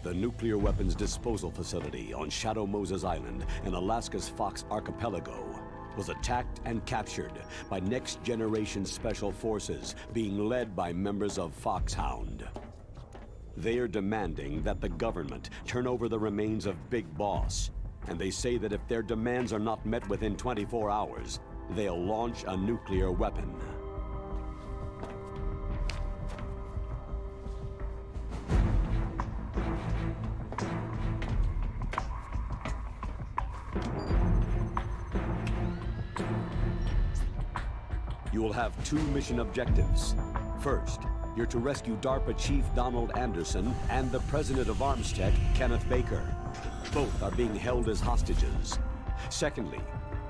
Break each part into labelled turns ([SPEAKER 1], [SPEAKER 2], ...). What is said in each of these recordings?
[SPEAKER 1] The nuclear weapons disposal facility on Shadow Moses Island in Alaska's Fox Archipelago was attacked and captured by next-generation special forces being led by members of Foxhound. They are demanding that the government turn over the remains of Big Boss, and they say that if their demands are not met within 24 hours, they'll launch a nuclear weapon. You will have two mission objectives. First, you're to rescue DARPA Chief Donald Anderson and the President of Armstech, Kenneth Baker. Both are being held as hostages. Secondly,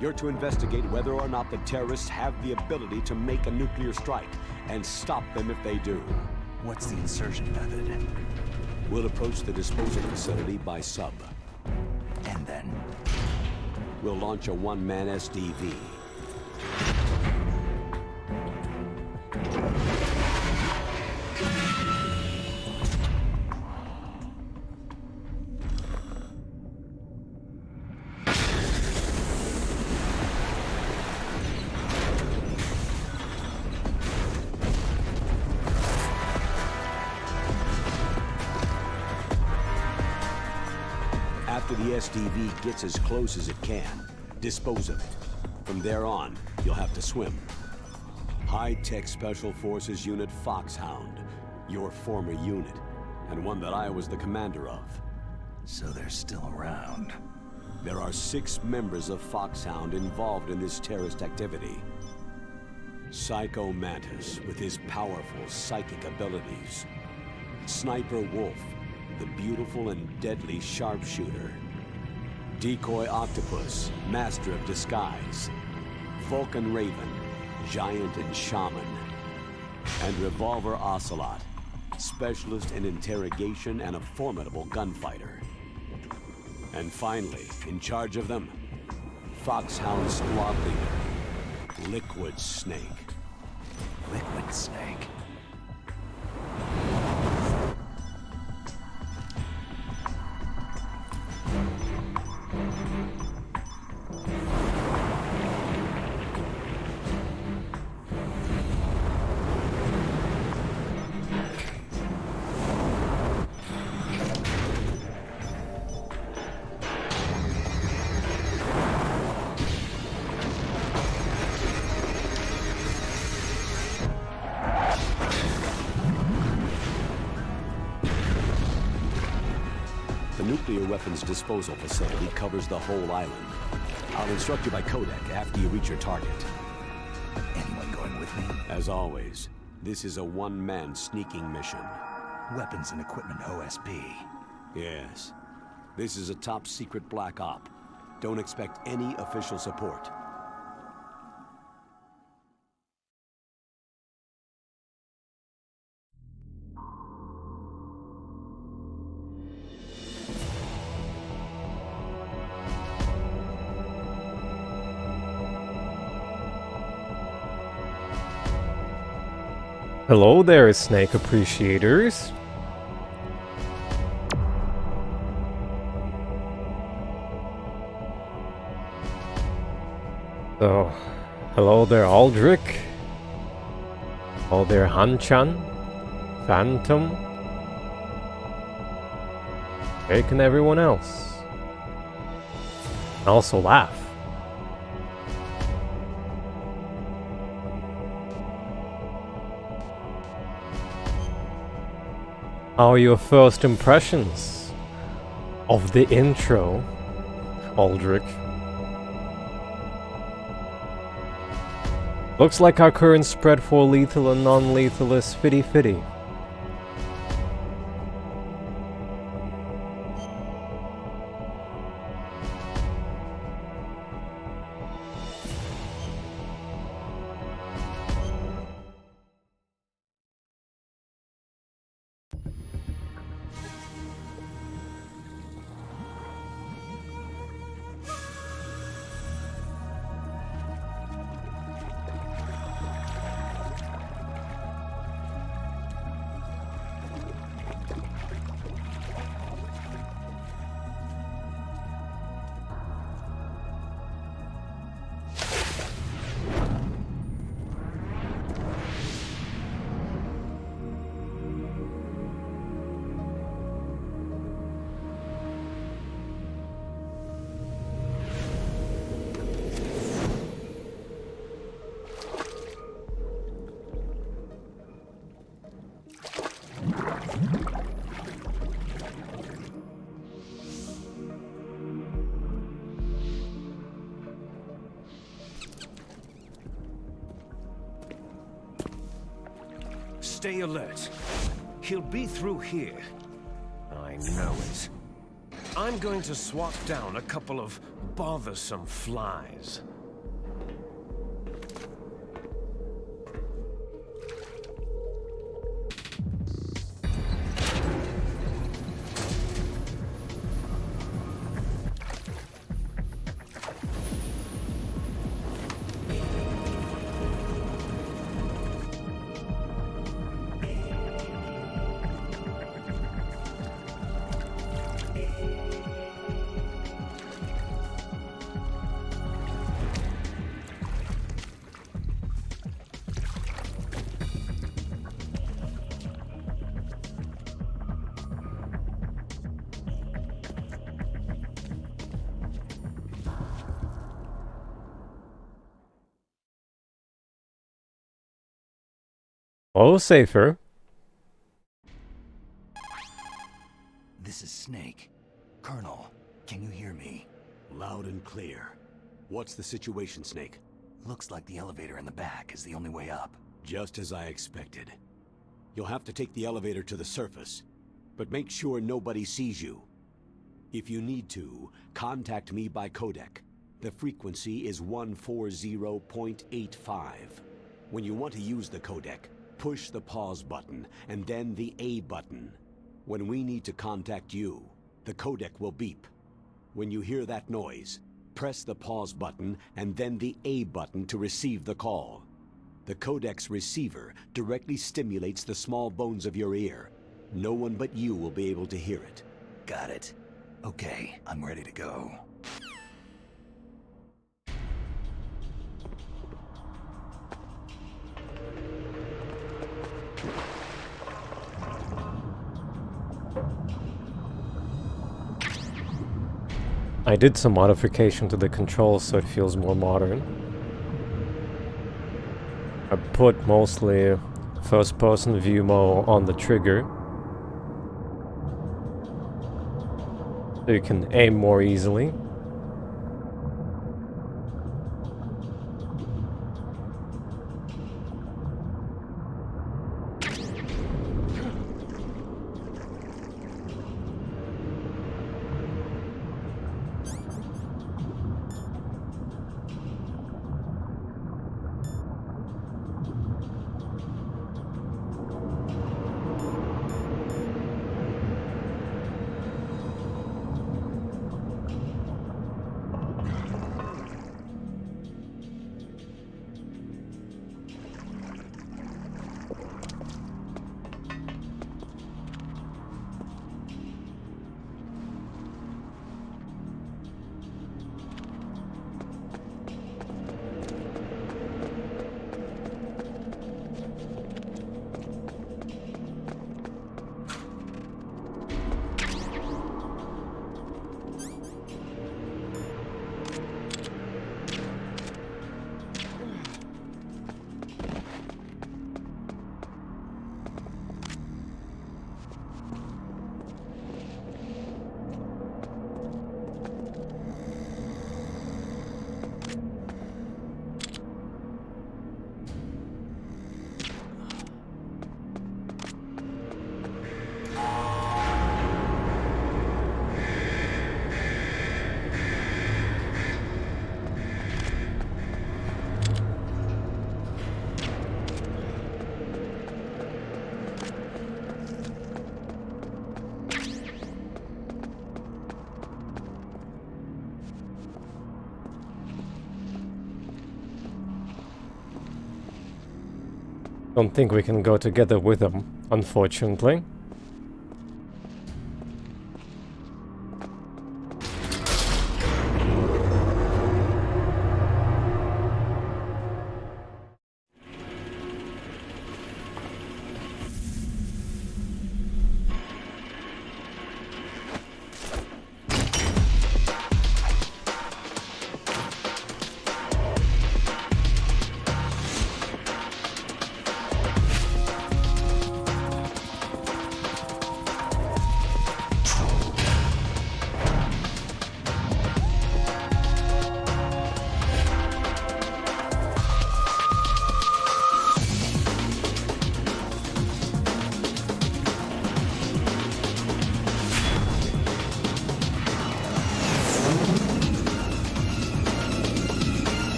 [SPEAKER 1] you're to investigate whether or not the terrorists have the ability to make a nuclear strike and stop them if they do.
[SPEAKER 2] What's the insertion method?
[SPEAKER 1] We'll approach the disposal facility by sub.
[SPEAKER 2] And then?
[SPEAKER 1] We'll launch a one-man SDV. After the SDV gets as close as it can, dispose of it. From there on, you'll have to swim. High-tech Special Forces Unit Foxhound, your former unit, and one that I was the commander of.
[SPEAKER 2] So they're still around.
[SPEAKER 1] There are 6 members of Foxhound involved in this terrorist activity. Psycho Mantis, with his powerful psychic abilities. Sniper Wolf, the beautiful and deadly sharpshooter. Decoy Octopus, master of disguise. Vulcan Raven, giant and shaman. And Revolver Ocelot, specialist in interrogation and a formidable gunfighter. And finally, in charge of them, Foxhound squad leader, Liquid Snake.
[SPEAKER 2] Liquid Snake?
[SPEAKER 1] The nuclear weapons disposal facility covers the whole island. I'll instruct you by codec after you reach your target.
[SPEAKER 2] Anyone going with me?
[SPEAKER 1] As always, this is a one-man sneaking mission.
[SPEAKER 2] Weapons and equipment OSP.
[SPEAKER 1] Yes. This is a top-secret black op. Don't expect any official support.
[SPEAKER 3] Hello there, snake appreciators. So, hello there, Alduric. Hello there, Hanchan, Phantom, Jake, and everyone else. And also Laugh. How are your first impressions of the intro, Alduric? Looks like our current spread for lethal and non-lethal is 50-50.
[SPEAKER 4] Stay alert. He'll be through here. I know it. I'm going to swat down a couple of bothersome flies.
[SPEAKER 3] Oh, safer.
[SPEAKER 2] This is Snake. Colonel, can you hear me?
[SPEAKER 1] Loud and clear. What's the situation, Snake?
[SPEAKER 2] Looks like the elevator in the back is the only way up.
[SPEAKER 1] Just as I expected. You'll have to take the elevator to the surface, but make sure nobody sees you. If you need to, contact me by codec. The frequency is 140.85. When you want to use the codec, push the pause button and then the A button. When we need to contact you, the codec will beep. When you hear that noise, press the pause button and then the A button to receive the call. The codec's receiver directly stimulates the small bones of your ear. No one but you will be able to hear it.
[SPEAKER 2] Got it. Okay, I'm ready to go.
[SPEAKER 3] I did some modification to the controls so it feels more modern. I put mostly first-person view mode on the trigger, so you can aim more easily. Don't think we can go together with them, unfortunately.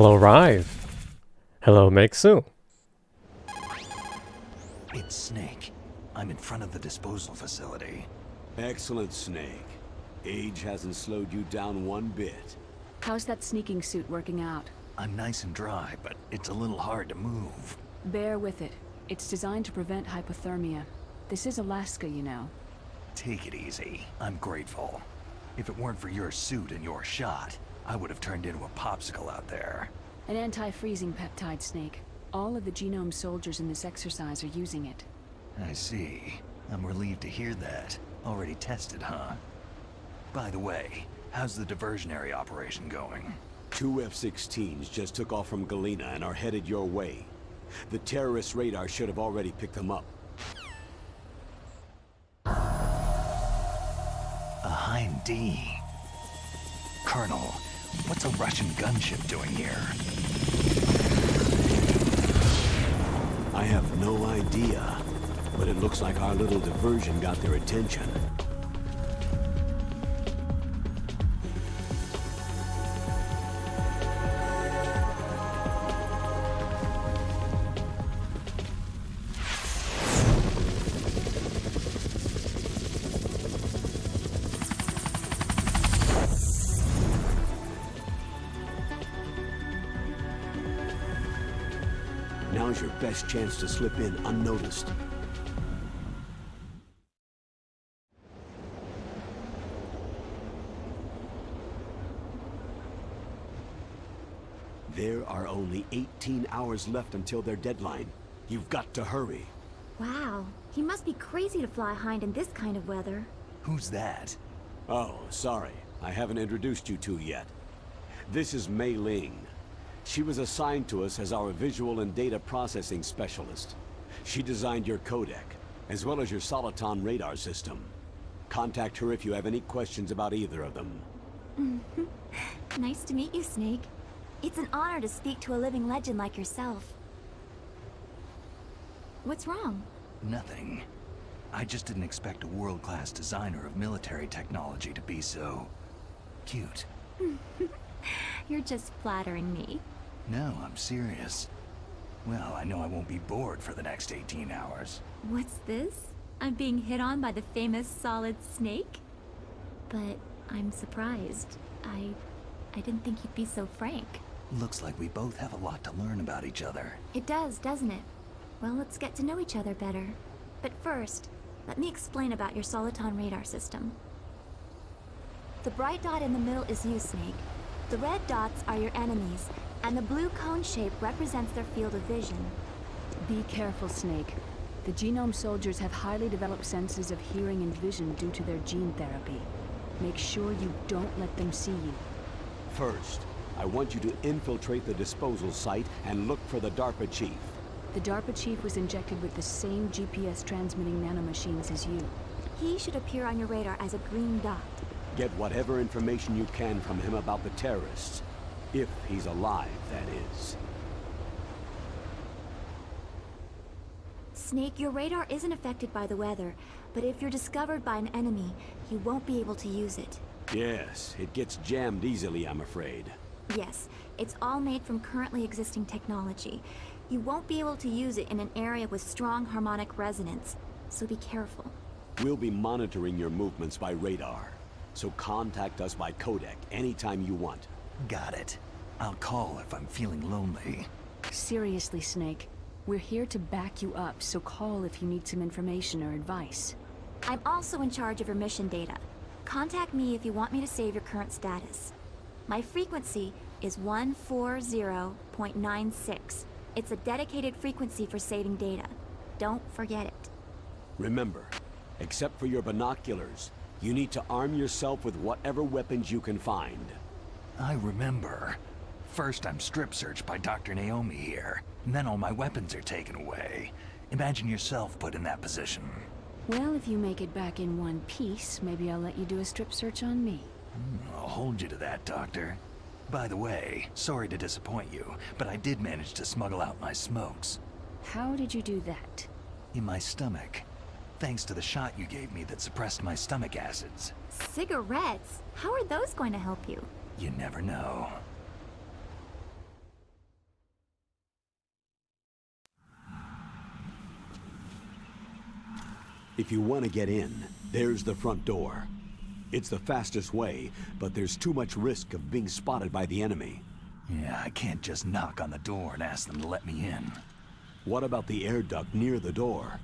[SPEAKER 3] Hello, Rive. Hello, Meksu.
[SPEAKER 2] It's Snake. I'm in front of the disposal facility.
[SPEAKER 1] Excellent, Snake. Age hasn't slowed you down one bit.
[SPEAKER 5] How's that sneaking suit working out?
[SPEAKER 2] I'm nice and dry, but it's a little hard to move.
[SPEAKER 5] Bear with it. It's designed to prevent hypothermia. This is Alaska, you know.
[SPEAKER 2] Take it easy. I'm grateful. If it weren't for your suit and your shot, I would have turned into a popsicle out there.
[SPEAKER 5] An anti-freezing peptide, Snake. All of the genome soldiers in this exercise are using it.
[SPEAKER 2] I see. I'm relieved to hear that. Already tested, huh? By the way, how's the diversionary operation going?
[SPEAKER 1] 2 F-16s just took off from Galena and are headed your way. The terrorist radar should have already picked them up.
[SPEAKER 2] A Hind D. Colonel, what's a Russian gunship doing here?
[SPEAKER 1] I have no idea, but it looks like our little diversion got their attention. Now's your best chance to slip in unnoticed. There are only 18 hours left until their deadline. You've got to hurry.
[SPEAKER 6] Wow, he must be crazy to fly Hind in this kind of weather.
[SPEAKER 2] Who's that?
[SPEAKER 1] Oh, sorry. I haven't introduced you two yet. This is Mei Ling. She was assigned to us as our visual and data processing specialist. She designed your codec, as well as your Soliton radar system. Contact her if you have any questions about either of them.
[SPEAKER 6] Nice to meet you, Snake. It's an honor to speak to a living legend like yourself. What's wrong?
[SPEAKER 2] Nothing. I just didn't expect a world-class designer of military technology to be so... cute.
[SPEAKER 6] You're just flattering me.
[SPEAKER 2] No, I'm serious. Well, I know I won't be bored for the next 18 hours.
[SPEAKER 6] What's this? I'm being hit on by the famous Solid Snake? But I'm surprised. I didn't think you'd be so frank.
[SPEAKER 2] Looks like we both have a lot to learn about each other.
[SPEAKER 6] It does, doesn't it? Well, let's get to know each other better. But first, let me explain about your Soliton radar system. The bright dot in the middle is you, Snake. The red dots are your enemies, and the blue cone shape represents their field of vision.
[SPEAKER 5] Be careful, Snake. The genome soldiers have highly developed senses of hearing and vision due to their gene therapy. Make sure you don't let them see you.
[SPEAKER 1] First, I want you to infiltrate the disposal site and look for the DARPA chief.
[SPEAKER 5] The DARPA chief was injected with the same GPS transmitting nanomachines as you.
[SPEAKER 6] He should appear on your radar as a green dot.
[SPEAKER 1] Get whatever information you can from him about the terrorists. If he's alive, that is.
[SPEAKER 6] Snake, your radar isn't affected by the weather, but if you're discovered by an enemy, you won't be able to use it.
[SPEAKER 1] Yes, it gets jammed easily, I'm afraid.
[SPEAKER 6] Yes, it's all made from currently existing technology. You won't be able to use it in an area with strong harmonic resonance, so be careful.
[SPEAKER 1] We'll be monitoring your movements by radar, so contact us by codec anytime you want.
[SPEAKER 2] Got it. I'll call if I'm feeling lonely.
[SPEAKER 5] Seriously, Snake. We're here to back you up, so call if you need some information or advice.
[SPEAKER 6] I'm also in charge of your mission data. Contact me if you want me to save your current status. My frequency is 140.96. It's a dedicated frequency for saving data. Don't forget it.
[SPEAKER 1] Remember, except for your binoculars, you need to arm yourself with whatever weapons you can find.
[SPEAKER 2] I remember. First I'm strip searched by Dr. Naomi here, and then all my weapons are taken away. Imagine yourself put in that position.
[SPEAKER 5] Well, if you make it back in one piece, maybe I'll let you do a strip search on me.
[SPEAKER 2] I'll hold you to that, Doctor. By the way, sorry to disappoint you, but I did manage to smuggle out my smokes.
[SPEAKER 5] How did you do that?
[SPEAKER 2] In my stomach. Thanks to the shot you gave me that suppressed my stomach acids.
[SPEAKER 6] Cigarettes? How are those going to help you?
[SPEAKER 2] You never know.
[SPEAKER 1] If you want to get in, there's the front door. It's the fastest way, but there's too much risk of being spotted by the enemy.
[SPEAKER 2] Yeah, I can't just knock on the door and ask them to let me in.
[SPEAKER 1] What about the air duct near the door?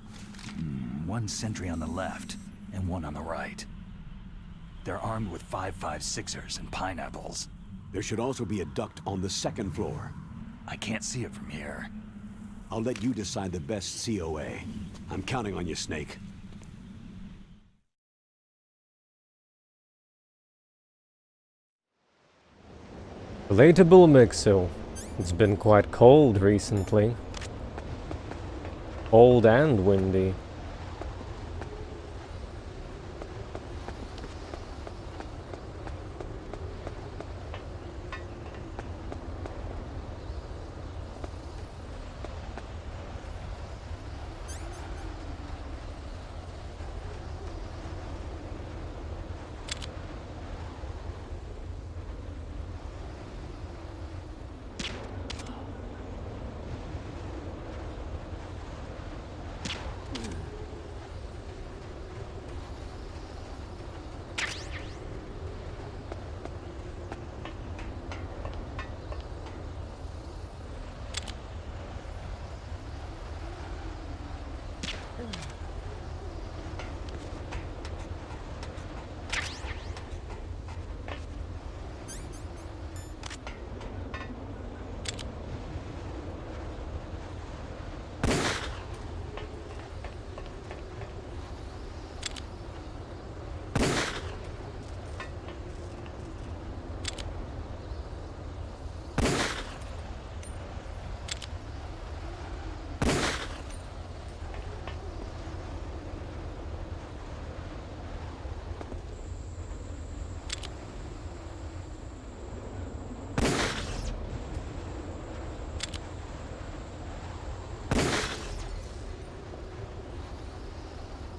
[SPEAKER 2] One sentry on the left, and one on the right. They're armed with 5.56ers and pineapples.
[SPEAKER 1] There should also be a duct on the second floor.
[SPEAKER 2] I can't see it from here.
[SPEAKER 1] I'll let you decide the best COA. I'm counting on you, Snake.
[SPEAKER 3] Relatable Mixo. It's been quite cold recently. Cold and windy.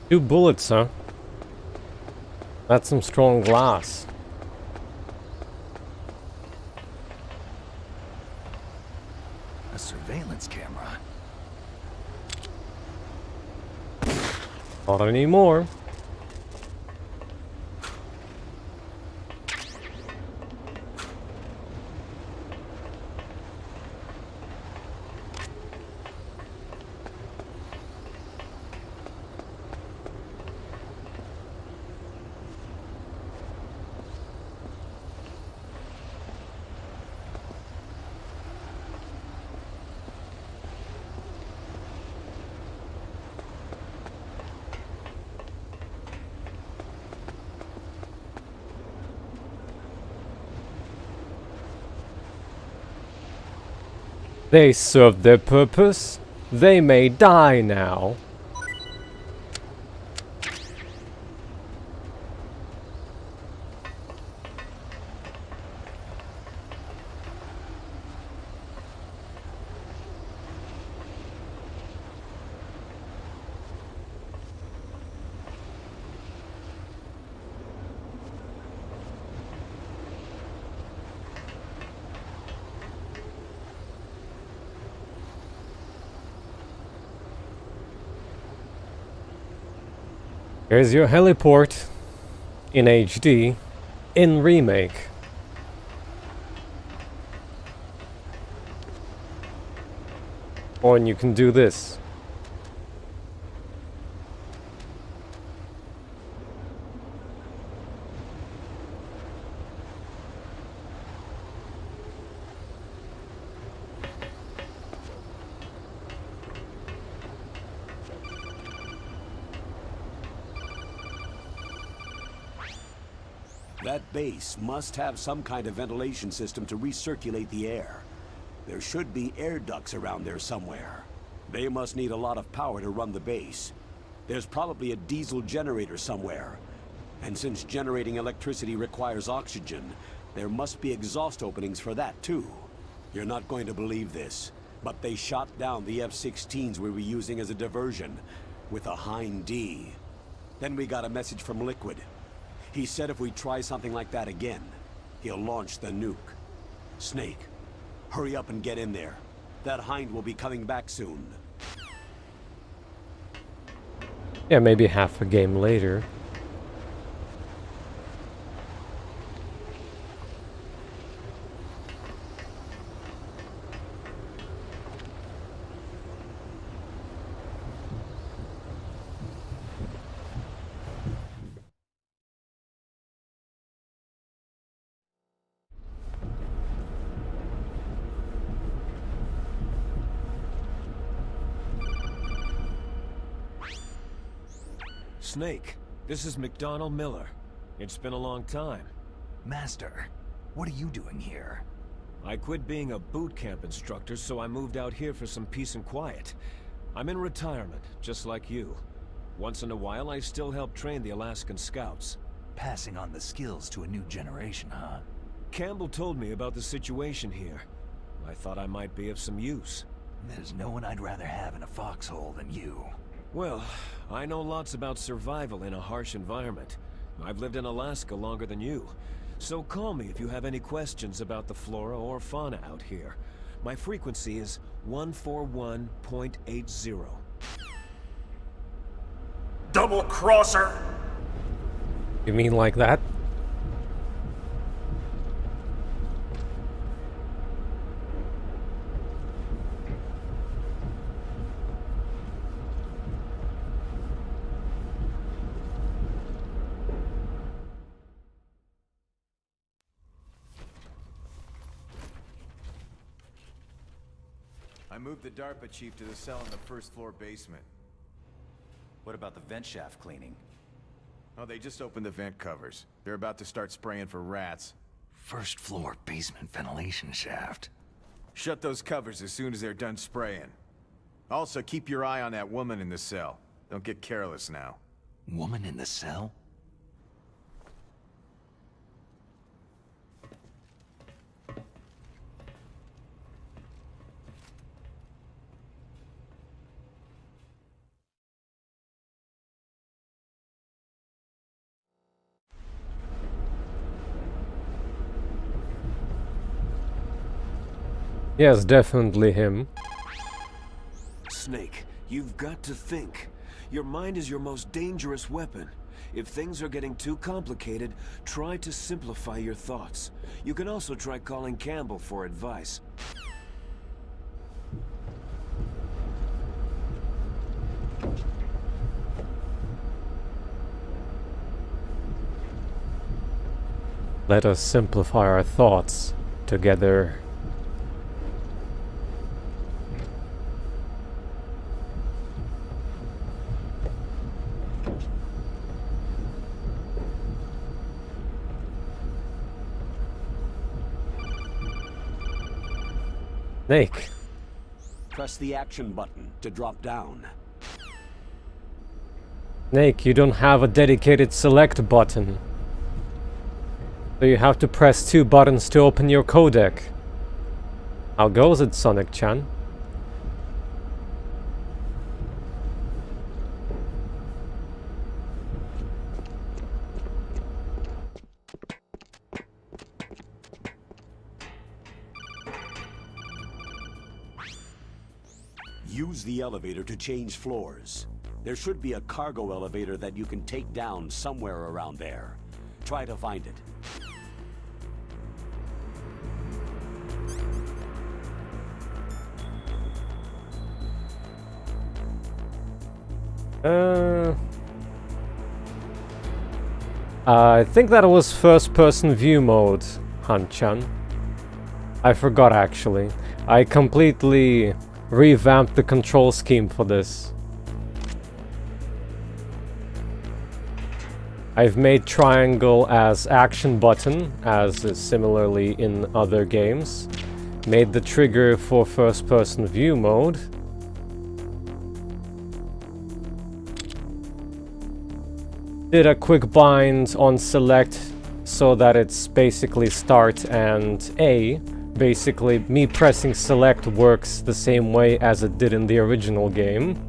[SPEAKER 3] Two bullets, huh? That's some strong glass.
[SPEAKER 2] A surveillance camera.
[SPEAKER 3] Not anymore. They served their purpose. They may die now. Here's your heliport in HD, in remake. Or you can do this.
[SPEAKER 1] That base must have some kind of ventilation system to recirculate the air. There should be air ducts around there somewhere. They must need a lot of power to run the base. There's probably a diesel generator somewhere. And since generating electricity requires oxygen, there must be exhaust openings for that too. You're not going to believe this, but they shot down the F-16s we were using as a diversion with a Hind D. Then we got a message from Liquid. He said if we try something like that again, he'll launch the nuke. Snake, hurry up and get in there. That Hind will be coming back soon.
[SPEAKER 3] Yeah, maybe half a game later.
[SPEAKER 4] Snake, this is McDonald Miller. It's been a long time.
[SPEAKER 2] Master, what are you doing here?
[SPEAKER 4] I quit being a boot camp instructor, so I moved out here for some peace and quiet. I'm in retirement, just like you. Once in a while, I still help train the Alaskan Scouts.
[SPEAKER 2] Passing on the skills to a new generation, huh?
[SPEAKER 4] Campbell told me about the situation here. I thought I might be of some use.
[SPEAKER 2] There's no one I'd rather have in a foxhole than you.
[SPEAKER 4] Well, I know lots about survival in a harsh environment. I've lived in Alaska longer than you. So call me if you have any questions about the flora or fauna out here. My frequency is 141.80.
[SPEAKER 7] Double crosser!
[SPEAKER 3] You mean like that?
[SPEAKER 8] I moved the DARPA chief to the cell in the first floor basement.
[SPEAKER 7] What about the vent shaft cleaning?
[SPEAKER 8] Oh, they just opened the vent covers. They're about to start spraying for rats.
[SPEAKER 2] First floor basement ventilation shaft.
[SPEAKER 8] Shut those covers as soon as they're done spraying. Also, keep your eye on that woman in the cell. Don't get careless now.
[SPEAKER 2] Woman in the cell?
[SPEAKER 3] Yes, definitely him.
[SPEAKER 4] Snake, you've got to think. Your mind is your most dangerous weapon. If things are getting too complicated, try to simplify your thoughts. You can also try calling Campbell for advice.
[SPEAKER 3] Let us simplify our thoughts together. Snake.
[SPEAKER 1] Press the action button to drop down.
[SPEAKER 3] Snake, you don't have a dedicated select button. So you have to press 2 buttons to open your codec. How goes it, Sonic-chan?
[SPEAKER 1] Use the elevator to change floors. There should be a cargo elevator that you can take down somewhere around there. Try to find it.
[SPEAKER 3] I think that was first-person view mode, Han-chan. I forgot, actually. I completely revamped the control scheme for this. I've made triangle as action button, as is similarly in other games. Made the trigger for first-person view mode. Did a quick bind on select so that it's basically start and A. Basically, me pressing select works the same way as it did in the original game.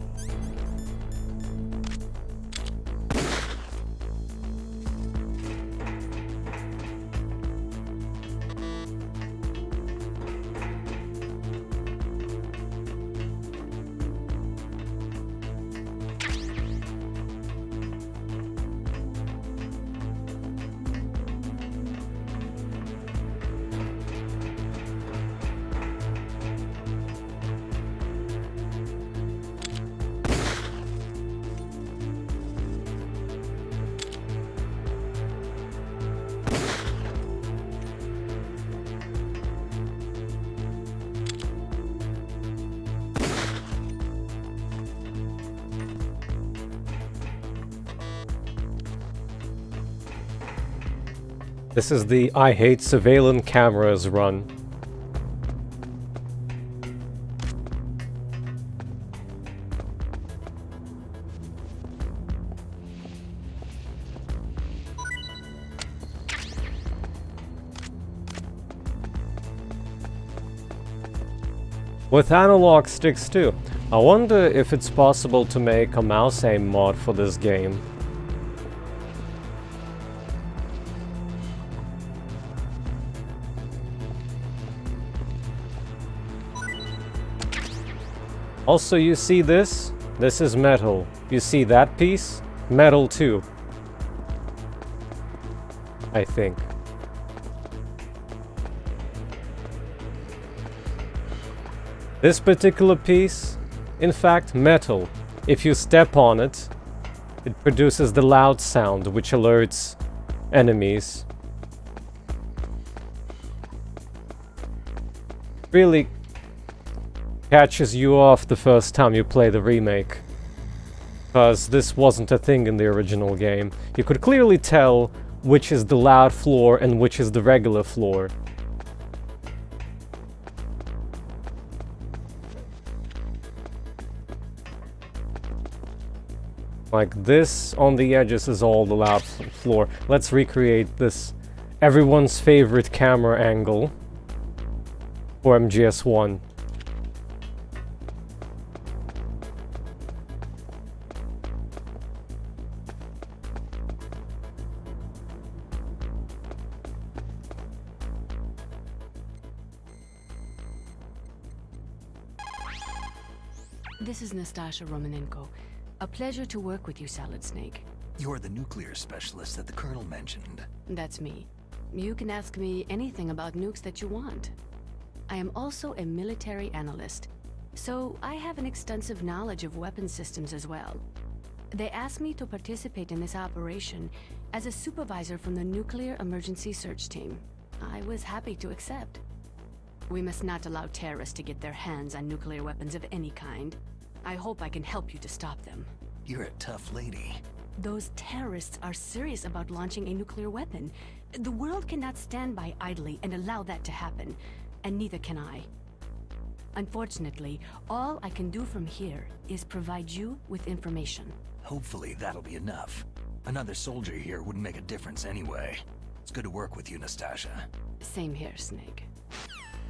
[SPEAKER 3] This is the I hate surveillance cameras run. With analog sticks too. I wonder if it's possible to make a mouse aim mod for this game. Also, you see this? This is metal. You see that piece? Metal too. I think. This particular piece, in fact, metal. If you step on it, it produces the loud sound which alerts enemies. Really catches you off the first time you play the remake. Because this wasn't a thing in the original game. You could clearly tell which is the loud floor and which is the regular floor. Like this on the edges is all the loud floor. Let's recreate this everyone's favorite camera angle for MGS1.
[SPEAKER 5] This is Nastasha Romanenko. A pleasure to work with you, Salad Snake.
[SPEAKER 2] You're the nuclear specialist that the Colonel mentioned.
[SPEAKER 5] That's me. You can ask me anything about nukes that you want. I am also a military analyst, so I have an extensive knowledge of weapon systems as well. They asked me to participate in this operation as a supervisor from the Nuclear Emergency Search Team. I was happy to accept. We must not allow terrorists to get their hands on nuclear weapons of any kind. I hope I can help you to stop them.
[SPEAKER 2] You're a tough lady.
[SPEAKER 5] Those terrorists are serious about launching a nuclear weapon. The world cannot stand by idly and allow that to happen, and neither can I. Unfortunately, all I can do from here is provide you with information.
[SPEAKER 2] Hopefully that'll be enough. Another soldier here wouldn't make a difference anyway. It's good to work with you, Nastasha.
[SPEAKER 5] Same here, Snake.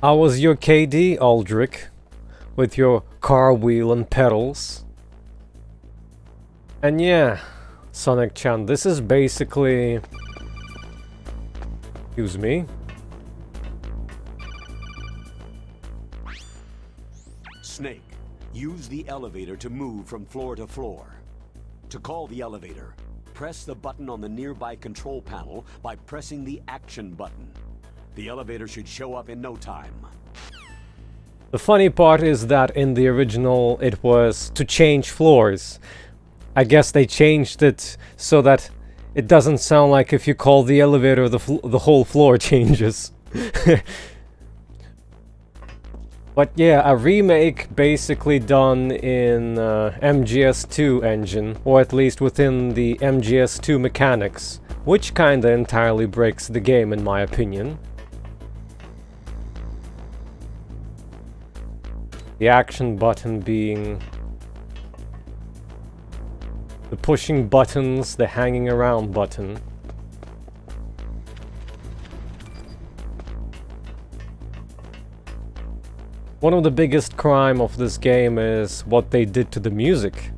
[SPEAKER 3] How was your KD, Alduric? With your car wheel and pedals? And yeah, Sonic-chan, this is basically... Excuse me.
[SPEAKER 1] Snake, use the elevator to move from floor to floor. To call the elevator, press the button on the nearby control panel by pressing the action button. The elevator should show up in no time.
[SPEAKER 3] The funny part is that in the original it was to change floors. I guess they changed it so that it doesn't sound like if you call the elevator the whole floor changes. But yeah, a remake basically done in MGS2 engine, or at least within the MGS2 mechanics, which kinda entirely breaks the game in my opinion. The action button being the pushing buttons, the hanging around button. One of the biggest crime of this game is what they did to the music.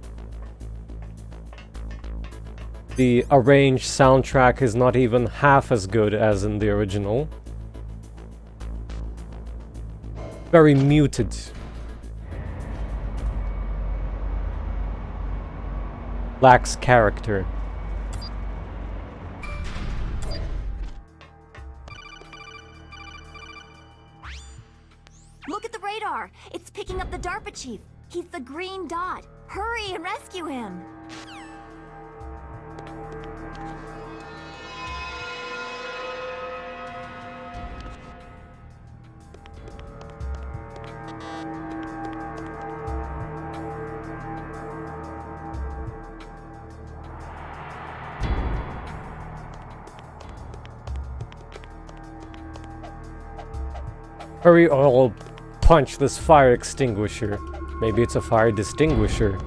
[SPEAKER 3] The arranged soundtrack is not even half as good as in the original. Very muted. Lacks character.
[SPEAKER 6] Look at the radar! It's picking up the DARPA chief! He's the green dot! Hurry and rescue him!
[SPEAKER 3] Hurry or I'll punch this fire extinguisher. Maybe it's a fire distinguisher.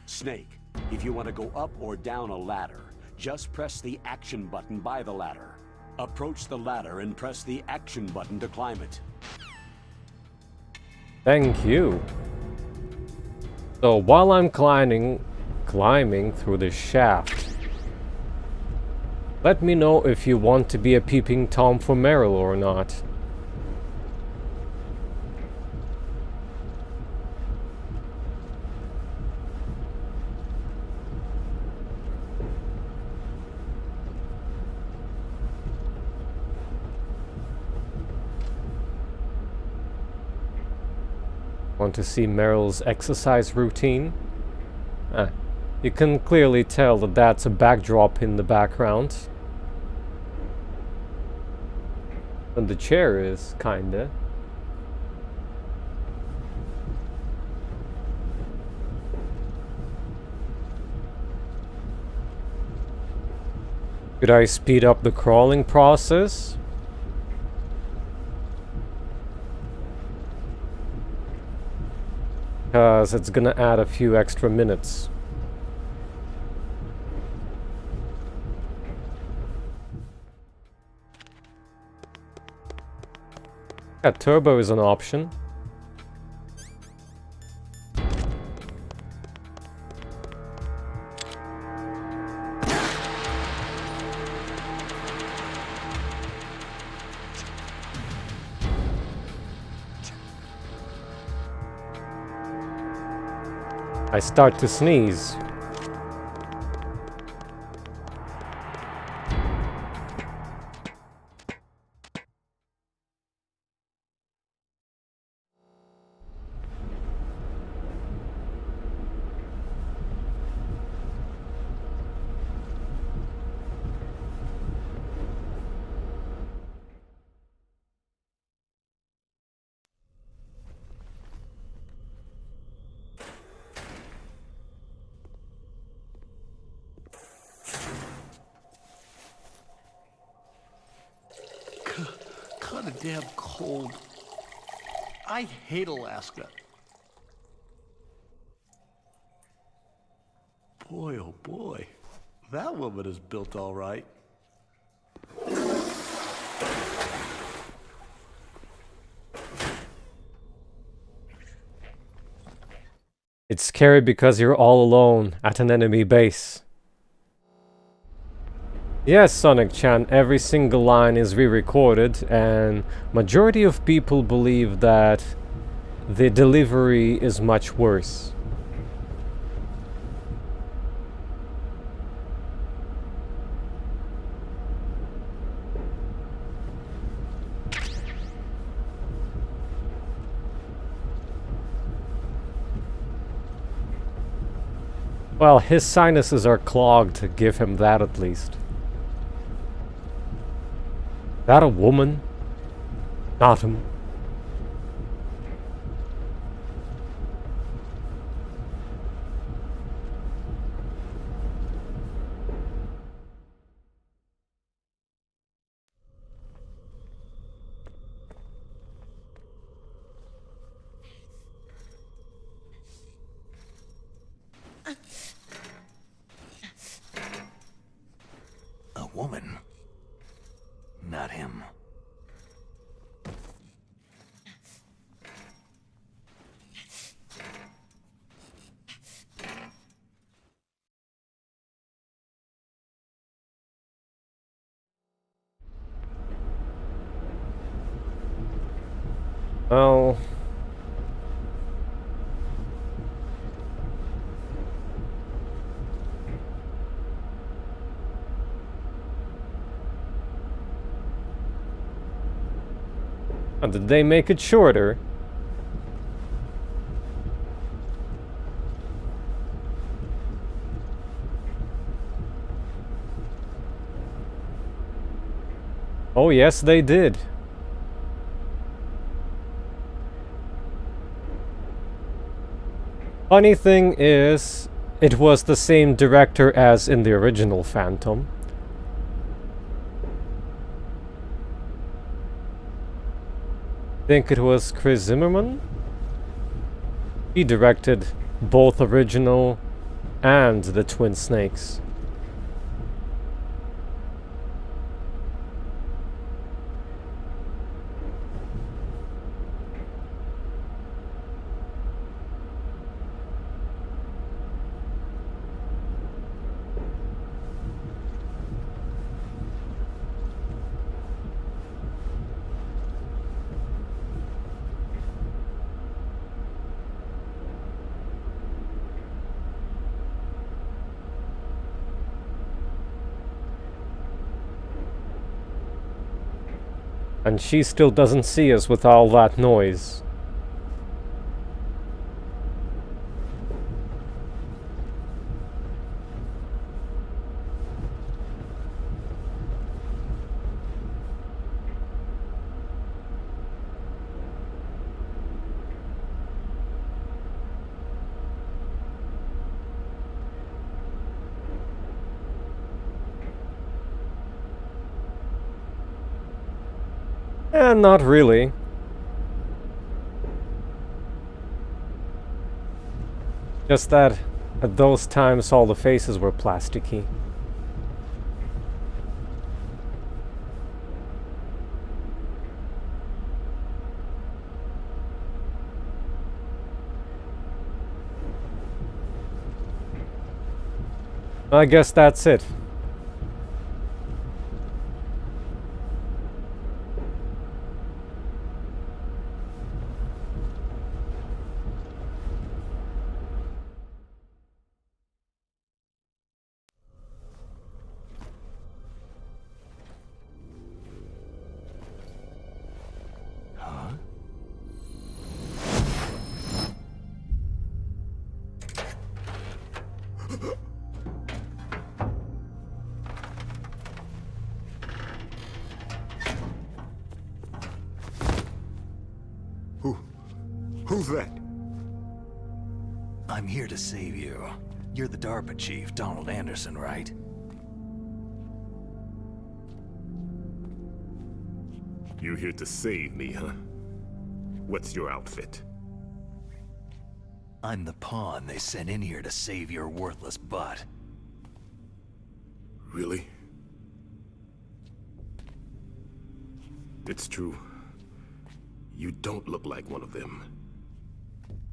[SPEAKER 1] Snake, if you want to go up or down a ladder, just press the action button by the ladder. Approach the ladder and press the action button to climb it.
[SPEAKER 3] Thank you. So while I'm climbing through the shaft, let me know if you want to be a peeping Tom for Meryl or not. Want to see Meryl's exercise routine? You can clearly tell that that's a backdrop in the background. And the chair is, kinda. Could I speed up the crawling process? Because it's gonna add a few extra minutes. Yeah, turbo is an option. I start to sneeze.
[SPEAKER 9] Kinda damn cold. I hate Alaska. Boy, oh boy. That woman is built all right.
[SPEAKER 3] It's scary because you're all alone at an enemy base. Yes, Sonic-chan, every single line is re-recorded, and majority of people believe that the delivery is much worse. Well, his sinuses are clogged, give him that at least. That a woman? Not him.
[SPEAKER 2] A woman. Not him.
[SPEAKER 3] Well... did they make it shorter? Oh yes, they did. Funny thing is, It was the same director as in the original Phantom. I think it was Chris Zimmerman. He directed both original and the Twin Snakes. And she still doesn't see us with all that noise. Not really. Just that at those times all the faces were plasticky. I guess that's it.
[SPEAKER 10] Who's that?
[SPEAKER 2] I'm here to save you. You're the DARPA chief, Donald Anderson, right?
[SPEAKER 10] You here to save me, huh? What's your outfit?
[SPEAKER 2] I'm the pawn they sent in here to save your worthless butt.
[SPEAKER 10] Really? It's true. You don't look like one of them.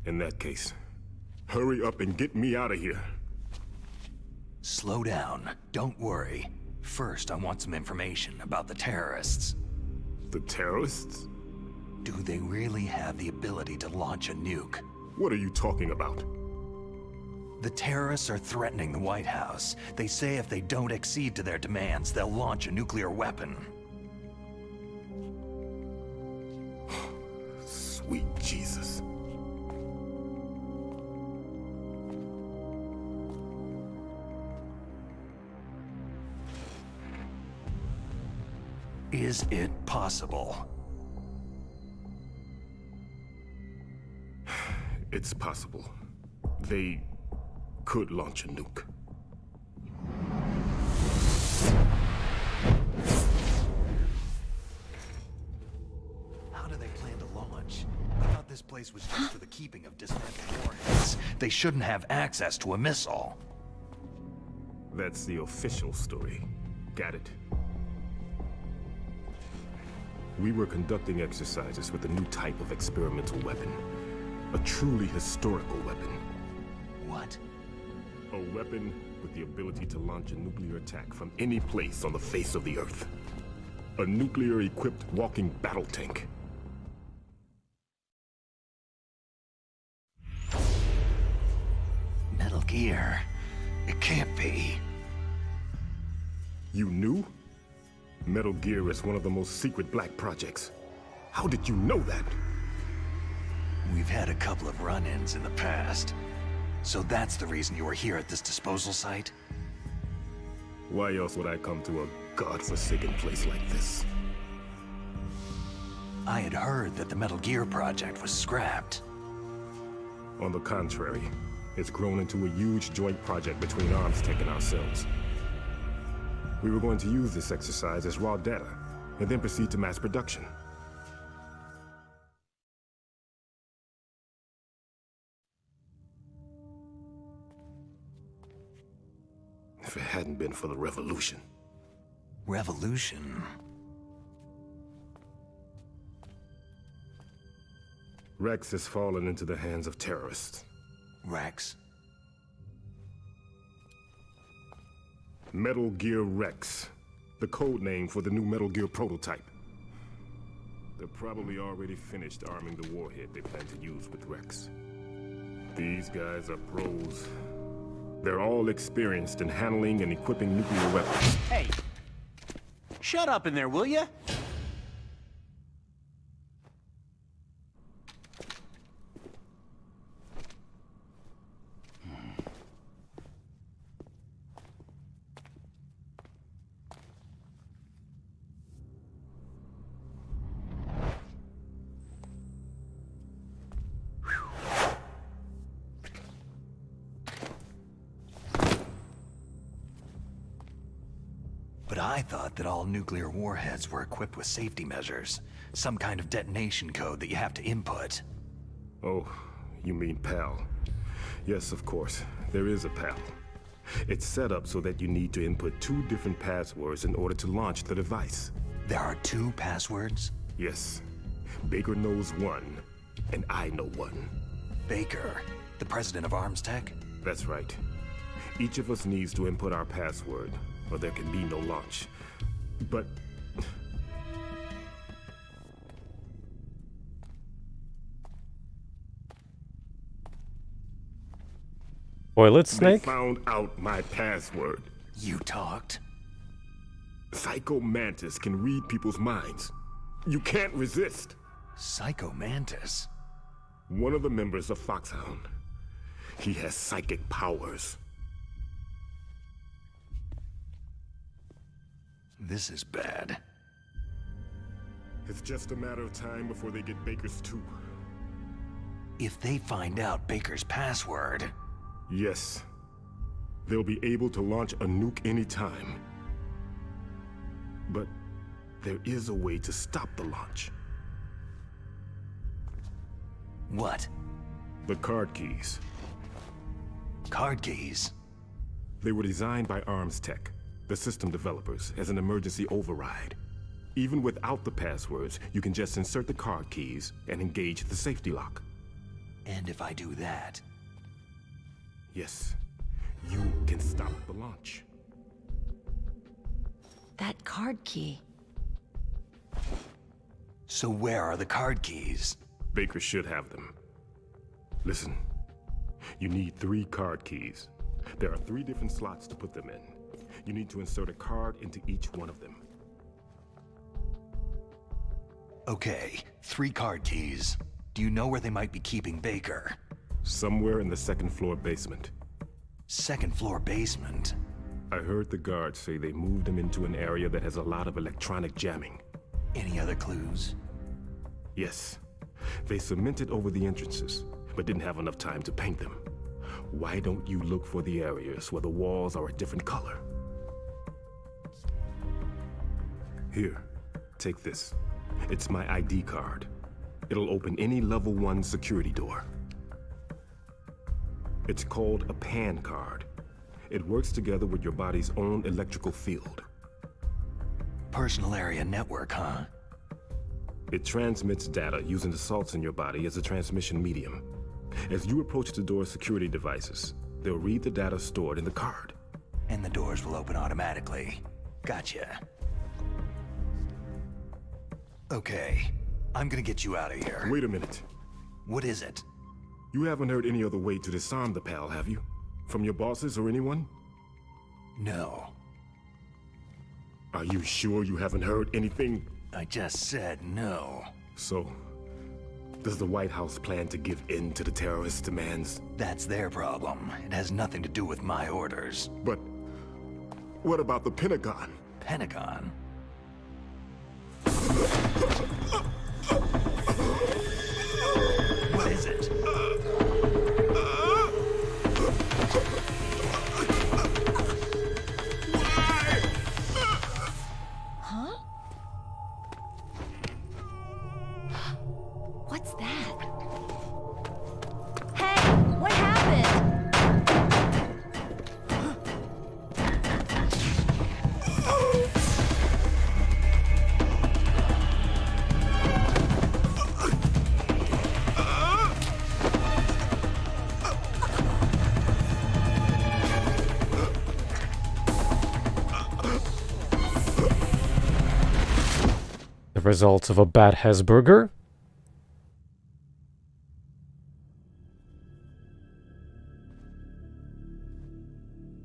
[SPEAKER 10] In that case, hurry up and get me out of here.
[SPEAKER 2] Slow down. Don't worry. First, I want some information about the terrorists.
[SPEAKER 10] The terrorists?
[SPEAKER 2] Do they really have the ability to launch a nuke?
[SPEAKER 10] What are you talking about?
[SPEAKER 2] The terrorists are threatening the White House. They say if they don't accede to their demands, they'll launch a nuclear weapon.
[SPEAKER 10] Sweet Jesus.
[SPEAKER 2] Is it possible?
[SPEAKER 10] It's possible. They could launch a nuke.
[SPEAKER 2] How do they plan to launch? I thought this place was just for the keeping of dismantled warheads. They shouldn't have access to a missile.
[SPEAKER 10] That's the official story. Got it. We were conducting exercises with a new type of experimental weapon. A truly historical weapon.
[SPEAKER 2] What?
[SPEAKER 10] A weapon with the ability to launch a nuclear attack from any place on the face of the Earth. A nuclear-equipped walking battle tank.
[SPEAKER 2] Metal Gear. It can't be.
[SPEAKER 10] You knew? Metal Gear is one of the most secret black projects. How did you know that?
[SPEAKER 2] We've had a couple of run-ins in the past. So that's the reason you were here at this disposal site?
[SPEAKER 10] Why else would I come to a godforsaken place like this?
[SPEAKER 2] I had heard that the Metal Gear project was scrapped.
[SPEAKER 10] On the contrary, It's grown into a huge joint project between Arms Tech and ourselves. We were going to use this exercise as raw data, and then proceed to mass production. If it hadn't been for the revolution.
[SPEAKER 2] Revolution?
[SPEAKER 10] Rex has fallen into the hands of terrorists.
[SPEAKER 2] Rex?
[SPEAKER 10] Metal Gear Rex, the code name for the new Metal Gear prototype. They're probably already finished arming the warhead they plan to use with Rex. These guys are pros. They're all experienced in handling and equipping nuclear weapons.
[SPEAKER 7] Hey! Shut up in there, will ya?
[SPEAKER 2] But I thought that all nuclear warheads were equipped with safety measures. Some kind of detonation code that you have to input.
[SPEAKER 10] Oh, you mean PAL. Yes, of course. There is a PAL. It's set up so that you need to input 2 different passwords in order to launch the device.
[SPEAKER 2] There are 2 passwords?
[SPEAKER 10] Yes. Baker knows one, and I know one.
[SPEAKER 2] Baker, the president of Arms Tech?
[SPEAKER 10] That's right. Each of us needs to input our password, or there can be no launch. But...
[SPEAKER 3] Toilet snake?
[SPEAKER 10] They found out my password.
[SPEAKER 2] You talked?
[SPEAKER 10] Psycho Mantis can read people's minds. You can't resist.
[SPEAKER 2] Psycho Mantis?
[SPEAKER 10] One of the members of Foxhound. He has psychic powers.
[SPEAKER 2] This is bad.
[SPEAKER 10] It's just a matter of time before they get Baker's too.
[SPEAKER 2] If they find out Baker's password...
[SPEAKER 10] Yes. They'll be able to launch a nuke anytime. But there is a way to stop the launch.
[SPEAKER 2] What?
[SPEAKER 10] The card keys.
[SPEAKER 2] Card keys?
[SPEAKER 10] They were designed by Arms Tech, the system developers, as an emergency override. Even without the passwords, you can just insert the card keys and engage the safety lock.
[SPEAKER 2] And if I do that...
[SPEAKER 10] Yes, you can stop the launch.
[SPEAKER 6] That card key.
[SPEAKER 2] So where are the card keys?
[SPEAKER 10] Baker should have them. Listen, you need 3 card keys. There are 3 different slots to put them in. You need to insert a card into each one of them.
[SPEAKER 2] Okay, 3 card keys. Do you know where they might be keeping Baker?
[SPEAKER 10] Somewhere in the 2nd floor basement.
[SPEAKER 2] 2nd floor basement?
[SPEAKER 10] I heard the guards say they moved him into an area that has a lot of electronic jamming.
[SPEAKER 2] Any other clues?
[SPEAKER 10] Yes. They cemented over the entrances, but didn't have enough time to paint them. Why don't you look for the areas where the walls are a different color? Here, take this. It's my ID card. It'll open any level 1 security door. It's called a PAN card. It works together with your body's own electrical field.
[SPEAKER 2] Personal area network, huh?
[SPEAKER 10] It transmits data using the salts in your body as a transmission medium. As you approach the door's security devices, they'll read the data stored in the card.
[SPEAKER 2] And the doors will open automatically. Gotcha. Okay, I'm gonna get you out of here.
[SPEAKER 10] Wait a minute.
[SPEAKER 2] What is it?
[SPEAKER 10] You haven't heard any other way to disarm the PAL, have you? From your bosses or anyone?
[SPEAKER 2] No.
[SPEAKER 10] Are you sure you haven't heard anything?
[SPEAKER 2] I just said no.
[SPEAKER 10] So, does the White House plan to give in to the terrorists' demands?
[SPEAKER 2] That's their problem. It has nothing to do with my orders.
[SPEAKER 10] But what about the Pentagon?
[SPEAKER 2] Pentagon? What is it?
[SPEAKER 6] What's that? Hey, what happened?
[SPEAKER 3] The results of a bad Hesburger?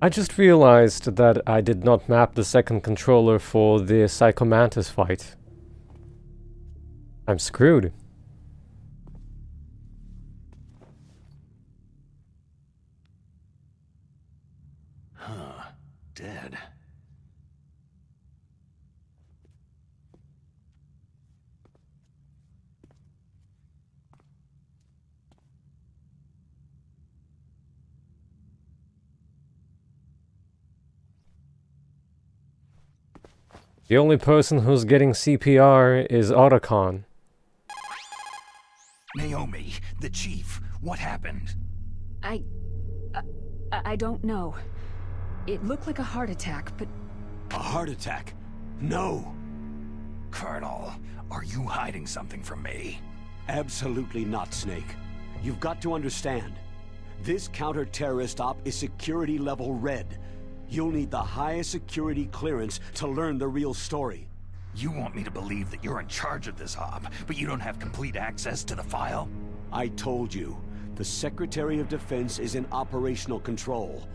[SPEAKER 3] I just realized that I did not map the second controller for the Psycho Mantis fight. I'm screwed.
[SPEAKER 2] Huh. Dead.
[SPEAKER 3] The only person who's getting CPR is Otacon.
[SPEAKER 2] Naomi, the chief, what happened?
[SPEAKER 11] I don't know. It looked like a heart attack, but...
[SPEAKER 1] A heart attack? No!
[SPEAKER 2] Colonel, are you hiding something from me?
[SPEAKER 1] Absolutely not, Snake. You've got to understand. This counter-terrorist op is security level red. You'll need the highest security clearance to learn the real story.
[SPEAKER 2] You want me to believe that you're in charge of this op, but you don't have complete access to the file?
[SPEAKER 1] I told you, the Secretary of Defense is in operational control.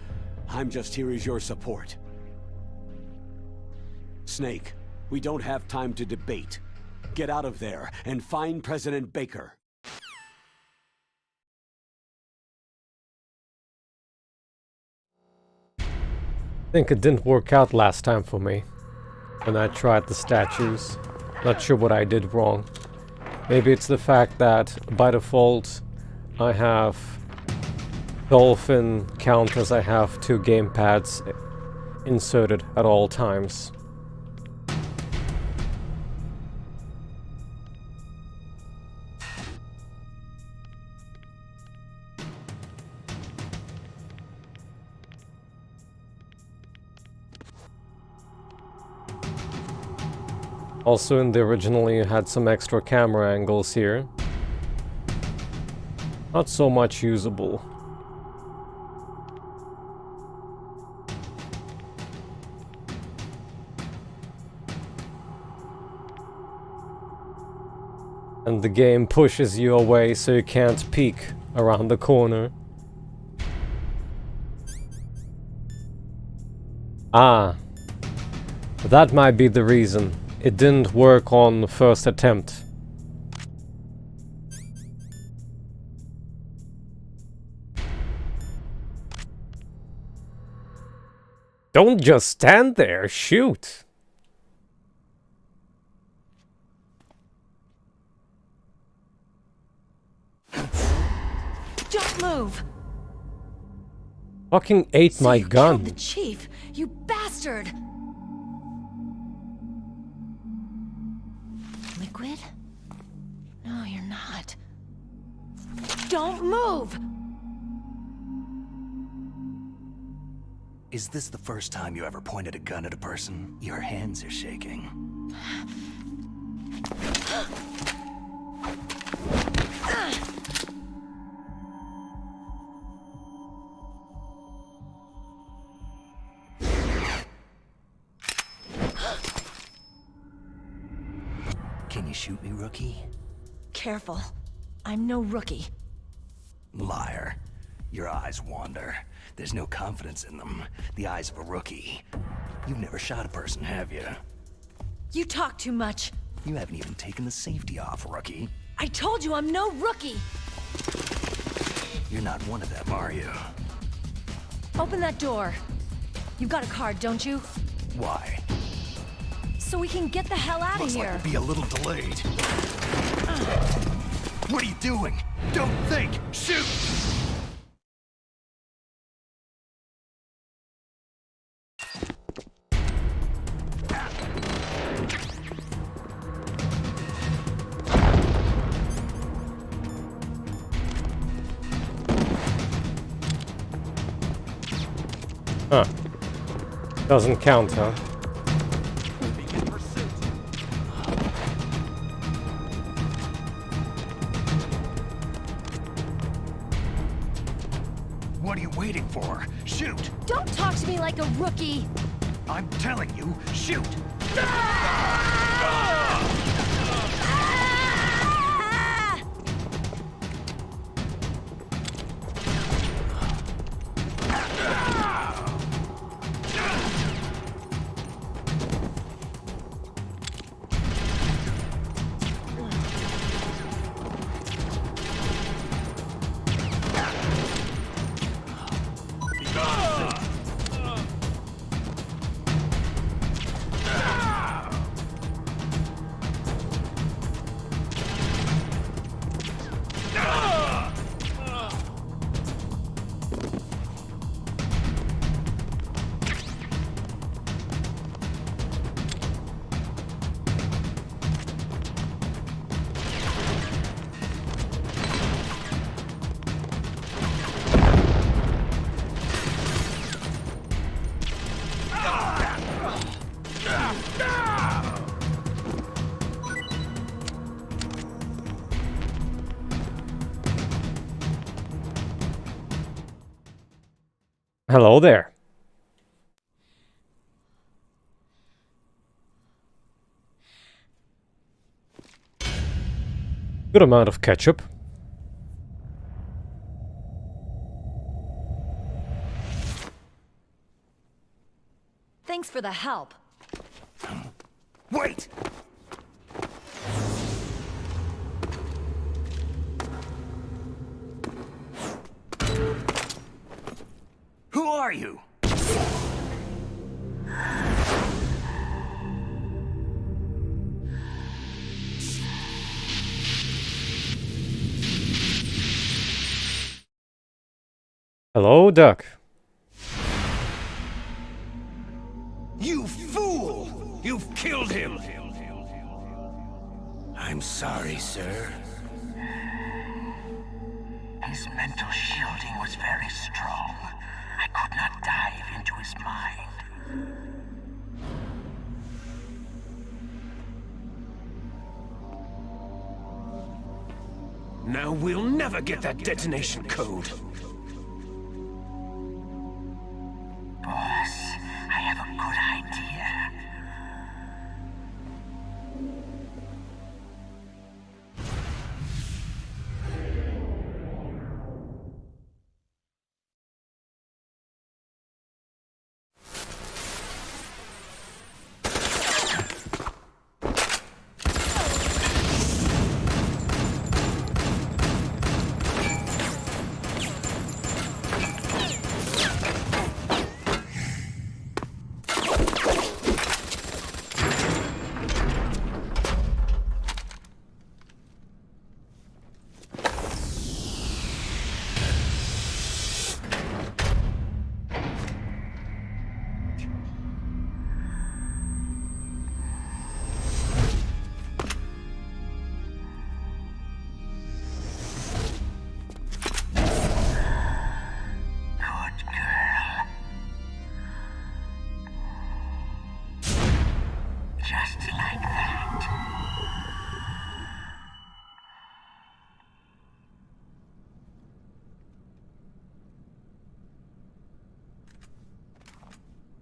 [SPEAKER 1] I'm just here as your support. Snake, we don't have time to debate. Get out of there and find President Baker.
[SPEAKER 3] I think it didn't work out last time for me when I tried the statues. Not sure what I did wrong. Maybe it's the fact that by default I have Dolphin count as I have 2 gamepads inserted at all times. Also in the original you had some extra camera angles here. Not so much usable. And the game pushes you away so you can't peek around the corner. Ah, that might be the reason. It didn't work on the first attempt. Don't just stand there, shoot!
[SPEAKER 11] Don't move!
[SPEAKER 3] Fucking ate my gun.
[SPEAKER 11] Killed the chief, you bastard! Liquid? No, you're not. Don't move!
[SPEAKER 2] Is this the first time you ever pointed a gun at a person? Your hands are shaking. Can you shoot me, rookie?
[SPEAKER 11] Careful. I'm no rookie.
[SPEAKER 2] Liar. Your eyes wander. There's no confidence in them. The eyes of a rookie. You've never shot a person, have you?
[SPEAKER 11] You talk too much.
[SPEAKER 2] You haven't even taken the safety off, rookie.
[SPEAKER 11] I told you I'm no rookie!
[SPEAKER 2] You're not one of them, are you?
[SPEAKER 11] Open that door. You got a card, don't you?
[SPEAKER 2] Why?
[SPEAKER 11] So we can get the hell out of
[SPEAKER 2] Looks
[SPEAKER 11] here.
[SPEAKER 2] like we'll be a little delayed. What are you doing? Don't think! Shoot!
[SPEAKER 3] Huh. Doesn't count, huh?
[SPEAKER 2] What are you waiting for? Shoot!
[SPEAKER 11] Don't talk to me like a rookie!
[SPEAKER 2] I'm telling you, shoot!
[SPEAKER 3] Hello there. Good amount of ketchup.
[SPEAKER 11] Thanks for the help.
[SPEAKER 2] Wait! Who are you?
[SPEAKER 3] Hello, Duck.
[SPEAKER 2] You fool! You've killed him! I'm sorry, sir.
[SPEAKER 12] His mental shielding was very strong. I could not dive into his mind.
[SPEAKER 4] Now we'll never get that detonation code.
[SPEAKER 12] Boss, I have a good idea.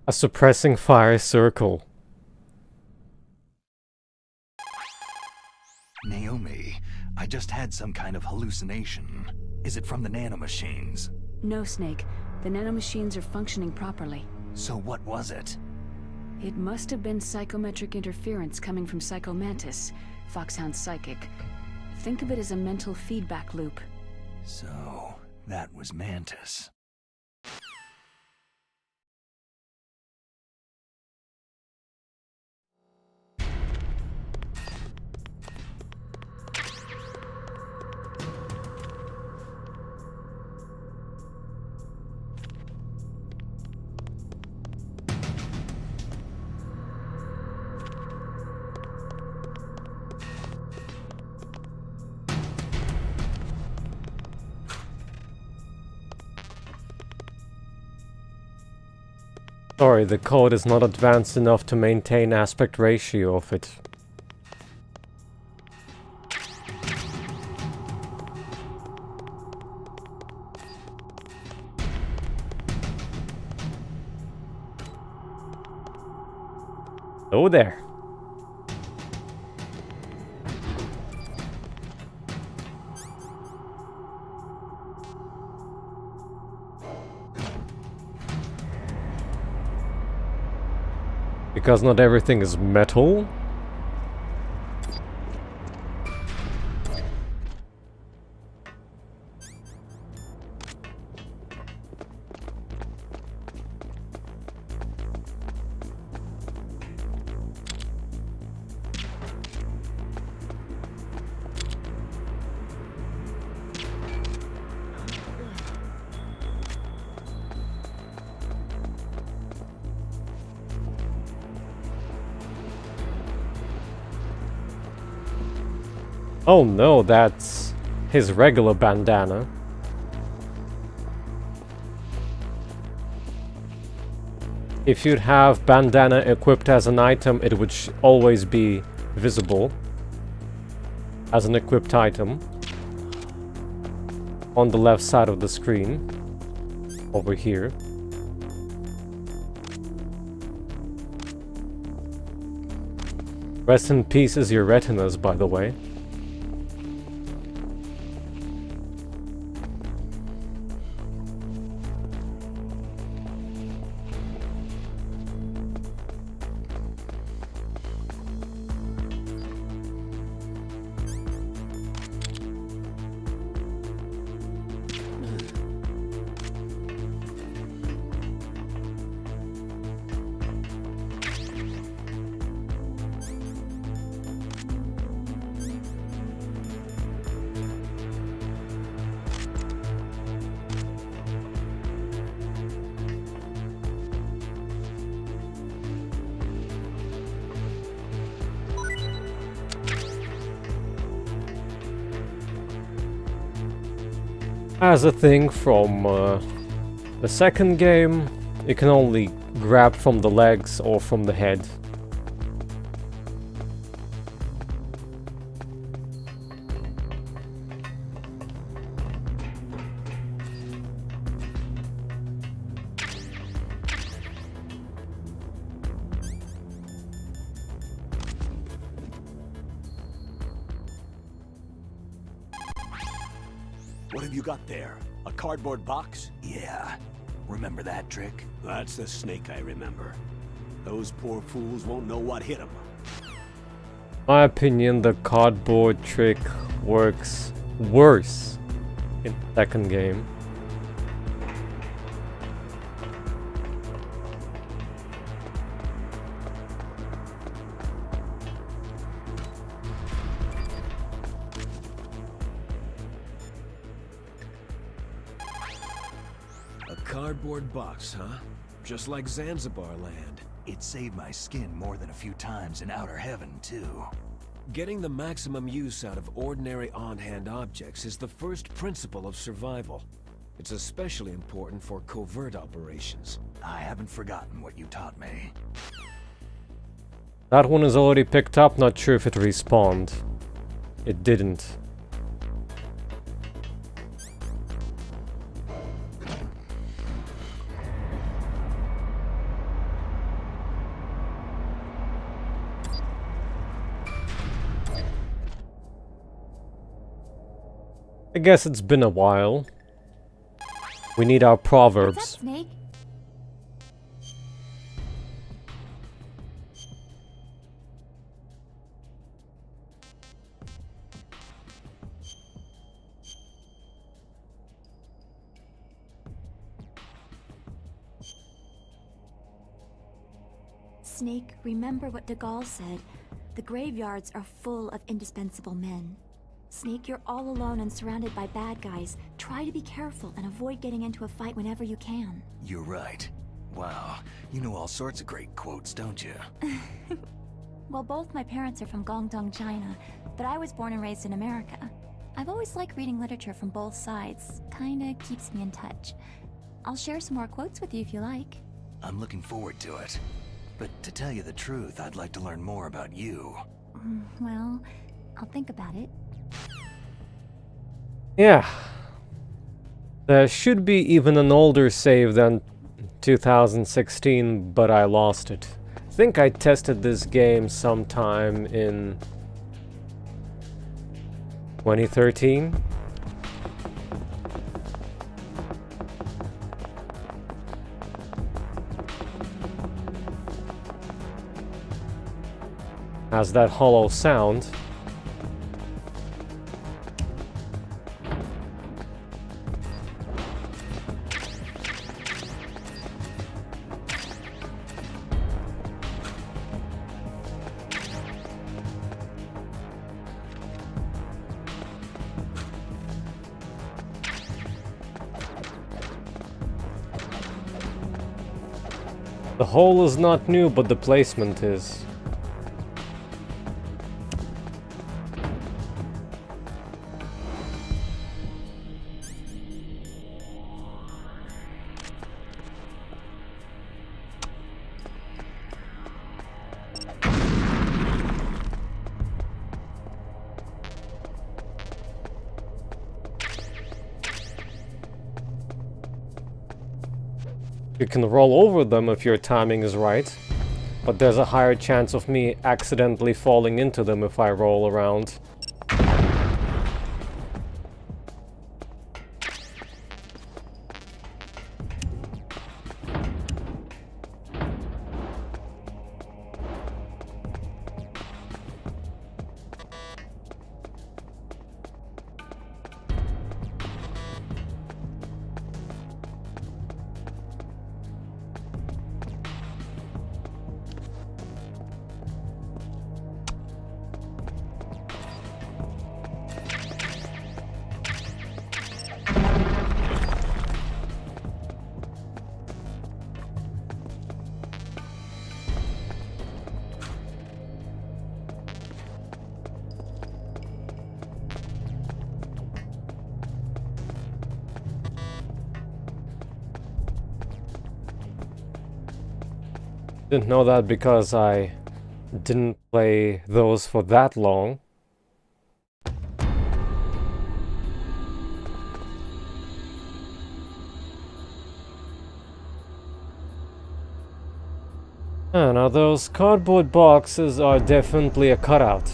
[SPEAKER 3] A suppressing fire circle.
[SPEAKER 2] Naomi, I just had some kind of hallucination. Is it from the nanomachines?
[SPEAKER 5] No, Snake. The nanomachines are functioning properly.
[SPEAKER 2] So what was it?
[SPEAKER 5] It must have been psychometric interference coming from Psycho Mantis, Foxhound's psychic. Think of it as a mental feedback loop.
[SPEAKER 2] So, that was Mantis.
[SPEAKER 3] Sorry, the code is not advanced enough to maintain aspect ratio of it. Oh there. Because not everything is metal. Oh no, that's his regular bandana. If you'd have bandana equipped as an item, it would always be visible as an equipped item on the left side of the screen over here. Rest in peace is your retinas, by the way. As a thing from the second game, you can only grab from the legs or from the head.
[SPEAKER 1] What have you got there? A cardboard box?
[SPEAKER 2] Yeah. Remember that trick?
[SPEAKER 1] That's the snake I remember. Those poor fools won't know what hit them.
[SPEAKER 3] My opinion, the cardboard trick works worse in the second game.
[SPEAKER 4] Cardboard box, huh? Just like Zanzibar land.
[SPEAKER 2] It saved my skin more than a few times in outer heaven, too.
[SPEAKER 4] Getting the maximum use out of ordinary on-hand objects is the first principle of survival. It's especially important for covert operations.
[SPEAKER 2] I haven't forgotten what you taught me.
[SPEAKER 3] That one is already picked up, not sure if it respawned. It didn't. I guess it's been a while. We need our proverbs.
[SPEAKER 6] What's up, Snake? Snake, remember what De Gaulle said. The graveyards are full of indispensable men. Snake, you're all alone and surrounded by bad guys. Try to be careful and avoid getting into a fight whenever you can.
[SPEAKER 2] You're right. Wow, you know all sorts of great quotes, don't you?
[SPEAKER 6] Well, both my parents are from Guangdong, China, but I was born and raised in America. I've always liked reading literature from both sides. Kinda keeps me in touch. I'll share some more quotes with you if you like.
[SPEAKER 2] I'm looking forward to it. But to tell you the truth, I'd like to learn more about you.
[SPEAKER 6] Well, I'll think about it.
[SPEAKER 3] Yeah. There should be even an older save than 2016, but I lost it. I think I tested this game sometime in 2013. Has that hollow sound. The hole is not new, but the placement is. You can roll over them if your timing is right, but there's a higher chance of me accidentally falling into them if I roll around. Didn't know that because I didn't play those for that long. Now those cardboard boxes are definitely a cutout.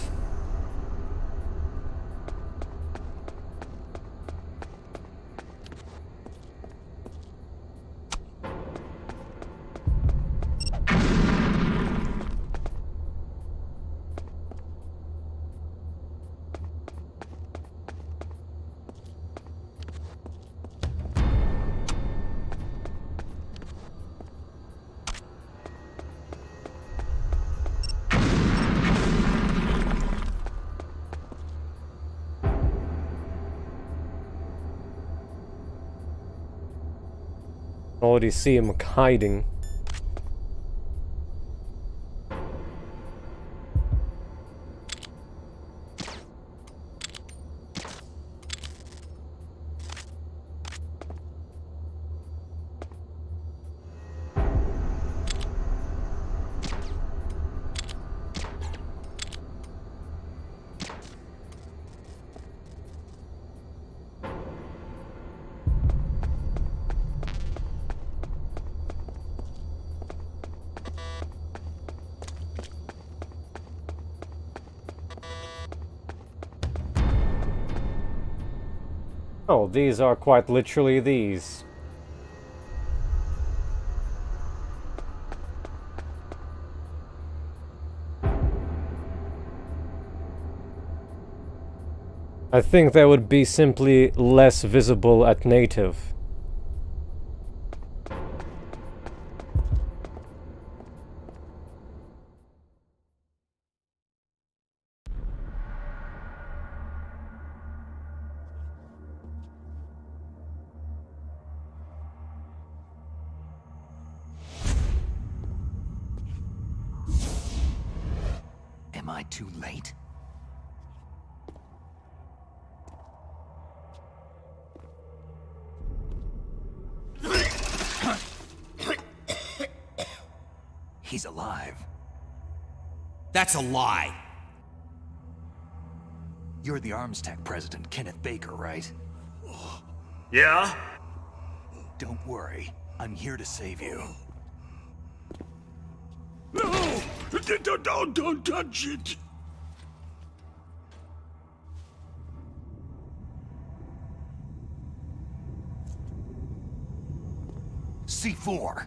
[SPEAKER 3] Already see him hiding. Oh, these are quite literally these. I think they would be simply less visible at native.
[SPEAKER 2] Am I too late? He's alive.
[SPEAKER 13] That's a lie.
[SPEAKER 2] You're the arms tech president, Kenneth Baker, right?
[SPEAKER 13] Yeah?
[SPEAKER 2] Don't worry. I'm here to save you.
[SPEAKER 9] No! Don't touch it!
[SPEAKER 2] C4.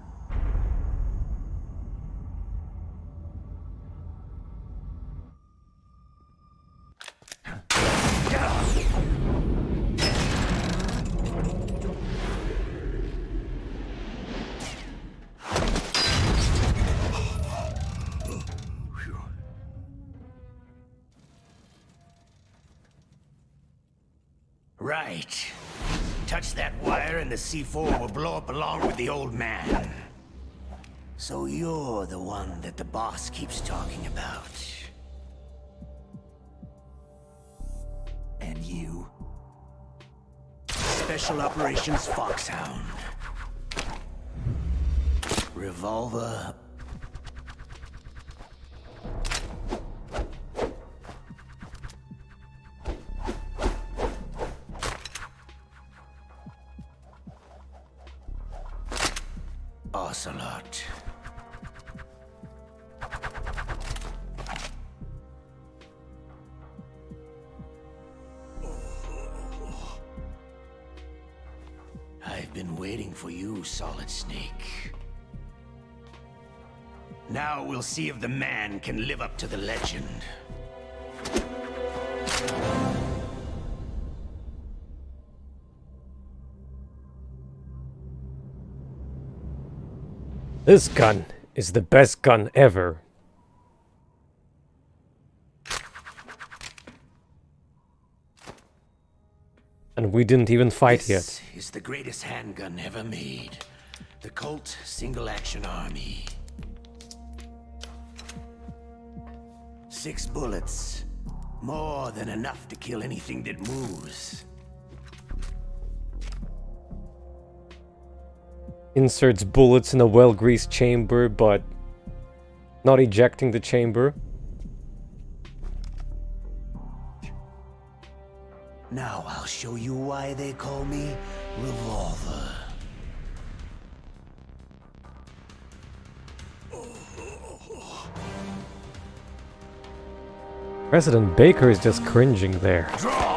[SPEAKER 12] Right. Touch that wire and the C4 will blow up along with the old man. So you're the one that the boss keeps talking about.
[SPEAKER 2] And you?
[SPEAKER 12] Special Operations Foxhound. Revolver. Ocelot. I've been waiting for you, Solid Snake. Now we'll see if the man can live up to the legend.
[SPEAKER 3] This gun is the best gun ever. And we didn't even fight yet.
[SPEAKER 12] This is the greatest handgun ever made. The Colt Single Action Army. 6 bullets. More than enough to kill anything that moves.
[SPEAKER 3] Inserts bullets in a well-greased chamber, but not ejecting the chamber.
[SPEAKER 12] Now I'll show you why they call me Revolver.
[SPEAKER 3] President Baker is just cringing there.
[SPEAKER 12] Draw!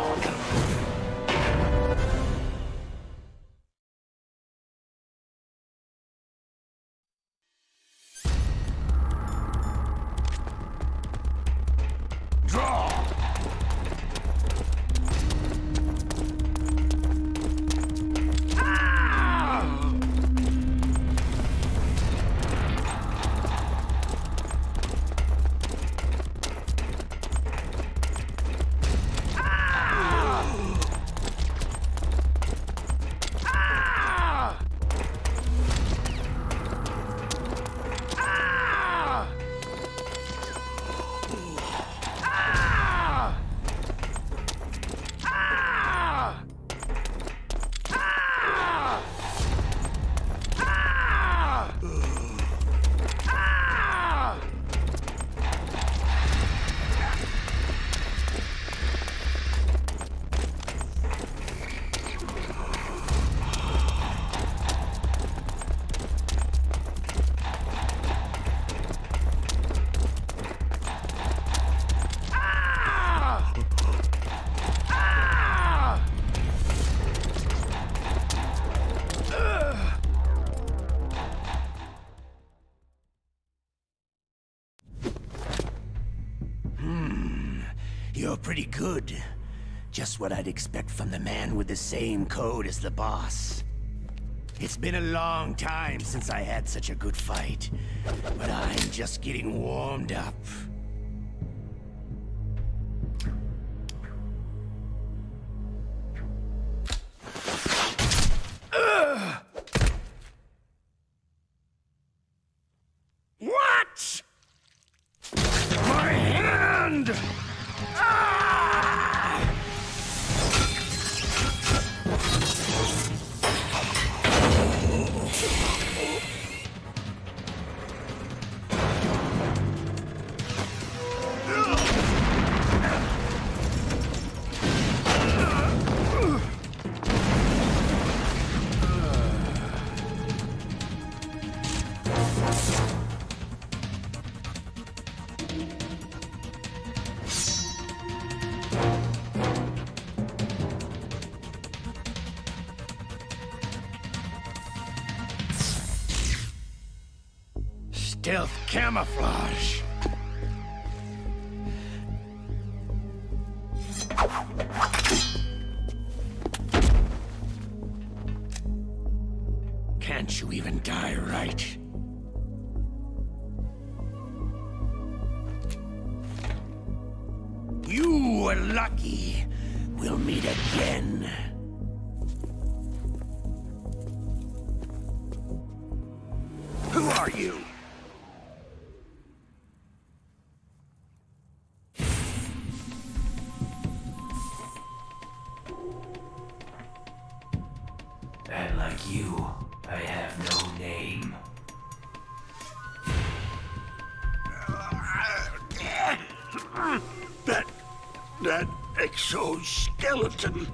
[SPEAKER 12] You're pretty good. Just what I'd expect from the man with the same code as the boss. It's been a long time since I had such a good fight, but I'm just getting warmed up. What? My hand! stealth camouflage. Can't you even die right? You were lucky. We'll meet again. Who are you?
[SPEAKER 2] And like you, I have no name.
[SPEAKER 12] That exoskeleton.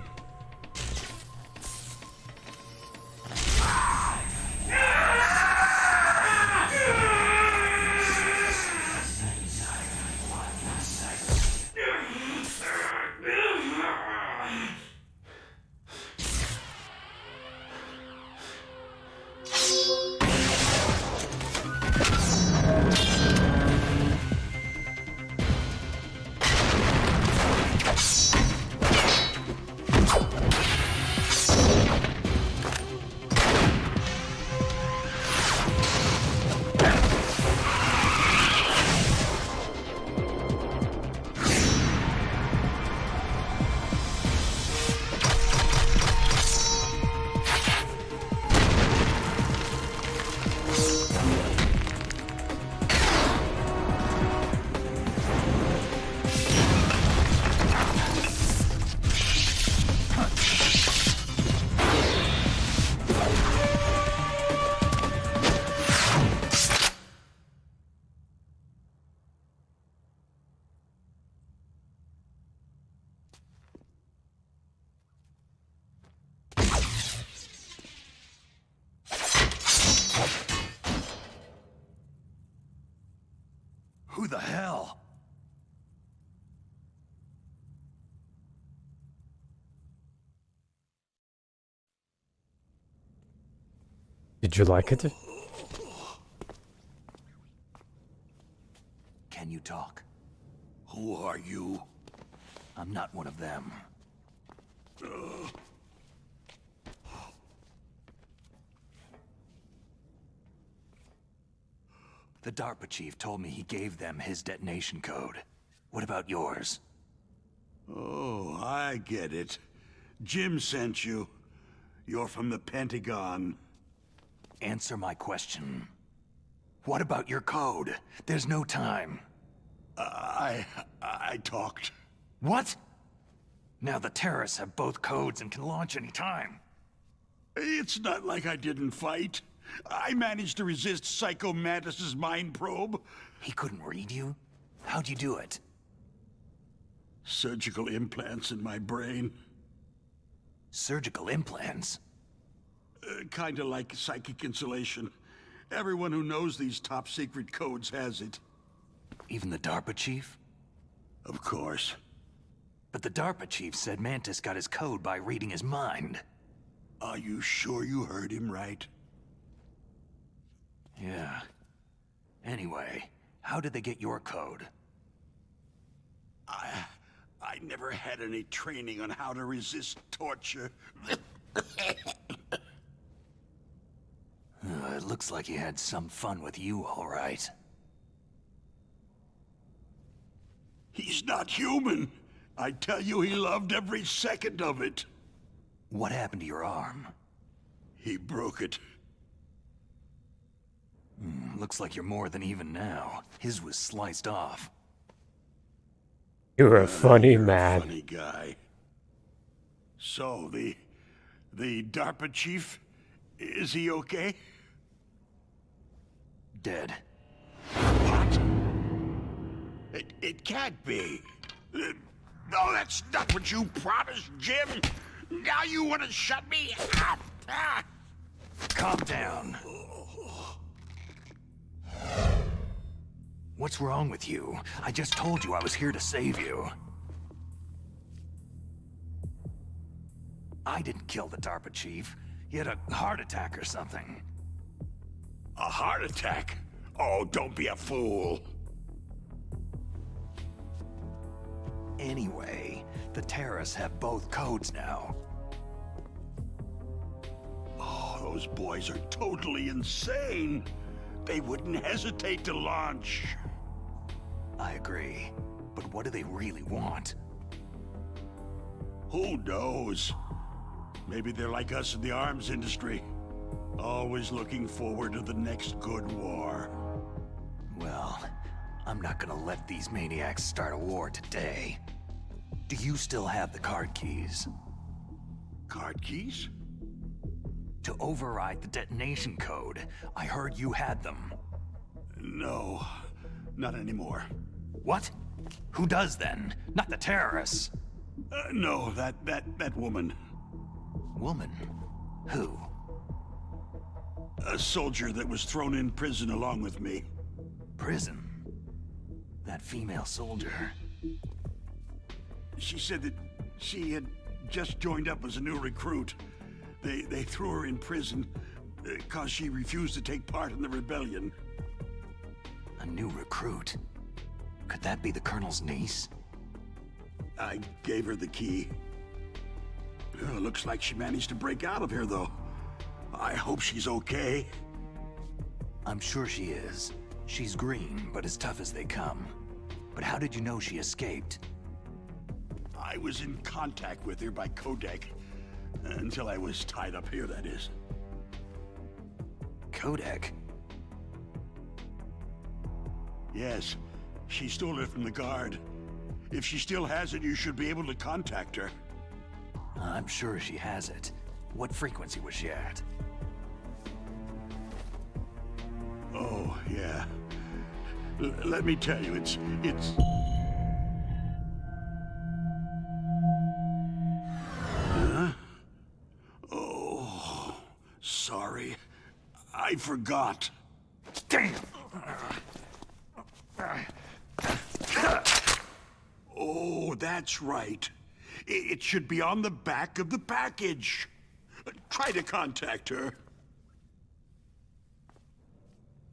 [SPEAKER 2] Who the hell?
[SPEAKER 3] Did you like it?
[SPEAKER 2] Can you talk?
[SPEAKER 12] Who are you?
[SPEAKER 2] I'm not one of them. The DARPA chief told me he gave them his detonation code. What about yours?
[SPEAKER 14] Oh, I get it. Jim sent you. You're from the Pentagon.
[SPEAKER 2] Answer my question. What about your code? There's no time.
[SPEAKER 14] I talked.
[SPEAKER 2] What? Now the terrorists have both codes and can launch any time.
[SPEAKER 14] It's not like I didn't fight. I managed to resist Psycho Mantis' mind probe.
[SPEAKER 2] He couldn't read you? How'd you do it?
[SPEAKER 14] Surgical implants in my brain.
[SPEAKER 2] Surgical implants?
[SPEAKER 14] Kinda like psychic insulation. Everyone who knows these top-secret codes has it.
[SPEAKER 2] Even the DARPA chief?
[SPEAKER 14] Of course.
[SPEAKER 2] But the DARPA chief said Mantis got his code by reading his mind.
[SPEAKER 14] Are you sure you heard him right?
[SPEAKER 2] Yeah. Anyway, how did they get your code?
[SPEAKER 14] I never had any training on how to resist torture.
[SPEAKER 2] It looks like he had some fun with you, all right.
[SPEAKER 14] He's not human. I tell you, he loved every second of it.
[SPEAKER 2] What happened to your arm?
[SPEAKER 14] He broke it.
[SPEAKER 2] Looks like you're more than even now. His was sliced off.
[SPEAKER 3] You're a funny
[SPEAKER 14] You're
[SPEAKER 3] man.
[SPEAKER 14] A funny guy. So, the DARPA chief, is he okay?
[SPEAKER 2] Dead.
[SPEAKER 14] What? It can't be. No, that's not what you promised, Jim. Now you want to shut me up.
[SPEAKER 2] Calm down. What's wrong with you? I just told you I was here to save you. I didn't kill the DARPA chief. He had a heart attack or something.
[SPEAKER 14] A heart attack? Oh, don't be a fool.
[SPEAKER 2] Anyway, the terrorists have both codes now.
[SPEAKER 14] Oh, those boys are totally insane. They wouldn't hesitate to launch.
[SPEAKER 2] I agree. But what do they really want?
[SPEAKER 14] Who knows? Maybe they're like us in the arms industry. Always looking forward to the next good war.
[SPEAKER 2] Well, I'm not gonna let these maniacs start a war today. Do you still have the card keys?
[SPEAKER 14] Card keys?
[SPEAKER 2] To override the detonation code. I heard you had them.
[SPEAKER 14] No, not anymore.
[SPEAKER 2] What? Who does then? Not the terrorists.
[SPEAKER 14] No, that woman.
[SPEAKER 2] Woman? Who?
[SPEAKER 14] A soldier that was thrown in prison along with me.
[SPEAKER 2] Prison? That female soldier?
[SPEAKER 14] She said that she had just joined up as a new recruit. They threw her in prison because she refused to take part in the rebellion.
[SPEAKER 2] A new recruit? Could that be the Colonel's niece?
[SPEAKER 14] I gave her the key. Looks like she managed to break out of here, though. I hope she's okay.
[SPEAKER 2] I'm sure she is. She's green, but as tough as they come. But how did you know she escaped?
[SPEAKER 14] I was in contact with her by codec. Until I was tied up here, that is.
[SPEAKER 2] Codec?
[SPEAKER 14] Yes. She stole it from the guard. If she still has it, you should be able to contact her.
[SPEAKER 2] I'm sure she has it. What frequency was she at?
[SPEAKER 14] Oh, yeah. Let me tell you, it's... Huh? Oh, sorry. I forgot.
[SPEAKER 2] Damn!
[SPEAKER 14] Oh, that's right. It should be on the back of the package. Try to contact her.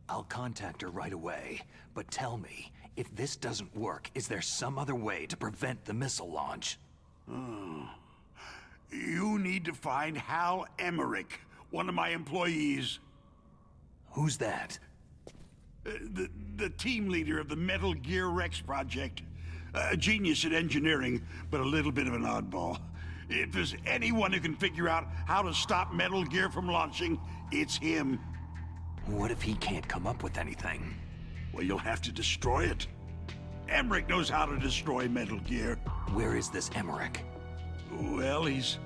[SPEAKER 2] I'll contact her right away, but tell me, if this doesn't work, is there some other way to prevent the missile launch?
[SPEAKER 14] Oh. You need to find Hal Emmerich, one of my employees.
[SPEAKER 2] Who's that?
[SPEAKER 14] The team leader of the Metal Gear Rex project. A genius at engineering, but a little bit of an oddball. If there's anyone who can figure out how to stop Metal Gear from launching, it's him.
[SPEAKER 2] What if he can't come up with anything?
[SPEAKER 14] Well, you'll have to destroy it. Emmerich knows how to destroy Metal Gear.
[SPEAKER 2] Where is this Emmerich?
[SPEAKER 14] Well, he's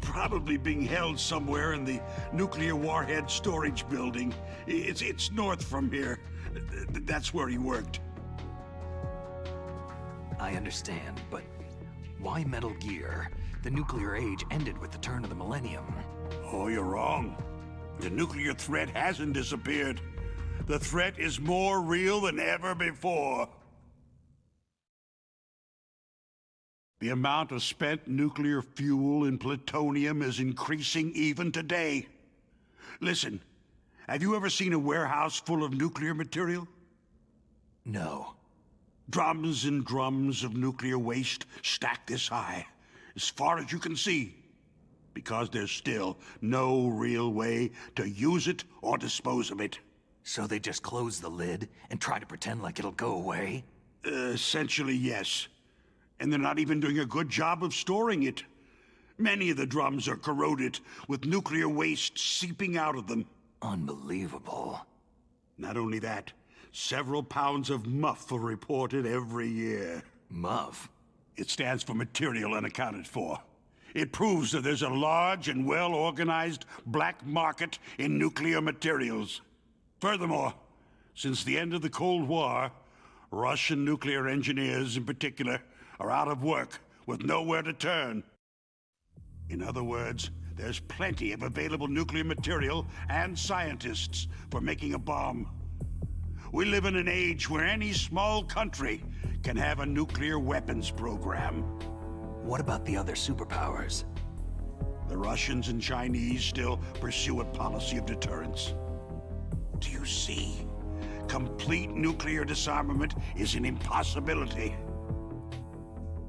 [SPEAKER 14] probably being held somewhere in the nuclear warhead storage building. It's north from here. That's where he worked.
[SPEAKER 2] I understand, but why Metal Gear? The nuclear age ended with the turn of the millennium.
[SPEAKER 14] Oh, you're wrong. The nuclear threat hasn't disappeared. The threat is more real than ever before. The amount of spent nuclear fuel and plutonium is increasing even today. Listen, have you ever seen a warehouse full of nuclear material?
[SPEAKER 2] No.
[SPEAKER 14] Drums and drums of nuclear waste stacked this high, as far as you can see, because there's still no real way to use it or dispose of it.
[SPEAKER 2] So they just close the lid and try to pretend like it'll go away?
[SPEAKER 14] Essentially, yes. And they're not even doing a good job of storing it. Many of the drums are corroded, with nuclear waste seeping out of them.
[SPEAKER 2] Unbelievable.
[SPEAKER 14] Not only that, several pounds of MUF are reported every year.
[SPEAKER 2] MUF?
[SPEAKER 14] It stands for Material Unaccounted For. It proves that there's a large and well-organized black market in nuclear materials. Furthermore, since the end of the Cold War, Russian nuclear engineers in particular are out of work with nowhere to turn. In other words, there's plenty of available nuclear material and scientists for making a bomb. We live in an age where any small country can have a nuclear weapons program.
[SPEAKER 2] What about the other superpowers?
[SPEAKER 14] The Russians and Chinese still pursue a policy of deterrence. Do you see? Complete nuclear disarmament is an impossibility.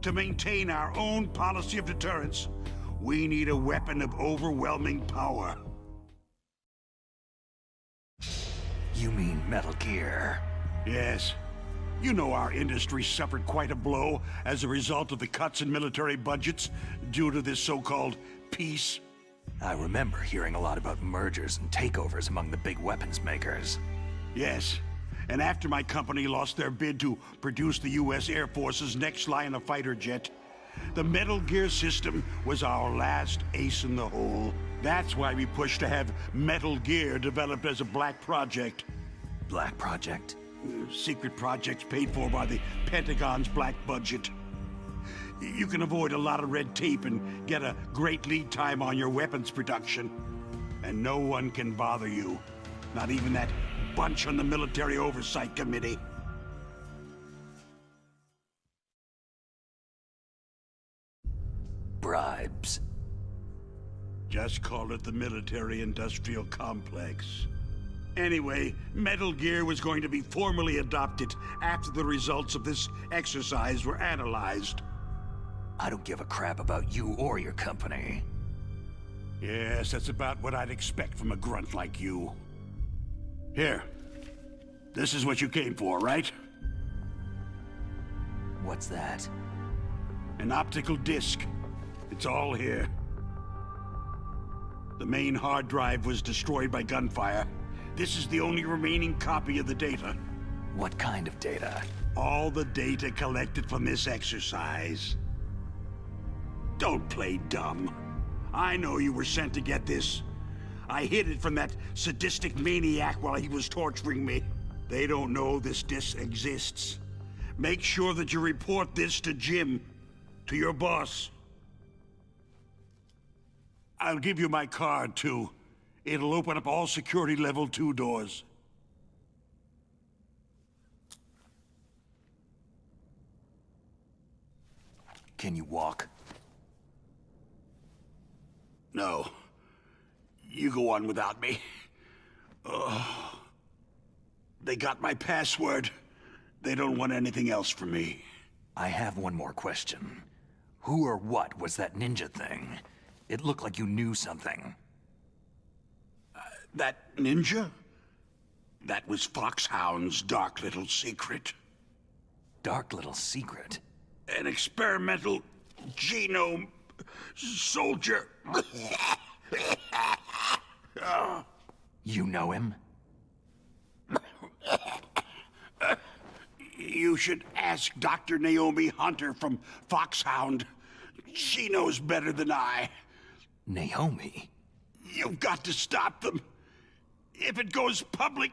[SPEAKER 14] To maintain our own policy of deterrence, we need a weapon of overwhelming power.
[SPEAKER 2] You mean Metal Gear?
[SPEAKER 14] Yes. You know our industry suffered quite a blow as a result of the cuts in military budgets due to this so-called peace.
[SPEAKER 2] I remember hearing a lot about mergers and takeovers among the big weapons makers.
[SPEAKER 14] Yes. And after my company lost their bid to produce the U.S. Air Force's next line of fighter jet, the Metal Gear system was our last ace in the hole. That's why we pushed to have Metal Gear developed as a black project.
[SPEAKER 2] Black project?
[SPEAKER 14] Secret projects paid for by the Pentagon's black budget. You can avoid a lot of red tape and get a great lead time on your weapons production. And no one can bother you. Not even that bunch on the Military Oversight Committee.
[SPEAKER 2] Bribes.
[SPEAKER 14] Just call it the military-industrial complex. Anyway, Metal Gear was going to be formally adopted after the results of this exercise were analyzed.
[SPEAKER 2] I don't give a crap about you or your company.
[SPEAKER 14] Yes, that's about what I'd expect from a grunt like you. Here. This is what you came for, right?
[SPEAKER 2] What's that?
[SPEAKER 14] An optical disc. It's all here. The main hard drive was destroyed by gunfire. This is the only remaining copy of the data.
[SPEAKER 2] What kind of data?
[SPEAKER 14] All the data collected from this exercise. Don't play dumb. I know you were sent to get this. I hid it from that sadistic maniac while he was torturing me. They don't know this disc exists. Make sure that you report this to Jim, to your boss. I'll give you my card, too. It'll open up all security level 2 doors.
[SPEAKER 2] Can you walk?
[SPEAKER 14] No. You go on without me. They got my password. They don't want anything else from me.
[SPEAKER 2] I have one more question. Who or what was that ninja thing? It looked like you knew something.
[SPEAKER 14] That ninja? That was Foxhound's dark little secret.
[SPEAKER 2] Dark little secret?
[SPEAKER 14] An experimental genome soldier.
[SPEAKER 2] You know him?
[SPEAKER 14] You should ask Dr. Naomi Hunter from Foxhound. She knows better than I.
[SPEAKER 2] Naomi?
[SPEAKER 14] You've got to stop them. If it goes public,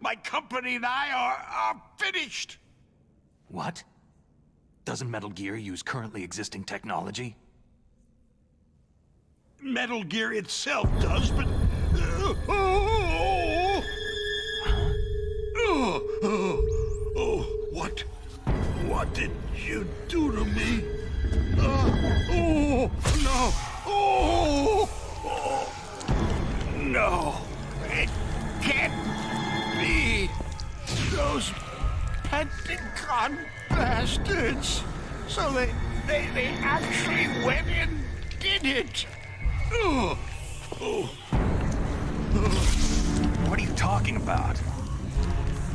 [SPEAKER 14] my company and I are finished.
[SPEAKER 2] What? Doesn't Metal Gear use currently existing technology?
[SPEAKER 14] Metal Gear itself does, but... What did you do to me? No! It can't be! Those Pentagon bastards! So they actually went and did it!
[SPEAKER 2] What are you talking about?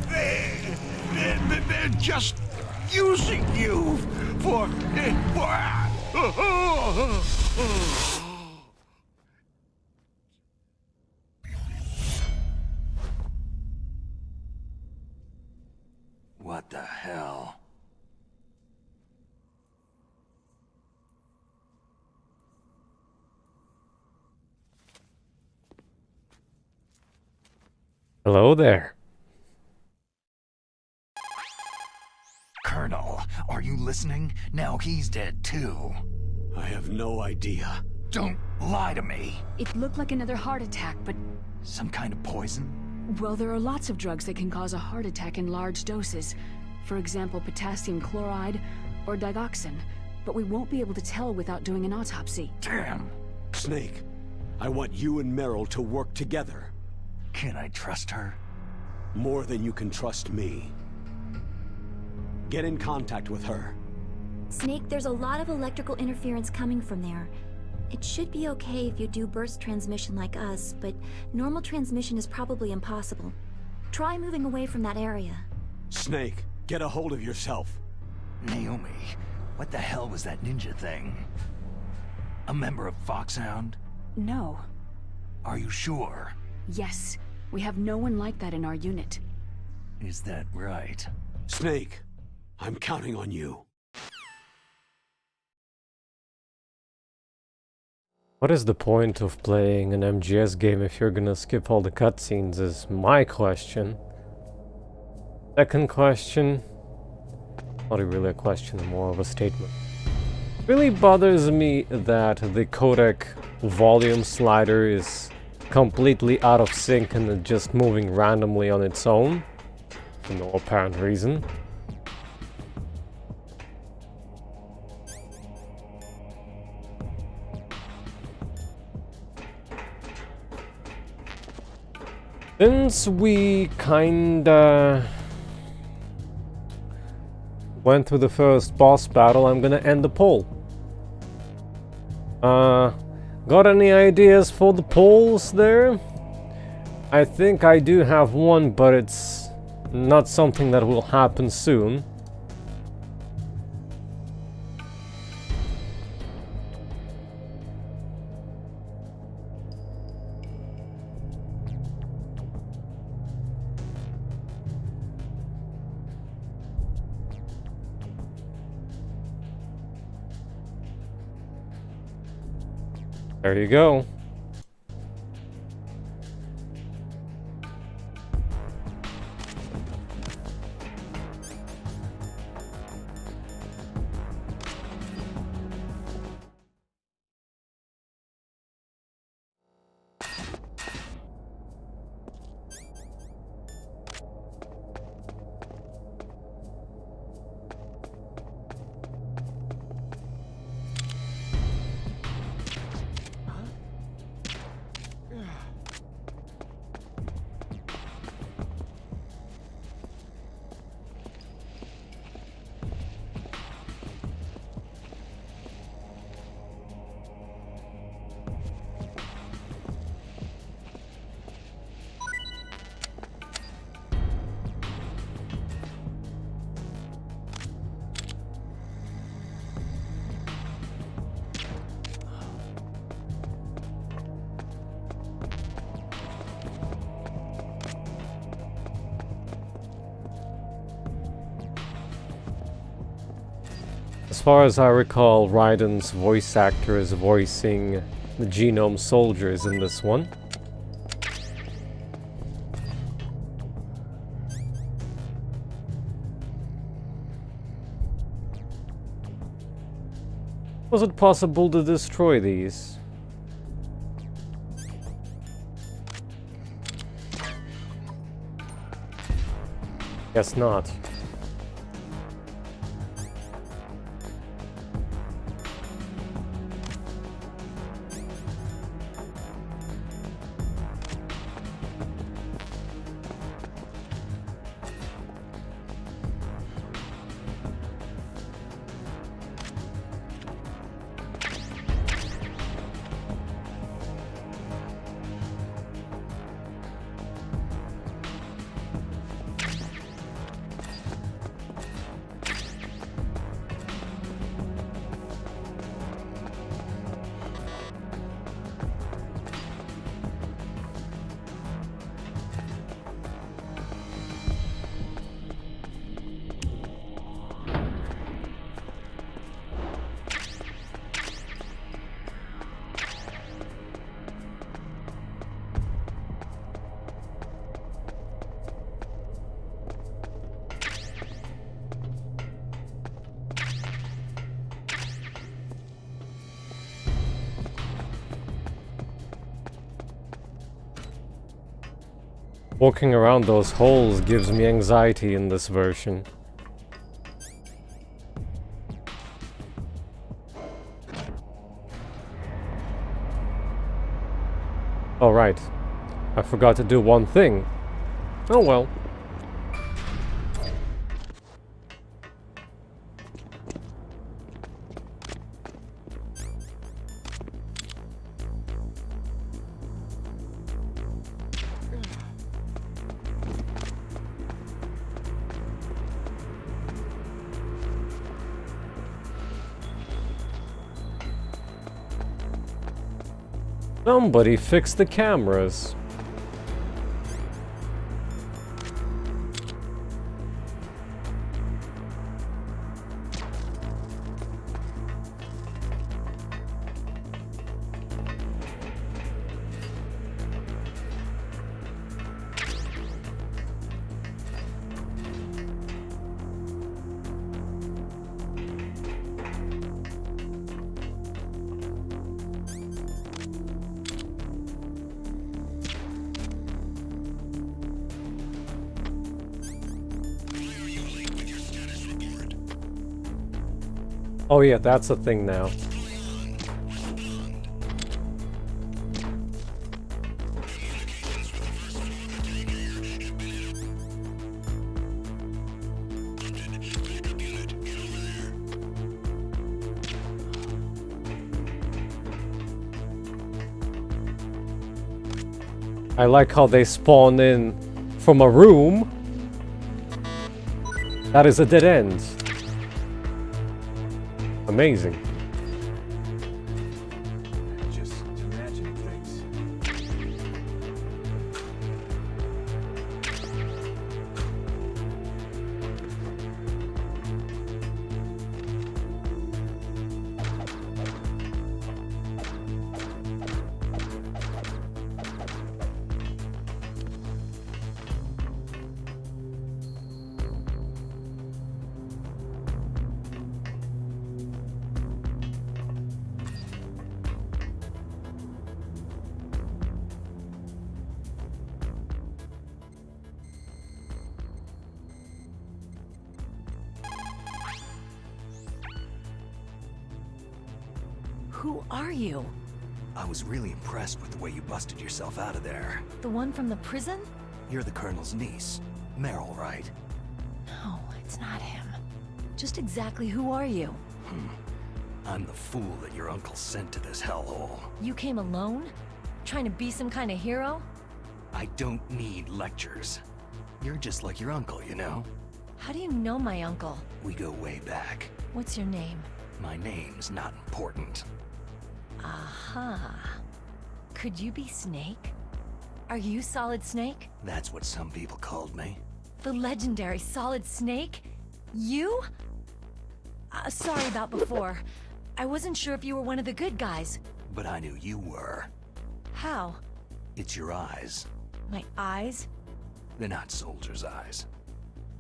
[SPEAKER 14] They're just using you for...
[SPEAKER 2] What the hell?
[SPEAKER 3] Hello there.
[SPEAKER 2] Colonel, are you listening? Now he's dead too.
[SPEAKER 1] I have no idea.
[SPEAKER 2] Don't lie to me.
[SPEAKER 15] It looked like another heart attack, but...
[SPEAKER 2] Some kind of poison?
[SPEAKER 15] Well, there are lots of drugs that can cause a heart attack in large doses. For example, potassium chloride or digoxin. But we won't be able to tell without doing an autopsy.
[SPEAKER 2] Damn.
[SPEAKER 1] Snake, I want you and Meryl to work together.
[SPEAKER 2] Can I trust her?
[SPEAKER 1] More than you can trust me. Get in contact with her.
[SPEAKER 6] Snake, there's a lot of electrical interference coming from there. It should be okay if you do burst transmission like us, but normal transmission is probably impossible. Try moving away from that area.
[SPEAKER 1] Snake, get a hold of yourself.
[SPEAKER 2] Naomi, what the hell was that ninja thing? A member of Foxhound?
[SPEAKER 15] No.
[SPEAKER 2] Are you sure?
[SPEAKER 15] Yes. We have no one like that in our unit.
[SPEAKER 2] Is that right?
[SPEAKER 1] Snake, I'm counting on you.
[SPEAKER 3] What is the point of playing an MGS game if you're gonna skip all the cutscenes is my question. Second question, not really a question, more of a statement. It really bothers me that the codec volume slider is completely out of sync and just moving randomly on its own, for no apparent reason. Since we kinda went through the first boss battle, I'm gonna end the poll. Got any ideas for the polls there? I think I do have one, but it's not something that will happen soon. There you go. As far as I recall, Raiden's voice actor is voicing the Genome Soldiers in this one. Was it possible to destroy these? Guess not. Walking around those holes gives me anxiety in this version. Oh right, I forgot to do one thing. Oh well. Somebody fix the cameras. Oh yeah, that's a thing now. I like how they spawn in from a room. That is a dead end. Amazing.
[SPEAKER 8] Just imagining things.
[SPEAKER 11] Who are you?
[SPEAKER 2] I was really impressed with the way you busted yourself out of there.
[SPEAKER 11] The one from the prison?
[SPEAKER 2] You're the Colonel's niece, Meryl, right?
[SPEAKER 11] No, it's not him. Just exactly who are you?
[SPEAKER 2] I'm the fool that your uncle sent to this hellhole.
[SPEAKER 11] You came alone? Trying to be some kind of hero?
[SPEAKER 2] I don't need lectures. You're just like your uncle, you know?
[SPEAKER 11] How do you know my uncle?
[SPEAKER 2] We go way back.
[SPEAKER 11] What's your name?
[SPEAKER 2] My name's not important.
[SPEAKER 11] Aha. Could you be Snake? Are you Solid Snake?
[SPEAKER 2] That's what some people called me.
[SPEAKER 11] The legendary Solid Snake? You? Sorry about before. I wasn't sure if you were one of the good guys.
[SPEAKER 2] But I knew you were.
[SPEAKER 11] How?
[SPEAKER 2] It's your eyes.
[SPEAKER 11] My eyes?
[SPEAKER 2] They're not soldiers' eyes.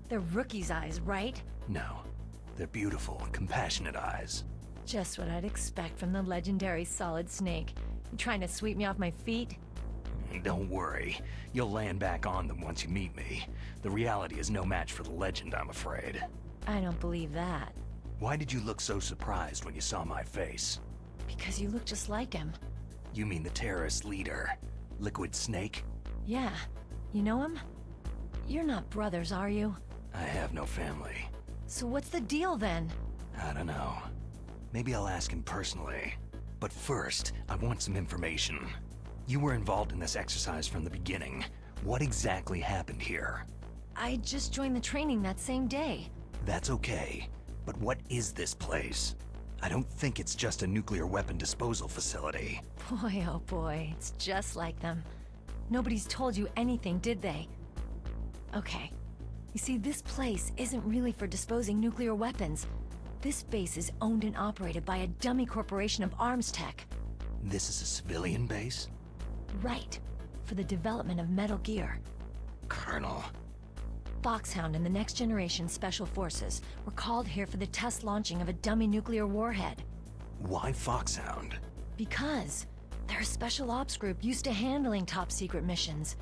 [SPEAKER 11] They're rookies' eyes, right?
[SPEAKER 2] No. They're beautiful, compassionate eyes.
[SPEAKER 11] Just what I'd expect from the legendary Solid Snake. You trying to sweep me off my feet?
[SPEAKER 2] Don't worry. You'll land back on them once you meet me. The reality is no match for the legend, I'm afraid.
[SPEAKER 11] I don't believe that.
[SPEAKER 2] Why did you look so surprised when you saw my face?
[SPEAKER 11] Because you look just like him.
[SPEAKER 2] You mean the terrorist leader, Liquid Snake?
[SPEAKER 11] Yeah. You know him? You're not brothers, are you?
[SPEAKER 2] I have no family.
[SPEAKER 11] So what's the deal then?
[SPEAKER 2] I don't know. Maybe I'll ask him personally. But first, I want some information. You were involved in this exercise from the beginning. What exactly happened here?
[SPEAKER 11] I just joined the training that same day.
[SPEAKER 2] That's okay. But what is this place? I don't think it's just a nuclear weapon disposal facility.
[SPEAKER 11] Boy, oh boy, it's just like them. Nobody's told you anything, did they? Okay. You see, this place isn't really for disposing nuclear weapons. This base is owned and operated by a dummy corporation of arms tech.
[SPEAKER 2] This is a civilian base?
[SPEAKER 11] Right. For the development of Metal Gear.
[SPEAKER 2] Colonel.
[SPEAKER 11] Foxhound and the Next Generation Special Forces were called here for the test launching of a dummy nuclear warhead.
[SPEAKER 2] Why Foxhound?
[SPEAKER 11] Because they're a special ops group used to handling top-secret missions.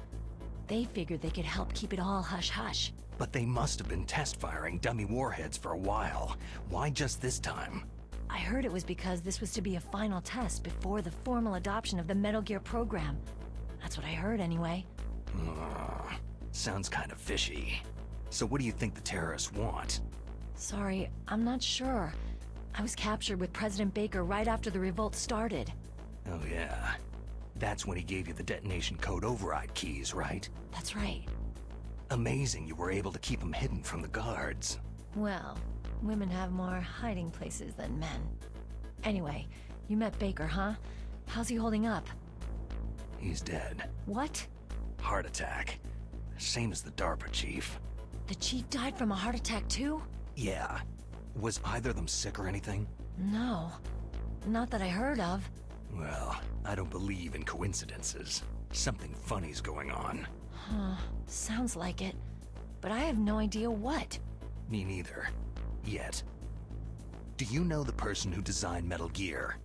[SPEAKER 11] They figured they could help keep it all hush-hush.
[SPEAKER 2] But they must have been test-firing dummy warheads for a while. Why just this time?
[SPEAKER 11] I heard it was because this was to be a final test before the formal adoption of the Metal Gear program. That's what I heard anyway.
[SPEAKER 2] Sounds kind of fishy. So what do you think the terrorists want?
[SPEAKER 11] Sorry, I'm not sure. I was captured with President Baker right after the revolt started.
[SPEAKER 2] Oh yeah. That's when he gave you the detonation code override keys, right?
[SPEAKER 11] That's right.
[SPEAKER 2] Amazing you were able to keep them hidden from the guards.
[SPEAKER 11] Well, women have more hiding places than men. Anyway, you met Baker, huh? How's he holding up?
[SPEAKER 2] He's dead.
[SPEAKER 11] What?
[SPEAKER 2] Heart attack. Same as the DARPA chief.
[SPEAKER 11] The chief died from a heart attack too?
[SPEAKER 2] Yeah. Was either of them sick or anything?
[SPEAKER 11] No. Not that I heard of.
[SPEAKER 2] Well, I don't believe in coincidences. Something funny's going on.
[SPEAKER 11] Huh. Sounds like it. But I have no idea what.
[SPEAKER 2] Me neither. Yet. Do you know the person who designed Metal Gear?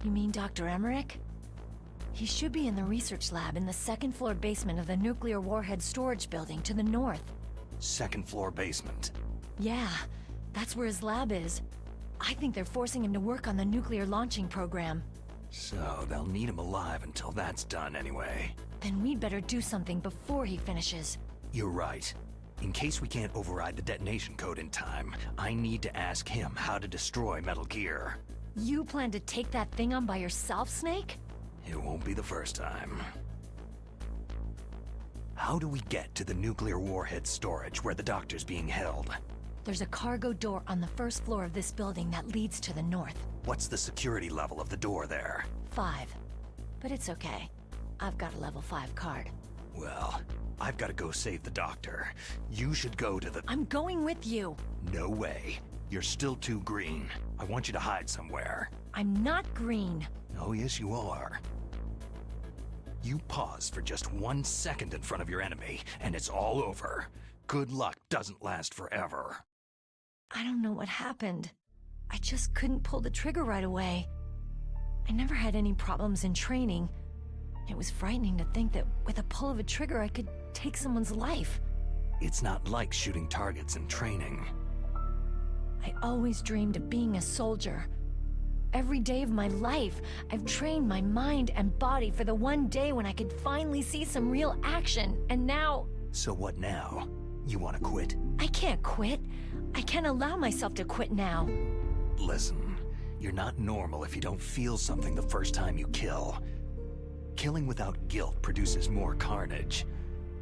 [SPEAKER 11] You mean Dr. Emmerich? He should be in the research lab in the second-floor basement of the nuclear warhead storage building to the north.
[SPEAKER 2] Second floor basement.
[SPEAKER 11] Yeah, that's where his lab is. I think they're forcing him to work on the nuclear launching program.
[SPEAKER 2] So they'll need him alive until that's done anyway.
[SPEAKER 11] Then we'd better do something before he finishes.
[SPEAKER 2] You're right. In case we can't override the detonation code in time, I need to ask him how to destroy Metal Gear.
[SPEAKER 11] You plan to take that thing on by yourself, Snake?
[SPEAKER 2] It won't be the first time. How do we get to the nuclear warhead storage where the doctor's being held?
[SPEAKER 11] There's a cargo door on the first floor of this building that leads to the north.
[SPEAKER 2] What's the security level of the door there?
[SPEAKER 11] 5. But it's okay. I've got a level 5 card.
[SPEAKER 2] Well, I've got to go save the doctor. You should go to the...
[SPEAKER 11] I'm going with you!
[SPEAKER 2] No way. You're still too green. I want you to hide somewhere.
[SPEAKER 11] I'm not green.
[SPEAKER 2] Oh, yes, you are. You pause for just 1 second in front of your enemy, and it's all over. Good luck doesn't last forever.
[SPEAKER 11] I don't know what happened. I just couldn't pull the trigger right away. I never had any problems in training. It was frightening to think that with a pull of a trigger I could take someone's life.
[SPEAKER 2] It's not like shooting targets in training.
[SPEAKER 11] I always dreamed of being a soldier. Every day of my life, I've trained my mind and body for the one day when I could finally see some real action, and now...
[SPEAKER 2] So what now? You want to quit?
[SPEAKER 11] I can't quit. I can't allow myself to quit now.
[SPEAKER 2] Listen, you're not normal if you don't feel something the first time you kill. Killing without guilt produces more carnage.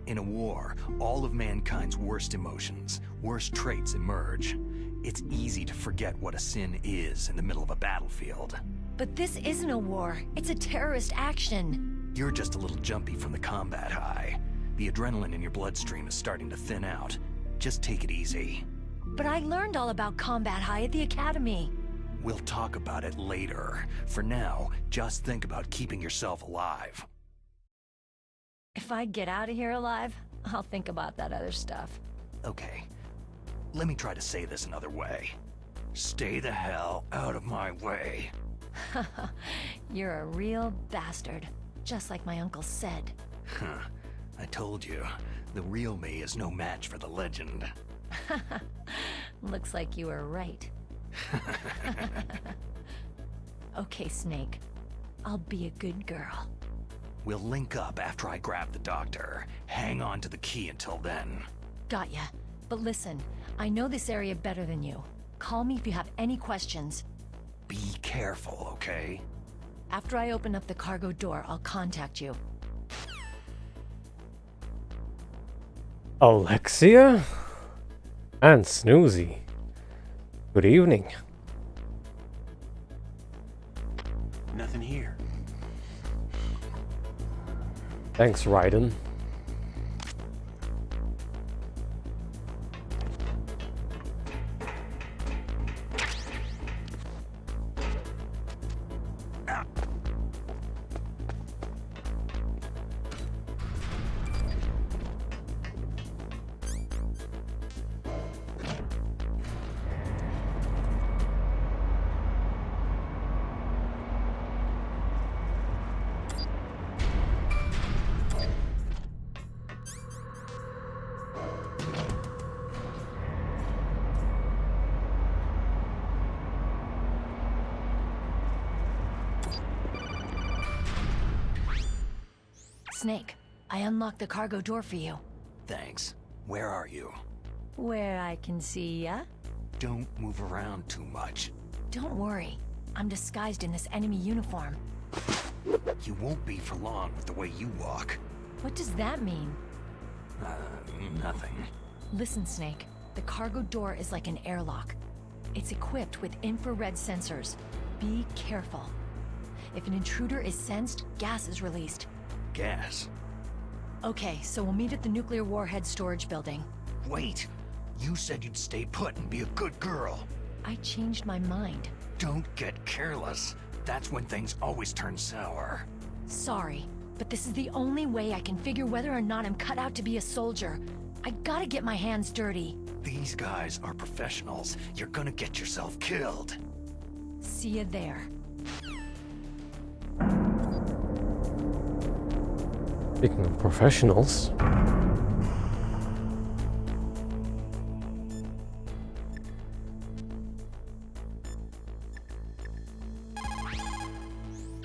[SPEAKER 2] In a war, all of mankind's worst emotions, worst traits emerge. It's easy to forget what a sin is in the middle of a battlefield.
[SPEAKER 11] But this isn't a war. It's a terrorist action.
[SPEAKER 2] You're just a little jumpy from the combat high. The adrenaline in your bloodstream is starting to thin out. Just take it easy.
[SPEAKER 11] But I learned all about combat high at the academy.
[SPEAKER 2] We'll talk about it later. For now, just think about keeping yourself alive.
[SPEAKER 11] If I get out of here alive, I'll think about that other stuff.
[SPEAKER 2] Okay. Let me try to say this another way. Stay the hell out of my way.
[SPEAKER 11] You're a real bastard, just like my uncle said.
[SPEAKER 2] Huh. I told you, the real me is no match for the legend.
[SPEAKER 11] Looks like you were right. Okay, Snake. I'll be a good girl.
[SPEAKER 2] We'll link up after I grab the doctor. Hang on to the key until then.
[SPEAKER 11] Got ya. But listen, I know this area better than you. Call me if you have any questions.
[SPEAKER 2] Be careful, okay?
[SPEAKER 11] After I open up the cargo door, I'll contact you.
[SPEAKER 3] Alexia? And Snoozy. Good evening.
[SPEAKER 7] Nothing here.
[SPEAKER 3] Thanks, Raiden.
[SPEAKER 11] Snake, I unlocked the cargo door for you.
[SPEAKER 2] Thanks. Where are you?
[SPEAKER 11] Where I can see ya?
[SPEAKER 2] Don't move around too much.
[SPEAKER 11] Don't worry. I'm disguised in this enemy uniform.
[SPEAKER 2] You won't be for long with the way you walk.
[SPEAKER 11] What does that mean?
[SPEAKER 2] Nothing.
[SPEAKER 11] Listen, Snake. The cargo door is like an airlock. It's equipped with infrared sensors. Be careful. If an intruder is sensed, gas is released.
[SPEAKER 2] gas.
[SPEAKER 11] Okay, so we'll meet at the nuclear warhead storage building.
[SPEAKER 2] Wait! You said you'd stay put and be a good girl.
[SPEAKER 11] I changed my mind.
[SPEAKER 2] Don't get careless. That's when things always turn sour.
[SPEAKER 11] Sorry, but this is the only way I can figure whether or not I'm cut out to be a soldier. I gotta get my hands dirty.
[SPEAKER 2] These guys are professionals. You're gonna get yourself killed.
[SPEAKER 11] See you there.
[SPEAKER 3] Speaking of professionals...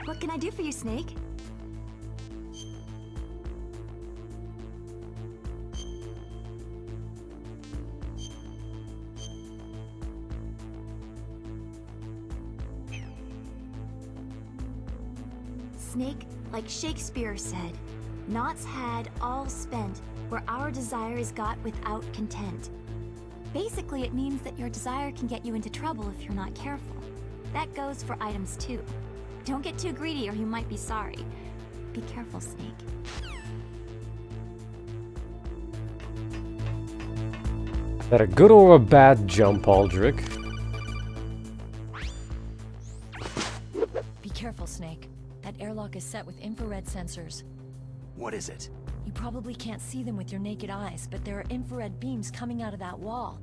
[SPEAKER 6] What can I do for you, Snake? Snake, like Shakespeare said, "Naught's had, all spent, where our desire is got without content." Basically, it means that your desire can get you into trouble if you're not careful. That goes for items too. Don't get too greedy or you might be sorry. Be careful, Snake.
[SPEAKER 3] Is that a good or a bad jump, Alduric?
[SPEAKER 11] Be careful, Snake. That airlock is set with infrared sensors.
[SPEAKER 2] What is it?
[SPEAKER 11] You probably can't see them with your naked eyes, but there are infrared beams coming out of that wall.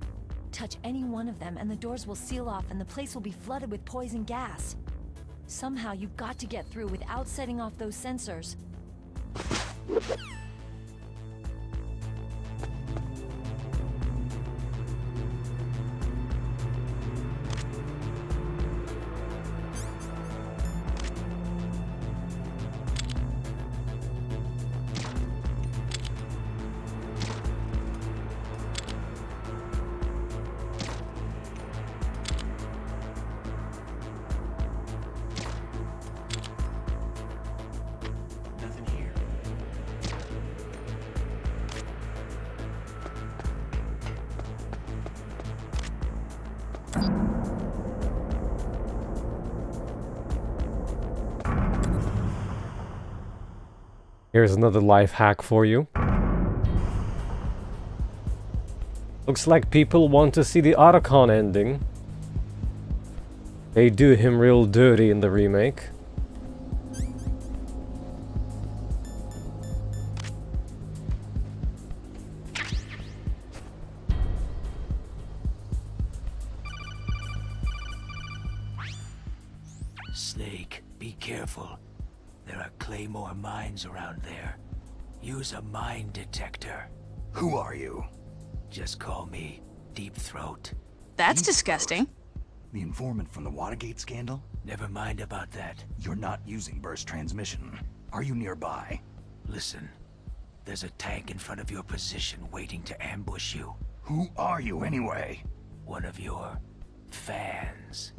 [SPEAKER 11] Touch any one of them and the doors will seal off and the place will be flooded with poison gas. Somehow you've got to get through without setting off those sensors.
[SPEAKER 3] Here's another life hack for you. Looks like people want to see the Otacon ending. They do him real dirty in the remake.
[SPEAKER 12] Snake, be careful. There are Claymore mines around there. Use a mine detector.
[SPEAKER 2] Who are you?
[SPEAKER 12] Just call me Deep Throat.
[SPEAKER 16] That's disgusting.
[SPEAKER 2] The informant from the Watergate scandal?
[SPEAKER 12] Never mind about that.
[SPEAKER 2] You're not using burst transmission. Are you nearby?
[SPEAKER 12] Listen, there's a tank in front of your position waiting to ambush you.
[SPEAKER 2] Who are you anyway?
[SPEAKER 12] One of your fans.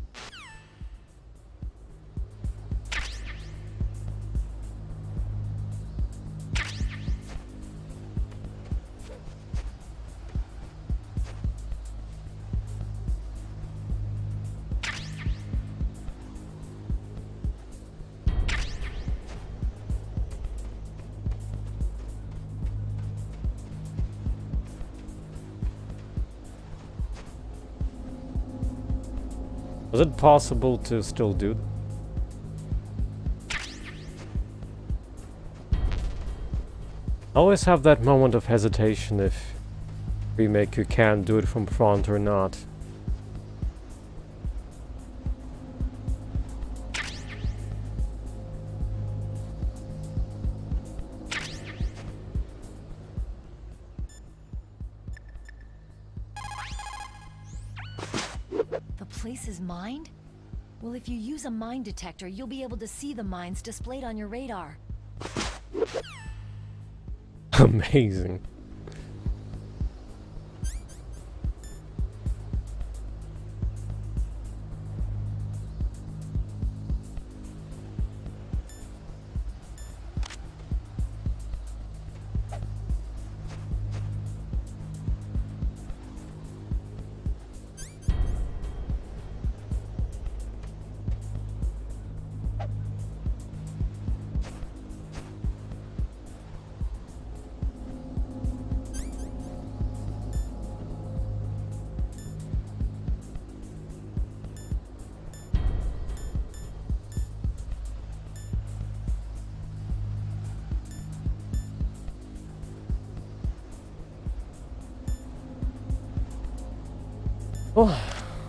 [SPEAKER 3] Was it possible to still do that? I always have that moment of hesitation if remake you can do it from front or not.
[SPEAKER 11] Place is mined? Well, if you use a mine detector, you'll be able to see the mines displayed on your radar.
[SPEAKER 3] Amazing. Oh,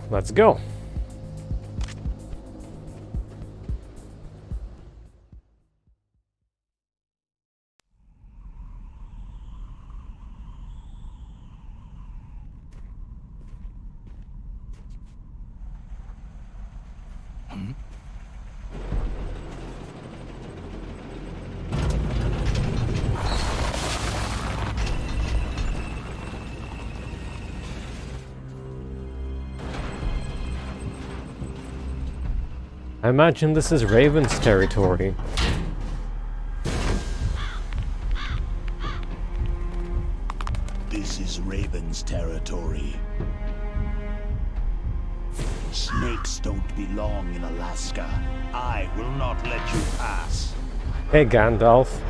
[SPEAKER 3] let's go. I imagine this is Raven's territory.
[SPEAKER 12] This is Raven's territory. Snakes don't belong in Alaska. I will not let you pass.
[SPEAKER 3] Hey, Gandalf.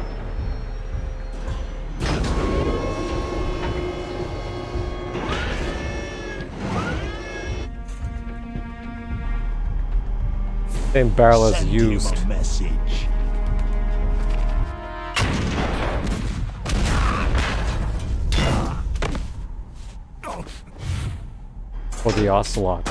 [SPEAKER 3] Same barrel as used.
[SPEAKER 12] Send him a message.
[SPEAKER 3] For the Ocelot.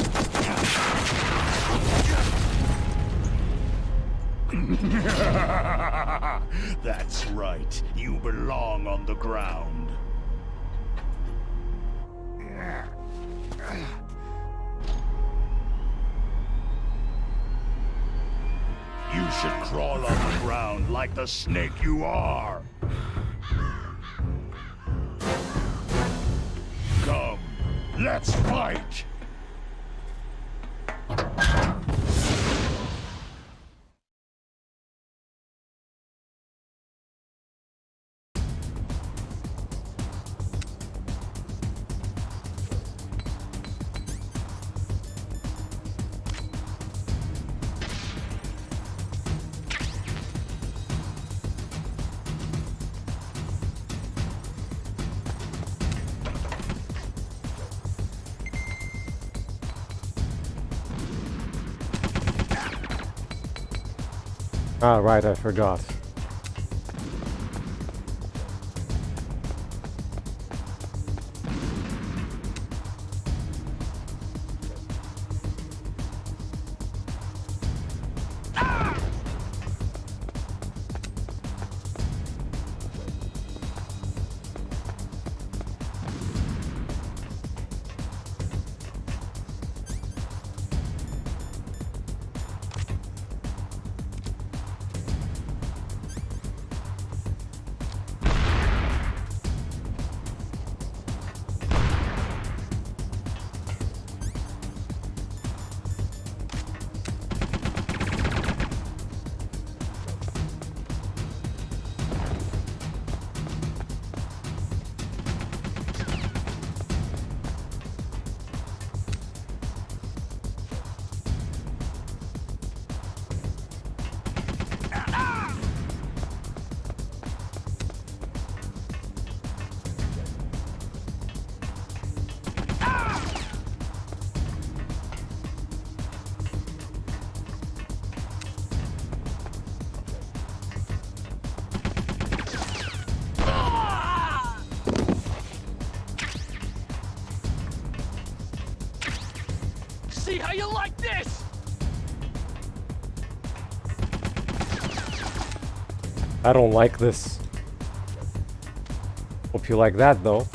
[SPEAKER 12] That's right. You belong on the ground. You should crawl on the ground like the snake you are. Come, let's fight!
[SPEAKER 3] Ah, right, I forgot.
[SPEAKER 16] See how you like this?
[SPEAKER 3] I don't like this. Hope you like that, though.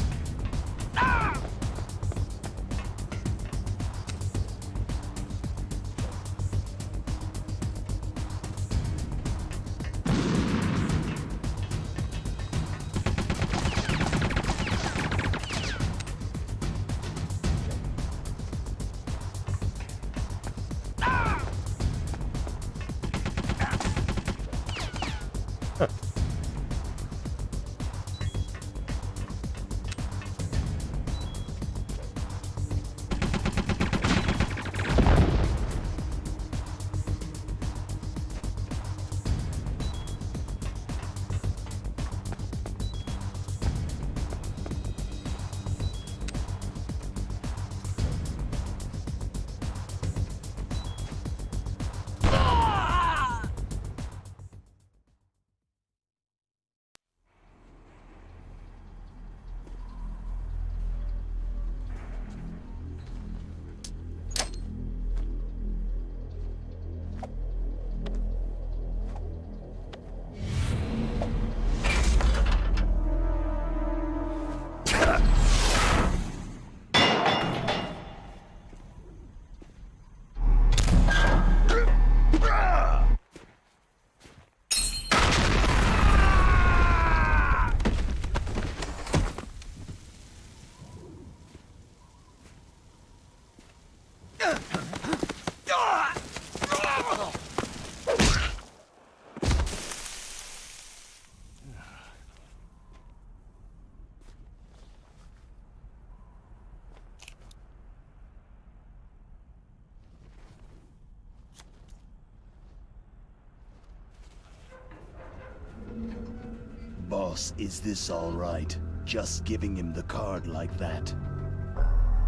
[SPEAKER 12] boss, is this all right? Just giving him the card like that?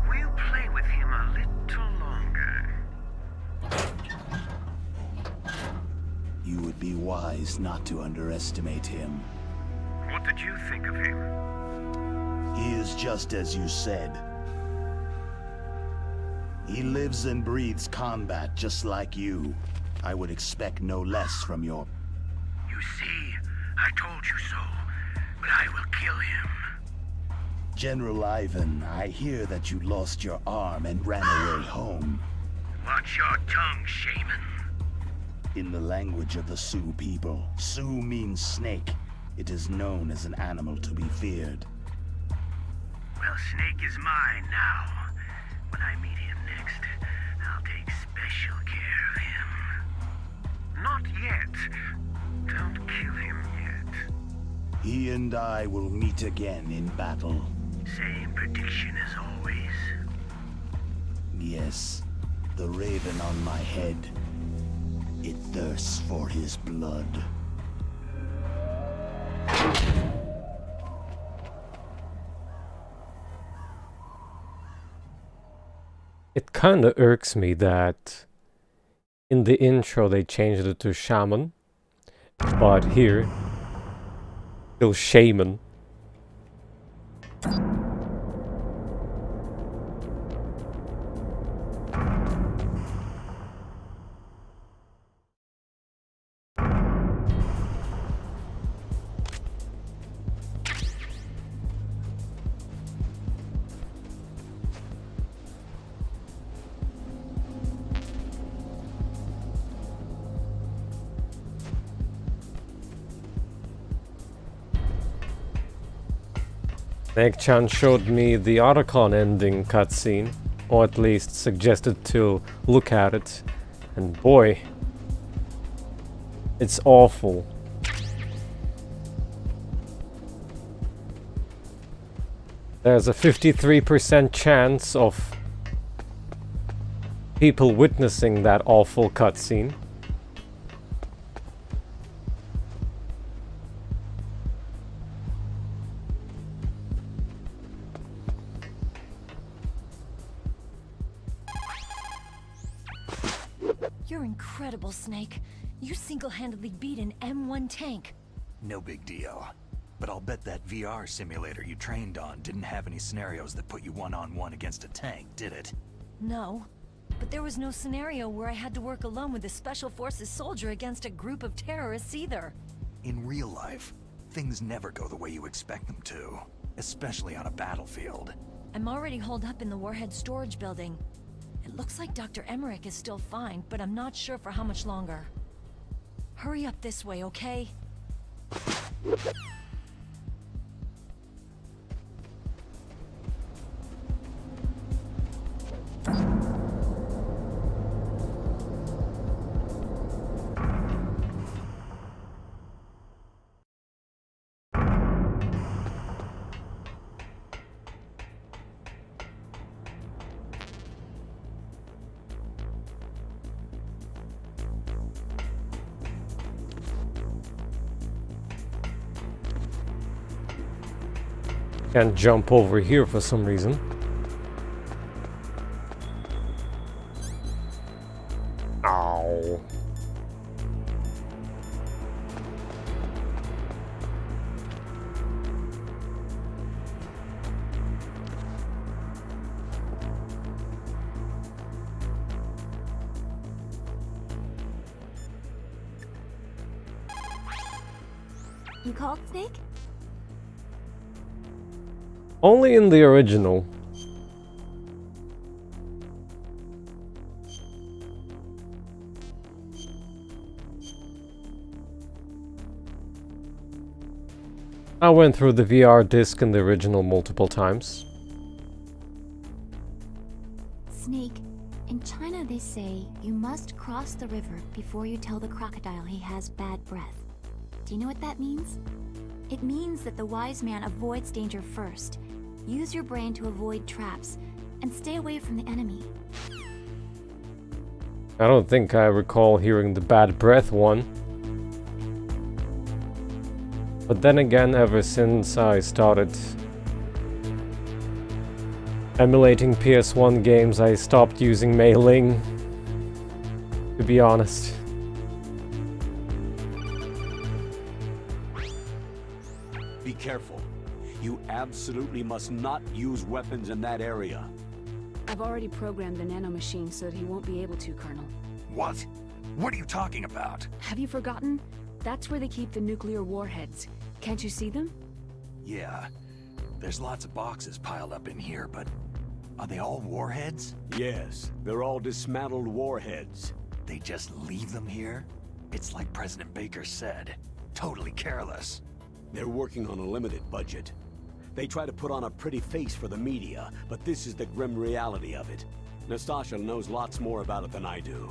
[SPEAKER 17] We'll play with him a little longer.
[SPEAKER 12] You would be wise not to underestimate him.
[SPEAKER 17] What did you think of him?
[SPEAKER 12] He is just as you said. He lives and breathes combat just like you. I would expect no less from your...
[SPEAKER 17] You see, I told you so, but I will kill him.
[SPEAKER 12] General Ivan, I hear that you lost your arm and ran away home.
[SPEAKER 17] Watch your tongue, shaman.
[SPEAKER 12] In the language of the Sioux people, Sioux means snake. It is known as an animal to be feared.
[SPEAKER 17] Well, Snake is mine now. When I meet him next, I'll take special care of him. Not yet. Don't kill him yet.
[SPEAKER 12] He and I will meet again in battle.
[SPEAKER 17] Same prediction as always.
[SPEAKER 12] Yes, the raven on my head. It thirsts for his blood.
[SPEAKER 3] It kinda irks me that in the intro they changed it to shaman, but here, still shaman. Meg-chan showed me the Otacon ending cutscene, or at least suggested to look at it, and boy, it's awful. There's a 53% chance of people witnessing that awful cutscene.
[SPEAKER 11] You're incredible, Snake. You single-handedly beat an M1 tank.
[SPEAKER 2] No big deal. But I'll bet that VR simulator you trained on didn't have any scenarios that put you one-on-one against a tank, did it?
[SPEAKER 11] No. But there was no scenario where I had to work alone with a Special Forces soldier against a group of terrorists either.
[SPEAKER 2] In real life, things never go the way you expect them to. Especially on a battlefield.
[SPEAKER 11] I'm already holed up in the Warhead storage building. It looks like Dr. Emmerich is still fine, but I'm not sure for how much longer. Hurry up this way, okay?
[SPEAKER 3] Can't jump over here for some reason. Ow.
[SPEAKER 6] You called, Snake?
[SPEAKER 3] Only in the original. I went through the VR disc in the original multiple times.
[SPEAKER 6] Snake, in China they say you must cross the river before you tell the crocodile he has bad breath. Do you know what that means? It means that the wise man avoids danger first. Use your brain to avoid traps, and stay away from the enemy.
[SPEAKER 3] I don't think I recall hearing the bad breath one. But then again, ever since I started emulating PS1 games, I stopped using mailing, to be honest.
[SPEAKER 1] Be careful. You absolutely must not use weapons in that area.
[SPEAKER 15] I've already programmed the nanomachine so that he won't be able to, Colonel.
[SPEAKER 2] What? What are you talking about?
[SPEAKER 15] Have you forgotten? That's where they keep the nuclear warheads. Can't you see them?
[SPEAKER 2] Yeah. There's lots of boxes piled up in here, but are they all warheads?
[SPEAKER 1] Yes, they're all dismantled warheads.
[SPEAKER 2] They just leave them here? It's like President Baker said. Totally careless.
[SPEAKER 1] They're working on a limited budget. They try to put on a pretty face for the media, but this is the grim reality of it. Nastasha knows lots more about it than I do.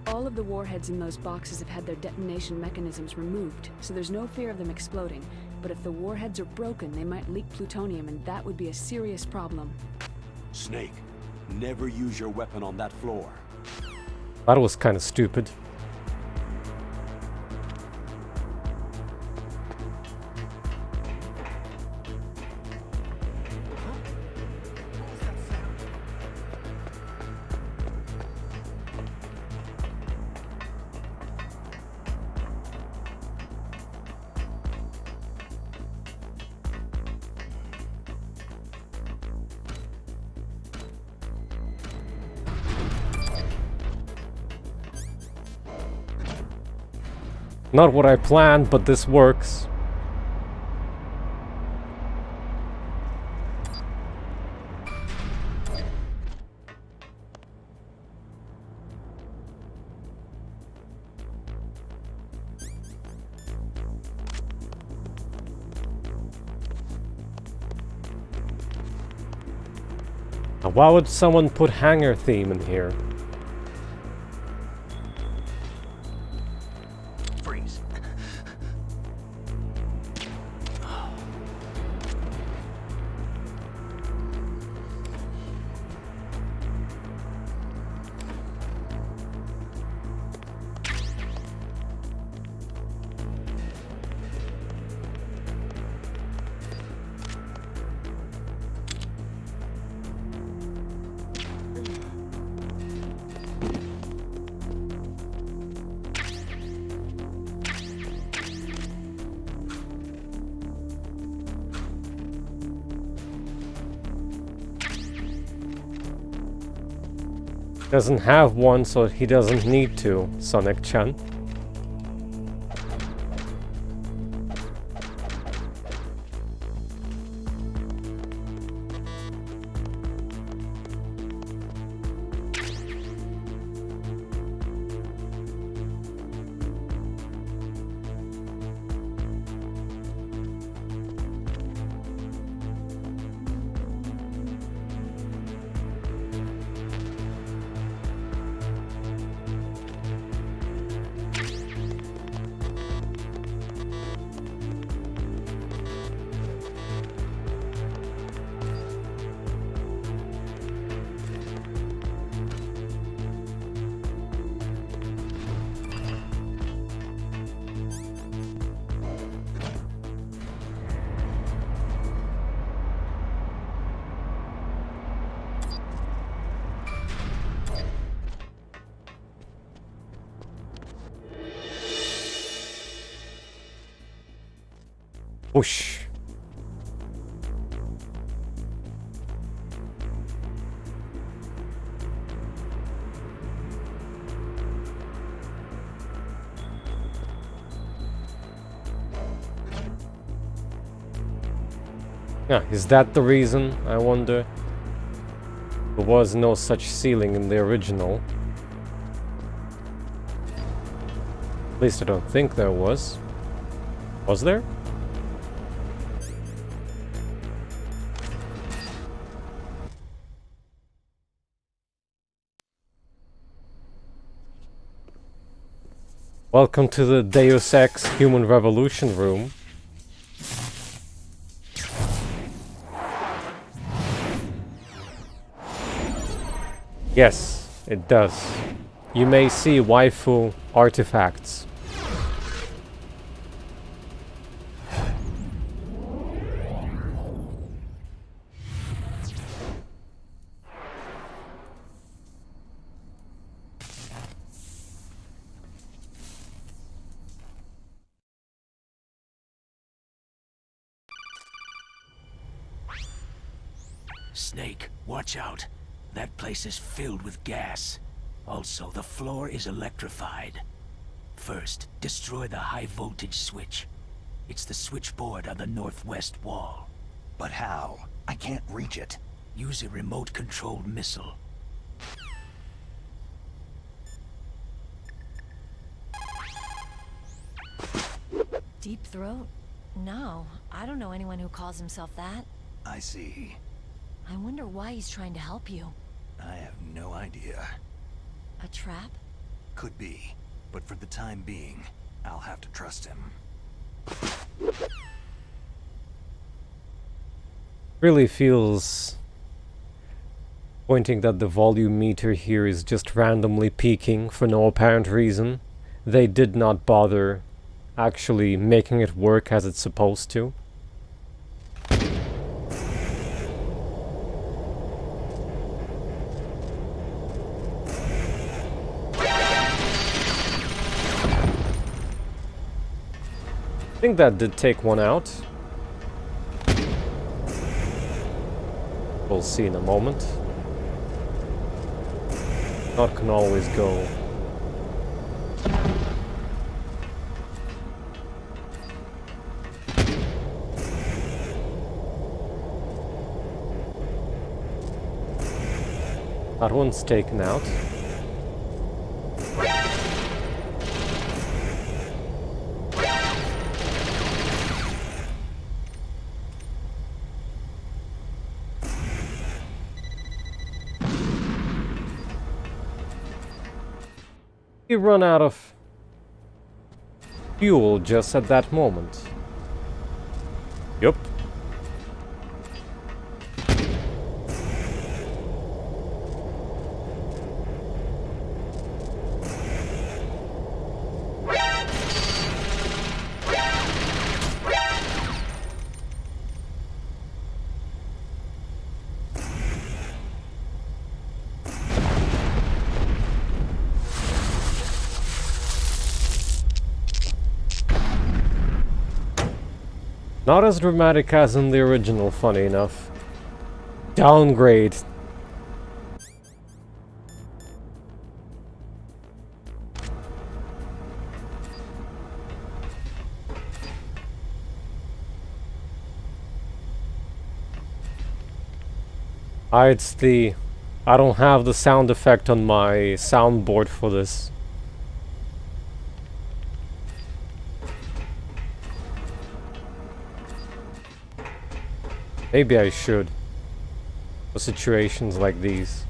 [SPEAKER 15] All of the warheads in those boxes have had their detonation mechanisms removed, so there's no fear of them exploding. But if the warheads are broken, they might leak plutonium, and that would be a serious problem.
[SPEAKER 1] Snake, never use your weapon on that floor.
[SPEAKER 3] That was kind of stupid. Not what I planned, but this works. Now, why would someone put hangar theme in here? Doesn't have one, so he doesn't need to, Sonic-chan. Whoosh. Yeah, is that the reason, I wonder? There was no such ceiling in the original. At least I don't think there was. Was there? Welcome to the Deus Ex Human Revolution room. Yes, it does. You may see waifu artifacts.
[SPEAKER 12] Snake, watch out. That place is filled with gas. Also, the floor is electrified. First, destroy the high-voltage switch. It's the switchboard on the northwest wall.
[SPEAKER 2] But how? I can't reach it.
[SPEAKER 12] Use a remote-controlled missile.
[SPEAKER 11] Deep throat? No, I don't know anyone who calls himself that.
[SPEAKER 2] I see.
[SPEAKER 11] I wonder why he's trying to help you.
[SPEAKER 2] I have no idea.
[SPEAKER 11] A trap?
[SPEAKER 2] Could be. But for the time being, I'll have to trust him.
[SPEAKER 3] Really feels pointing that the volume meter here is just randomly peaking for no apparent reason. They did not bother actually making it work as it's supposed to. I think that did take one out. We'll see in a moment. Not can always go. That one's taken out. You run out of fuel just at that moment. Yup. Not as dramatic as in the original, funny enough. Downgrade. It's the... I don't have the sound effect on my soundboard for this. Maybe I should, for situations like these.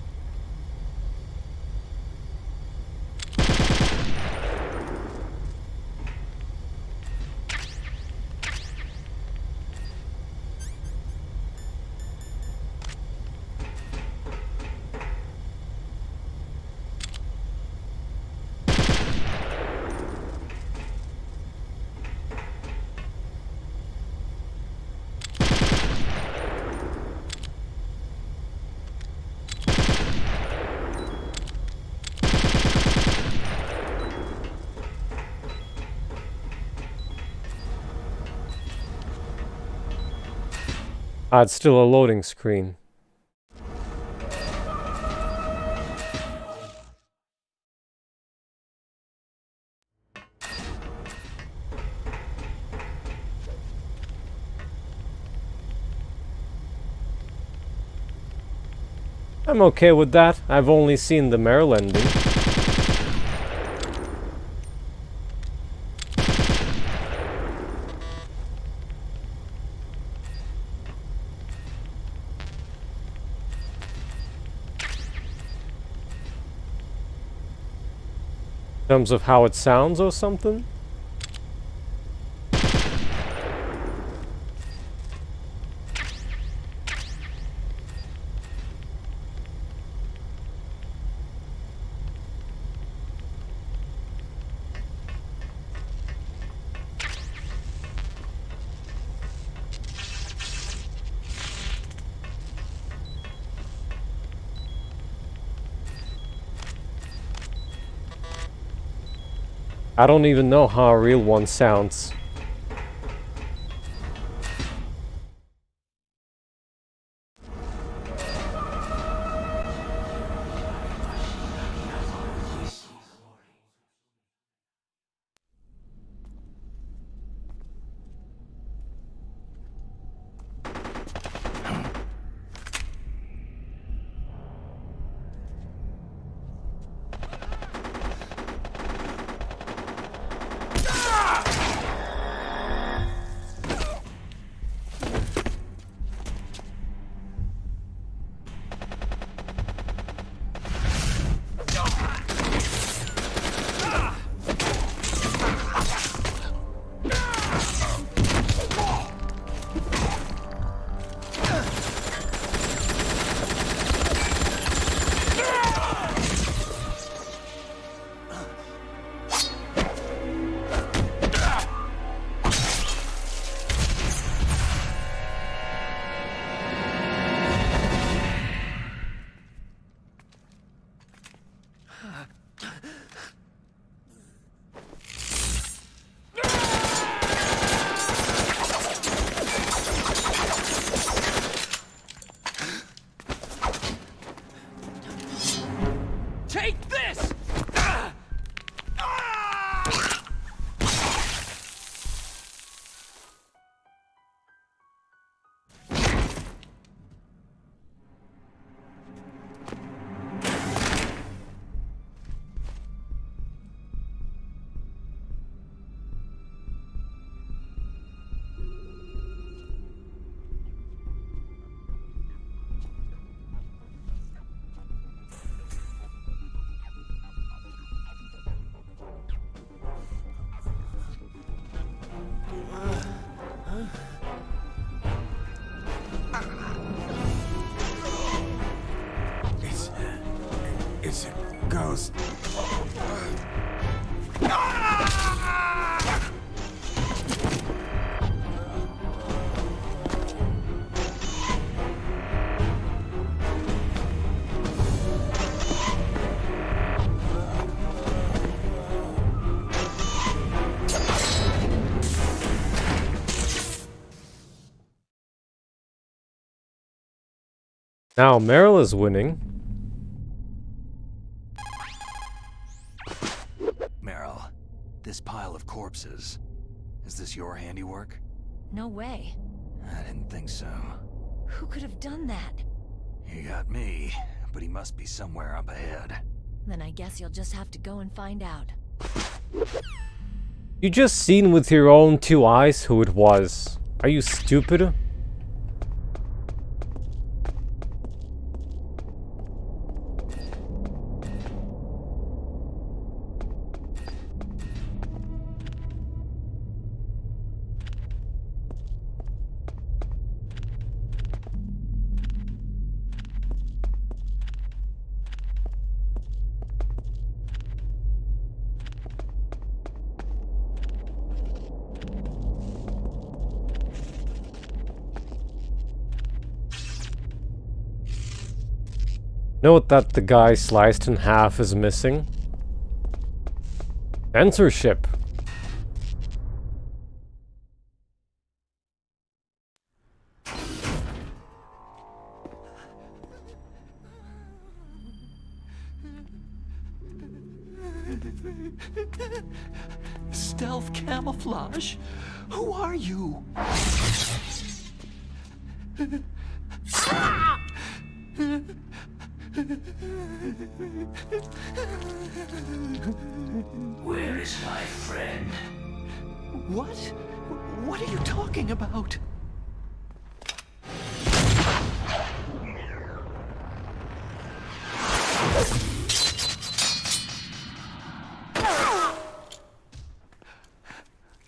[SPEAKER 3] It's still a loading screen. I'm okay with that. I've only seen the Meryl ending. In terms of how it sounds or something? I don't even know how a real one sounds. Now Meryl is winning.
[SPEAKER 2] Meryl, this pile of corpses, is this your handiwork?
[SPEAKER 11] No way.
[SPEAKER 2] I didn't think so.
[SPEAKER 11] Who could have done that?
[SPEAKER 2] He got me, but he must be somewhere up ahead.
[SPEAKER 11] Then I guess you'll just have to go and find out.
[SPEAKER 3] You just seen with your own 2 eyes who it was. Are you stupid? Note that the guy sliced in half is missing. Censorship.
[SPEAKER 2] Stealth camouflage? Who are you?
[SPEAKER 12] Where is my friend?
[SPEAKER 2] What? What are you talking about?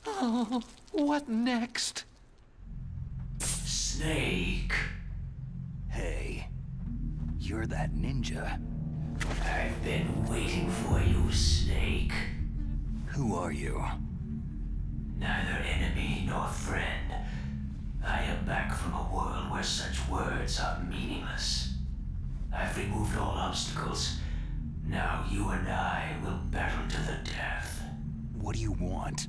[SPEAKER 2] Oh, what next?
[SPEAKER 12] Snake.
[SPEAKER 2] Hey, you're that ninja.
[SPEAKER 12] I've been waiting for you, Snake.
[SPEAKER 2] Who are you?
[SPEAKER 12] Neither enemy nor friend. I am back from a world where such words are meaningless. I've removed all obstacles. Now you and I will battle to the death.
[SPEAKER 2] What do you want?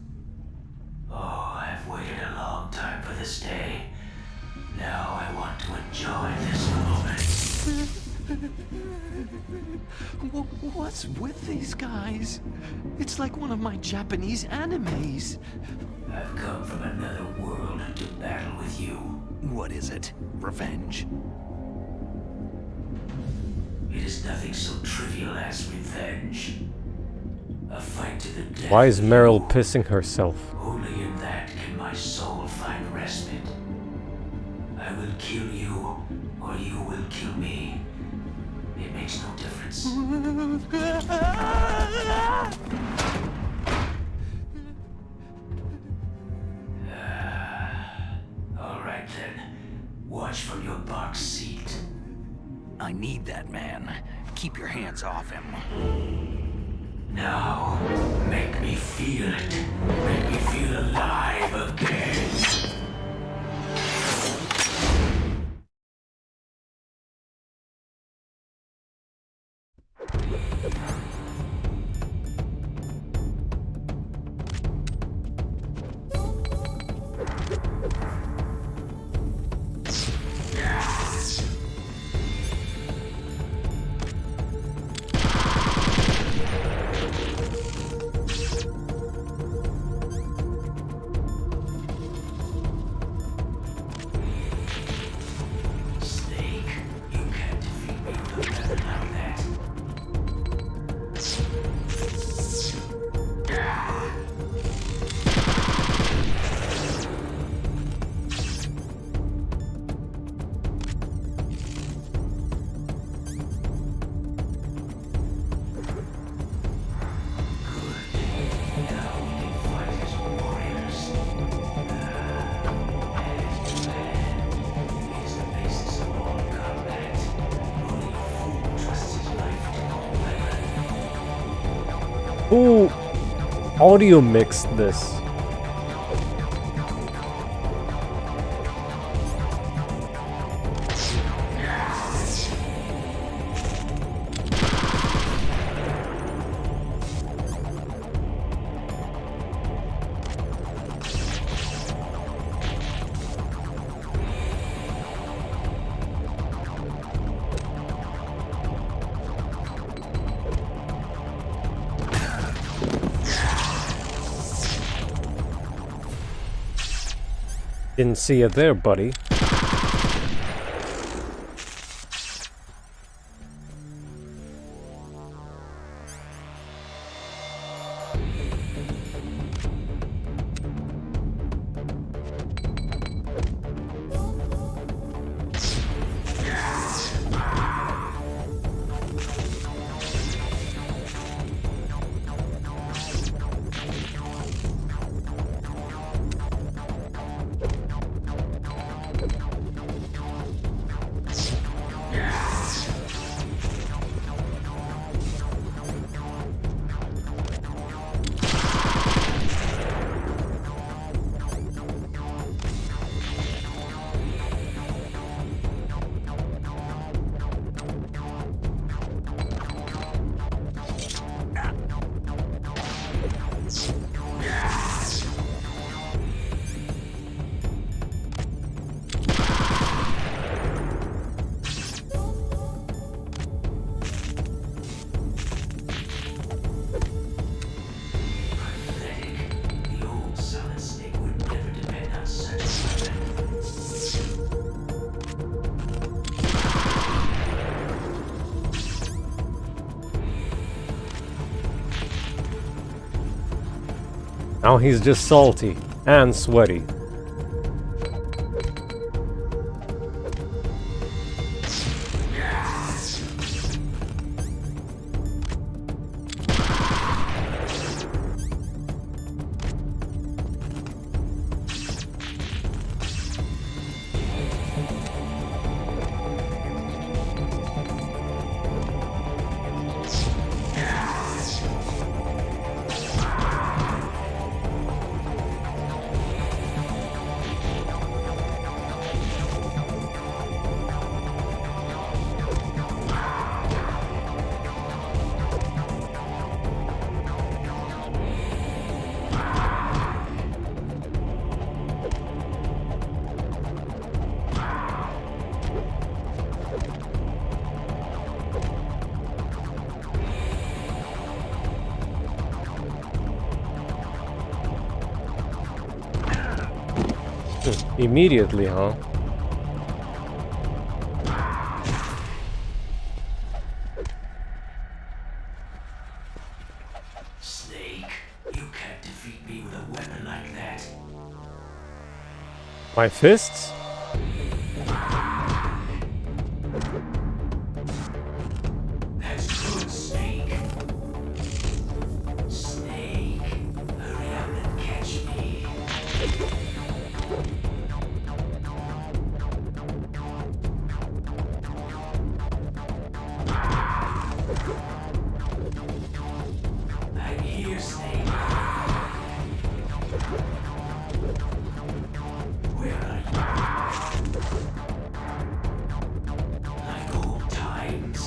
[SPEAKER 12] Oh, I've waited a long time for this day. Now I want to enjoy this moment.
[SPEAKER 2] What's with these guys? It's like one of my Japanese animes.
[SPEAKER 12] I've come from another world to battle with you.
[SPEAKER 2] What is it? Revenge?
[SPEAKER 12] It is nothing so trivial as revenge. A fight to the death.
[SPEAKER 3] Why is Meryl pissing herself?
[SPEAKER 12] Only in that can my soul find respite. I will kill you, or you will kill me. It makes no difference. All right then. Watch from your box seat.
[SPEAKER 2] I need that man. Keep your hands off him.
[SPEAKER 12] Now, make me feel it. Make me feel alive again.
[SPEAKER 3] Who audio mixed this? Didn't see you there, buddy. Now he's just salty and sweaty. Immediately, huh?
[SPEAKER 12] Snake, you can't defeat me with a weapon like that.
[SPEAKER 3] My fists?
[SPEAKER 12] That's good, Snake. Snake, hurry up and catch me. I'm here, Snake. Where are you? Like old times.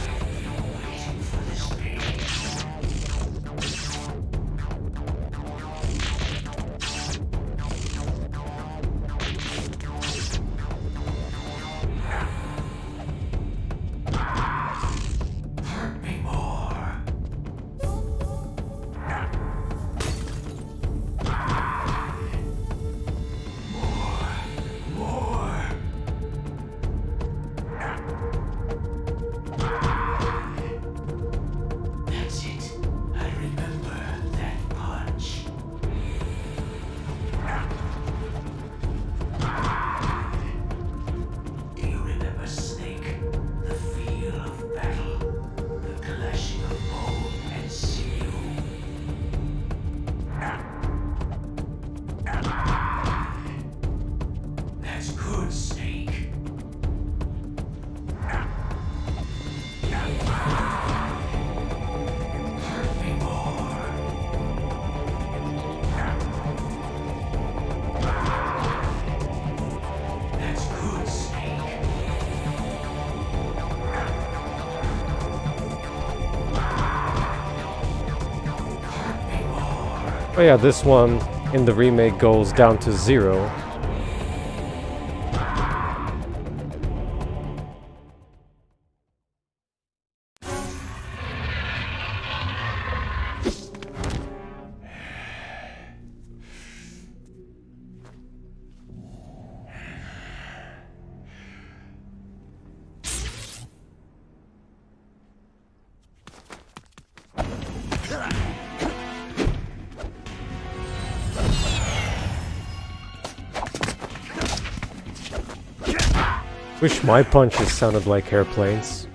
[SPEAKER 12] I've been waiting for this day. Hurt me more. More. That's it. I remember that punch. Do you remember, Snake? The feel of battle, the clashing of bone and sinew. That's good, Snake. Hurt me more. That's good, Snake. Hurt me more.
[SPEAKER 3] Oh yeah, this one in the remake goes down to 0. Wish my punches sounded like airplanes.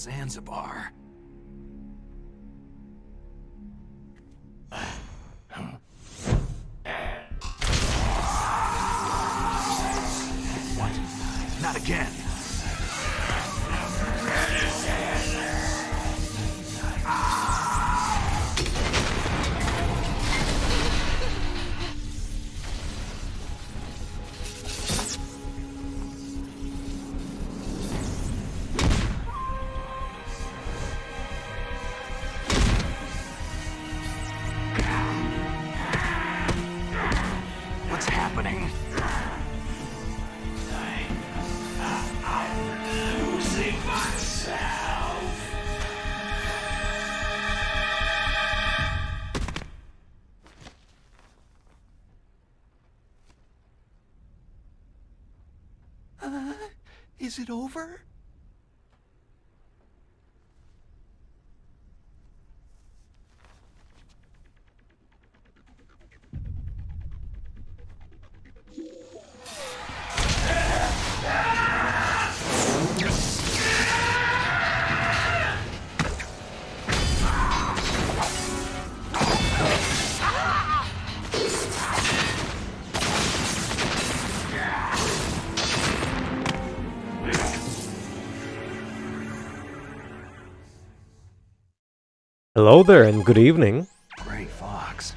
[SPEAKER 2] Zanzibar. What? Not again. Is it over?
[SPEAKER 3] Hello there and good evening.
[SPEAKER 2] Gray Fox.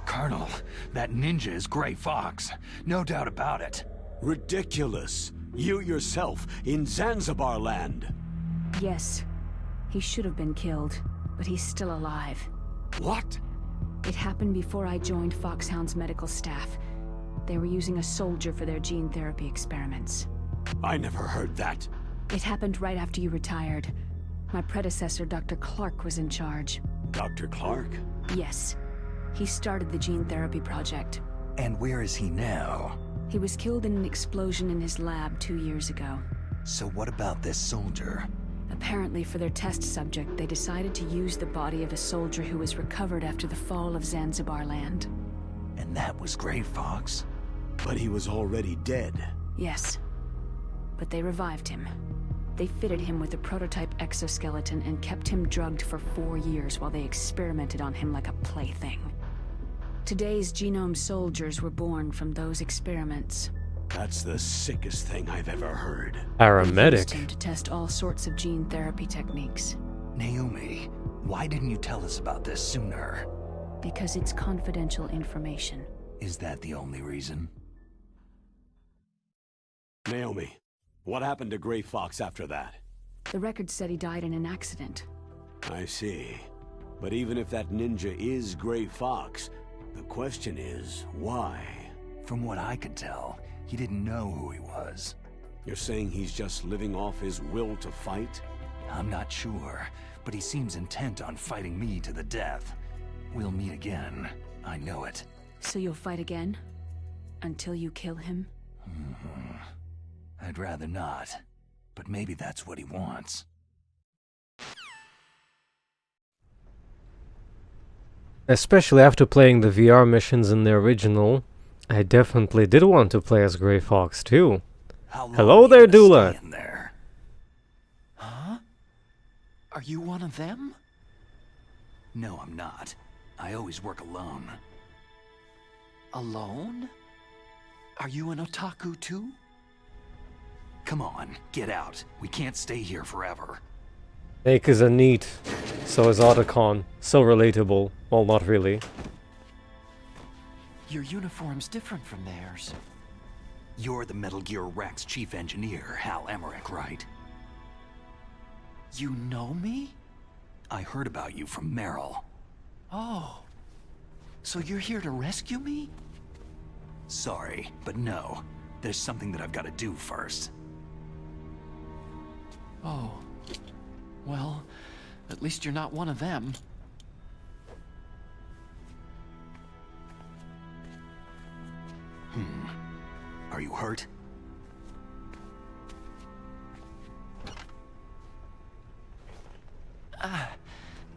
[SPEAKER 2] Colonel, that ninja is Gray Fox. No doubt about it.
[SPEAKER 1] Ridiculous. You yourself in Zanzibar land.
[SPEAKER 15] Yes. He should have been killed, but he's still alive.
[SPEAKER 2] What?
[SPEAKER 15] It happened before I joined Foxhound's medical staff. They were using a soldier for their gene therapy experiments.
[SPEAKER 1] I never heard that.
[SPEAKER 15] It happened right after you retired. My predecessor, Dr. Clark, was in charge.
[SPEAKER 1] Dr. Clark?
[SPEAKER 15] Yes. He started the gene therapy project.
[SPEAKER 2] And where is he now?
[SPEAKER 15] He was killed in an explosion in his lab 2 years ago.
[SPEAKER 2] So what about this soldier?
[SPEAKER 15] Apparently, for their test subject, they decided to use the body of a soldier who was recovered after the fall of Zanzibar land.
[SPEAKER 2] And that was Gray Fox?
[SPEAKER 1] But he was already dead.
[SPEAKER 15] Yes. But they revived him. They fitted him with a prototype exoskeleton and kept him drugged for 4 years while they experimented on him like a plaything. Today's genome soldiers were born from those experiments.
[SPEAKER 1] That's the sickest thing I've ever heard.
[SPEAKER 15] They used him to test all sorts of gene therapy techniques.
[SPEAKER 2] Naomi, why didn't you tell us about this sooner?
[SPEAKER 15] Because it's confidential information.
[SPEAKER 2] Is that the only reason?
[SPEAKER 1] Naomi, what happened to Gray Fox after that?
[SPEAKER 15] The record said he died in an accident.
[SPEAKER 1] I see. But even if that ninja is Gray Fox, the question is, why?
[SPEAKER 2] From what I could tell, he didn't know who he was.
[SPEAKER 1] You're saying he's just living off his will to fight?
[SPEAKER 2] I'm not sure, but he seems intent on fighting me to the death. We'll meet again. I know it.
[SPEAKER 15] So you'll fight again? Until you kill him?
[SPEAKER 2] I'd rather not, but maybe that's what he wants.
[SPEAKER 3] Especially after playing the VR missions in the original, I definitely did want to play as Gray Fox too. Hello there, Dula!
[SPEAKER 2] Huh? Are you one of them? No, I'm not. I always work alone. Alone? Are you an otaku too? Come on, get out. We can't stay here forever.
[SPEAKER 3] Snake is a neat, so is Otacon. So relatable. Well, not really.
[SPEAKER 2] Your uniform's different from theirs. You're the Metal Gear Rex chief engineer, Hal Emmerich, right? You know me? I heard about you from Meryl. Oh. So you're here to rescue me? Sorry, but no. There's something that I've got to do first.
[SPEAKER 16] Oh. Well, at least you're not one of them.
[SPEAKER 2] Are you hurt?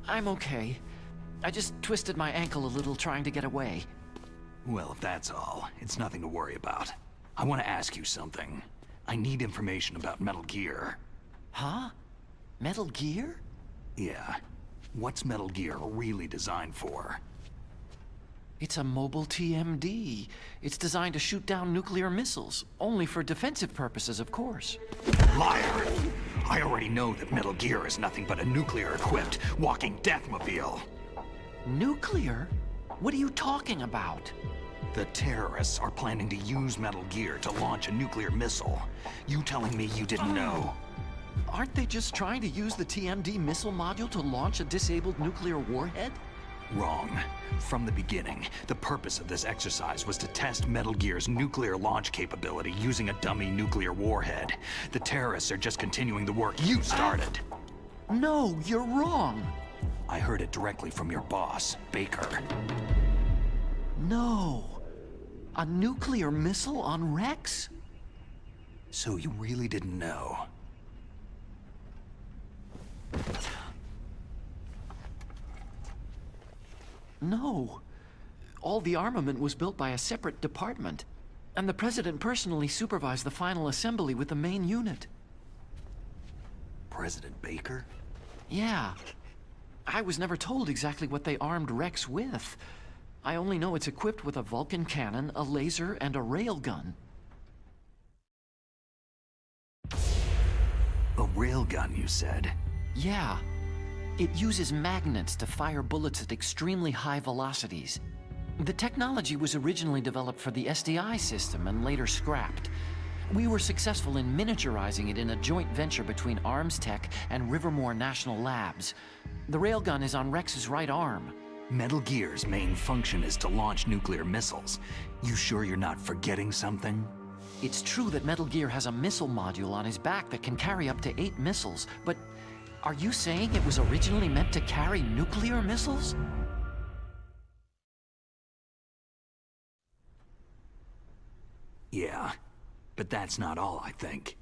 [SPEAKER 16] I'm okay. I just twisted my ankle a little trying to get away.
[SPEAKER 2] Well, if that's all, it's nothing to worry about. I want to ask you something. I need information about Metal Gear.
[SPEAKER 16] Huh? Metal Gear?
[SPEAKER 2] Yeah. What's Metal Gear really designed for?
[SPEAKER 16] It's a mobile TMD. It's designed to shoot down nuclear missiles. Only for defensive purposes, of course.
[SPEAKER 2] Liar! I already know that Metal Gear is nothing but a nuclear-equipped walking deathmobile.
[SPEAKER 16] Nuclear? What are you talking about?
[SPEAKER 2] The terrorists are planning to use Metal Gear to launch a nuclear missile. You telling me you didn't know?
[SPEAKER 16] Aren't they just trying to use the TMD missile module to launch a disabled nuclear warhead?
[SPEAKER 2] Wrong. From the beginning, the purpose of this exercise was to test Metal Gear's nuclear launch capability using a dummy nuclear warhead. The terrorists are just continuing the work you started.
[SPEAKER 16] No, you're wrong.
[SPEAKER 2] I heard it directly from your boss, Baker.
[SPEAKER 16] No. A nuclear missile on Rex?
[SPEAKER 2] So you really didn't know?
[SPEAKER 16] No. All the armament was built by a separate department, and the President personally supervised the final assembly with the main unit.
[SPEAKER 2] President Baker?
[SPEAKER 16] Yeah. I was never told exactly what they armed Rex with. I only know it's equipped with a Vulcan cannon, a laser, and a railgun.
[SPEAKER 2] A railgun, you said?
[SPEAKER 16] Yeah. It uses magnets to fire bullets at extremely high velocities. The technology was originally developed for the SDI system and later scrapped. We were successful in miniaturizing it in a joint venture between Arms Tech and Rivermore National Labs. The railgun is on Rex's right arm.
[SPEAKER 2] Metal Gear's main function is to launch nuclear missiles. You sure you're not forgetting something?
[SPEAKER 16] It's true that Metal Gear has a missile module on his back that can carry up to 8 missiles, but are you saying it was originally meant to carry nuclear missiles?
[SPEAKER 2] Yeah, but that's not all, I think.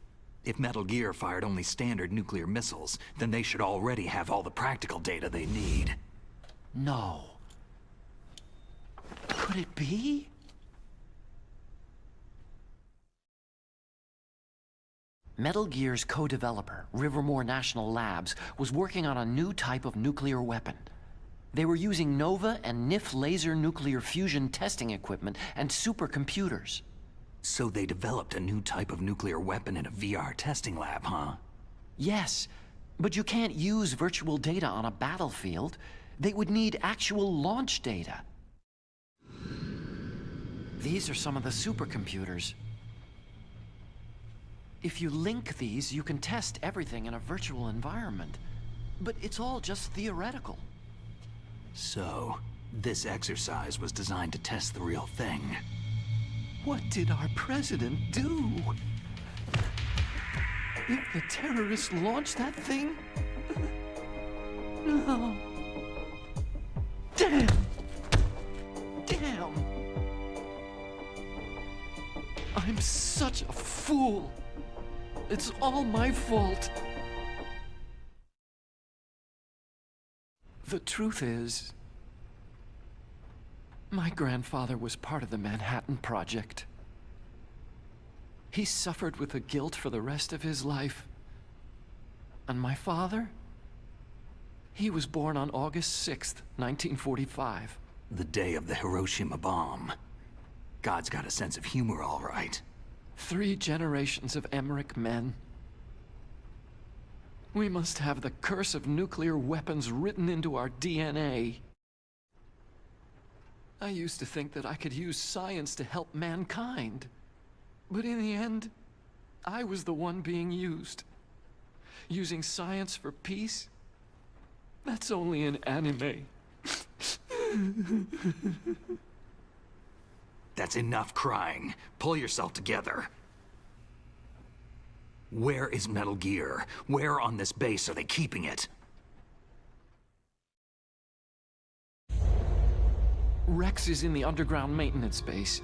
[SPEAKER 2] If Metal Gear fired only standard nuclear missiles, then they should already have all the practical data they need.
[SPEAKER 16] No. Could it be? Metal Gear's co-developer, Rivermore National Labs, was working on a new type of nuclear weapon. They were using NOVA and NIF laser nuclear fusion testing equipment and supercomputers.
[SPEAKER 2] So they developed a new type of nuclear weapon in a VR testing lab, huh?
[SPEAKER 16] Yes, but you can't use virtual data on a battlefield. They would need actual launch data. These are some of the supercomputers. If you link these, you can test everything in a virtual environment. But it's all just theoretical.
[SPEAKER 2] So, this exercise was designed to test the real thing.
[SPEAKER 16] What did our president do? If the terrorists launched that thing? No. Damn! Damn! I'm such a fool. It's all my fault. The truth is, my grandfather was part of the Manhattan Project. He suffered with the guilt for the rest of his life. And my father? He was born on August 6th, 1945.
[SPEAKER 2] The day of the Hiroshima bomb. God's got a sense of humor, all right.
[SPEAKER 16] 3 generations of Emmerich men. We must have the curse of nuclear weapons written into our DNA. I used to think that I could use science to help mankind. But in the end, I was the one being used. Using science for peace? That's only in anime.
[SPEAKER 2] That's enough crying. Pull yourself together. Where is Metal Gear? Where on this base are they keeping it?
[SPEAKER 16] Rex is in the underground maintenance base.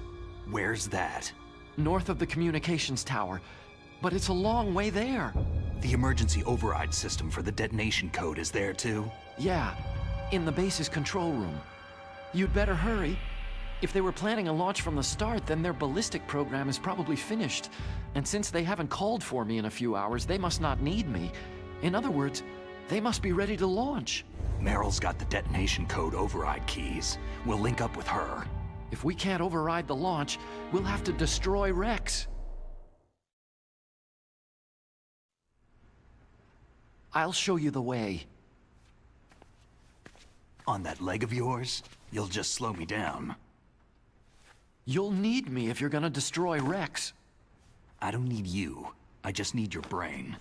[SPEAKER 2] Where's that?
[SPEAKER 16] North of the communications tower. But it's a long way there.
[SPEAKER 2] The emergency override system for the detonation code is there too?
[SPEAKER 16] Yeah, in the base's control room. You'd better hurry. If they were planning a launch from the start, then their ballistic program is probably finished. And since they haven't called for me in a few hours, they must not need me. In other words, they must be ready to launch.
[SPEAKER 2] Meryl's got the detonation code override keys. We'll link up with her.
[SPEAKER 16] If we can't override the launch, we'll have to destroy Rex. I'll show you the way.
[SPEAKER 2] On that leg of yours, you'll just slow me down.
[SPEAKER 16] You'll need me if you're gonna destroy Rex.
[SPEAKER 2] I don't need you. I just need your brain.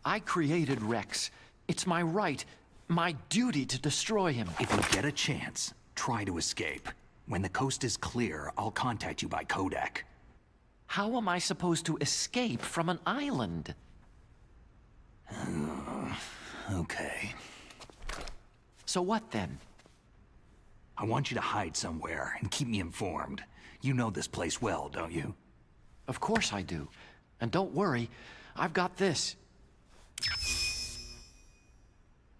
[SPEAKER 16] I created Rex. It's my right, my duty to destroy him.
[SPEAKER 2] If you get a chance, try to escape. When the coast is clear, I'll contact you by codec.
[SPEAKER 16] How am I supposed to escape from an island?
[SPEAKER 2] Okay.
[SPEAKER 16] So what then?
[SPEAKER 2] I want you to hide somewhere and keep me informed. You know this place well, don't you?
[SPEAKER 16] Of course I do. And don't worry, I've got this.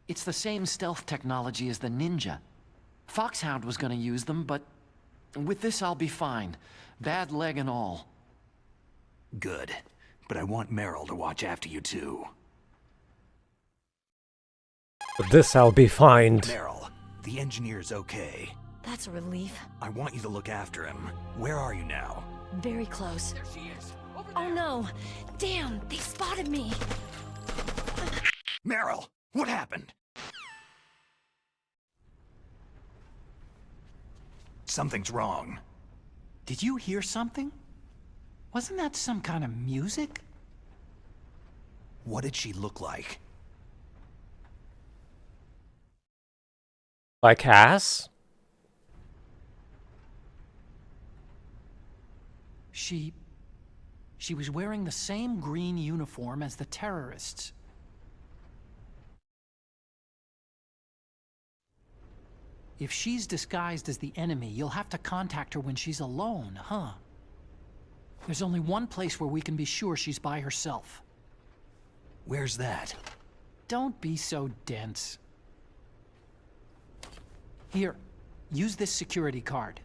[SPEAKER 16] It's the same stealth technology as the Ninja. Foxhound was gonna use them, but with this I'll be fine. Bad leg and all.
[SPEAKER 2] Good. But I want Meryl to watch after you too.
[SPEAKER 3] With this I'll be fine.
[SPEAKER 2] Meryl, the engineer's okay.
[SPEAKER 11] That's a relief.
[SPEAKER 2] I want you to look after him. Where are you now?
[SPEAKER 11] Very close. There she is. Oh no! Damn, they spotted me!
[SPEAKER 2] Meryl, what happened? Something's wrong.
[SPEAKER 18] Did you hear something? Wasn't that some kind of music?
[SPEAKER 2] What did she look like?
[SPEAKER 3] Like ass?
[SPEAKER 18] She was wearing the same green uniform as the terrorists. If she's disguised as the enemy, you'll have to contact her when she's alone, huh? There's only one place where we can be sure she's by herself.
[SPEAKER 2] Where's that?
[SPEAKER 18] Don't be so dense. Here, use this security card.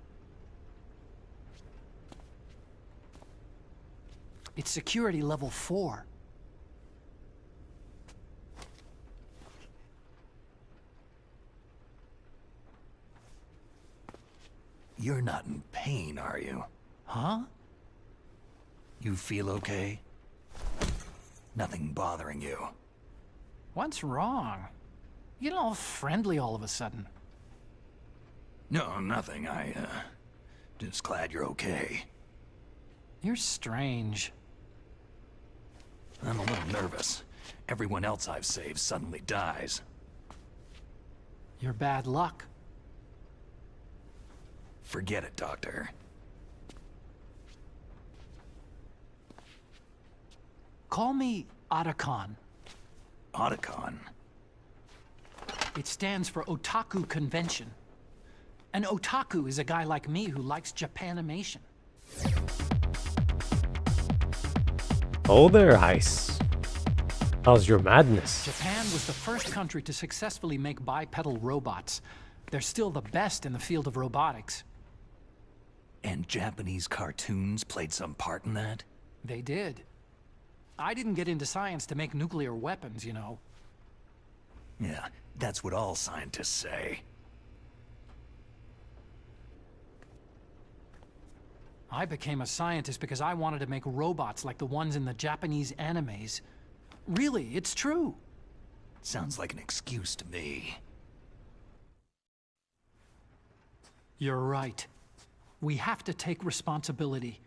[SPEAKER 18] It's security level 4.
[SPEAKER 2] You're not in pain, are you?
[SPEAKER 18] Huh?
[SPEAKER 2] You feel okay? Nothing bothering you?
[SPEAKER 18] What's wrong? You get all friendly all of a sudden.
[SPEAKER 2] No, nothing. Just glad you're okay.
[SPEAKER 18] You're strange.
[SPEAKER 2] I'm a little nervous. Everyone else I've saved suddenly dies.
[SPEAKER 18] You're bad luck.
[SPEAKER 2] Forget it, Doctor.
[SPEAKER 18] Call me Otacon.
[SPEAKER 2] Otacon?
[SPEAKER 18] It stands for Otaku Convention. An otaku is a guy like me who likes Japanimation.
[SPEAKER 3] Oh there, Ice. How's your madness?
[SPEAKER 18] Japan was the first country to successfully make bipedal robots. They're still the best in the field of robotics.
[SPEAKER 2] And Japanese cartoons played some part in that?
[SPEAKER 18] They did. I didn't get into science to make nuclear weapons, you know.
[SPEAKER 2] Yeah, that's what all scientists say.
[SPEAKER 18] I became a scientist because I wanted to make robots like the ones in the Japanese animes. Really, it's true.
[SPEAKER 2] Sounds like an excuse to me.
[SPEAKER 18] You're right. We have to take responsibility.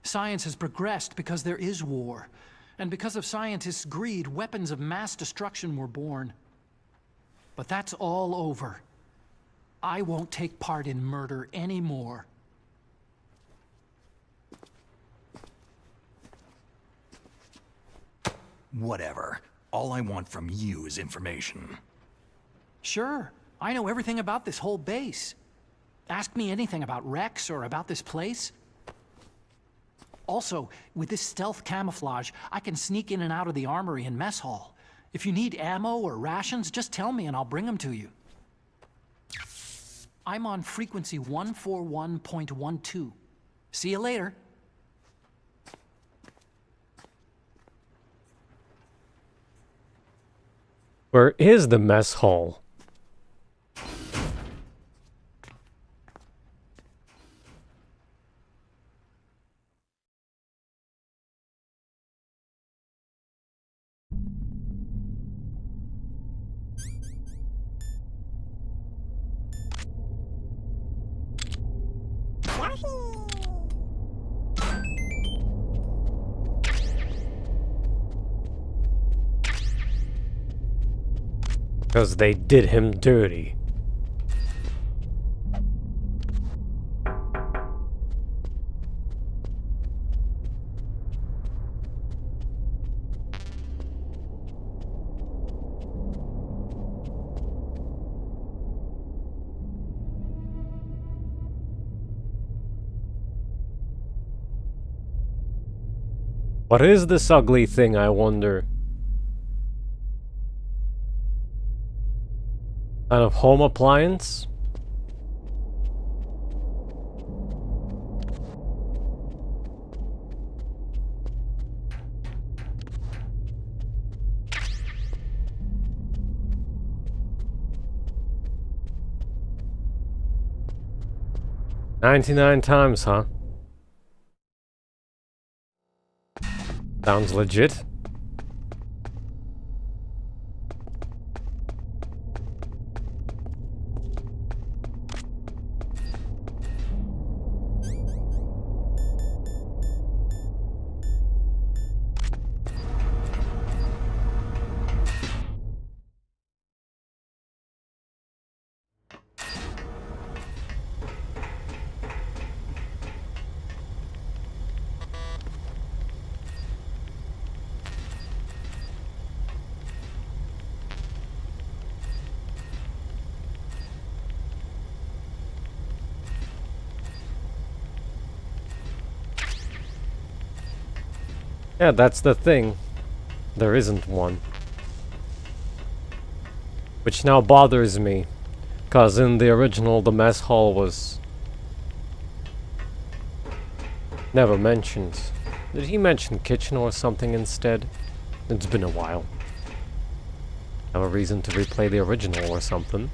[SPEAKER 18] Science has progressed because there is war. And because of scientists' greed, weapons of mass destruction were born. But that's all over. I won't take part in murder anymore.
[SPEAKER 2] Whatever. All I want from you is information.
[SPEAKER 18] Sure, I know everything about this whole base. Ask me anything about Rex or about this place. Also, with this stealth camouflage, I can sneak in and out of the armory and mess hall. If you need ammo or rations, just tell me and I'll bring them to you. I'm on frequency 141.12. See you later.
[SPEAKER 3] Where is the mess hall? Because they did him dirty. What is this ugly thing, I wonder? Kind of home appliance? $99 times, huh? Sounds legit. Yeah, that's the thing. There isn't one. Which now bothers me. Cause in the original, the mess hall was never mentioned. Did he mention kitchen or something instead? It's been a while. Have a reason to replay the original or something.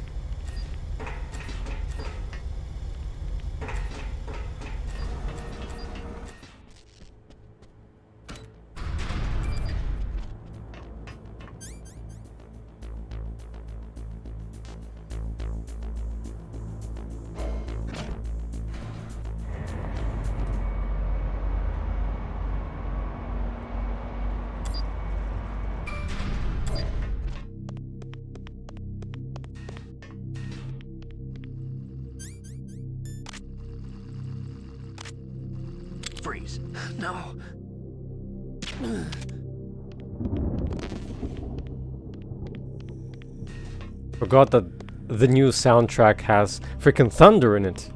[SPEAKER 12] Freeze. No.
[SPEAKER 3] Forgot that the new soundtrack has freaking thunder in it.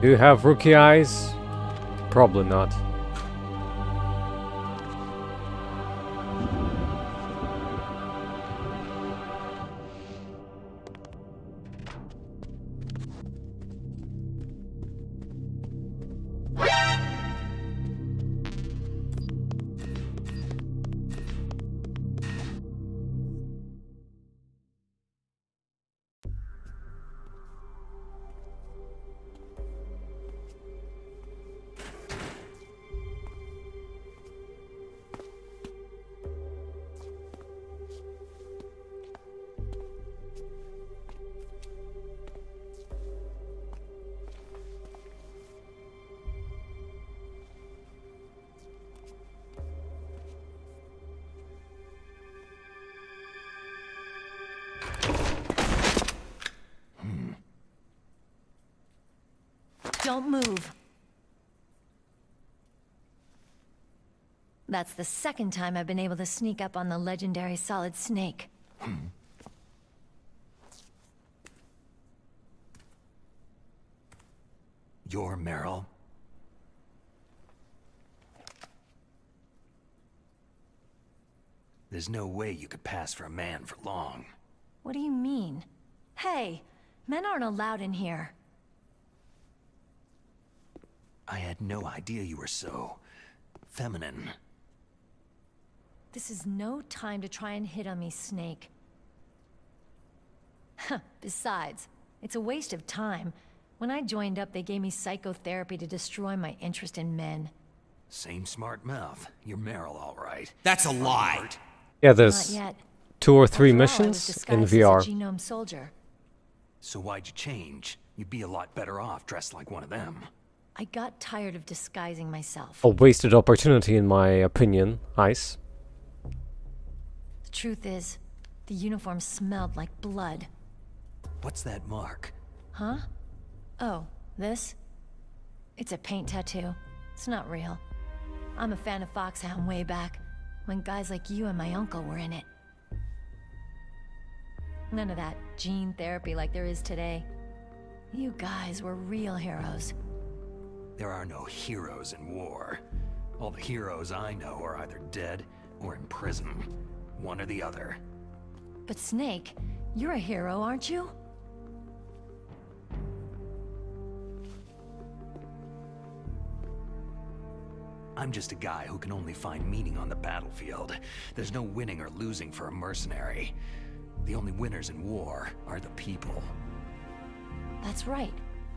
[SPEAKER 3] Do you have rookie eyes? Probably not.
[SPEAKER 11] Don't move. That's the second time I've been able to sneak up on the legendary Solid Snake.
[SPEAKER 2] You're Meryl? There's no way you could pass for a man for long.
[SPEAKER 11] What do you mean? Hey, men aren't allowed in here.
[SPEAKER 2] I had no idea you were so feminine.
[SPEAKER 11] This is no time to try and hit on me, Snake. Besides, it's a waste of time. When I joined up, they gave me psychotherapy to destroy my interest in men.
[SPEAKER 2] Same smart mouth. You're Meryl, all right.
[SPEAKER 13] That's a lie.
[SPEAKER 3] Yeah, there's
[SPEAKER 11] Not yet.
[SPEAKER 3] 2 or 3
[SPEAKER 11] After all, I was
[SPEAKER 3] missions in
[SPEAKER 11] disguised
[SPEAKER 3] VR.
[SPEAKER 11] as a genome soldier.
[SPEAKER 2] So why'd you change? You'd be a lot better off dressed like one of them.
[SPEAKER 11] I got tired of disguising myself.
[SPEAKER 3] A wasted opportunity, in my opinion. Ice.
[SPEAKER 11] The truth is, the uniform smelled like blood.
[SPEAKER 2] What's that mark?
[SPEAKER 11] Huh? Oh, this? It's a paint tattoo. It's not real. I'm a fan of Foxhound way back, when guys like you and my uncle were in it. None of that gene therapy like there is today. You guys were real heroes.
[SPEAKER 2] There are no heroes in war. All the heroes I know are either dead or in prison. One or the other.
[SPEAKER 11] But Snake, you're a hero, aren't you?
[SPEAKER 2] I'm just a guy who can only find meaning on the battlefield. There's no winning or losing for a mercenary. The only winners in war are the people.
[SPEAKER 11] That's right.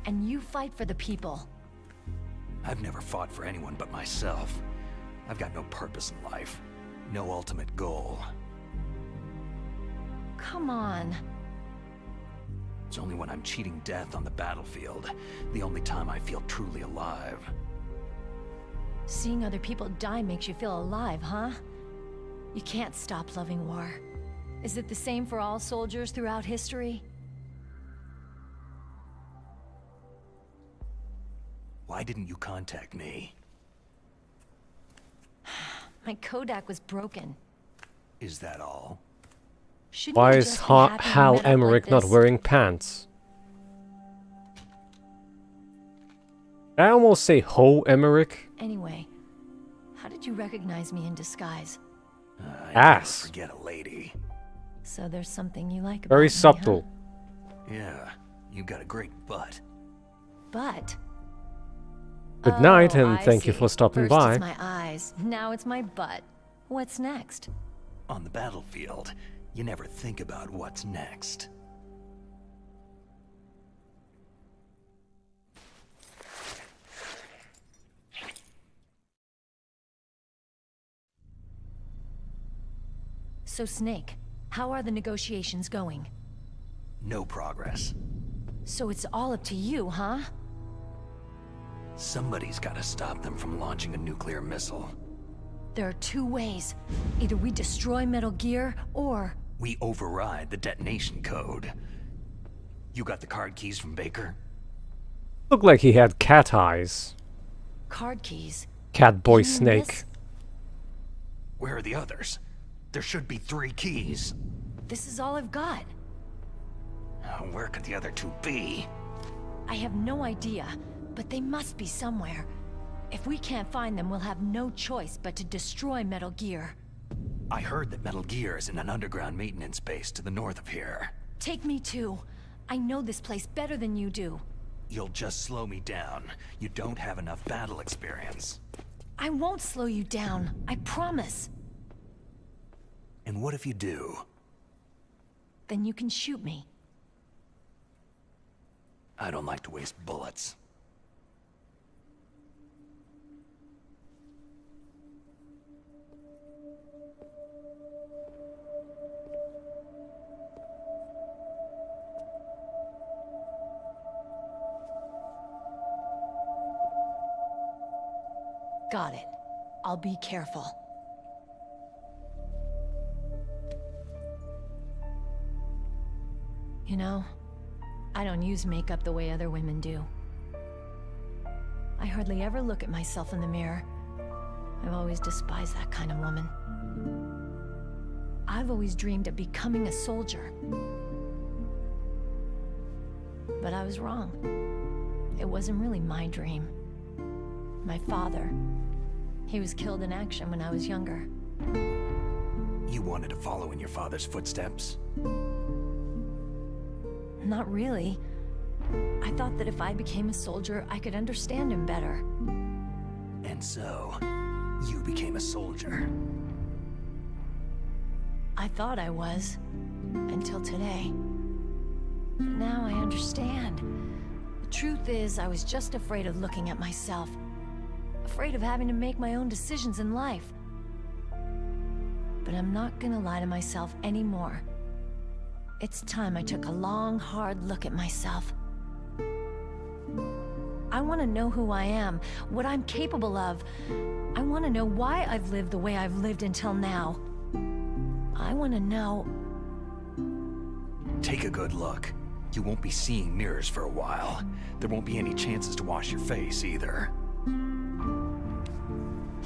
[SPEAKER 11] And you fight for the people.
[SPEAKER 2] I've never fought for anyone but myself. I've got no purpose in life. No ultimate goal.
[SPEAKER 11] Come on.
[SPEAKER 2] It's only when I'm cheating death on the battlefield, the only time I feel truly alive.
[SPEAKER 11] Seeing other people die makes you feel alive, huh? You can't stop loving war. Is it the same for all soldiers throughout history?
[SPEAKER 2] Why didn't you contact me?
[SPEAKER 11] My Kodak was broken.
[SPEAKER 2] Is that all?
[SPEAKER 11] Shouldn't
[SPEAKER 3] Why
[SPEAKER 11] you
[SPEAKER 3] is
[SPEAKER 11] just be happy you
[SPEAKER 3] Hal
[SPEAKER 11] met up
[SPEAKER 3] Emmerich
[SPEAKER 11] like
[SPEAKER 3] not
[SPEAKER 11] this?
[SPEAKER 3] wearing pants? Did I almost say Ho Emmerich?
[SPEAKER 11] Anyway, how did you recognize me in disguise?
[SPEAKER 2] I
[SPEAKER 3] Ass.
[SPEAKER 2] never forget a lady.
[SPEAKER 11] So there's something you like about
[SPEAKER 3] Very
[SPEAKER 11] me,
[SPEAKER 3] subtle.
[SPEAKER 11] huh?
[SPEAKER 2] Yeah, you got a great butt.
[SPEAKER 11] But
[SPEAKER 3] Good night, and
[SPEAKER 11] I
[SPEAKER 3] thank you
[SPEAKER 11] see.
[SPEAKER 3] for stopping
[SPEAKER 11] First
[SPEAKER 3] by.
[SPEAKER 11] it's my eyes, now it's my butt. What's next?
[SPEAKER 2] On the battlefield, you never think about what's next.
[SPEAKER 11] So Snake, how are the negotiations going?
[SPEAKER 2] No progress.
[SPEAKER 11] So it's all up to you, huh?
[SPEAKER 2] Somebody's got to stop them from launching a nuclear missile.
[SPEAKER 11] There are 2 ways. Either we destroy Metal Gear, or...
[SPEAKER 2] We override the detonation code. You got the card keys from Baker?
[SPEAKER 3] Looked like he had cat eyes.
[SPEAKER 11] Card keys.
[SPEAKER 3] Cat boy
[SPEAKER 11] You mean
[SPEAKER 3] snake.
[SPEAKER 11] this?
[SPEAKER 2] Where are the others? There should be 3 keys.
[SPEAKER 11] This is all I've got.
[SPEAKER 2] Where could the other 2 be?
[SPEAKER 11] I have no idea, but they must be somewhere. If we can't find them, we'll have no choice but to destroy Metal Gear.
[SPEAKER 2] I heard that Metal Gear is in an underground maintenance base to the north of here.
[SPEAKER 11] Take me too. I know this place better than you do.
[SPEAKER 2] You'll just slow me down. You don't have enough battle experience.
[SPEAKER 11] I won't slow you down, I promise.
[SPEAKER 2] And what if you do?
[SPEAKER 11] Then you can shoot me.
[SPEAKER 2] I don't like to waste bullets.
[SPEAKER 11] Got it. I'll be careful. You know, I don't use makeup the way other women do. I hardly ever look at myself in the mirror. I've always despised that kind of woman. I've always dreamed of becoming a soldier. But I was wrong. It wasn't really my dream. My father, he was killed in action when I was younger.
[SPEAKER 2] You wanted to follow in your father's footsteps?
[SPEAKER 11] Not really. I thought that if I became a soldier, I could understand him better.
[SPEAKER 2] And so, you became a soldier.
[SPEAKER 11] I thought I was, until today. But now I understand. The truth is, I was just afraid of looking at myself. Afraid of having to make my own decisions in life. But I'm not gonna lie to myself anymore. It's time I took a long, hard look at myself. I want to know who I am, what I'm capable of. I want to know why I've lived the way I've lived until now. I want to know...
[SPEAKER 2] Take a good look. You won't be seeing mirrors for a while. There won't be any chances to wash your face, either.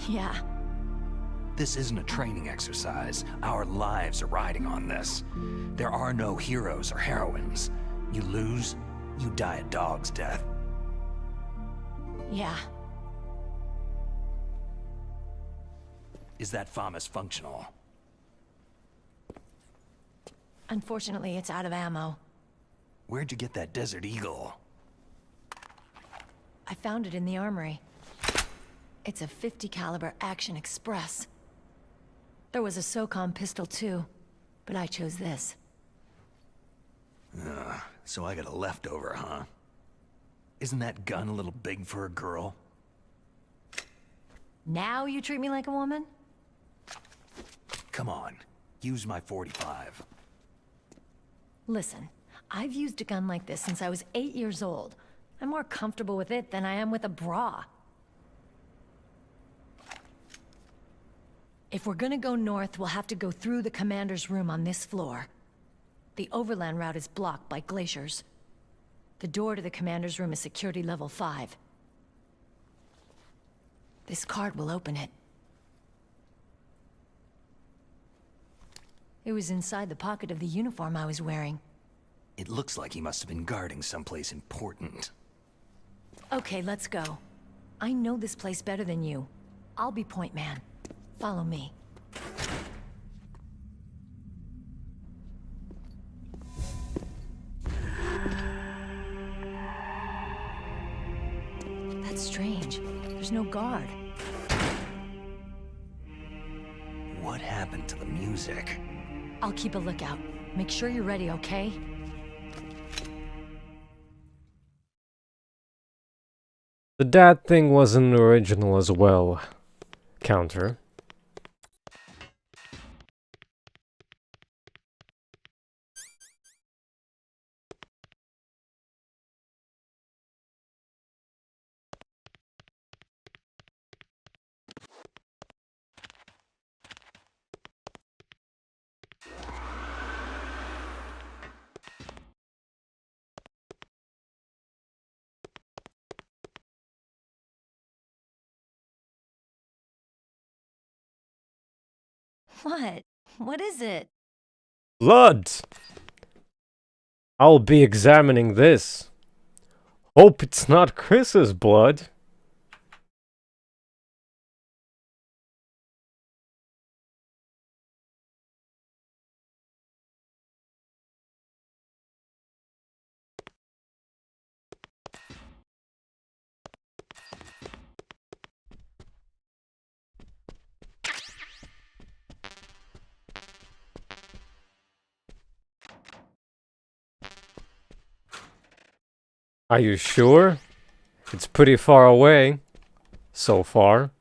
[SPEAKER 11] Yeah.
[SPEAKER 2] This isn't a training exercise. Our lives are riding on this. There are no heroes or heroines. You lose, you die a dog's death.
[SPEAKER 11] Yeah.
[SPEAKER 2] Is that FAMAS functional?
[SPEAKER 11] Unfortunately, it's out of ammo.
[SPEAKER 2] Where'd you get that Desert Eagle?
[SPEAKER 11] I found it in the armory. It's a .50 caliber Action Express. There was a SOCOM pistol too, but I chose this.
[SPEAKER 2] So I got a leftover, huh? Isn't that gun a little big for a girl?
[SPEAKER 11] Now you treat me like a woman?
[SPEAKER 2] Come on, use my .45.
[SPEAKER 11] Listen, I've used a gun like this since I was 8 years old. I'm more comfortable with it than I am with a bra. If we're gonna go north, we'll have to go through the commander's room on this floor. The overland route is blocked by glaciers. The door to the commander's room is security level 5. This card will open it. It was inside the pocket of the uniform I was wearing.
[SPEAKER 2] It looks like he must have been guarding someplace important.
[SPEAKER 11] Okay, let's go. I know this place better than you. I'll be point man. Follow me. That's strange. There's no guard.
[SPEAKER 2] What happened to the music?
[SPEAKER 11] I'll keep a lookout. Make sure you're ready, okay?
[SPEAKER 3] The dad thing was an original as well. Counter.
[SPEAKER 11] What? What is it?
[SPEAKER 3] Blood! I'll be examining this. Hope it's not Chris's blood. Are you sure? It's pretty far away. So far.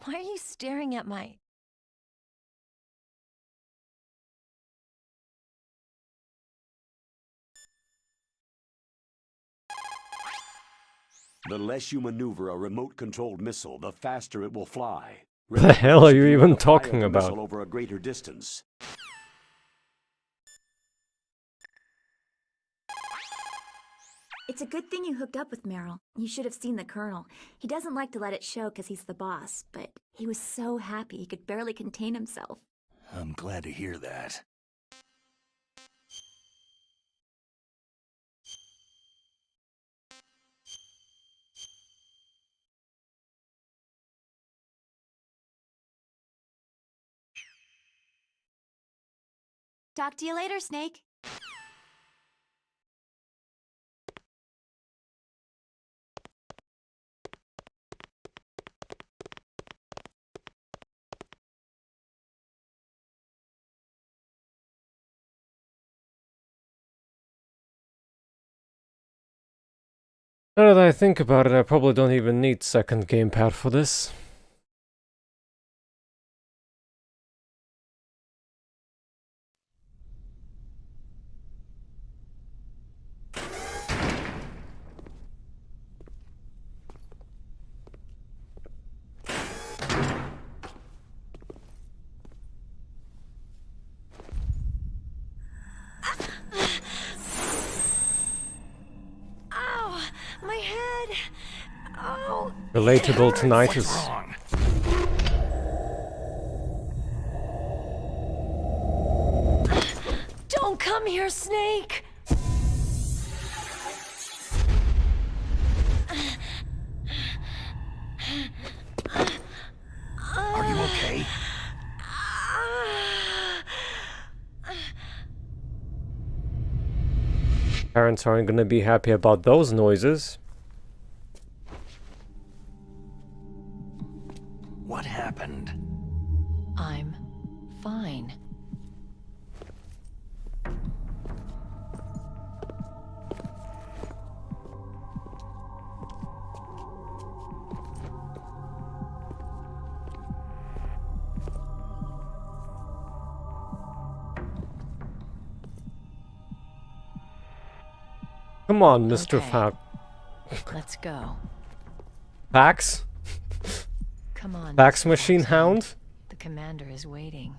[SPEAKER 11] Why are you staring at my...
[SPEAKER 1] The less you maneuver a remote-controlled missile, the faster it will fly.
[SPEAKER 3] The hell are you even
[SPEAKER 1] Fire
[SPEAKER 3] talking
[SPEAKER 1] the
[SPEAKER 3] about?
[SPEAKER 1] missile over a greater distance.
[SPEAKER 6] It's a good thing you hooked up with Meryl. You should have seen the Colonel. He doesn't like to let it show because he's the boss, but he was so happy he could barely contain himself.
[SPEAKER 2] I'm glad to hear that.
[SPEAKER 6] Talk to you later, Snake.
[SPEAKER 3] Now that I think about it, I probably don't even need second gamepad for this.
[SPEAKER 11] My head! Oh!
[SPEAKER 3] Relatable tonight is...
[SPEAKER 11] Don't come here, Snake!
[SPEAKER 2] Are you okay?
[SPEAKER 3] Parents aren't gonna be happy about those noises.
[SPEAKER 2] What happened?
[SPEAKER 11] I'm fine.
[SPEAKER 3] Come on, Mr.
[SPEAKER 11] Okay. Let's go.
[SPEAKER 3] Fax?
[SPEAKER 11] Come on.
[SPEAKER 3] Fax
[SPEAKER 11] Mr.
[SPEAKER 3] machine
[SPEAKER 11] Foxhound.
[SPEAKER 3] hound?
[SPEAKER 11] The commander is waiting.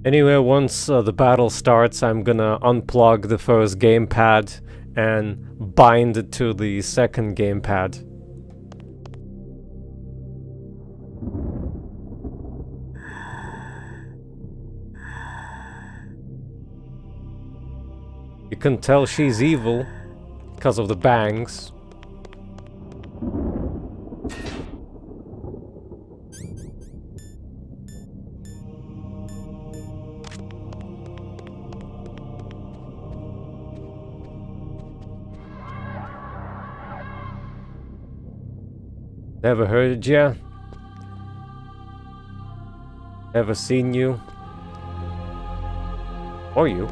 [SPEAKER 3] Anyway, once the battle starts, I'm gonna unplug the first gamepad and bind it to the second gamepad. You can tell she's evil because of the bangs. Never heard ya? Never seen you? Or you?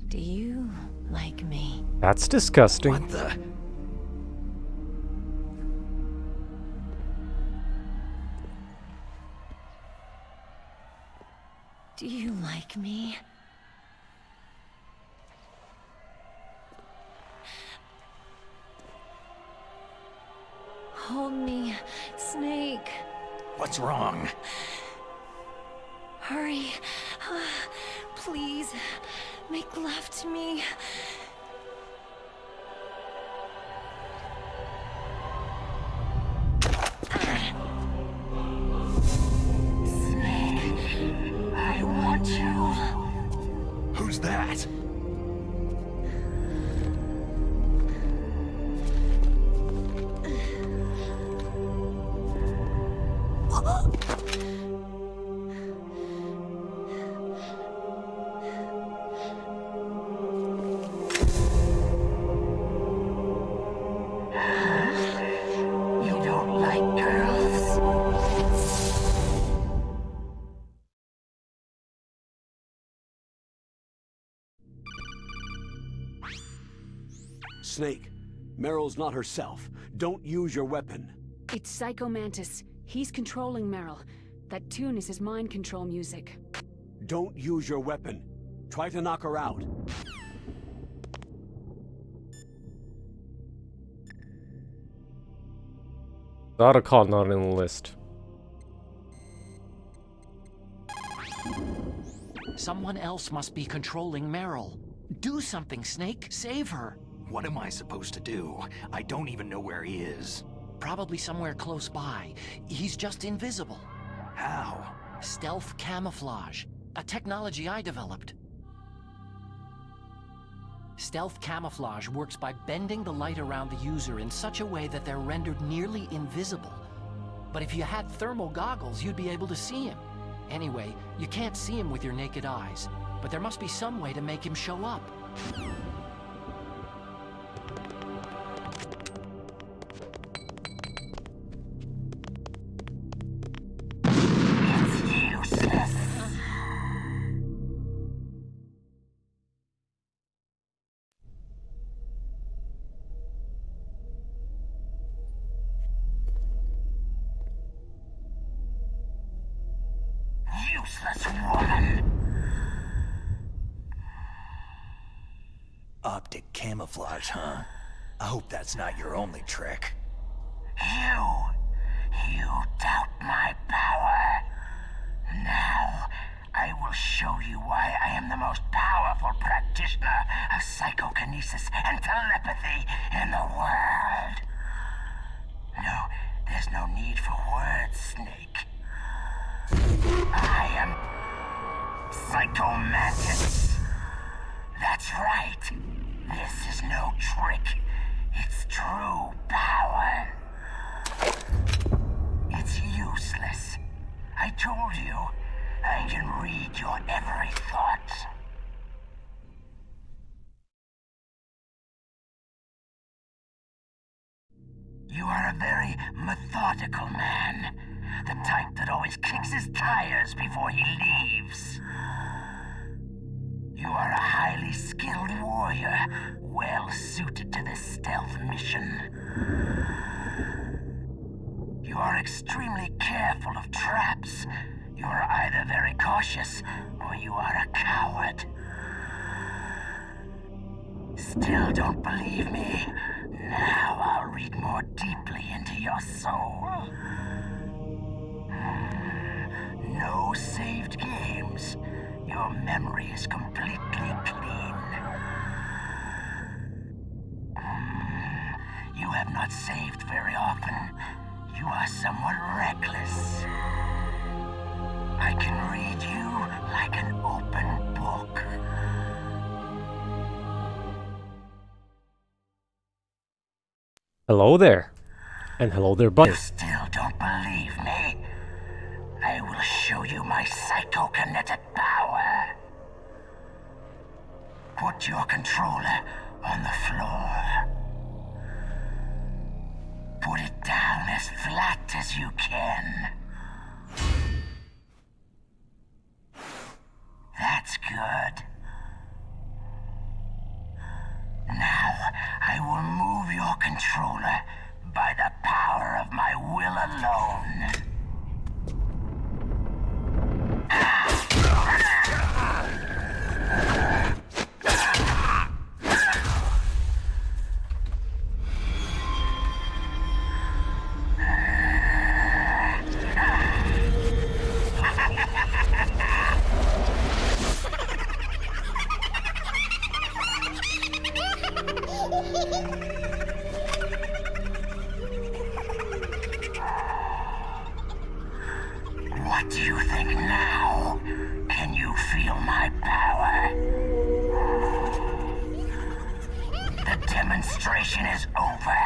[SPEAKER 11] Do you like me?
[SPEAKER 3] That's disgusting.
[SPEAKER 2] What the?
[SPEAKER 11] Do you like me? Hold me, Snake.
[SPEAKER 2] What's wrong?
[SPEAKER 11] Hurry. Please, make love to me.
[SPEAKER 12] Snake, I want you.
[SPEAKER 2] Who's that?
[SPEAKER 12] You don't like girls?
[SPEAKER 1] Snake, Meryl's not herself. Don't use your weapon.
[SPEAKER 15] It's Psycho Mantis. He's controlling Meryl. That tune is his mind control music.
[SPEAKER 1] Don't use your weapon. Try to knock her out.
[SPEAKER 3] Autocall not in the list.
[SPEAKER 16] Someone else must be controlling Meryl. Do something, Snake. Save her.
[SPEAKER 2] What am I supposed to do? I don't even know where he is.
[SPEAKER 16] Probably somewhere close by. He's just invisible.
[SPEAKER 2] How?
[SPEAKER 16] Stealth camouflage. A technology I developed. Stealth camouflage works by bending the light around the user in such a way that they're rendered nearly invisible. But if you had thermal goggles, you'd be able to see him. Anyway, you can't see him with your naked eyes, but there must be some way to make him show up.
[SPEAKER 12] Useless woman!
[SPEAKER 2] Optic camouflage, huh? I hope that's not your only trick.
[SPEAKER 12] You doubt my power. Now, I will show you why I am the most powerful practitioner of psychokinesis and telepathy in the world. No, there's no need for words, Snake. I am Psycho Mantis. That's right. This is no trick. It's true power. It's useless. I told you, I can read your every thought. You are a very methodical man. The type that always kicks his tires before he leaves. You are a highly skilled warrior, well suited to this stealth mission. You are extremely careful of traps. You are either very cautious, or you are a coward. Still don't believe me? Now I'll read more deeply into your soul. No saved games. Your memory is completely clean. You have not saved very often. You are somewhat reckless. I can read you like an open book.
[SPEAKER 3] Hello there. And hello there, buddy.
[SPEAKER 12] You still don't believe me? I will show you my psychokinetic power. Put your controller on the floor. Put it down as flat as you can. That's good. Now, I will move your controller by the power of my will alone. What do you think now? Can you feel my power? The demonstration is over.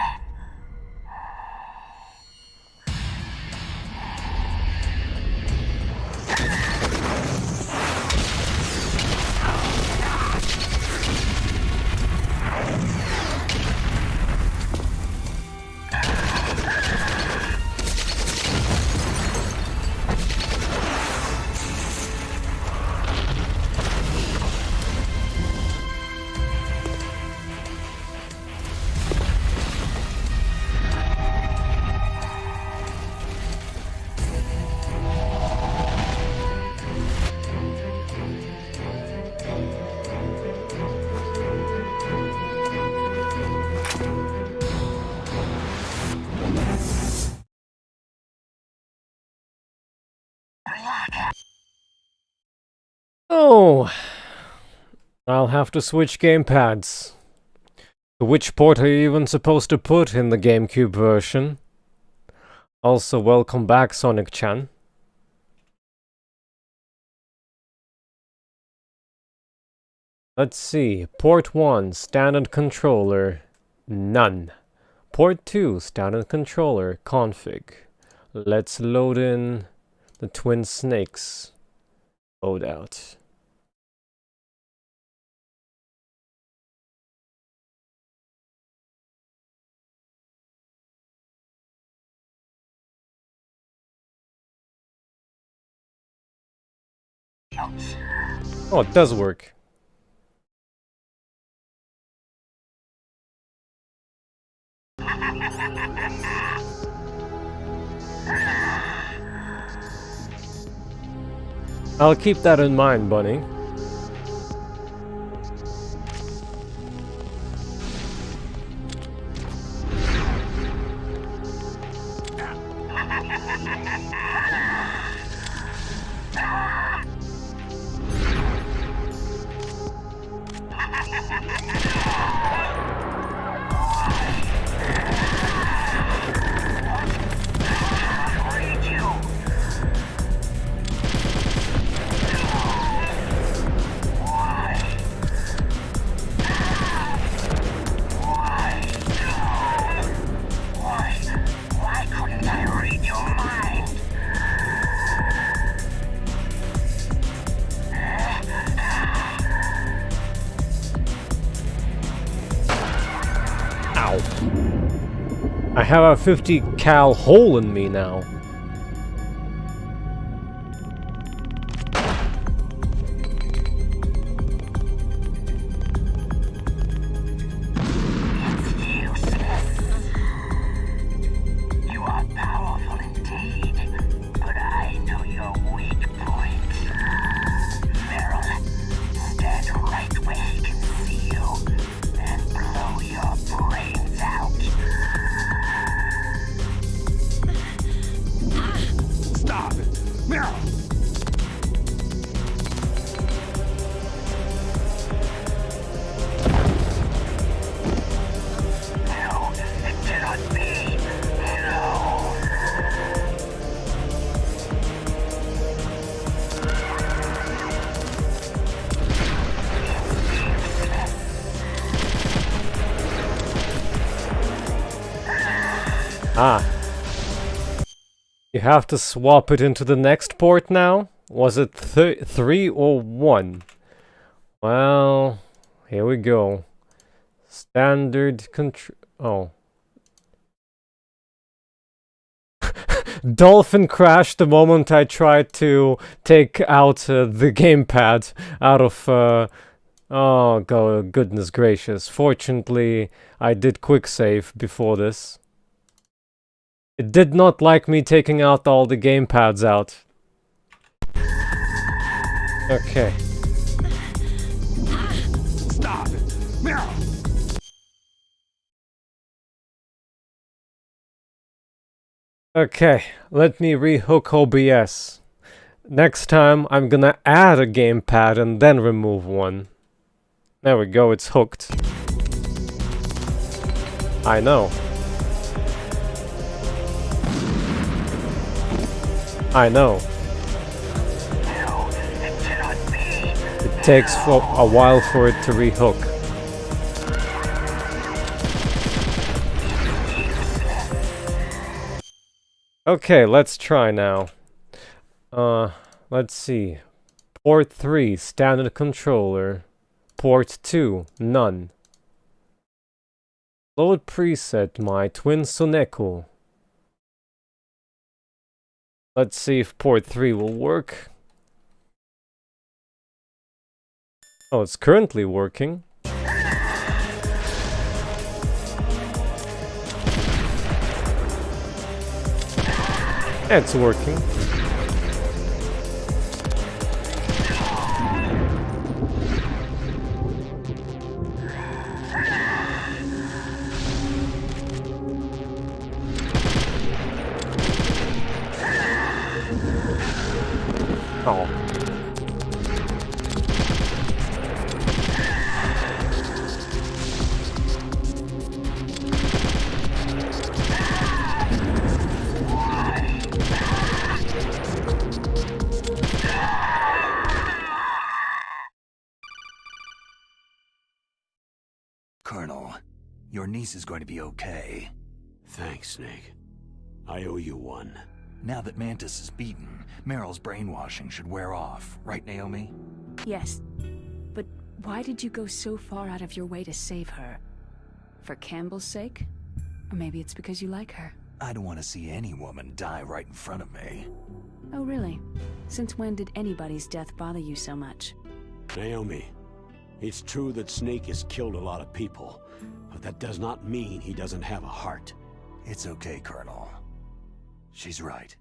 [SPEAKER 3] Oh, I'll have to switch gamepads. Which port are you even supposed to put in the Gamecube version? Also, welcome back, Sonic-chan. Let's see. Port 1, standard controller, none. Port 2, standard controller, config. Let's load in the Twin Snakes loadout. Oh, it does work. I'll keep that in mind, Bunny. I have a 50 cal hole in me now.
[SPEAKER 12] You are powerful indeed, but I know your weak point. Meryl, stand right where he can see you and blow your brains out.
[SPEAKER 14] Stop it! Meryl!
[SPEAKER 12] No, it cannot be. No.
[SPEAKER 3] Ah. You have to swap it into the next port now? Was it 3 or 1? Well, here we go. Standard control. Oh. Dolphin crashed the moment I tried to take out the gamepad out of... Oh, goodness gracious. Fortunately, I did quick save before this. It did not like me taking out all the gamepads out. Okay.
[SPEAKER 14] Stop it! Meryl!
[SPEAKER 3] Okay, let me rehook OBS. Next time, I'm gonna add a gamepad and then remove one. There we go, it's hooked. I know. I know. takes for a while for it to rehook. Okay, let's try now. Let's see. Port 3, standard controller. Port 2, none. Load preset, my twin Soneko. Let's see if port 3 will work. Oh, it's currently working. It's working. Oh.
[SPEAKER 2] Colonel, your niece is going to be okay.
[SPEAKER 1] Thanks, Snake. I owe you one.
[SPEAKER 2] Now that Mantis is beaten, Meryl's brainwashing should wear off, right, Naomi?
[SPEAKER 15] Yes. But why did you go so far out of your way to save her? For Campbell's sake? Or maybe it's because you like her?
[SPEAKER 2] I don't want to see any woman die right in front of me.
[SPEAKER 15] Oh, really? Since when did anybody's death bother you so much?
[SPEAKER 1] Naomi, it's true that Snake has killed a lot of people, but that does not mean he doesn't have a heart.
[SPEAKER 2] It's okay, Colonel. She's right.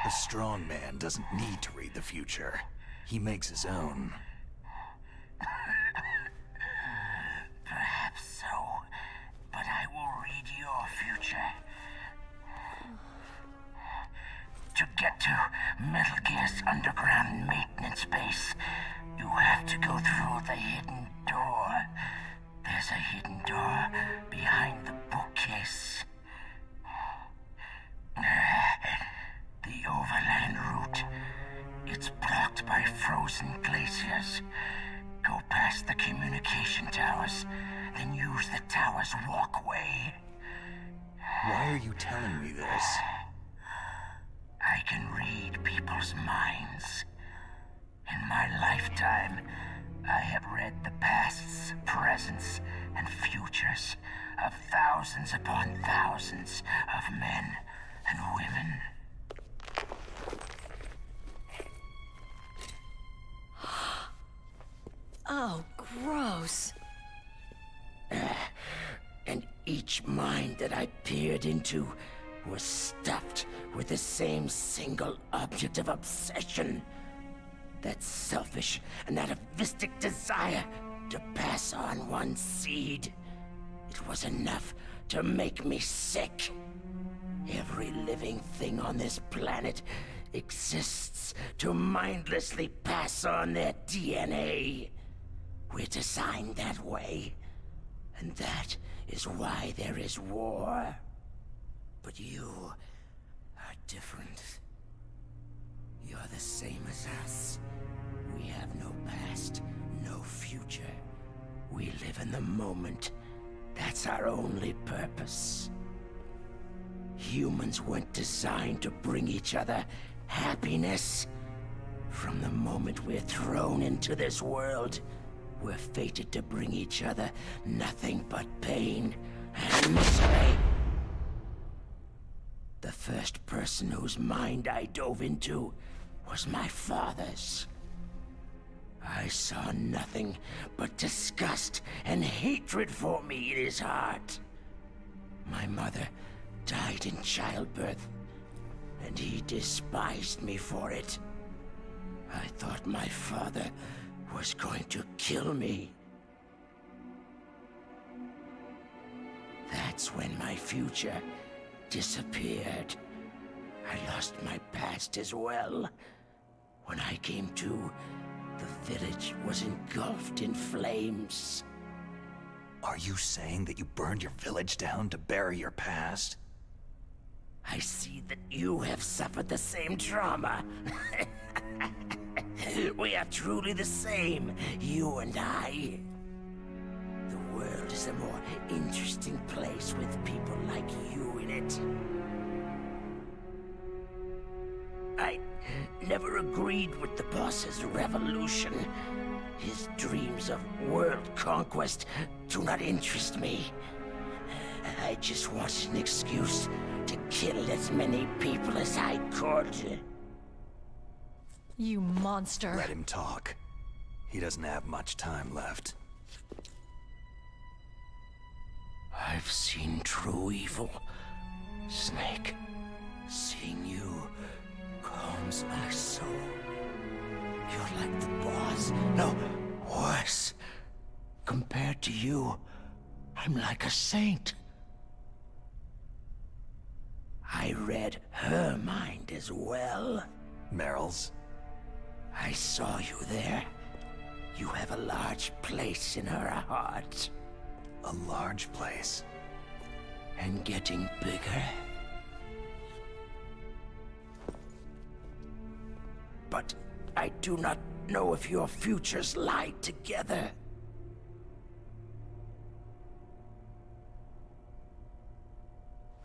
[SPEAKER 2] A strong man doesn't need to read the future. He makes his own.
[SPEAKER 12] Perhaps so, but I will read your future. To get to Metal Gear's underground maintenance base, you have to go through the hidden door. There's a hidden door behind the bookcase. The overland route. It's blocked by frozen glaciers. Go past the communication towers, then use the tower's walkway.
[SPEAKER 2] Why are you telling me this?
[SPEAKER 12] I can read people's minds. In my lifetime, I have read the pasts, presents, and futures of thousands upon thousands of men and women.
[SPEAKER 11] Oh, gross.
[SPEAKER 12] And each mind that I peered into was stuffed with the same single object of obsession. That selfish and atavistic desire to pass on one seed. It was enough to make me sick. Every living thing on this planet exists to mindlessly pass on their DNA. We're designed that way, and that is why there is war. But you are different. You're the same as us. We have no past, no future. We live in the moment. That's our only purpose. Humans weren't designed to bring each other happiness. From the moment we're thrown into this world, we're fated to bring each other nothing but pain and misery. The first person whose mind I dove into was my father's. I saw nothing but disgust and hatred for me in his heart. My mother died in childbirth, and he despised me for it. I thought my father was going to kill me. That's when my future disappeared. I lost my past as well. When I came to, the village was engulfed in flames.
[SPEAKER 2] Are you saying that you burned your village down to bury your past?
[SPEAKER 12] I see that you have suffered the same trauma. We are truly the same, you and I. The world is a more interesting place with people like you in it. I never agreed with the boss's revolution. His dreams of world conquest do not interest me. I just wanted an excuse to kill as many people as I could.
[SPEAKER 11] You monster.
[SPEAKER 2] Let him talk. He doesn't have much time left.
[SPEAKER 12] I've seen true evil, Snake. Seeing you calms my soul. You're like the boss. No, worse. Compared to you, I'm like a saint. I read her mind as well.
[SPEAKER 2] Meryl's?
[SPEAKER 12] I saw you there. You have a large place in her heart.
[SPEAKER 2] A large place?
[SPEAKER 12] And getting bigger. But I do not know if your futures lie together.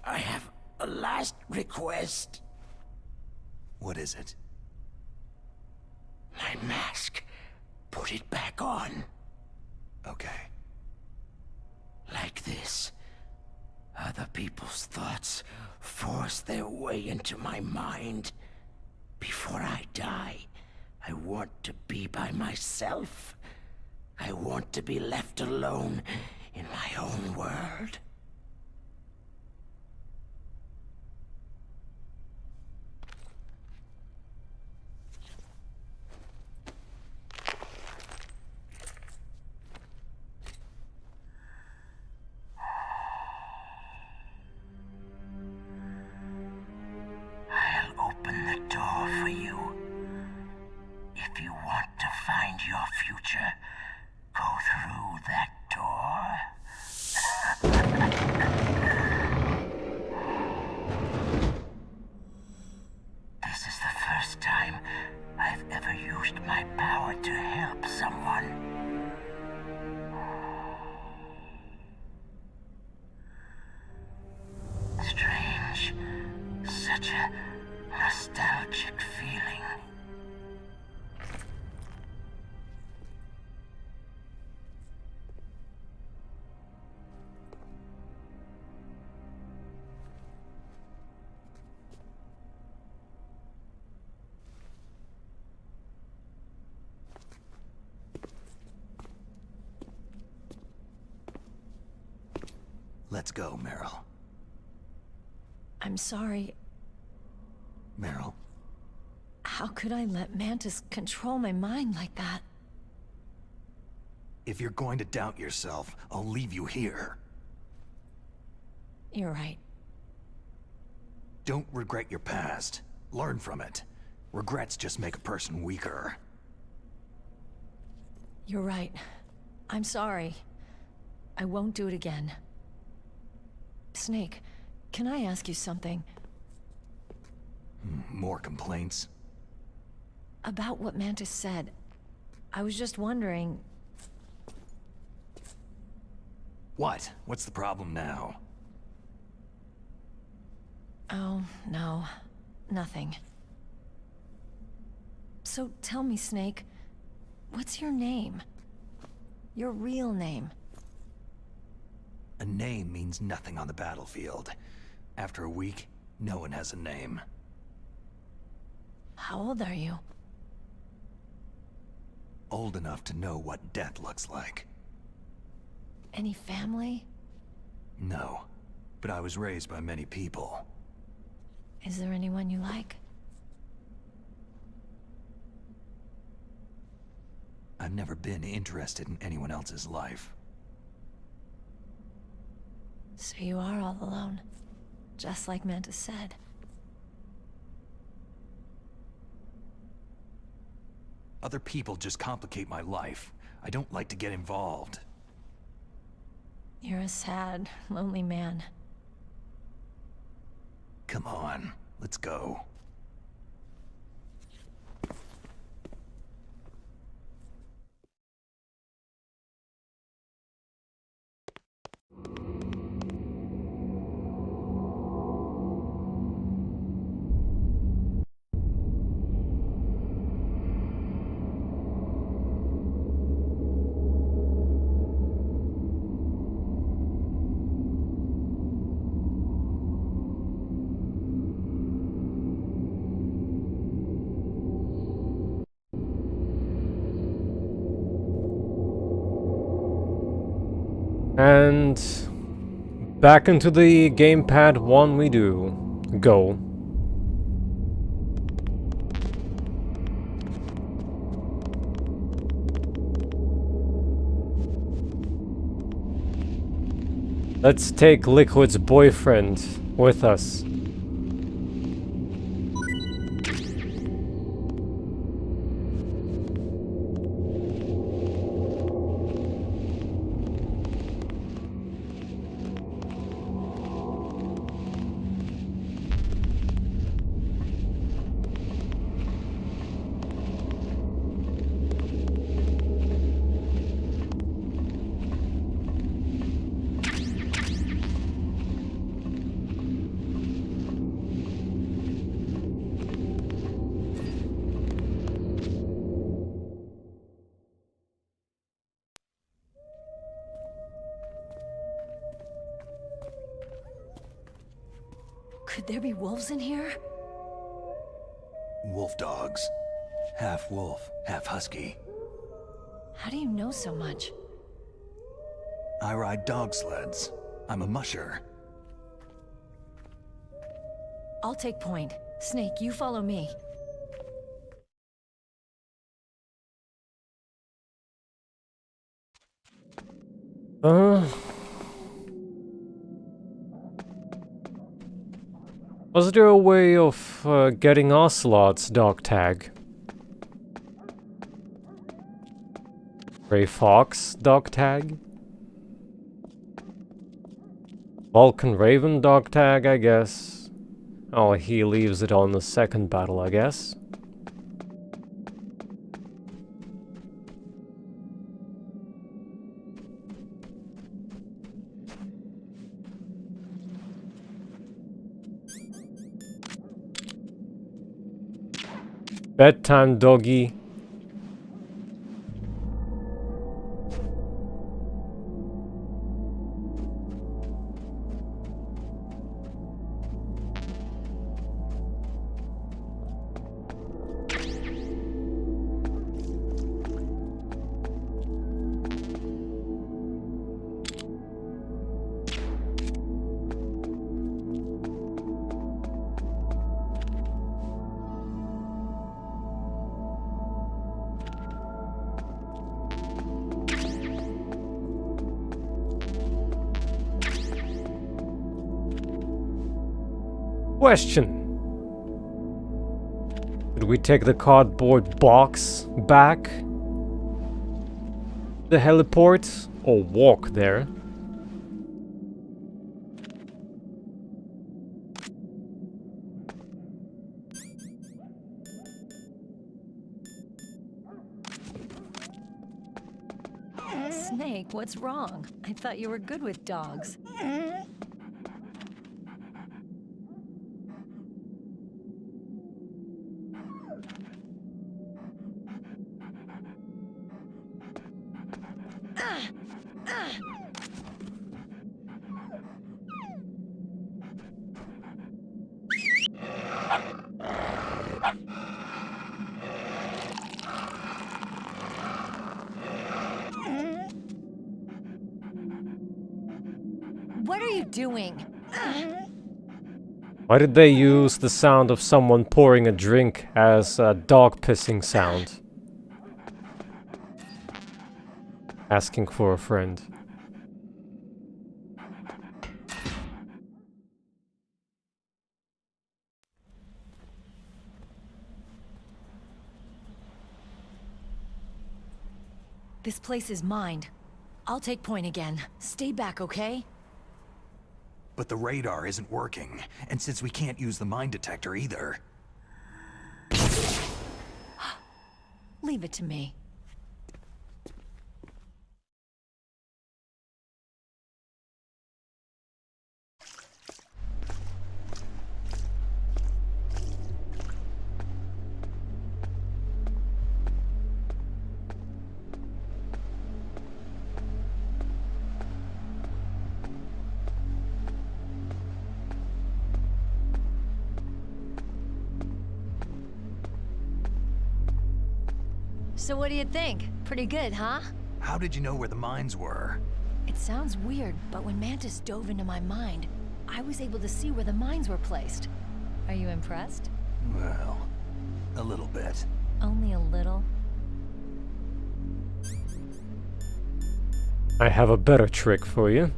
[SPEAKER 12] I have a last request.
[SPEAKER 2] What is it?
[SPEAKER 12] My mask. Put it back on.
[SPEAKER 2] Okay.
[SPEAKER 12] Like this. Other people's thoughts force their way into my mind. Before I die, I want to be by myself. I want to be left alone in my own world. I'll open the door for you. If you want to find your future, go through that door. This is the first time I've ever used my power to help someone. Strange. Such a nostalgic feeling.
[SPEAKER 2] Let's go, Meryl.
[SPEAKER 11] I'm sorry.
[SPEAKER 2] Meryl?
[SPEAKER 11] How could I let Mantis control my mind like that?
[SPEAKER 2] If you're going to doubt yourself, I'll leave you here.
[SPEAKER 11] You're right.
[SPEAKER 2] Don't regret your past. Learn from it. Regrets just make a person weaker.
[SPEAKER 11] You're right. I'm sorry. I won't do it again. Snake, can I ask you something?
[SPEAKER 2] More complaints?
[SPEAKER 11] About what Mantis said. I was just wondering...
[SPEAKER 2] What? What's the problem now?
[SPEAKER 11] Oh, no. Nothing. So tell me, Snake, what's your name? Your real name?
[SPEAKER 2] A name means nothing on the battlefield. After a week, no one has a name.
[SPEAKER 11] How old are you?
[SPEAKER 2] Old enough to know what death looks like.
[SPEAKER 11] Any family?
[SPEAKER 2] No, but I was raised by many people.
[SPEAKER 11] Is there anyone you like?
[SPEAKER 2] I I've never been interested in anyone else's life.
[SPEAKER 11] So you are all alone, just like Mantis said.
[SPEAKER 2] Other people just complicate my life. I don't like to get involved.
[SPEAKER 11] You're a sad, lonely man.
[SPEAKER 2] Come on, let's go.
[SPEAKER 3] And back into the gamepad 1 we do. Go. Let's take Liquid's boyfriend with us.
[SPEAKER 11] Could there be wolves in here?
[SPEAKER 2] Wolf dogs. Half wolf, half husky.
[SPEAKER 11] How do you know so much?
[SPEAKER 2] I ride dog sleds. I'm a musher.
[SPEAKER 11] I'll take point. Snake, you follow me.
[SPEAKER 3] Was there a way of getting Ocelot's dog tag? Gray Fox dog tag? Vulcan Raven dog tag, I guess. Oh, he leaves it on the second battle, I guess. Bedtime, doggy. Question. Did we take the cardboard box back? The heliport? Or walk there?
[SPEAKER 11] Snake, what's wrong? I thought you were good with dogs. What are you doing?
[SPEAKER 3] Why did they use the sound of someone pouring a drink as a dog pissing sound? asking for a friend.
[SPEAKER 11] This place is mine. I'll take point again. Stay back, okay?
[SPEAKER 2] But the radar isn't working, and since we can't use the mine detector either...
[SPEAKER 11] Leave it to me. So what do you think? Pretty good, huh?
[SPEAKER 2] How did you know where the mines were?
[SPEAKER 11] It sounds weird, but when Mantis dove into my mind, I was able to see where the mines were placed. Are you impressed?
[SPEAKER 2] Well, a little bit.
[SPEAKER 11] Only a little?
[SPEAKER 3] I have a better trick for you.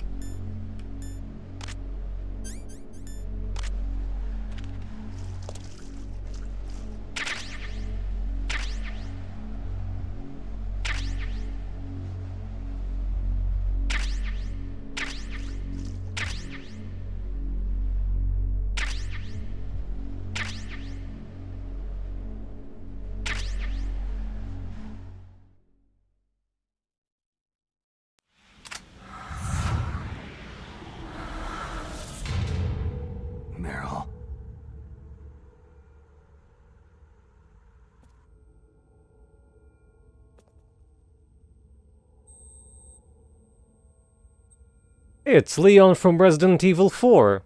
[SPEAKER 2] Meryl.
[SPEAKER 3] It's Leon from Resident Evil 4.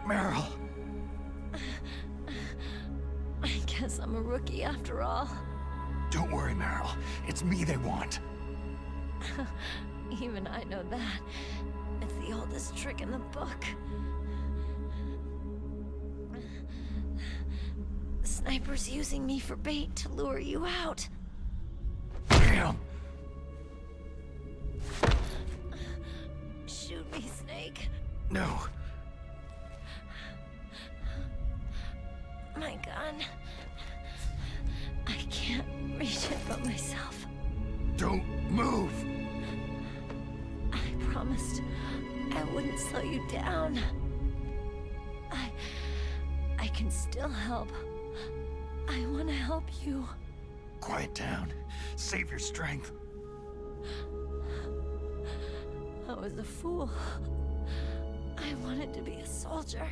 [SPEAKER 2] Meryl.
[SPEAKER 11] I guess I'm a rookie after all.
[SPEAKER 2] Don't worry, Meryl. It's me they want.
[SPEAKER 11] Even I know that. It's the oldest trick in the book. The sniper's using me for bait to lure you out.
[SPEAKER 2] Damn.
[SPEAKER 11] Shoot me, Snake.
[SPEAKER 2] No.
[SPEAKER 11] My gun. I can't reach it by myself.
[SPEAKER 2] Don't move.
[SPEAKER 11] I promised I wouldn't slow you down. I can still help. I want to help you.
[SPEAKER 2] Quiet down. Save your strength.
[SPEAKER 11] I was a fool. I wanted to be a soldier.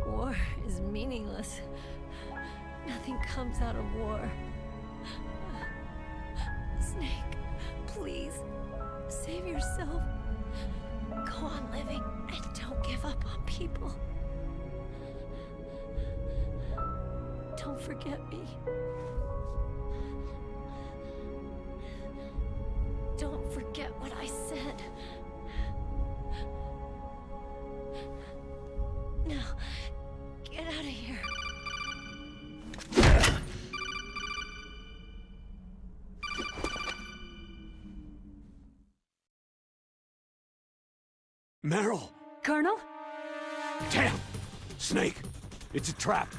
[SPEAKER 11] War is meaningless. Nothing comes out of war. Snake, please, save yourself. Go on living and don't give up on people. Don't forget me. Don't forget what I said. Now, get out of here.
[SPEAKER 1] Meryl!
[SPEAKER 15] Colonel?
[SPEAKER 1] Damn! Snake! It's a trap!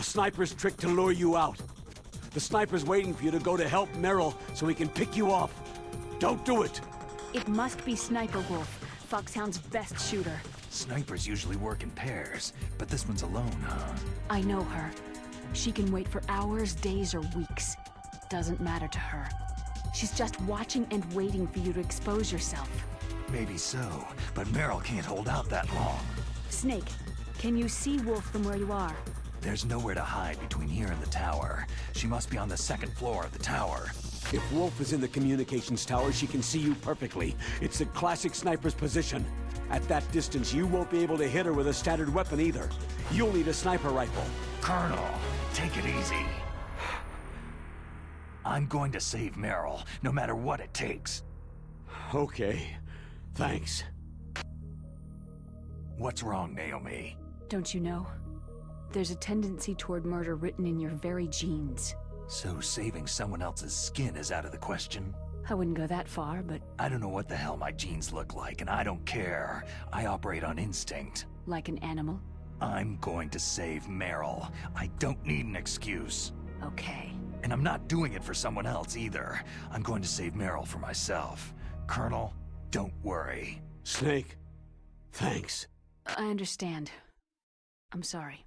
[SPEAKER 1] A sniper's trick to lure you out. The sniper's waiting for you to go to help Meryl so he can pick you off. Don't do it!
[SPEAKER 15] It must be Sniper Wolf, Foxhound's best shooter.
[SPEAKER 2] Snipers usually work in pairs, but this one's alone, huh?
[SPEAKER 15] I know her. She can wait for hours, days, or weeks. Doesn't matter to her. She's just watching and waiting for you to expose yourself.
[SPEAKER 2] Maybe so, but Meryl can't hold out that long.
[SPEAKER 15] Snake, can you see Wolf from where you are?
[SPEAKER 2] There's nowhere to hide between here and the tower. She must be on the second floor of the tower.
[SPEAKER 1] If Wolf is in the communications tower, she can see you perfectly. It's a classic sniper's position. At that distance, you won't be able to hit her with a standard weapon either. You'll need a sniper rifle.
[SPEAKER 2] Colonel, take it easy. I'm going to save Meryl, no matter what it takes.
[SPEAKER 1] Okay. Thanks.
[SPEAKER 2] What's wrong, Naomi?
[SPEAKER 15] Don't you know? There's a tendency toward murder written in your very genes.
[SPEAKER 2] So saving someone else's skin is out of the question?
[SPEAKER 15] I wouldn't go that far, but...
[SPEAKER 2] I don't know what the hell my genes look like, and I don't care. I operate on instinct.
[SPEAKER 15] Like an animal?
[SPEAKER 2] I'm going to save Meryl. I don't need an excuse.
[SPEAKER 15] Okay.
[SPEAKER 2] And I'm not doing it for someone else either. I'm going to save Meryl for myself. Colonel, don't worry.
[SPEAKER 1] Snake, thanks.
[SPEAKER 15] I understand. I'm sorry.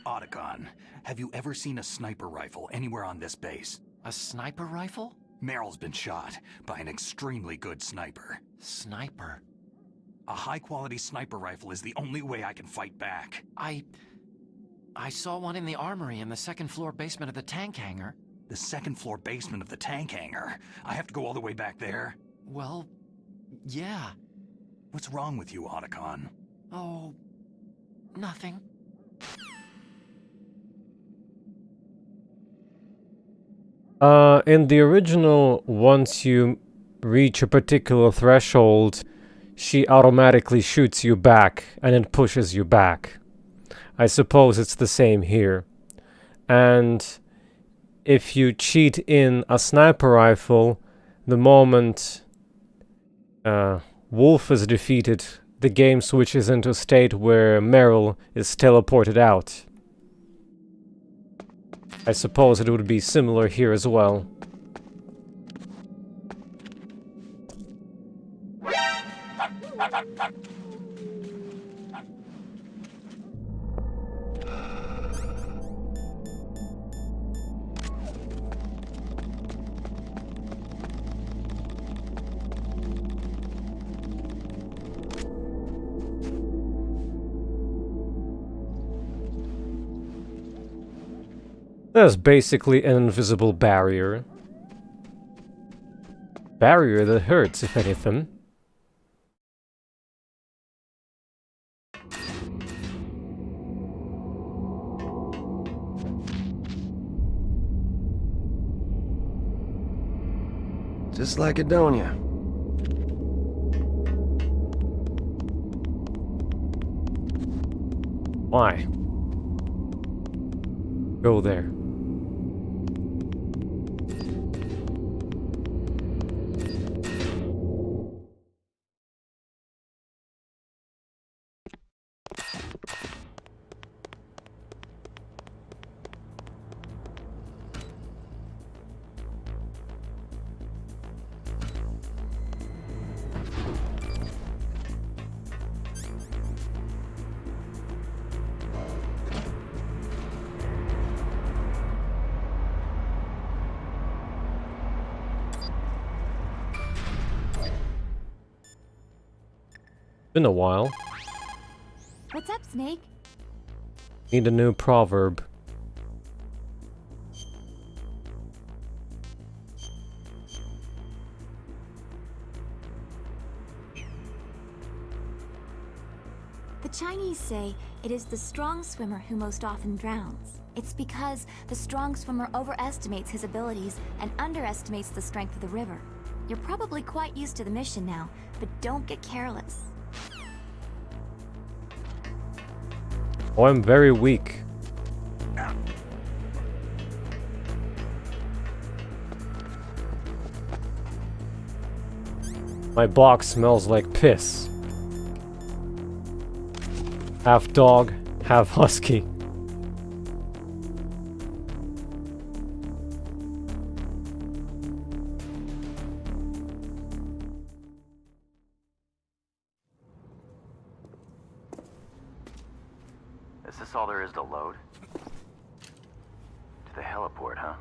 [SPEAKER 2] Otacon, have you ever seen a sniper rifle anywhere on this base?
[SPEAKER 16] A sniper rifle?
[SPEAKER 2] Meryl's been shot by an extremely good sniper.
[SPEAKER 16] Sniper?
[SPEAKER 2] A high-quality sniper rifle is the only way I can fight back.
[SPEAKER 16] I saw one in the armory in the second-floor basement of the tank hangar.
[SPEAKER 2] The second-floor basement of the tank hangar? I have to go all the way back there?
[SPEAKER 16] Well, yeah.
[SPEAKER 2] What's wrong with you, Otacon?
[SPEAKER 16] Oh, nothing.
[SPEAKER 3] In the original, once you reach a particular threshold, she automatically shoots you back and it pushes you back. I suppose it's the same here. And if you cheat in a sniper rifle, the moment Wolf is defeated, the game switches into a state where Meryl is teleported out. I suppose it would be similar here as well. There's basically an invisible barrier. Barrier that hurts, if anything.
[SPEAKER 19] Just like Adonia.
[SPEAKER 3] Why? Go there. Been a while.
[SPEAKER 6] What's up, Snake?
[SPEAKER 3] Need a new proverb.
[SPEAKER 6] The Chinese say it is the strong swimmer who most often drowns. It's because the strong swimmer overestimates his abilities and underestimates the strength of the river. You're probably quite used to the mission now, but don't get careless.
[SPEAKER 3] Oh, I'm very weak. My box smells like piss. Half dog, half husky.
[SPEAKER 20] Is this all there is to load? To the heliport, huh?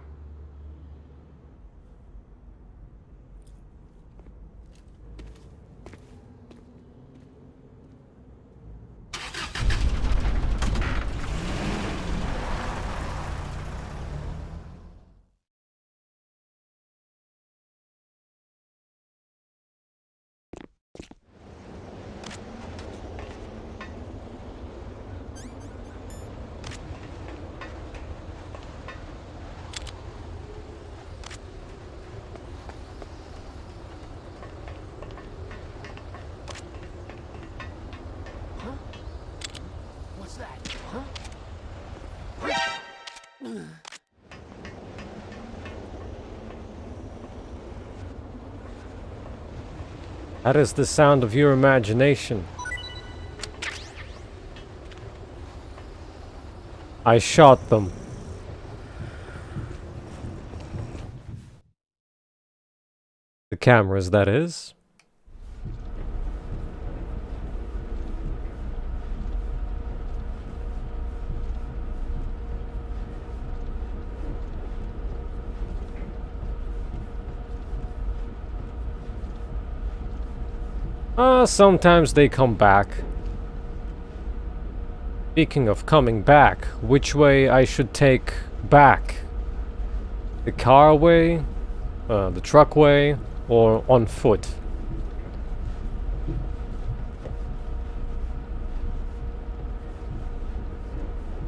[SPEAKER 3] That is the sound of your imagination. I shot them. The cameras, that is. Sometimes they come back. Speaking of coming back, which way I should take back? The car way, the truck way, or on foot?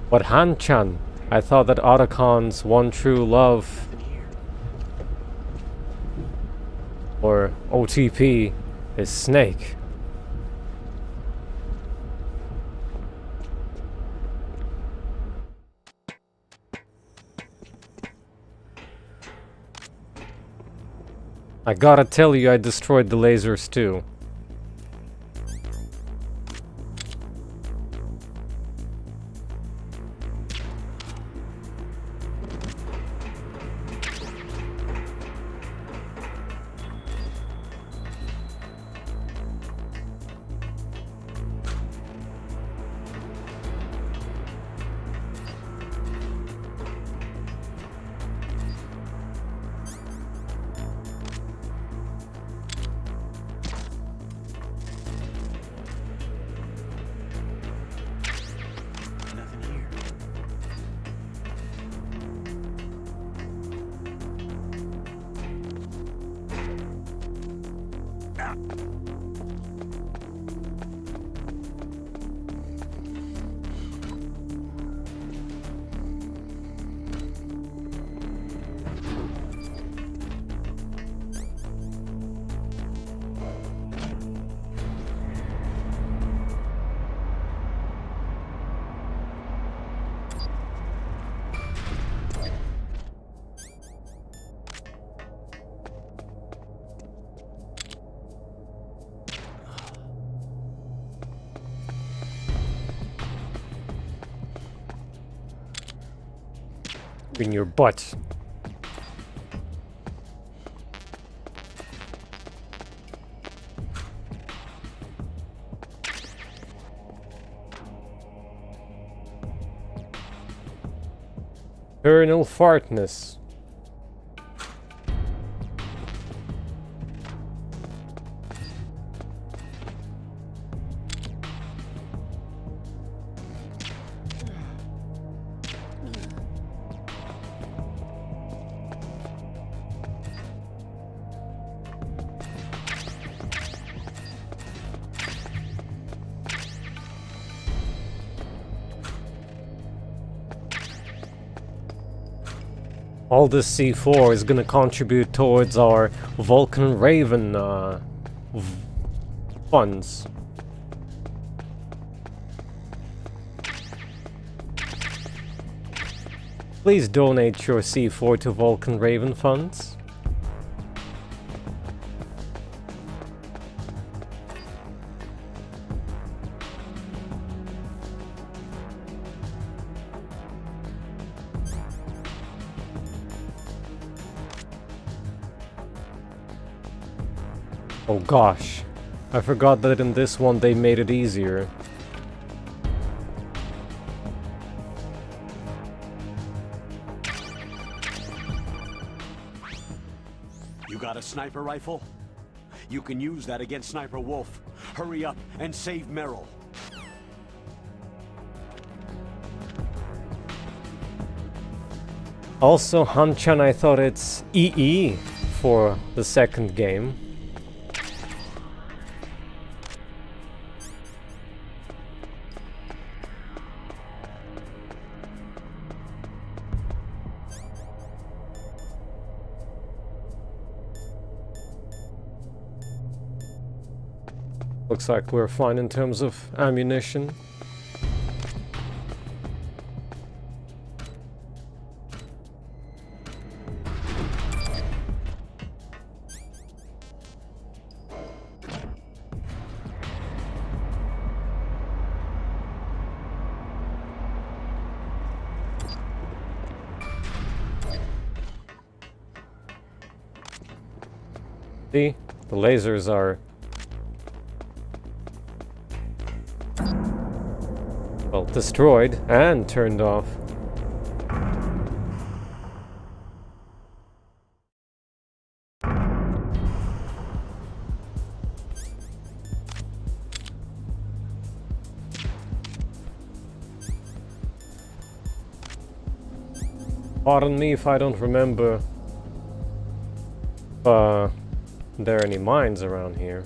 [SPEAKER 3] But Han-chan, I thought that Otacon's one true love, or OTP, is Snake. I gotta tell you, I destroyed the lasers too. In your butt. Eternal fartness. All this C4 is gonna contribute towards our Vulcan Raven funds. Please donate your C4 to Vulcan Raven funds. Oh gosh, I forgot that in this one they made it easier.
[SPEAKER 1] You got a sniper rifle? You can use that against Sniper Wolf. Hurry up and save Meryl.
[SPEAKER 3] Also, Hanchan, I thought it's EE for the second game. Looks like we're fine in terms of ammunition. See? The lasers are... well, destroyed and turned off. Pardon me if I don't remember there are any mines around here.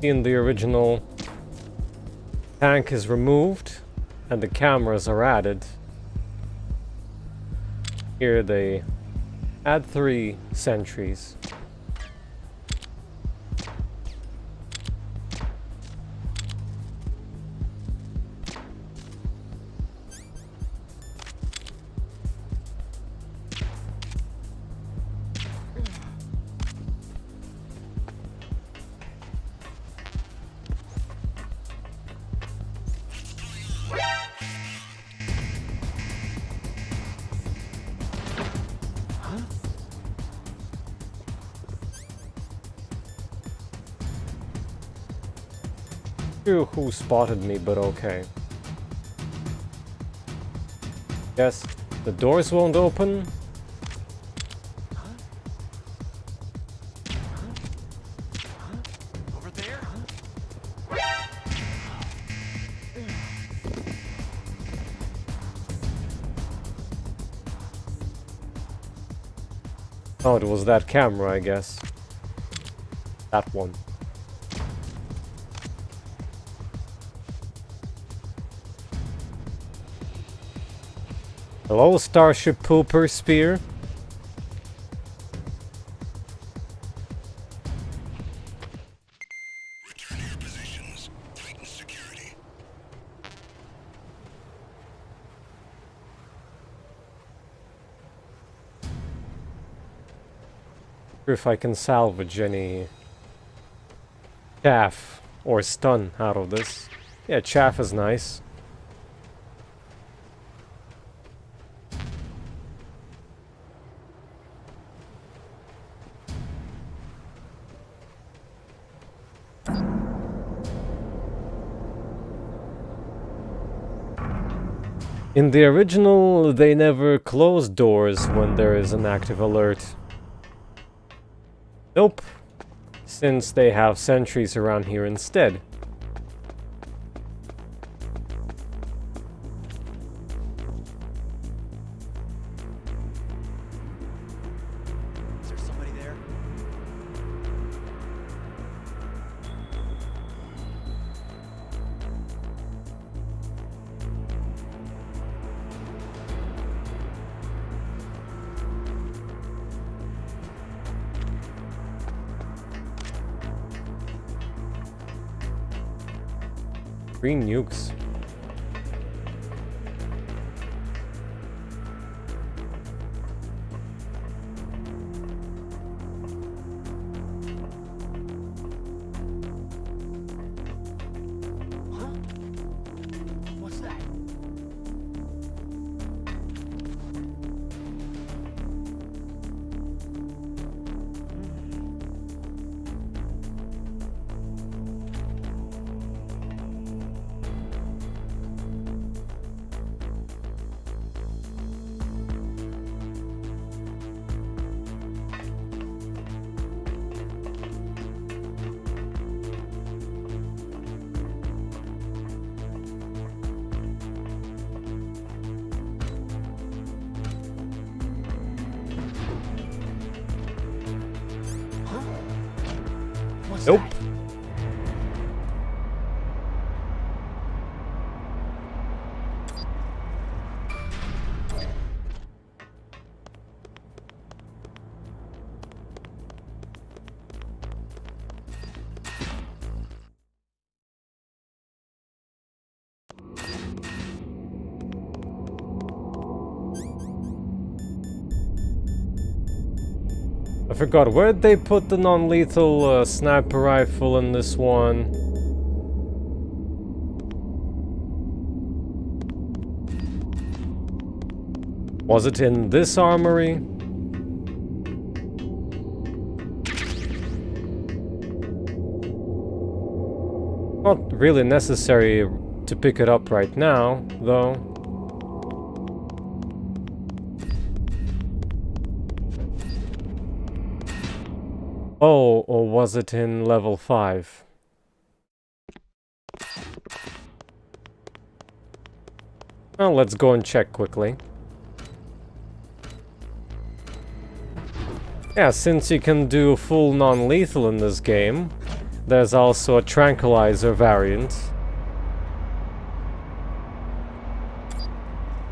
[SPEAKER 3] In the original, tank is removed and the cameras are added. Here they add 3 sentries. Who spotted me, but okay. Yes, the doors won't open.
[SPEAKER 12] Over there?
[SPEAKER 3] Oh, it was that camera, I guess. That one. Hello, Starship Pooper Spear.
[SPEAKER 14] Return to your positions. Tighten security.
[SPEAKER 3] If I can salvage any chaff or stun out of this. Yeah, chaff is nice. In the original, they never close doors when there is an active alert. Nope, since they have sentries around here instead. 3 nukes.
[SPEAKER 12] What's that?
[SPEAKER 3] Nope. I forgot, where'd they put the non-lethal sniper rifle in this one? Was it in this armory? Not really necessary to pick it up right now, though. Oh, or was it in level 5? Well, let's go and check quickly. Yeah, since you can do full non-lethal in this game, there's also a tranquilizer variant.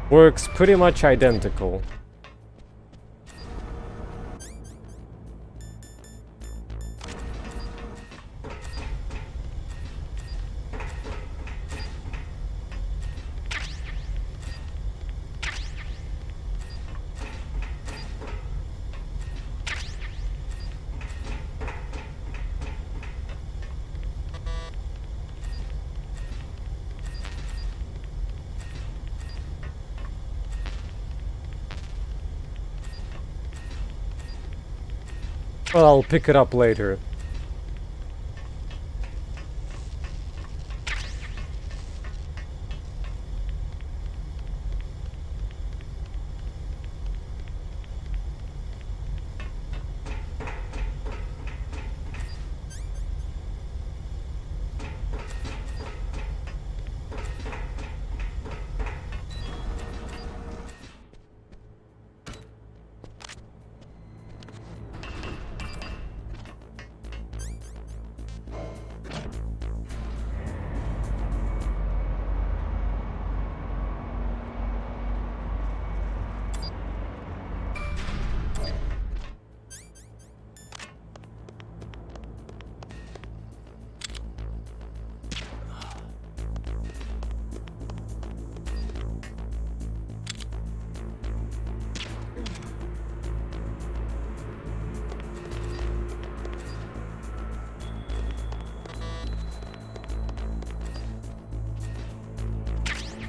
[SPEAKER 3] Works pretty much identical. Well, I'll pick it up later.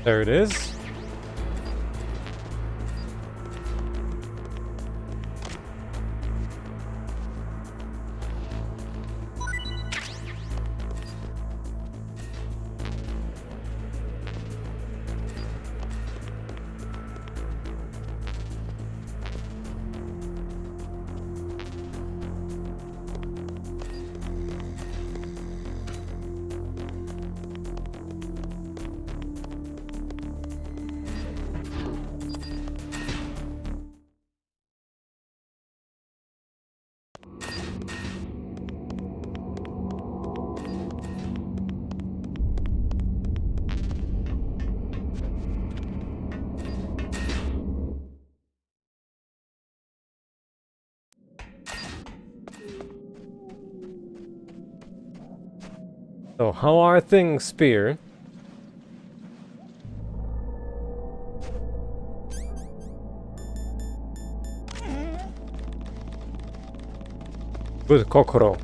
[SPEAKER 3] There it is. So, how are things, Spear? Good kokoro.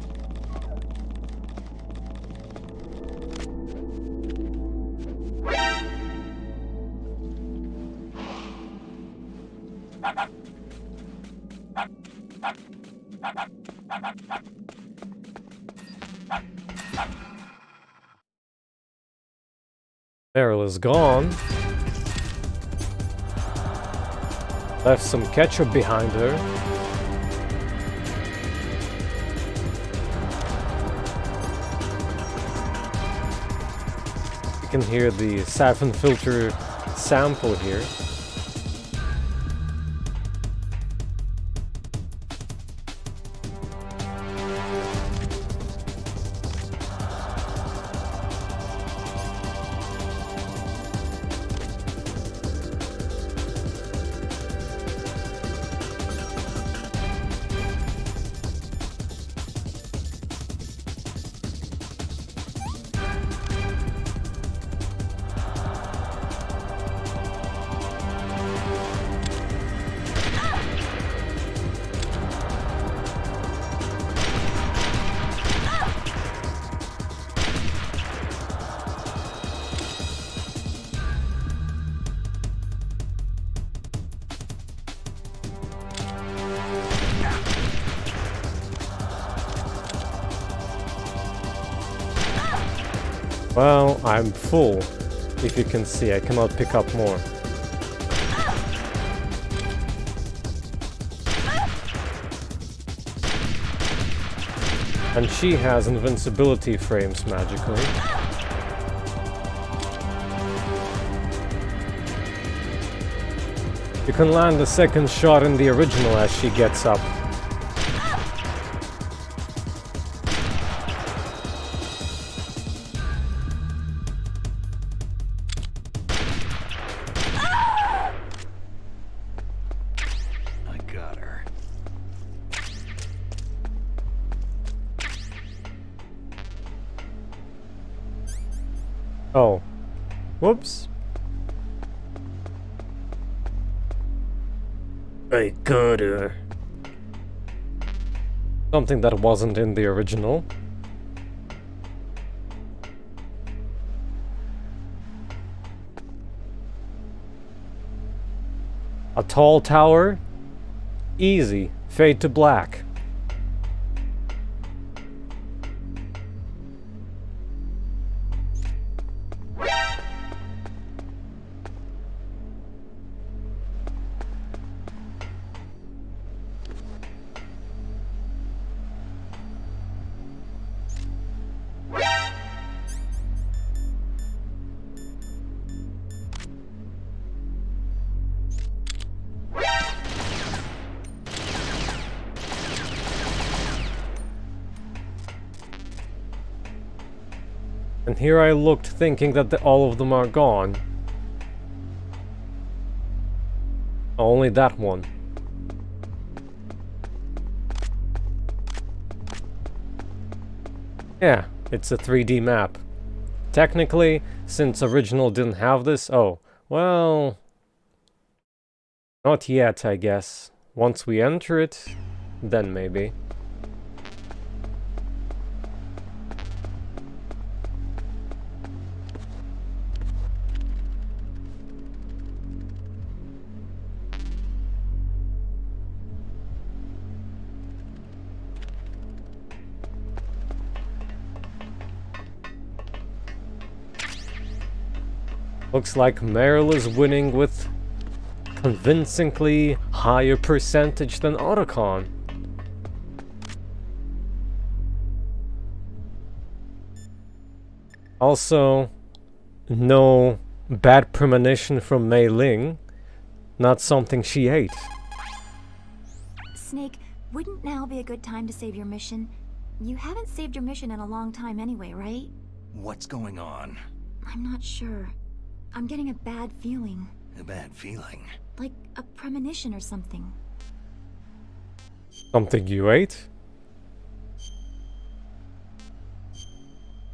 [SPEAKER 3] Meryl is gone. Left some ketchup behind her. You can hear the saffron filter sample here. Well, I'm full. If you can see, I cannot pick up more. And she has invincibility frames magically. You can land a second shot in the original as she gets up. Oh. Whoops. I got her. Something that wasn't in the original. A tall tower? Easy. Fade to black. And here I looked thinking that all of them are gone. Only that one. Yeah, it's a 3D map. Technically, since original didn't have this, oh, well... Not yet, I guess. Once we enter it, then maybe. Looks like Meryl is winning with convincingly higher percentage than Otacon. Also, no bad premonition from Mei Ling. Not something she ate.
[SPEAKER 6] Snake, wouldn't now be a good time to save your mission? You haven't saved your mission in a long time anyway, right?
[SPEAKER 2] What's going on?
[SPEAKER 6] I'm not sure. I'm getting a bad feeling.
[SPEAKER 2] A bad feeling?
[SPEAKER 6] Like a premonition or something.
[SPEAKER 3] Something you ate?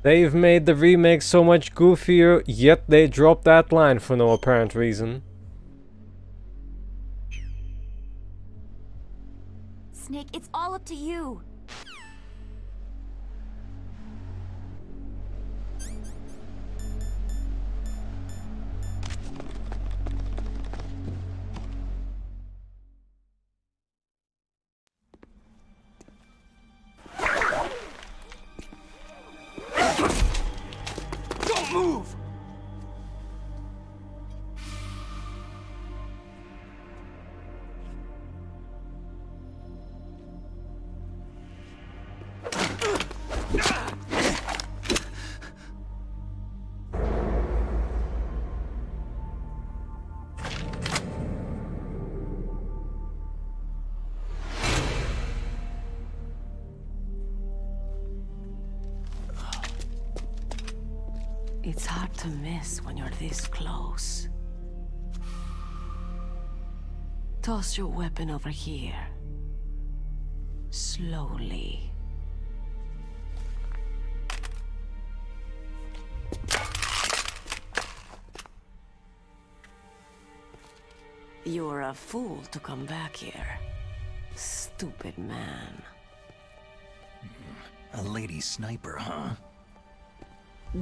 [SPEAKER 3] They've made the remake so much goofier, yet they dropped that line for no apparent reason.
[SPEAKER 6] Snake, it's all up to you.
[SPEAKER 21] It's hard to miss when you're this close. Toss your weapon over here. Slowly. You're a fool to come back here. Stupid man.
[SPEAKER 2] A lady sniper, huh?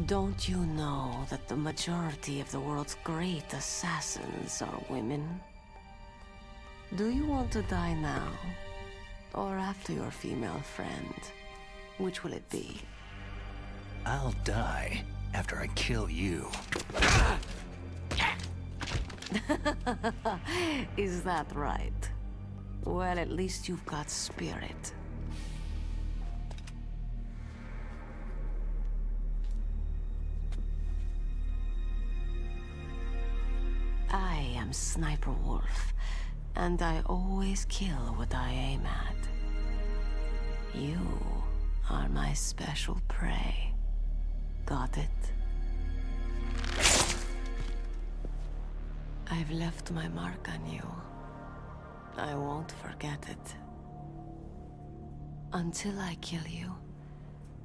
[SPEAKER 21] Don't you know that the majority of the world's great assassins are women? Do you want to die now? Or after your female friend? Which will it be?
[SPEAKER 2] I'll die after I kill you.
[SPEAKER 21] Is that right? Well, at least you've got spirit. I am Sniper Wolf, and I always kill what I aim at. You are my special prey. Got it? I've left my mark on you. I won't forget it. Until I kill you,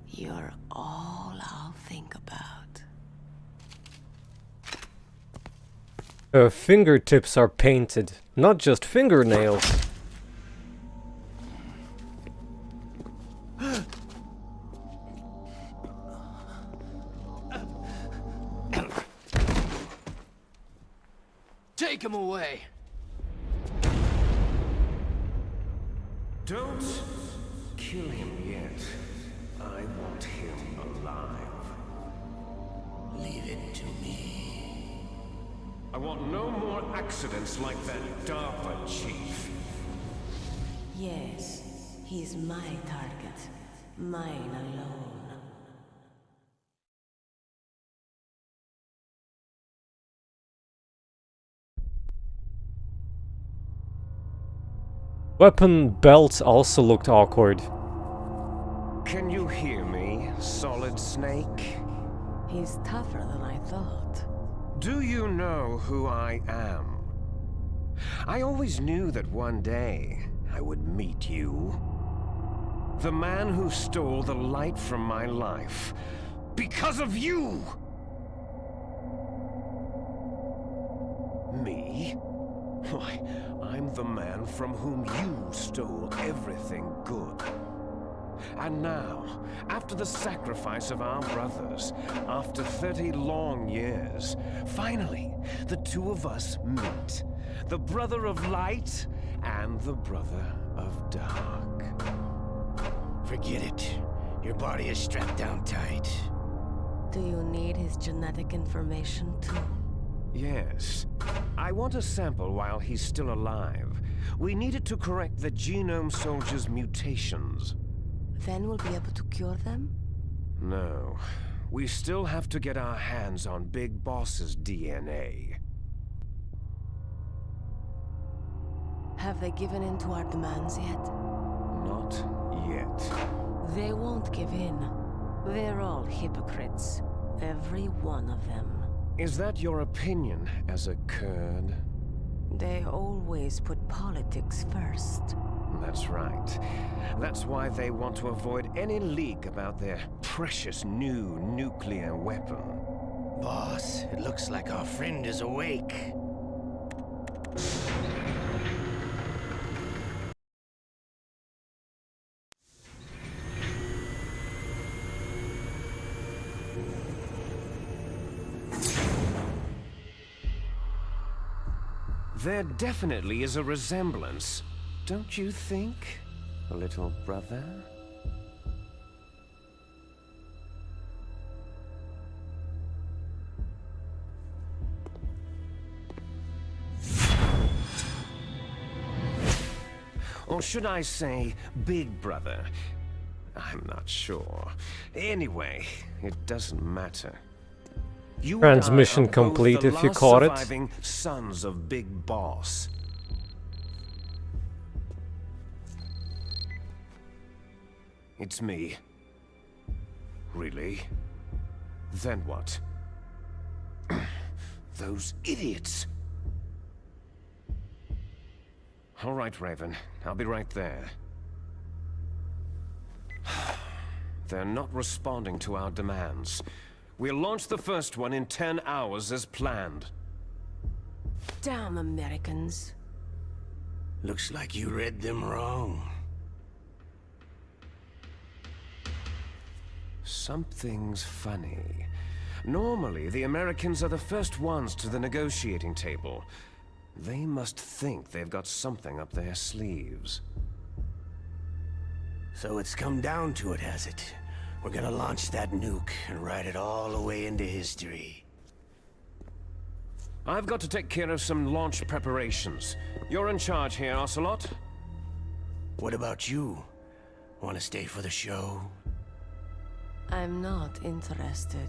[SPEAKER 21] you're all I'll think about.
[SPEAKER 3] Her fingertips are painted, not just fingernails.
[SPEAKER 18] Take him away.
[SPEAKER 4] Don't kill him yet. I want him alive.
[SPEAKER 12] Leave it to me.
[SPEAKER 4] I want no more accidents like that DARPA chief.
[SPEAKER 21] Yes, he's my target. Mine alone.
[SPEAKER 3] Weapon belts also looked awkward.
[SPEAKER 4] Can you hear me, Solid Snake?
[SPEAKER 21] He's tougher than I thought.
[SPEAKER 4] Do you know who I am? I always knew that one day I would meet you. The man who stole the light from my life. Because of you! Me? Why, I'm the man from whom you stole everything good. And now, after the sacrifice of our brothers, after 30 long years, finally, the two of us meet. The brother of light and the brother of dark.
[SPEAKER 12] Forget it. Your body is strapped down tight.
[SPEAKER 21] Do you need his genetic information too?
[SPEAKER 4] Yes. I want a sample while he's still alive. We need it to correct the Genome Soldier's mutations.
[SPEAKER 21] Then we'll be able to cure them?
[SPEAKER 4] No. We still have to get our hands on Big Boss's DNA.
[SPEAKER 21] Have they given in to our demands yet?
[SPEAKER 4] Not yet.
[SPEAKER 21] They won't give in. They're all hypocrites. Every one of them.
[SPEAKER 4] Is that your opinion as a Kurd?
[SPEAKER 21] They always put politics first.
[SPEAKER 4] That's right. That's why they want to avoid any leak about their precious new nuclear weapon.
[SPEAKER 12] Boss, it looks like our friend is awake.
[SPEAKER 4] There definitely is a resemblance, don't you think, little brother? Or should I say, big brother? I'm not sure. Anyway, it doesn't matter. You
[SPEAKER 3] Transmission complete if you caught it.
[SPEAKER 4] Surviving sons of Big Boss. It's me. Really? Then what? Those idiots! All right, Raven. I'll be right there. They're not responding to our demands. We'll launch the first one in 10 hours as planned.
[SPEAKER 21] Damn Americans.
[SPEAKER 12] Looks like you read them wrong.
[SPEAKER 4] Something's funny. Normally, the Americans are the first ones to the negotiating table. They must think they've got something up their sleeves.
[SPEAKER 12] So it's come down to it, has it? We're gonna launch that nuke and ride it all the way into history.
[SPEAKER 4] I've got to take care of some launch preparations. You're in charge here, Ocelot.
[SPEAKER 12] What about you? Want to stay for the show?
[SPEAKER 21] I'm not interested.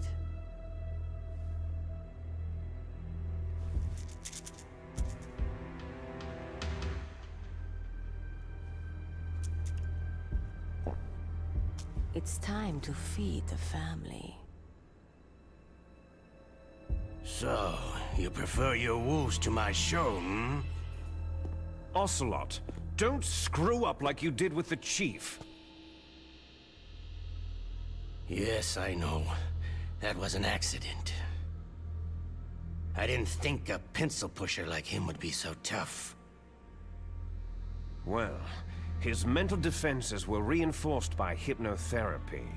[SPEAKER 21] It's time to feed the family.
[SPEAKER 12] So, you prefer your wolves to my show, hmm?
[SPEAKER 4] Ocelot, don't screw up like you did with the Chief.
[SPEAKER 12] Yes, I know. That was an accident. I didn't think a pencil pusher like him would be so tough.
[SPEAKER 4] Well, his mental defenses were reinforced by hypnotherapy.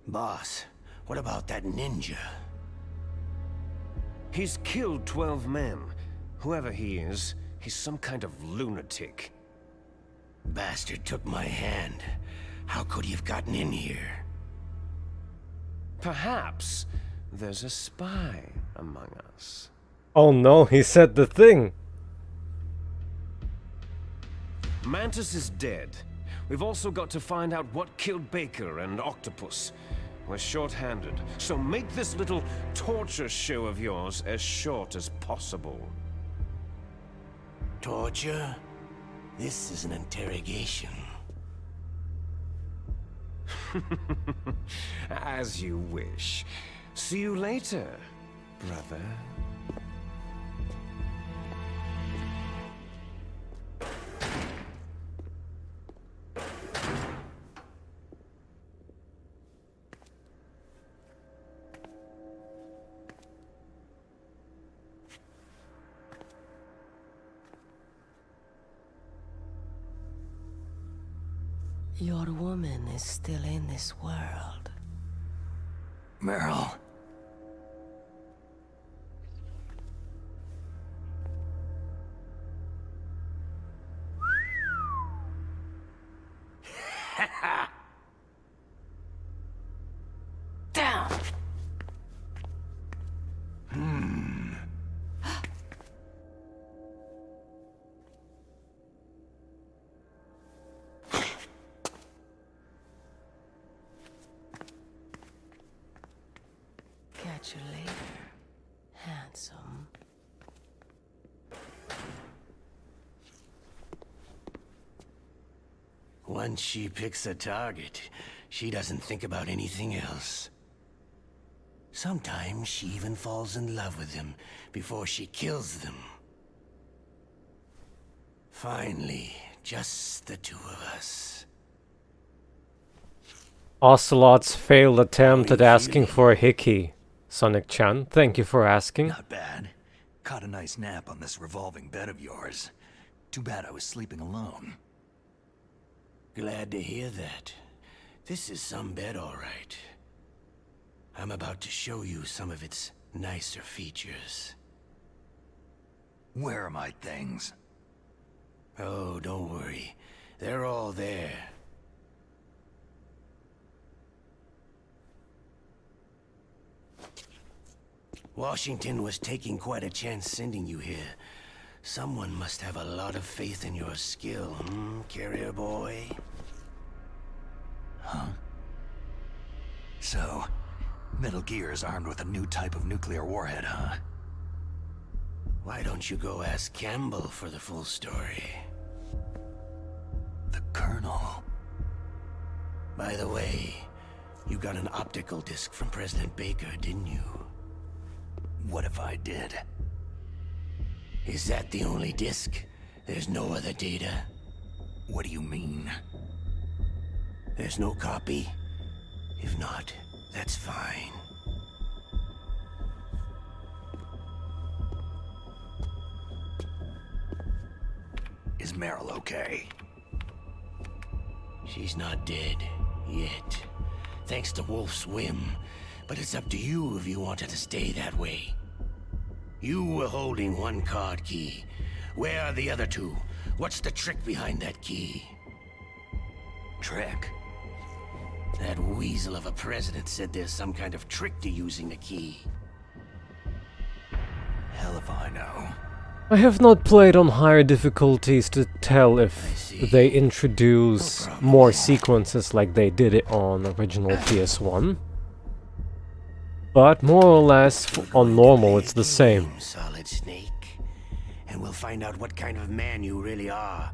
[SPEAKER 12] Boss, what about that ninja?
[SPEAKER 4] He's killed 12 men. Whoever he is, he's some kind of lunatic.
[SPEAKER 12] Bastard took my hand. How could he have gotten in here?
[SPEAKER 4] Perhaps there's a spy among us.
[SPEAKER 3] Oh no, he said the thing.
[SPEAKER 4] Mantis is dead. We've also got to find out what killed Baker and Octopus. We're short-handed, so make this little torture show of yours as short as possible.
[SPEAKER 12] Torture? This is an interrogation.
[SPEAKER 4] As you wish. See you later, brother.
[SPEAKER 21] Your woman is still in this world.
[SPEAKER 2] Meryl.
[SPEAKER 21] Down! Catch you later, handsome.
[SPEAKER 12] Once she picks a target, she doesn't think about anything else. Sometimes she even falls in love with them before she kills them. Finally, just the two of us.
[SPEAKER 3] Ocelot's failed attempt at asking for a hickey. Sonic-chan, thank you for asking.
[SPEAKER 2] Not bad. Caught a nice nap on this revolving bed of yours. Too bad I was sleeping alone.
[SPEAKER 12] Glad to hear that. This is some bed, all right. I'm about to show you some of its nicer features.
[SPEAKER 2] Where are my things?
[SPEAKER 12] Oh, don't worry. They're all there. Washington was taking quite a chance sending you here. Someone must have a lot of faith in your skill, carrier boy?
[SPEAKER 2] Huh? So, Metal Gear is armed with a new type of nuclear warhead, huh?
[SPEAKER 12] Why don't you go ask Campbell for the full story?
[SPEAKER 2] The Colonel.
[SPEAKER 12] By the way, You got an optical disc from President Baker, didn't you?
[SPEAKER 2] What if I did?
[SPEAKER 12] Is that the only disc? There's no other data?
[SPEAKER 2] What do you mean?
[SPEAKER 12] There's no copy? If not, that's fine.
[SPEAKER 2] Is Meryl okay?
[SPEAKER 12] She's not dead, yet. Thanks to Wolf's whim. But it's up to you if you want her to stay that way. You were holding one card key. Where are the other two? What's the trick behind that key?
[SPEAKER 2] Trick?
[SPEAKER 12] That weasel of a president said there's some kind of trick to using the key.
[SPEAKER 2] Hell if I know.
[SPEAKER 3] I have not played on higher difficulties to tell if they introduce more sequences like they did it on original PS1. But more or less, on normal it's the same.
[SPEAKER 12] Solid Snake. And we'll find out what kind of man you really are.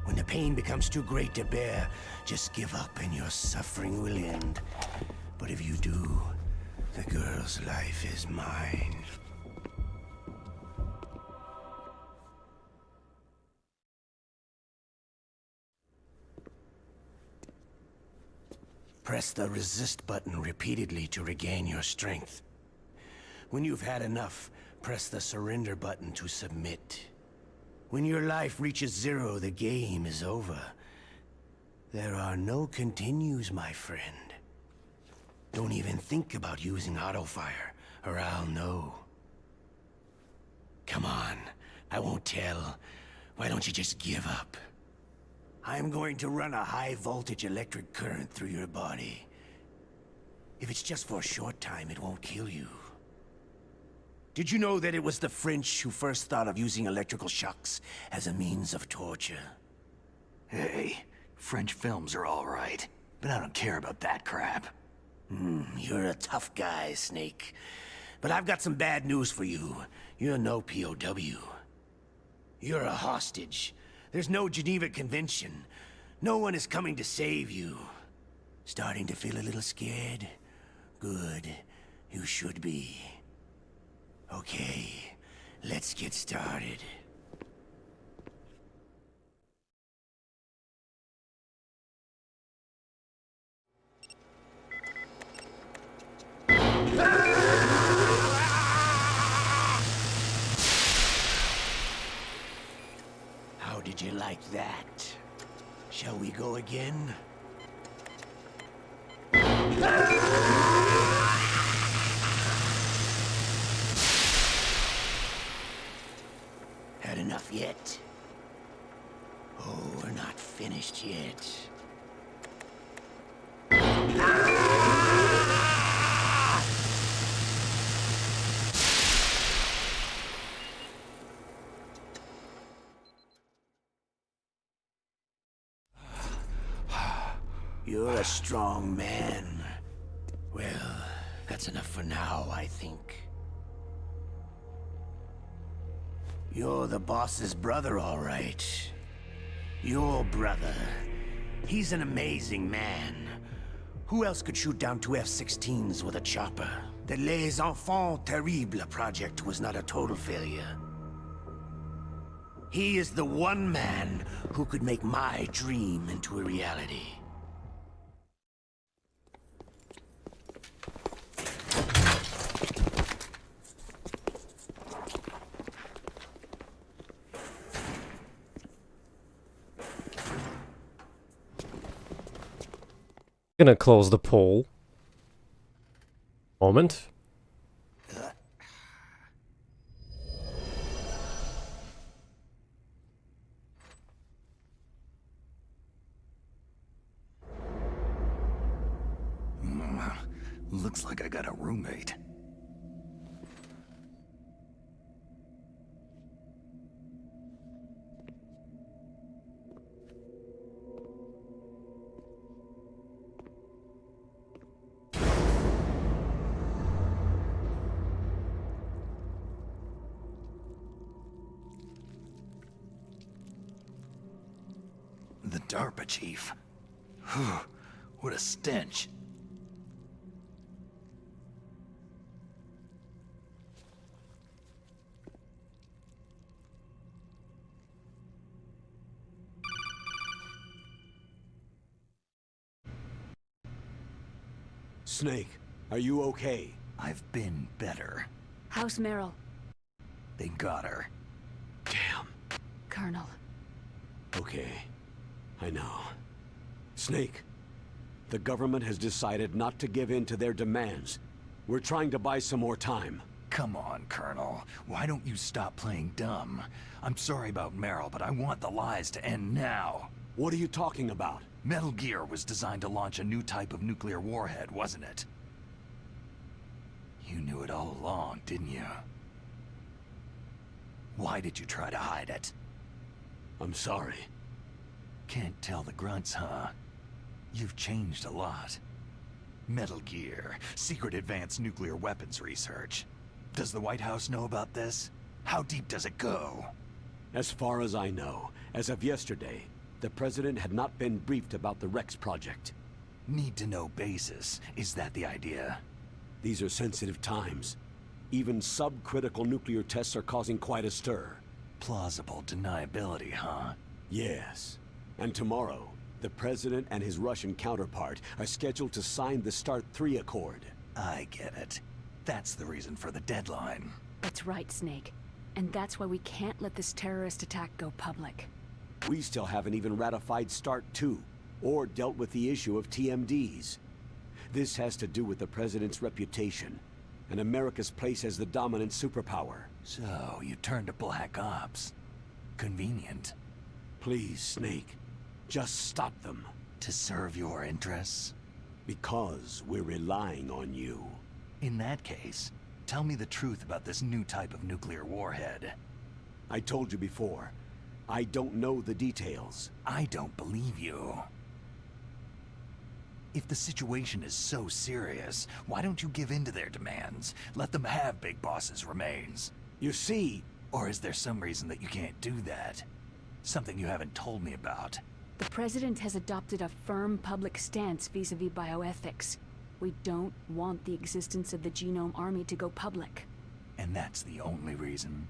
[SPEAKER 12] When the pain becomes too great to bear, just give up and your suffering will end. But if you do, the girl's life is mine. Press the resist button repeatedly to regain your strength. When you've had enough, press the surrender button to submit. When your life reaches 0, the game is over. There are no continues, my friend. Don't even think about using auto-fire, or I'll know. Come on, I won't tell. Why don't you just give up? I'm going to run a high-voltage electric current through your body. If it's just for a short time, it won't kill you. Did you know that it was the French who first thought of using electrical shocks as a means of torture?
[SPEAKER 2] Hey, French films are all right, but I don't care about that crap.
[SPEAKER 12] You're a tough guy, Snake. But I've got some bad news for you. You're no POW. You're a hostage. There's no Geneva Convention. No one is coming to save you. Starting to feel a little scared? Good. You should be. Okay, let's get started. How did you like that? Shall we go again? Had enough yet? Oh, we're not finished yet. You're a strong man. Well, that's enough for now, I think. You're the boss's brother, all right. Your brother. He's an amazing man. Who else could shoot down 2 F-16s with a chopper? The Les Enfants Terribles project was not a total failure. He is the one man who could make my dream into a reality.
[SPEAKER 3] Gonna close the poll. Moment.
[SPEAKER 2] Looks like I got a roommate. The DARPA chief. Whew, what a stench.
[SPEAKER 1] Snake, are you okay?
[SPEAKER 2] I've been better.
[SPEAKER 15] How's Meryl?
[SPEAKER 2] They got her.
[SPEAKER 1] Damn.
[SPEAKER 15] Colonel.
[SPEAKER 1] Okay. I know. Snake, the government has decided not to give in to their demands. We're trying to buy some more time.
[SPEAKER 2] Come on, Colonel. Why don't you stop playing dumb? I'm sorry about Meryl, but I want the lies to end now.
[SPEAKER 1] What are you talking about?
[SPEAKER 2] Metal Gear was designed to launch a new type of nuclear warhead, wasn't it? You knew it all along, didn't you? Why did you try to hide it?
[SPEAKER 1] I'm sorry.
[SPEAKER 2] Can't tell the grunts, huh? You've changed a lot. Metal Gear, secret advanced nuclear weapons research. Does the White House know about this? How deep does it go?
[SPEAKER 1] As far as I know, as of yesterday, the President had not been briefed about the Rex project.
[SPEAKER 2] Need-to-know basis. Is that the idea?
[SPEAKER 1] These are sensitive times. Even subcritical nuclear tests are causing quite a stir.
[SPEAKER 2] Plausible deniability, huh?
[SPEAKER 1] Yes. And tomorrow, the President and his Russian counterpart are scheduled to sign the START 3 Accord.
[SPEAKER 2] I get it. That's the reason for the deadline.
[SPEAKER 15] That's right, Snake. And that's why we can't let this terrorist attack go public.
[SPEAKER 1] We still haven't even ratified START 2, or dealt with the issue of TMDs. This has to do with the President's reputation, and America's place as the dominant superpower.
[SPEAKER 2] So, you turned to Black Ops. Convenient.
[SPEAKER 1] Please, Snake, just stop them.
[SPEAKER 2] To serve your interests?
[SPEAKER 1] Because we're relying on you.
[SPEAKER 2] In that case, tell me the truth about this new type of nuclear warhead.
[SPEAKER 1] I told you before, I don't know the details.
[SPEAKER 2] I don't believe you. If the situation is so serious, why don't you give in to their demands? Let them have Big Boss's remains.
[SPEAKER 1] You see...
[SPEAKER 2] Or is there some reason that you can't do that? Something you haven't told me about.
[SPEAKER 15] The President has adopted a firm public stance vis-a-vis bioethics. We don't want the existence of the Genome Army to go public.
[SPEAKER 2] And that's the only reason?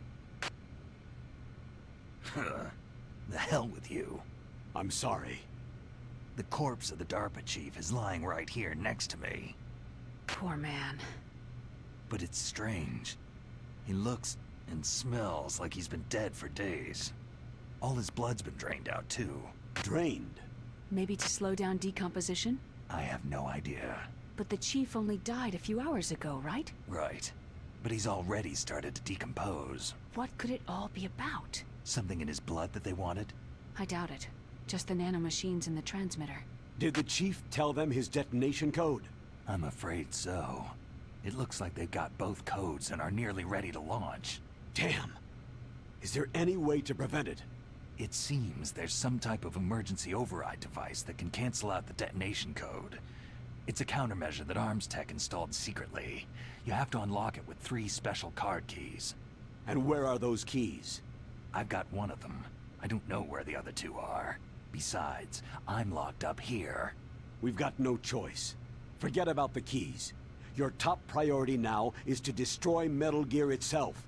[SPEAKER 2] The hell with you.
[SPEAKER 1] I'm sorry.
[SPEAKER 2] The corpse of the DARPA chief is lying right here next to me.
[SPEAKER 15] Poor man.
[SPEAKER 2] But it's strange. He looks and smells like he's been dead for days. All his blood's been drained out, too.
[SPEAKER 1] Drained?
[SPEAKER 15] Maybe to slow down decomposition?
[SPEAKER 2] I have no idea.
[SPEAKER 15] But the chief only died a few hours ago, right?
[SPEAKER 2] Right. But he's already started to decompose.
[SPEAKER 15] What could it all be about?
[SPEAKER 2] Something in his blood that they wanted?
[SPEAKER 15] I doubt it. Just the nanomachines in the transmitter.
[SPEAKER 1] Did the chief tell them his detonation code?
[SPEAKER 2] I'm afraid so. It looks like they've got both codes and are nearly ready to launch.
[SPEAKER 1] Damn. Is there any way to prevent it?
[SPEAKER 2] It seems there's some type of emergency override device that can cancel out the detonation code. It's a countermeasure that Arms Tech installed secretly. You have to unlock it with 3 special card keys.
[SPEAKER 1] And where are those keys?
[SPEAKER 2] I've got one of them. I don't know where the other 2 are. Besides, I'm locked up here.
[SPEAKER 1] We've got no choice. Forget about the keys. Your top priority now is to destroy Metal Gear itself.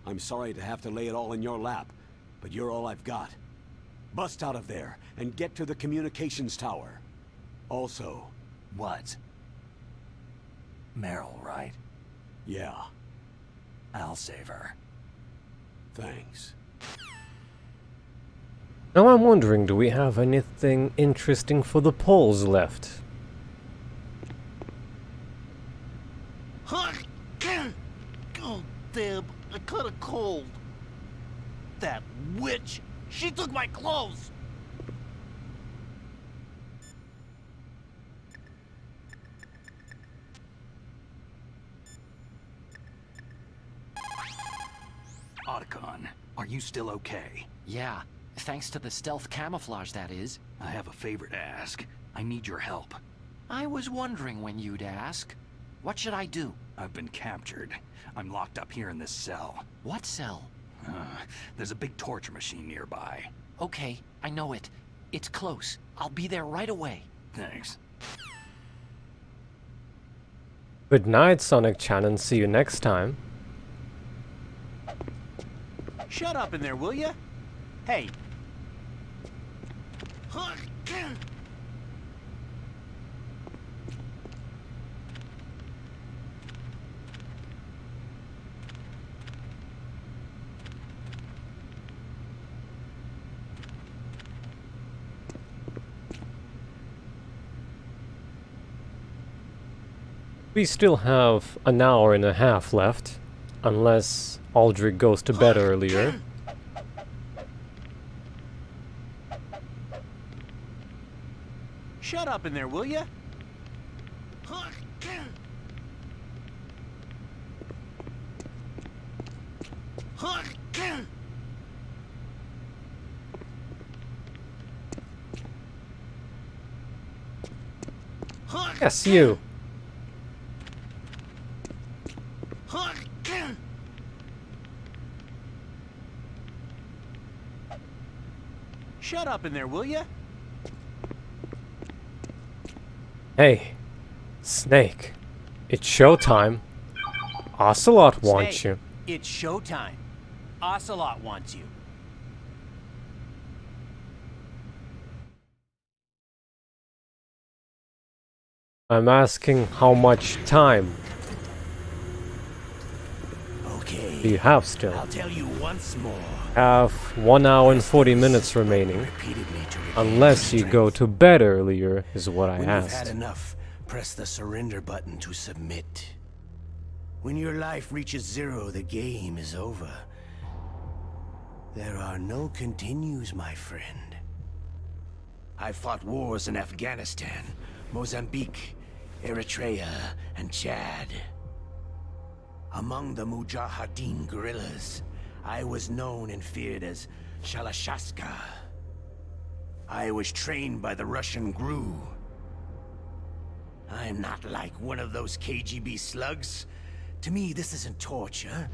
[SPEAKER 1] I'm sorry to have to lay it all in your lap, but you're all I've got. Bust out of there and get to the communications tower. Also...
[SPEAKER 2] What? Meryl, right?
[SPEAKER 1] Yeah.
[SPEAKER 2] I'll save her.
[SPEAKER 1] Thanks.
[SPEAKER 3] Now I'm wondering, do we have anything interesting for the polls left?
[SPEAKER 9] Oh, damn, I caught a cold. That witch, she took my clothes.
[SPEAKER 2] Otacon, are you still okay?
[SPEAKER 16] Yeah, thanks to the stealth camouflage, that is.
[SPEAKER 2] I have a favor to ask. I need your help.
[SPEAKER 16] I was wondering when you'd ask. What should I do?
[SPEAKER 2] I've been captured. I'm locked up here in this cell.
[SPEAKER 16] What cell?
[SPEAKER 2] There's a big torture machine nearby.
[SPEAKER 16] Okay, I know it. It's close. I'll be there right away.
[SPEAKER 2] Thanks.
[SPEAKER 3] Good night, Sonic Chan, and see you next time.
[SPEAKER 7] Shut up in there, will ya? Hey.
[SPEAKER 3] We still have an hour and a half left, unless Alduric goes to bed earlier.
[SPEAKER 7] Shut up in there, will ya?
[SPEAKER 3] Yes, you.
[SPEAKER 7] Shut up in there, will ya?
[SPEAKER 3] Hey, Snake. It's showtime. Ocelot wants
[SPEAKER 7] Snake,
[SPEAKER 3] you.
[SPEAKER 7] It's showtime. Ocelot wants you.
[SPEAKER 3] I'm asking how much time
[SPEAKER 12] Okay.
[SPEAKER 3] do you have still?
[SPEAKER 12] I'll tell you once more.
[SPEAKER 3] Have 1 hour and 40 minutes remaining. Unless you go to bed earlier, is what I
[SPEAKER 12] When you've had
[SPEAKER 3] asked.
[SPEAKER 12] enough, press the surrender button to submit. When your life reaches 0, the game is over. There are no continues, my friend. I fought wars in Afghanistan, Mozambique, Eritrea, and Chad. Among the Mujahideen guerrillas, I was known and feared as Shalashaska. I was trained by the Russian GRU. I'm not like one of those KGB slugs. To me, this isn't torture.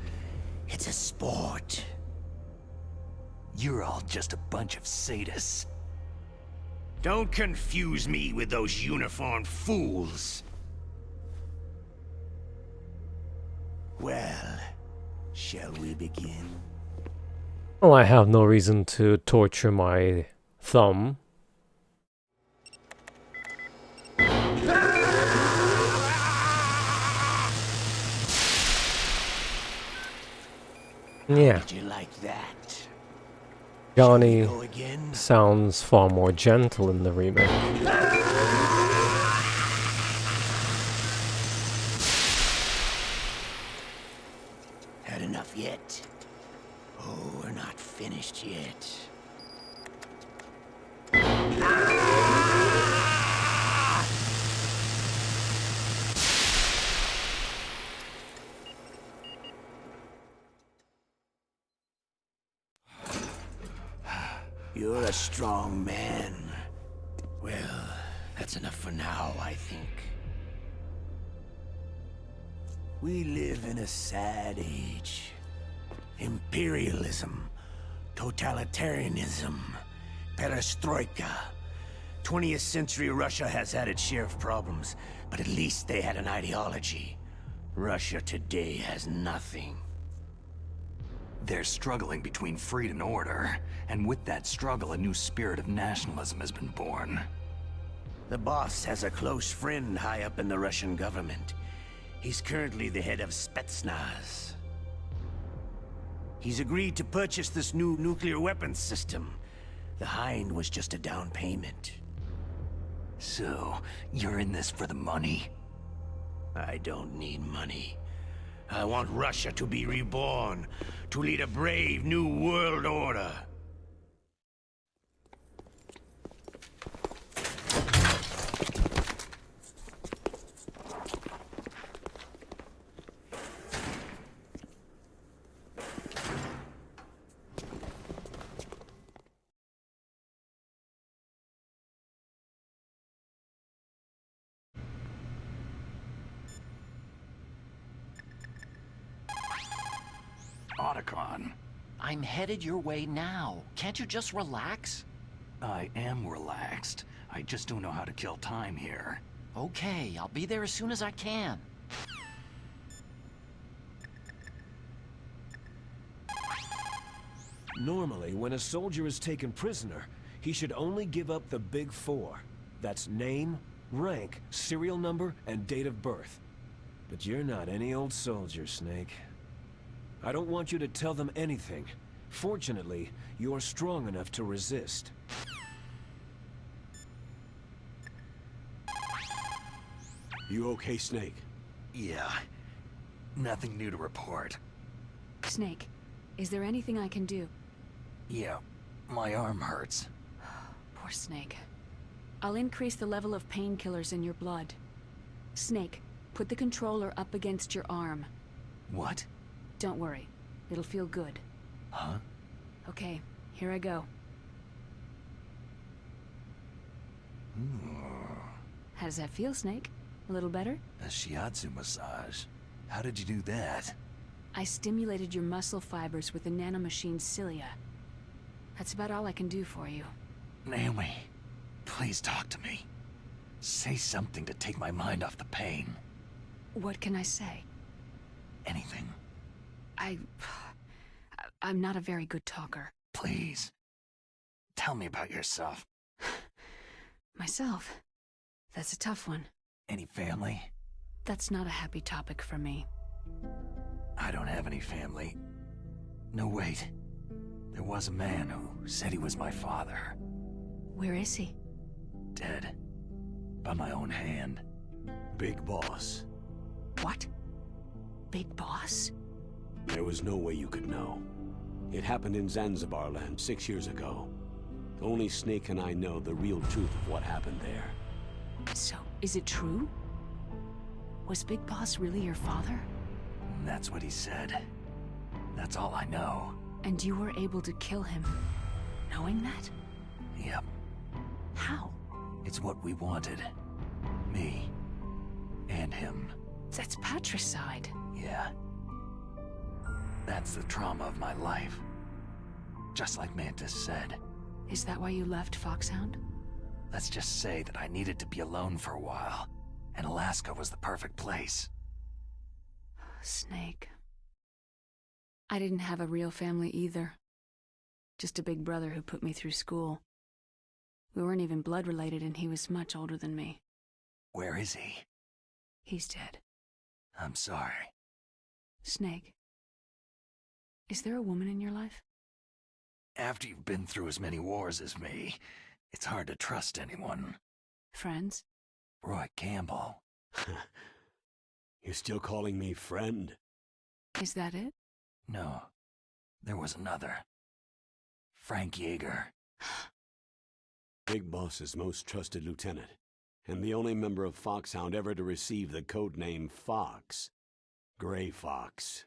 [SPEAKER 12] It's a sport.
[SPEAKER 2] You're all just a bunch of sadists.
[SPEAKER 12] Don't confuse me with those uniformed fools. Well, shall we begin?
[SPEAKER 3] Well, I have no reason to torture my thumb. Yeah.
[SPEAKER 12] Did you like that?
[SPEAKER 3] Johnny sounds far more gentle in the remake.
[SPEAKER 12] Had enough yet? Oh, we're not finished yet. You're a strong man. Well, that's enough for now, I think. We live in a sad age. Imperialism, totalitarianism, perestroika. 20th century Russia has had its share of problems, but at least they had an ideology. Russia today has nothing.
[SPEAKER 2] They're struggling between freed and order, and with that struggle, a new spirit of nationalism has been born.
[SPEAKER 12] The boss has a close friend high up in the Russian government. He's currently the head of Spetsnaz. He's agreed to purchase this new nuclear weapons system. The Hind was just a down payment.
[SPEAKER 2] So, you're in this for the money?
[SPEAKER 12] I don't need money. I want Russia to be reborn, to lead a brave new world order.
[SPEAKER 16] I'm headed your way now. Can't you just relax?
[SPEAKER 2] I am relaxed. I just don't know how to kill time here.
[SPEAKER 16] Okay, I'll be there as soon as I can.
[SPEAKER 4] Normally, when a soldier is taken prisoner, he should only give up the big four. That's name, rank, serial number, and date of birth. But you're not any old soldier, Snake. I don't want you to tell them anything. Fortunately, you're strong enough to resist.
[SPEAKER 1] You okay, Snake?
[SPEAKER 2] Yeah. Nothing new to report.
[SPEAKER 15] Snake, is there anything I can do?
[SPEAKER 2] Yeah, my arm hurts.
[SPEAKER 15] Poor Snake. I'll increase the level of painkillers in your blood. Snake, put the controller up against your arm.
[SPEAKER 2] What?
[SPEAKER 15] Don't worry. It'll feel good.
[SPEAKER 2] Huh?
[SPEAKER 15] Okay, here I go. How does that feel, Snake? A little better?
[SPEAKER 2] A shiatsu massage. How did you do that?
[SPEAKER 15] I stimulated your muscle fibers with the nanomachine cilia. That's about all I can do for you.
[SPEAKER 2] Naomi, please talk to me. Say something to take my mind off the pain.
[SPEAKER 15] What can I say?
[SPEAKER 2] Anything.
[SPEAKER 15] I'm not a very good talker.
[SPEAKER 2] Please. Tell me about yourself.
[SPEAKER 15] Myself? That's a tough one.
[SPEAKER 2] Any family?
[SPEAKER 15] That's not a happy topic for me.
[SPEAKER 2] I don't have any family. No, wait. There was a man who said he was my father.
[SPEAKER 15] Where is he?
[SPEAKER 2] Dead. By my own hand.
[SPEAKER 1] Big Boss.
[SPEAKER 15] What? Big Boss?
[SPEAKER 1] There was no way you could know. It happened in Zanzibar land 6 years ago. Only Snake and I know the real truth of what happened there.
[SPEAKER 15] So, is it true? Was Big Boss really your father?
[SPEAKER 2] That's what he said. That's all I know.
[SPEAKER 15] And you were able to kill him, knowing that?
[SPEAKER 2] Yep.
[SPEAKER 15] How?
[SPEAKER 2] It's what we wanted. Me. And him.
[SPEAKER 15] That's patricide.
[SPEAKER 2] Yeah. That's the trauma of my life. Just like Mantis said.
[SPEAKER 15] Is that why you left Foxhound?
[SPEAKER 2] Let's just say that I needed to be alone for a while, and Alaska was the perfect place.
[SPEAKER 15] Snake. I didn't have a real family either. Just a big brother who put me through school. We weren't even blood related, and he was much older than me.
[SPEAKER 2] Where is he?
[SPEAKER 15] He's dead.
[SPEAKER 2] I'm sorry.
[SPEAKER 15] Snake. Is there a woman in your life?
[SPEAKER 2] After you've been through as many wars as me, it's hard to trust anyone.
[SPEAKER 15] Friends?
[SPEAKER 2] Roy Campbell.
[SPEAKER 1] You're still calling me friend?
[SPEAKER 15] Is that it?
[SPEAKER 2] No. There was another. Frank Yeager.
[SPEAKER 1] Big Boss's most trusted lieutenant, and the only member of Foxhound ever to receive the code name Fox. Gray Fox.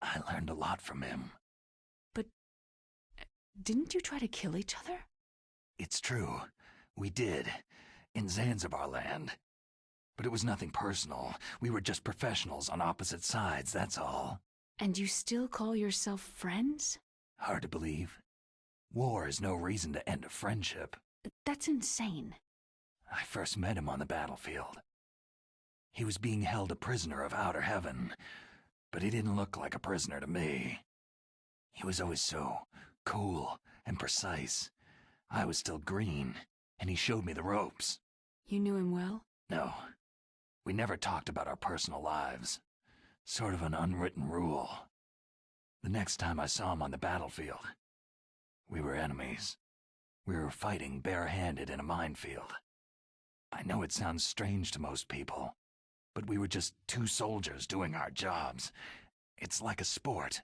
[SPEAKER 2] I learned a lot from him.
[SPEAKER 15] But didn't you try to kill each other?
[SPEAKER 2] It's true. We did. In Zanzibar land. But it was nothing personal. We were just professionals on opposite sides, that's all.
[SPEAKER 15] And you still call yourself friends?
[SPEAKER 2] Hard to believe. War is no reason to end a friendship.
[SPEAKER 15] That's insane.
[SPEAKER 2] I first met him on the battlefield. He was being held a prisoner of outer heaven, but he didn't look like a prisoner to me. He was always so cool and precise. I was still green, and he showed me the ropes.
[SPEAKER 15] You knew him well?
[SPEAKER 2] No. We never talked about our personal lives. Sort of an unwritten rule. The next time I saw him on the battlefield, we were enemies. We were fighting barehanded in a minefield. I know it sounds strange to most people, but we were just two soldiers doing our jobs. It's like a sport.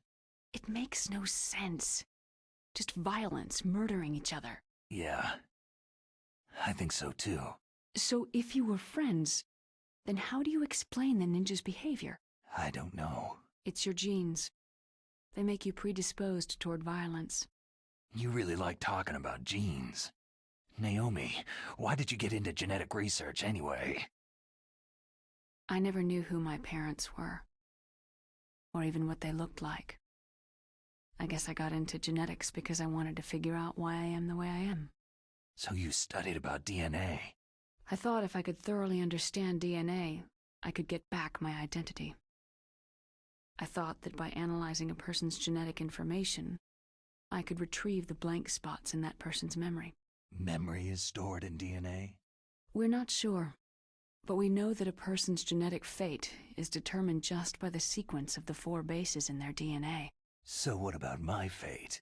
[SPEAKER 15] It makes no sense. Just violence, murdering each other.
[SPEAKER 2] Yeah. I think so too.
[SPEAKER 15] So if you were friends, then how do you explain the ninja's behavior?
[SPEAKER 2] I don't know.
[SPEAKER 15] It's your genes. They make you predisposed toward violence.
[SPEAKER 2] You really like talking about genes. Naomi, why did you get into genetic research anyway?
[SPEAKER 15] I never knew who my parents were, or even what they looked like. I guess I got into genetics because I wanted to figure out why I am the way I am.
[SPEAKER 2] So you studied about DNA?
[SPEAKER 15] I thought if I could thoroughly understand DNA, I could get back my identity. I thought that by analyzing a person's genetic information, I could retrieve the blank spots in that person's memory.
[SPEAKER 2] Memory is stored in DNA?
[SPEAKER 15] We're not sure, but we know that a person's genetic fate is determined just by the sequence of the 4 bases in their DNA.
[SPEAKER 2] So what about my fate?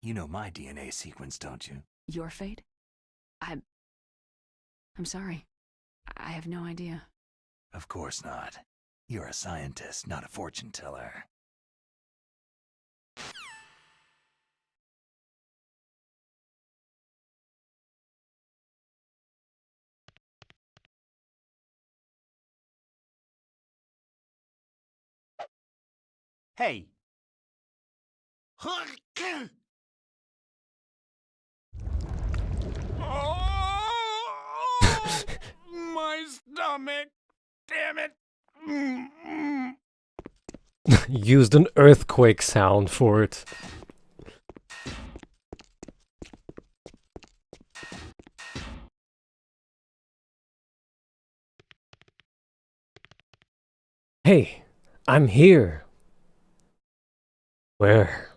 [SPEAKER 2] You know my DNA sequence, don't you?
[SPEAKER 15] Your fate? I'm sorry. I have no idea.
[SPEAKER 2] Of course not. You're a scientist, not a fortune teller.
[SPEAKER 7] Hey.
[SPEAKER 14] Oh, my stomach! Damn it!
[SPEAKER 3] Used an earthquake sound for it. Hey, I'm here. Where?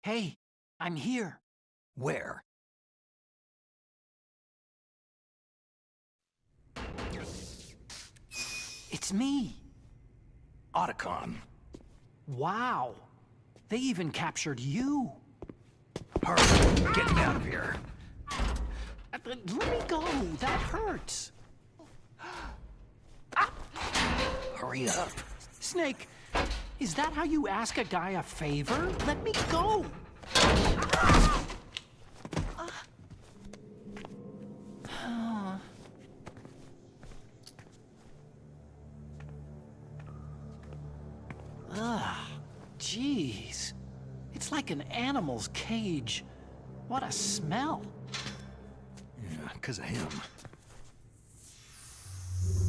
[SPEAKER 18] Hey, I'm here.
[SPEAKER 2] Where?
[SPEAKER 18] It's me.
[SPEAKER 2] Otacon.
[SPEAKER 18] Wow. They even captured you.
[SPEAKER 2] Hurry, get me out of here.
[SPEAKER 18] Let me go. That hurts.
[SPEAKER 2] Hurry up.
[SPEAKER 18] Snake, is that how you ask a guy a favor? Let me go. Jeez. It's like an animal's cage. What a smell.
[SPEAKER 2] Yeah, 'cause of him.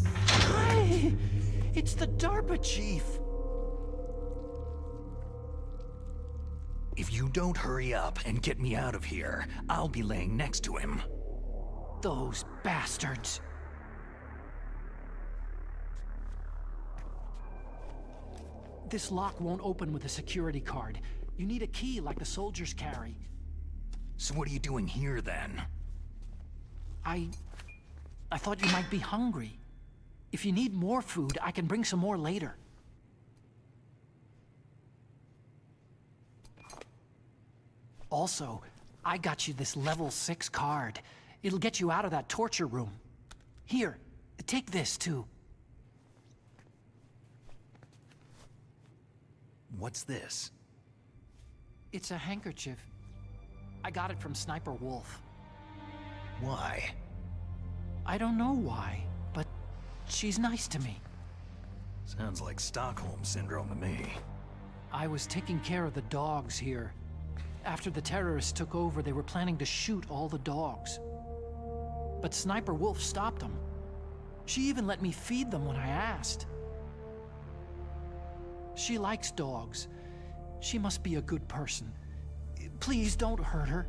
[SPEAKER 18] Hi! It's the DARPA chief.
[SPEAKER 2] If you don't hurry up and get me out of here, I'll be laying next to him.
[SPEAKER 18] Those bastards. This lock won't open with a security card. You need a key like the soldiers carry.
[SPEAKER 2] So what are you doing here, then?
[SPEAKER 18] I thought you might be hungry. If you need more food, I can bring some more later. Also, I got you this level 6 card. It'll get you out of that torture room. Here, take this too.
[SPEAKER 2] What's this?
[SPEAKER 18] It's a handkerchief. I got it from Sniper Wolf.
[SPEAKER 2] Why?
[SPEAKER 18] I don't know why, but she's nice to me.
[SPEAKER 2] Sounds like Stockholm Syndrome to me.
[SPEAKER 18] I was taking care of the dogs here. After the terrorists took over, they were planning to shoot all the dogs. But Sniper Wolf stopped them. She even let me feed them when I asked. She likes dogs. She must be a good person. Please don't hurt her.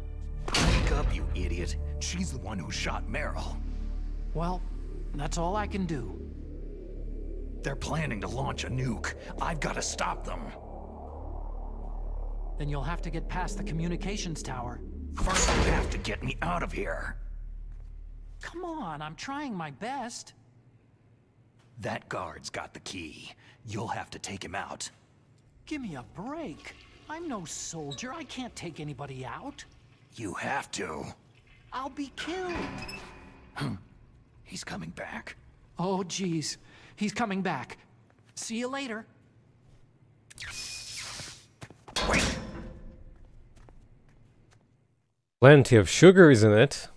[SPEAKER 2] Wake up, you idiot. She's the one who shot Meryl.
[SPEAKER 18] Well, that's all I can do.
[SPEAKER 2] They're planning to launch a nuke. I've got to stop them.
[SPEAKER 18] Then you'll have to get past the communications tower.
[SPEAKER 2] First, you have to get me out of here.
[SPEAKER 18] Come on, I'm trying my best.
[SPEAKER 2] That guard's got the key. You'll have to take him out.
[SPEAKER 18] Give me a break. I'm no soldier. I can't take anybody out.
[SPEAKER 2] You have to.
[SPEAKER 18] I'll be killed.
[SPEAKER 2] He's coming back.
[SPEAKER 18] Oh, geez. He's coming back. See you later.
[SPEAKER 2] Wait.
[SPEAKER 3] Plenty of sugar, isn't it?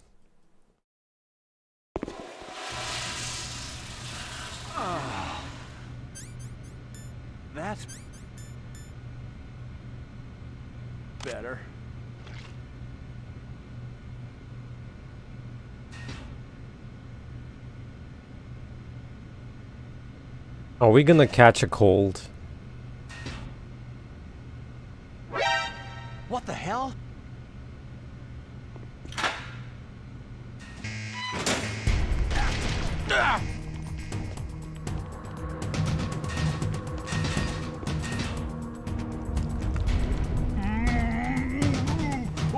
[SPEAKER 7] That's better.
[SPEAKER 3] Are we gonna catch a cold?
[SPEAKER 7] What the hell?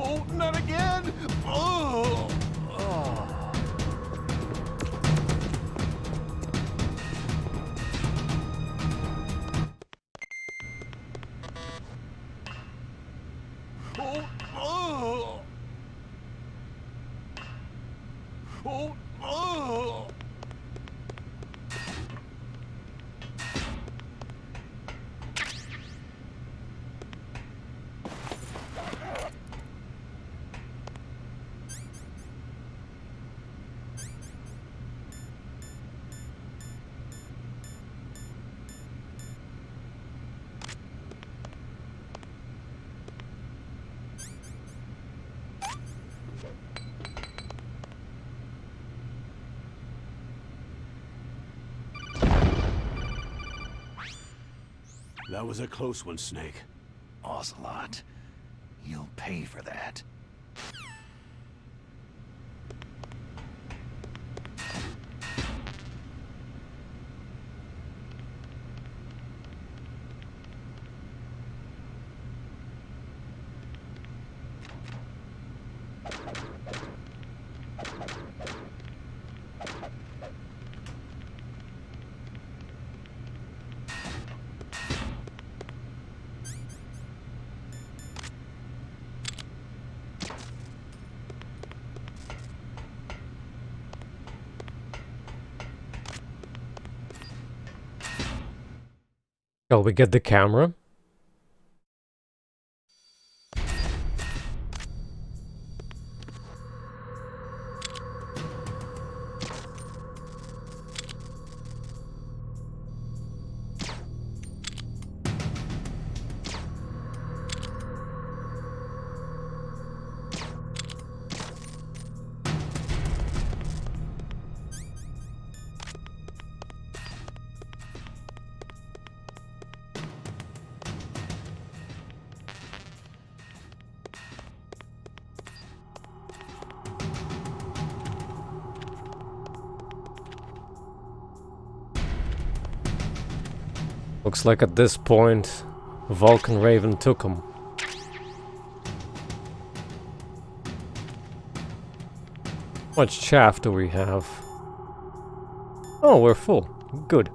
[SPEAKER 7] Oh, not again! Oh!
[SPEAKER 1] That was a close one, Snake.
[SPEAKER 2] Ocelot, you'll pay for that.
[SPEAKER 3] Shall we get the camera? Looks like at this point, Vulcan Raven took him. How much chaff do we have? Oh, we're full. Good.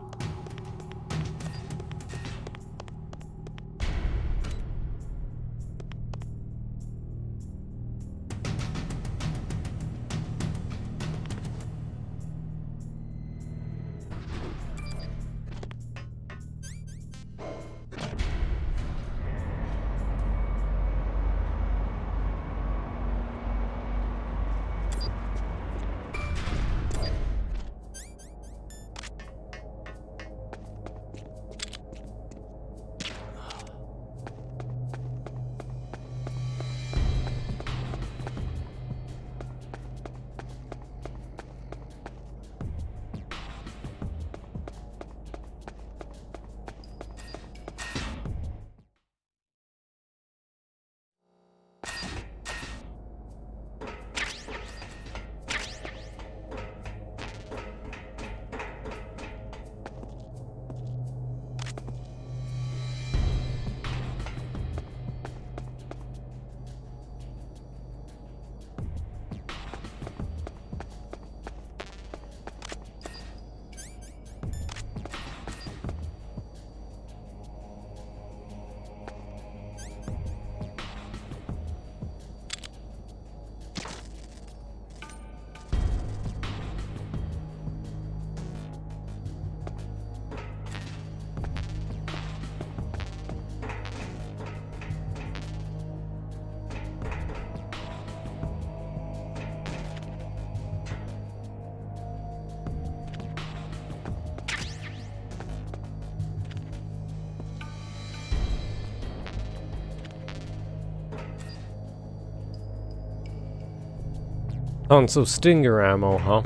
[SPEAKER 3] Tons of stinger ammo, huh?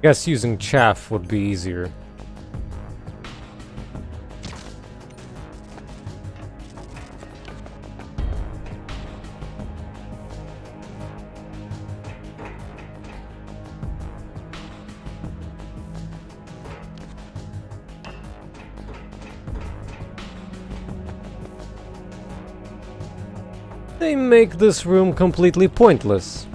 [SPEAKER 3] Guess using chaff would be easier. They make this room completely pointless.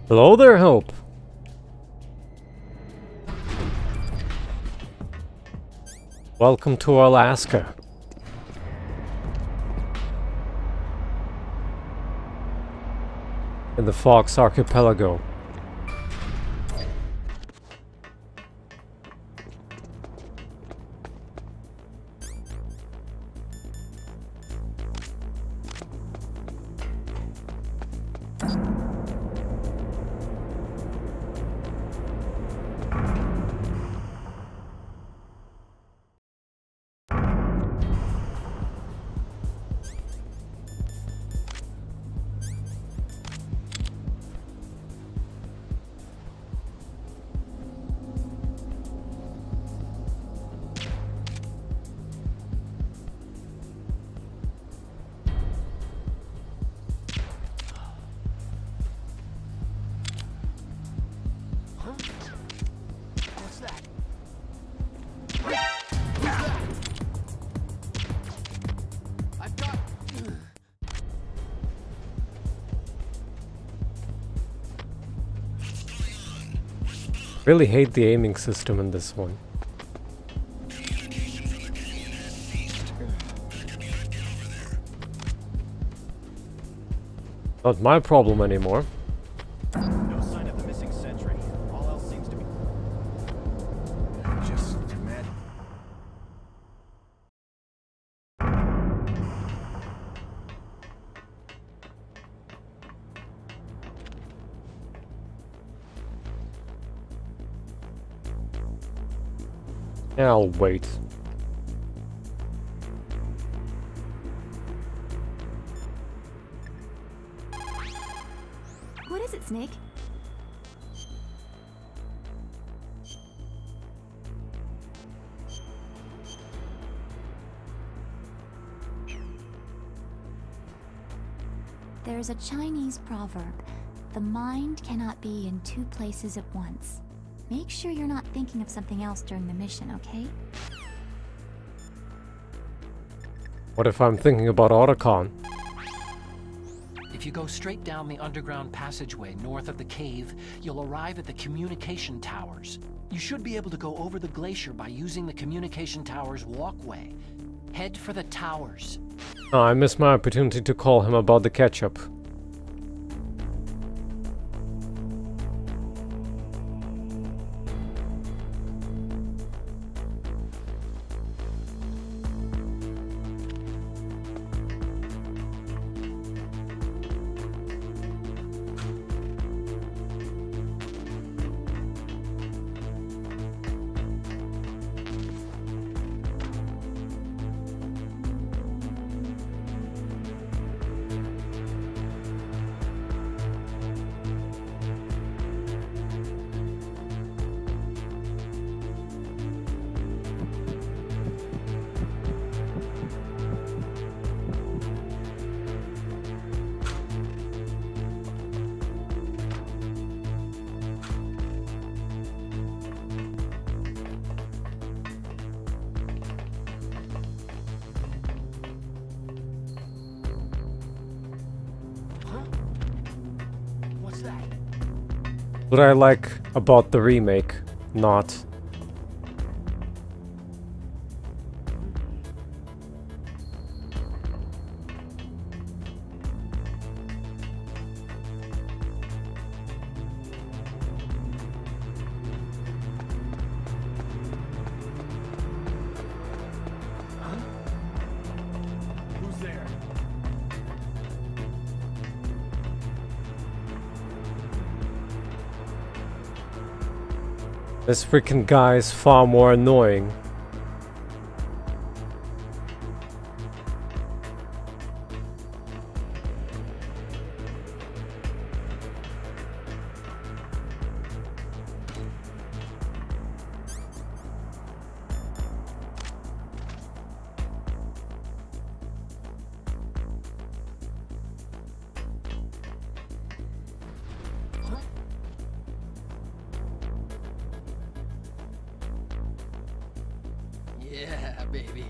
[SPEAKER 3] Hello there, Hope. Welcome to Alaska. In the Fox Archipelago. Really hate the aiming system in this one. Not my problem anymore.
[SPEAKER 7] No sign of the missing sentry. All else seems to be just mad.
[SPEAKER 3] Yeah, I'll wait.
[SPEAKER 6] What is it, Snake? There's a Chinese proverb. The mind cannot be in two places at once. Make sure you're not thinking of something else during the mission, okay?
[SPEAKER 3] What if I'm thinking about Otacon?
[SPEAKER 2] If you go straight down the underground passageway north of the cave, you'll arrive at the communication towers. You should be able to go over the glacier by using the communication towers walkway. Head for the towers.
[SPEAKER 3] Oh, I missed my opportunity to call him about the ketchup. What I like about the remake, not.
[SPEAKER 7] Who's there?
[SPEAKER 3] This freaking guy is far more annoying
[SPEAKER 18] Yeah, baby.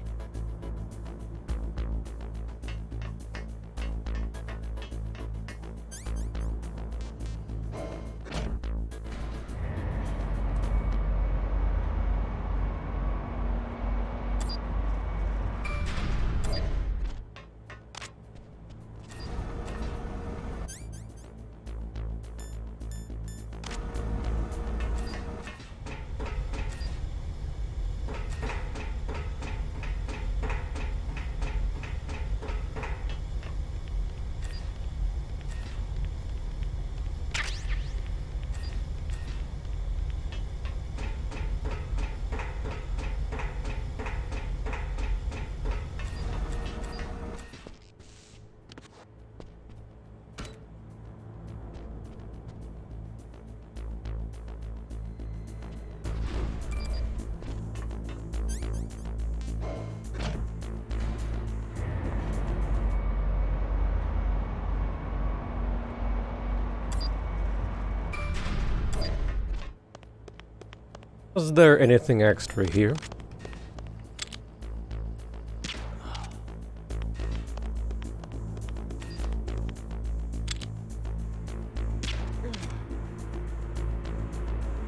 [SPEAKER 3] Was there anything extra here?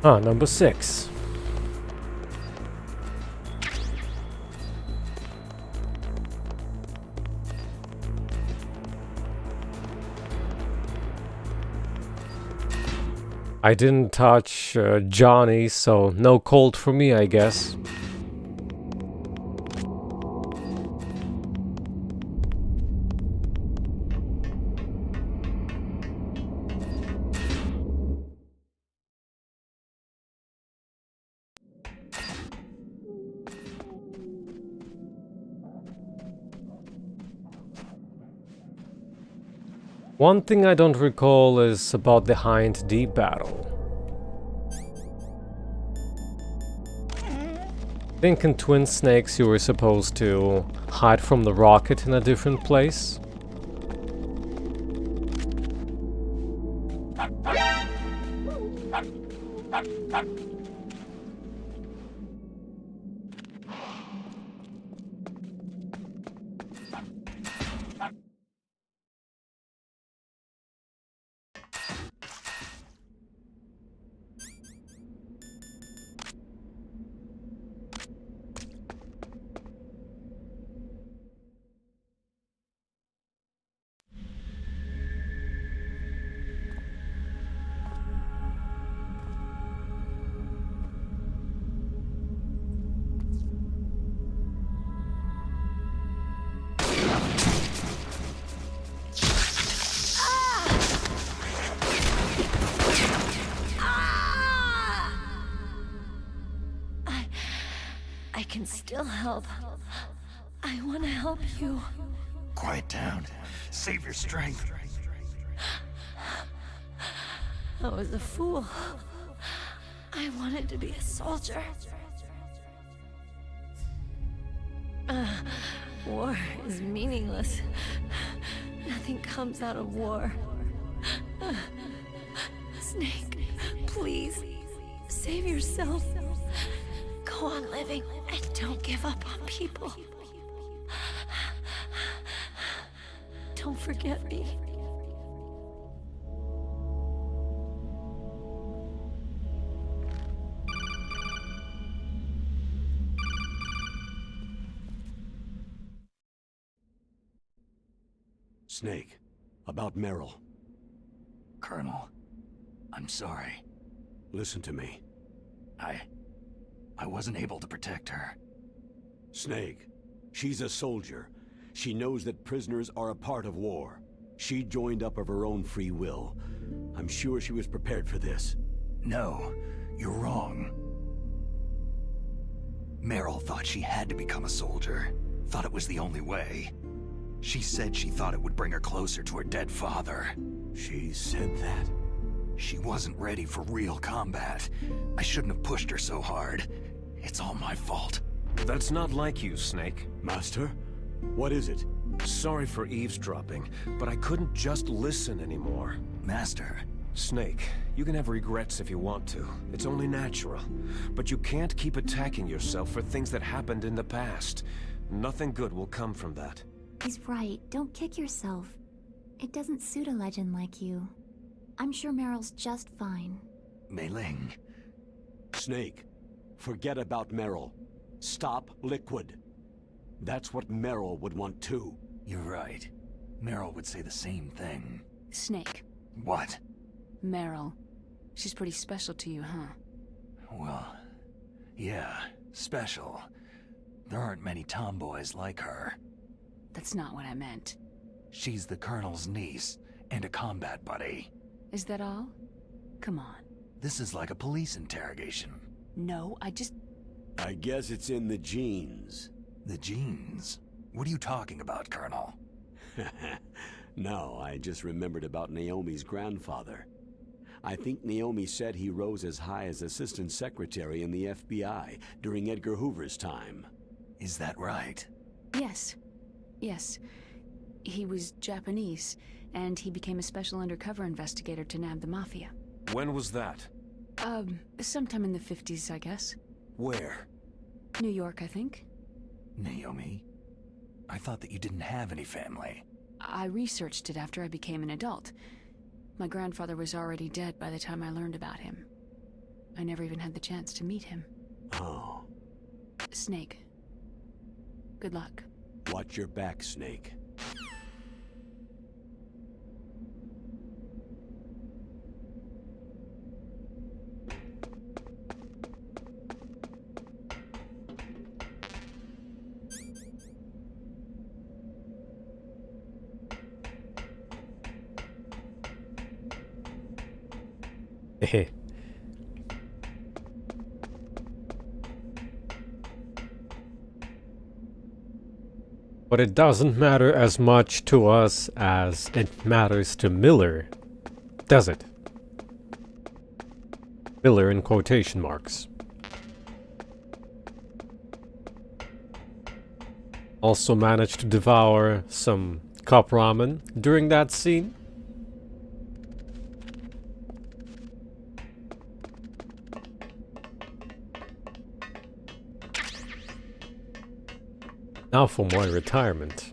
[SPEAKER 3] Ah, number 6. I didn't touch Johnny, so no cold for me, I guess. One thing I don't recall is about the Hind D battle. I think in Twin Snakes you were supposed to hide from the rocket in a different place.
[SPEAKER 11] I can still help. I want to help you.
[SPEAKER 2] Quiet down. Save your strength.
[SPEAKER 11] I was a fool. I wanted to be a soldier. War is meaningless. Nothing comes out of war. Snake, please, save yourself. Go on living and don't give up on people. Don't forget me.
[SPEAKER 1] Snake, about Meryl.
[SPEAKER 2] Colonel, I'm sorry.
[SPEAKER 1] Listen to me.
[SPEAKER 2] I wasn't able to protect her.
[SPEAKER 1] Snake, she's a soldier. She knows that prisoners are a part of war. She joined up of her own free will. I'm sure she was prepared for this.
[SPEAKER 2] No, you're wrong. Meryl thought she had to become a soldier. Thought it was the only way. She said she thought it would bring her closer to her dead father.
[SPEAKER 1] She said that?
[SPEAKER 2] She wasn't ready for real combat. I shouldn't have pushed her so hard. It's all my fault.
[SPEAKER 4] That's not like you, Snake.
[SPEAKER 1] Master? What is it?
[SPEAKER 4] Sorry for eavesdropping, but I couldn't just listen anymore.
[SPEAKER 2] Master,
[SPEAKER 4] Snake, you can have regrets if you want to. It's only natural. But you can't keep attacking yourself for things that happened in the past. Nothing good will come from that.
[SPEAKER 6] He's right. Don't kick yourself. It doesn't suit a legend like you. I'm sure Meryl's just fine.
[SPEAKER 2] Mei Ling.
[SPEAKER 1] Snake, forget about Meryl. Stop Liquid. That's what Meryl would want too.
[SPEAKER 2] You're right. Meryl would say the same thing.
[SPEAKER 15] Snake.
[SPEAKER 2] What?
[SPEAKER 15] Meryl. She's pretty special to you, huh?
[SPEAKER 2] Well, yeah, special. There aren't many tomboys like her.
[SPEAKER 15] That's not what I meant.
[SPEAKER 2] She's the Colonel's niece, and a combat buddy.
[SPEAKER 15] Is that all? Come on.
[SPEAKER 2] This is like a police interrogation.
[SPEAKER 15] No,
[SPEAKER 1] I guess it's in the genes.
[SPEAKER 2] The genes? What are you talking about, Colonel?
[SPEAKER 1] No, I just remembered about Naomi's grandfather. I think Naomi said he rose as high as assistant secretary in the FBI during Edgar Hoover's time.
[SPEAKER 2] Is that right?
[SPEAKER 15] Yes. Yes. He was Japanese, and he became a special undercover investigator to nab the Mafia.
[SPEAKER 4] When was that?
[SPEAKER 15] Sometime in the 50s, I guess.
[SPEAKER 4] Where?
[SPEAKER 15] New York, I think.
[SPEAKER 2] Naomi? I thought that you didn't have any family.
[SPEAKER 15] I researched it after I became an adult. My grandfather was already dead by the time I learned about him. I never even had the chance to meet him.
[SPEAKER 1] Oh.
[SPEAKER 15] Snake. Good luck.
[SPEAKER 1] Watch your back, Snake.
[SPEAKER 3] But it doesn't matter as much to us as it matters to Miller, does it? Miller in quotation marks. Also managed to devour some cup ramen during that scene. Now for my retirement.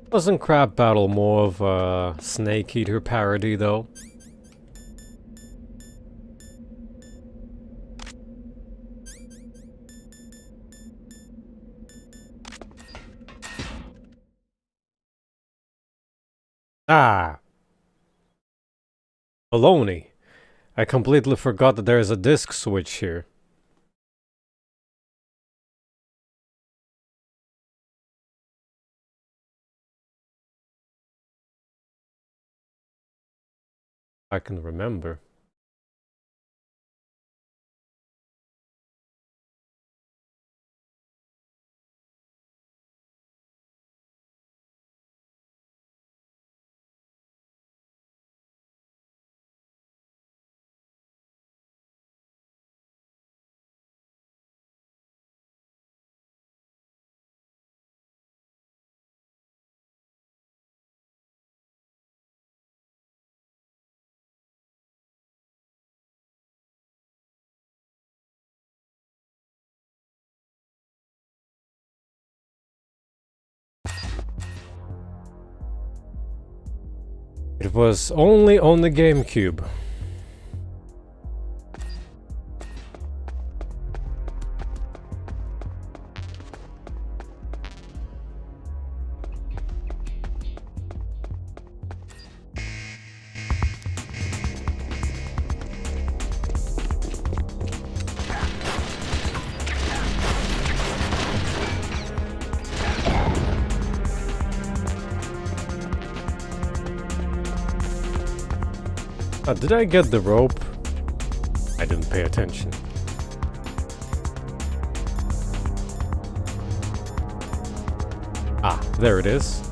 [SPEAKER 3] Wasn't Crab Battle more of a Snake Eater parody though? Ah! Baloney. I completely forgot that there is a disc switch here. I can remember. It was only on the Gamecube. Did I get the rope? I didn't pay attention. Ah, there it is.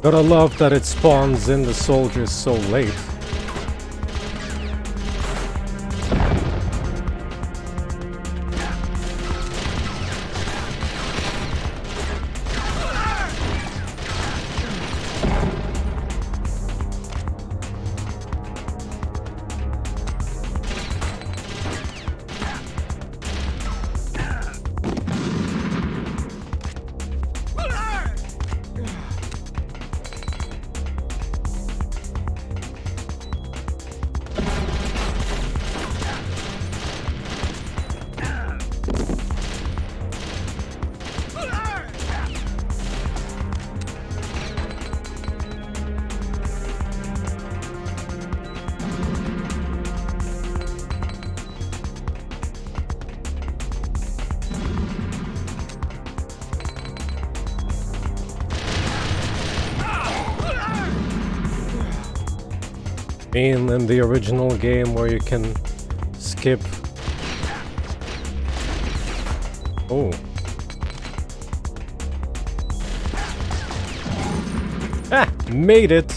[SPEAKER 3] Gotta love that it spawns in the soldiers so late. In the original game where you can skip. Oh. Ah! Made it!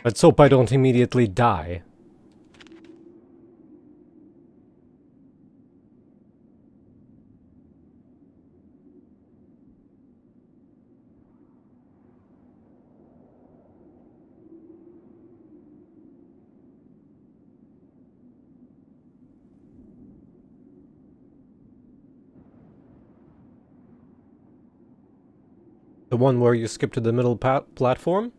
[SPEAKER 3] Let's hope I don't immediately die. The one where you skip to the middle platform?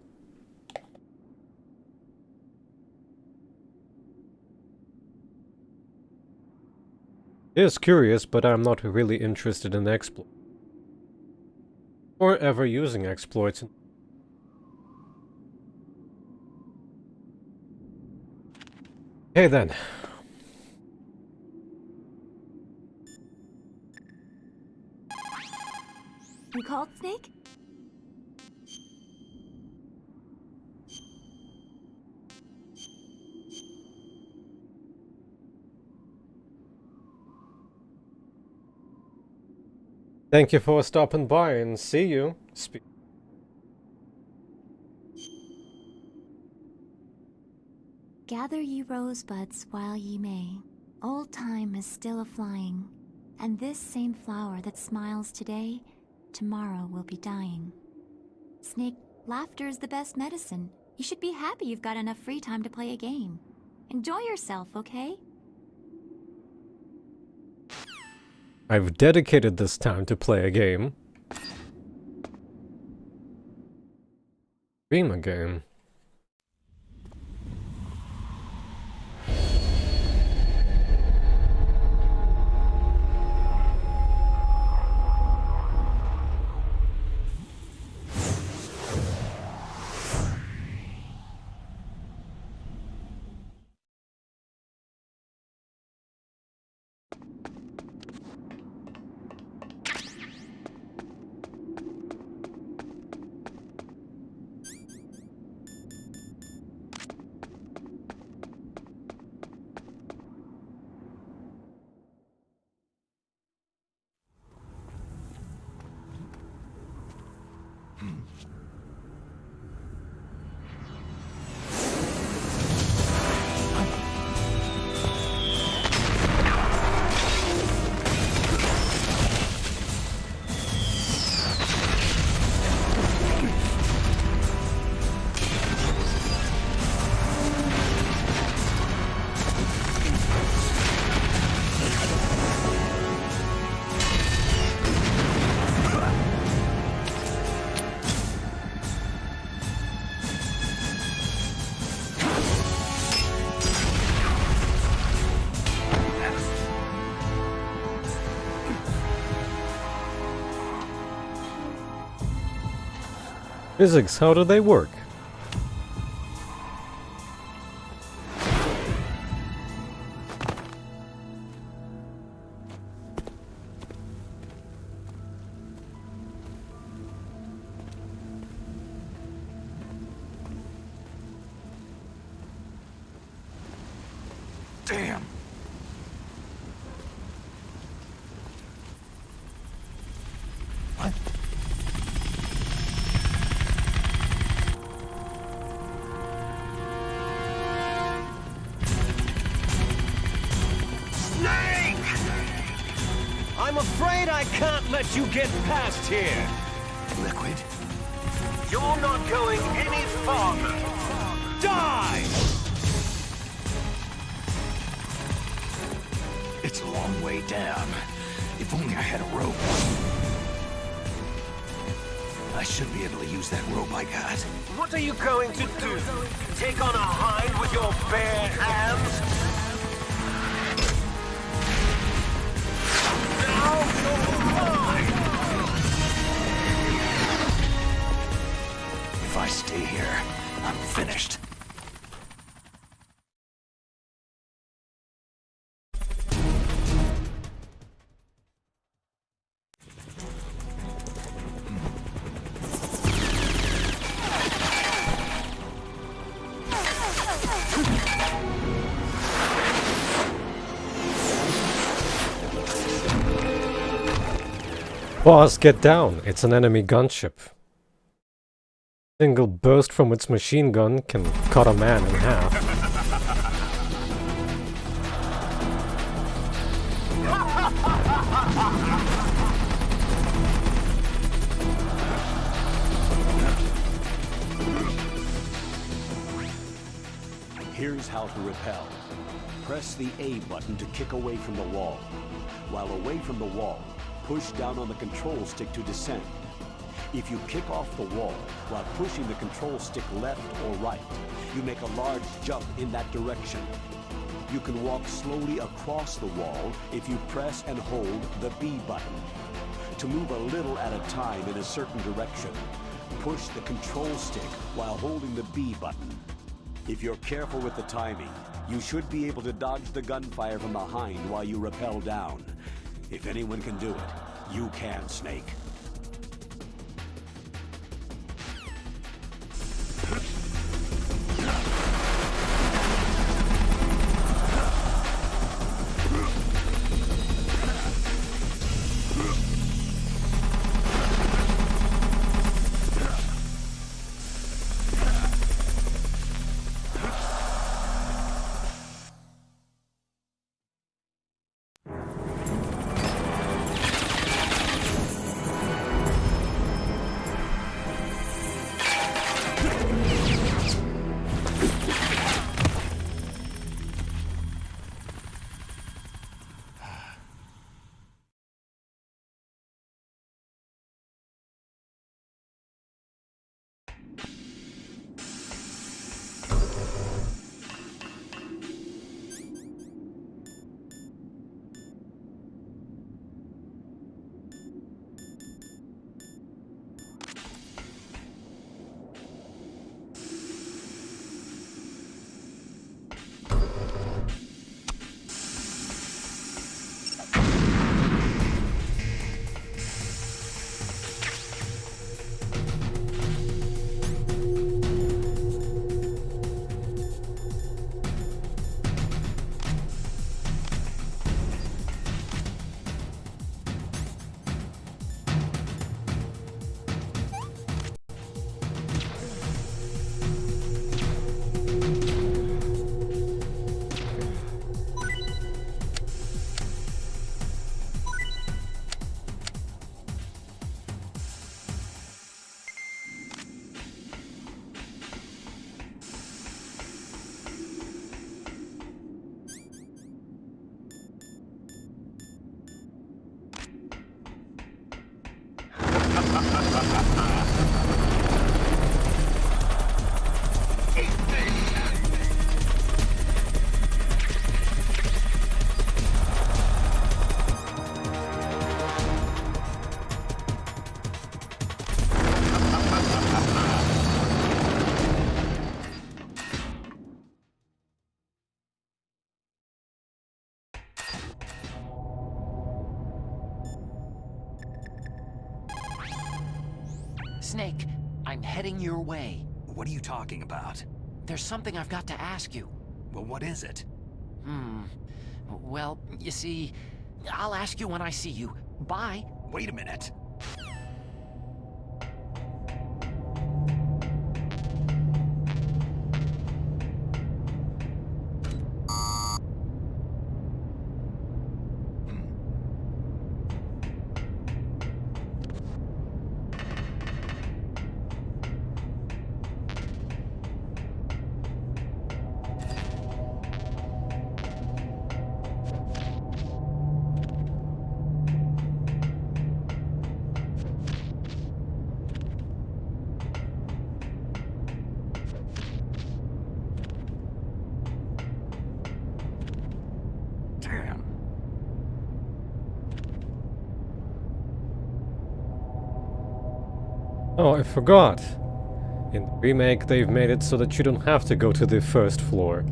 [SPEAKER 3] It is curious, but I'm not really interested in exploits. Or ever using exploits. Okay then.
[SPEAKER 6] You called, Snake?
[SPEAKER 3] Thank you for stopping by and see you.
[SPEAKER 6] Gather ye rosebuds while ye may. Old time is still a-flying, and this same flower that smiles today, tomorrow will be dying. Snake, laughter is the best medicine. You should be happy you've got enough free time to play a game. Enjoy yourself, okay?
[SPEAKER 3] I've dedicated this time to play a game. Stream a game. Physics, how do they work?
[SPEAKER 14] Damn!
[SPEAKER 4] I can't let you get past here!
[SPEAKER 2] Liquid?
[SPEAKER 17] You're not going any farther!
[SPEAKER 4] Die!
[SPEAKER 2] It's a long way down. If only I had a rope. I should be able to use that rope I got.
[SPEAKER 17] What are you going to do? Take on a hind with your bare hands? Now you're mine!
[SPEAKER 2] If I stay here, I'm finished.
[SPEAKER 3] Boss, get down! It's an enemy gunship. Single burst from its machine gun can cut a man in half.
[SPEAKER 1] Here's how to repel. Press the A button to kick away from the wall. While away from the wall, push down on the control stick to descend. If you kick off the wall while pushing the control stick left or right, you make a large jump in that direction. You can walk slowly across the wall if you press and hold the B button. To move a little at a time in a certain direction, push the control stick while holding the B button. If you're careful with the timing, you should be able to dodge the gunfire from behind while you rappel down. If anyone can do it, you can, Snake.
[SPEAKER 16] Snake, I'm heading your way.
[SPEAKER 2] What are you talking about?
[SPEAKER 16] There's something I've got to ask you.
[SPEAKER 2] Well, what is it?
[SPEAKER 16] Well, you see, I'll ask you when I see you. Bye.
[SPEAKER 2] Wait a minute.
[SPEAKER 3] Oh, I forgot. In the remake, they've made it so that you don't have to go to the first floor.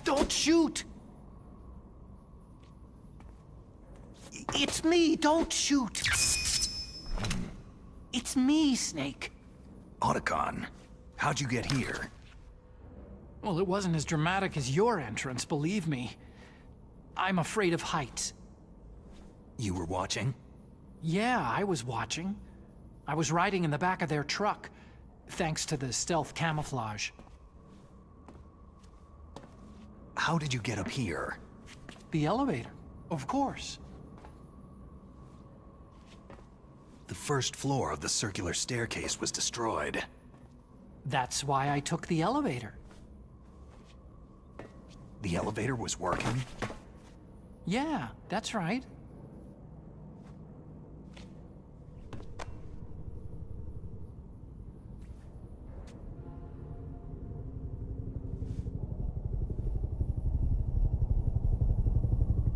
[SPEAKER 9] Don't shoot! It's me, don't shoot! It's me, Snake.
[SPEAKER 2] Otacon, how'd you get here?
[SPEAKER 18] Well, it wasn't as dramatic as your entrance, believe me. I'm afraid of heights.
[SPEAKER 2] You were watching?
[SPEAKER 18] Yeah, I was watching. I was riding in the back of their truck, thanks to the stealth camouflage.
[SPEAKER 2] How did you get up here?
[SPEAKER 18] The elevator, of course.
[SPEAKER 2] The first floor of the circular staircase was destroyed.
[SPEAKER 18] That's why I took the elevator.
[SPEAKER 2] The elevator was working?
[SPEAKER 18] Yeah, that's right.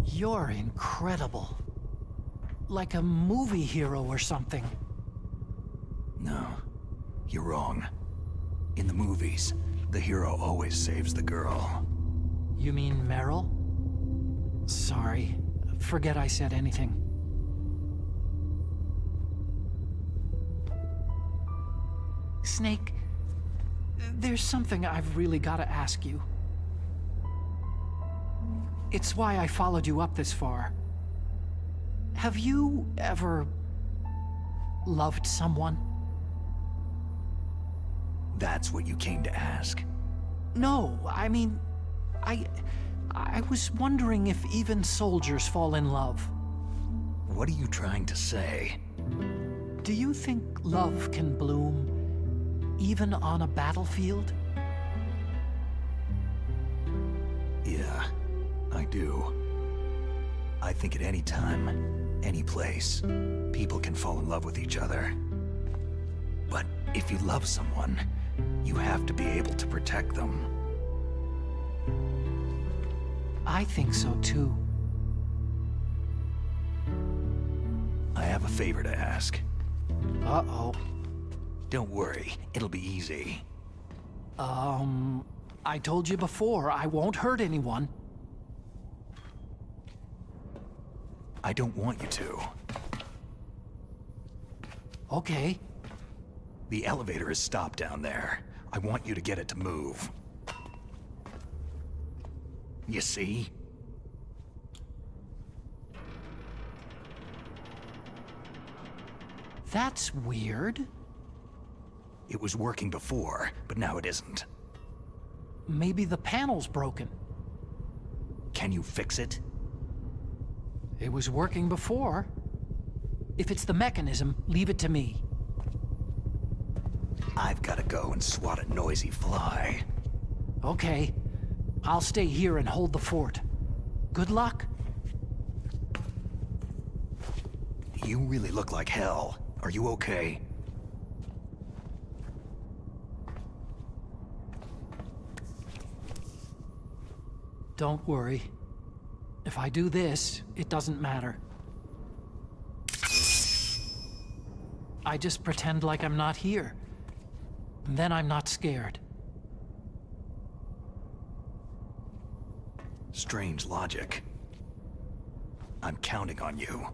[SPEAKER 18] You're incredible. Like a movie hero or something.
[SPEAKER 2] No, you're wrong. In the movies, the hero always saves the girl.
[SPEAKER 18] You mean Meryl? Sorry. Forget I said anything. Snake, there's something I've really got to ask you. It's why I followed you up this far. Have you ever loved someone?
[SPEAKER 2] That's what you came to ask?
[SPEAKER 18] No, I mean, I was wondering if even soldiers fall in love.
[SPEAKER 2] What are you trying to say?
[SPEAKER 18] Do you think love can bloom even on a battlefield?
[SPEAKER 2] Yeah, I do. I think at any time, any place, people can fall in love with each other. But if you love someone, you have to be able to protect them.
[SPEAKER 18] I think so too.
[SPEAKER 2] I have a favor to ask.
[SPEAKER 18] Uh-oh.
[SPEAKER 2] Don't worry, it'll be easy.
[SPEAKER 18] I told you before, I won't hurt anyone.
[SPEAKER 2] I don't want you to.
[SPEAKER 18] Okay.
[SPEAKER 2] The elevator is stopped down there. I want you to get it to move. You see?
[SPEAKER 18] That's weird.
[SPEAKER 2] It was working before, but now it isn't.
[SPEAKER 18] Maybe the panel's broken.
[SPEAKER 2] Can you fix it?
[SPEAKER 18] It was working before. If it's the mechanism, leave it to me.
[SPEAKER 2] I've got to go and swat a noisy fly.
[SPEAKER 18] Okay. I'll stay here and hold the fort. Good luck.
[SPEAKER 2] You really look like hell. Are you okay?
[SPEAKER 18] Don't worry. If I do this, it doesn't matter. I just pretend like I'm not here. And then I'm not scared.
[SPEAKER 2] Strange logic. I'm counting on you.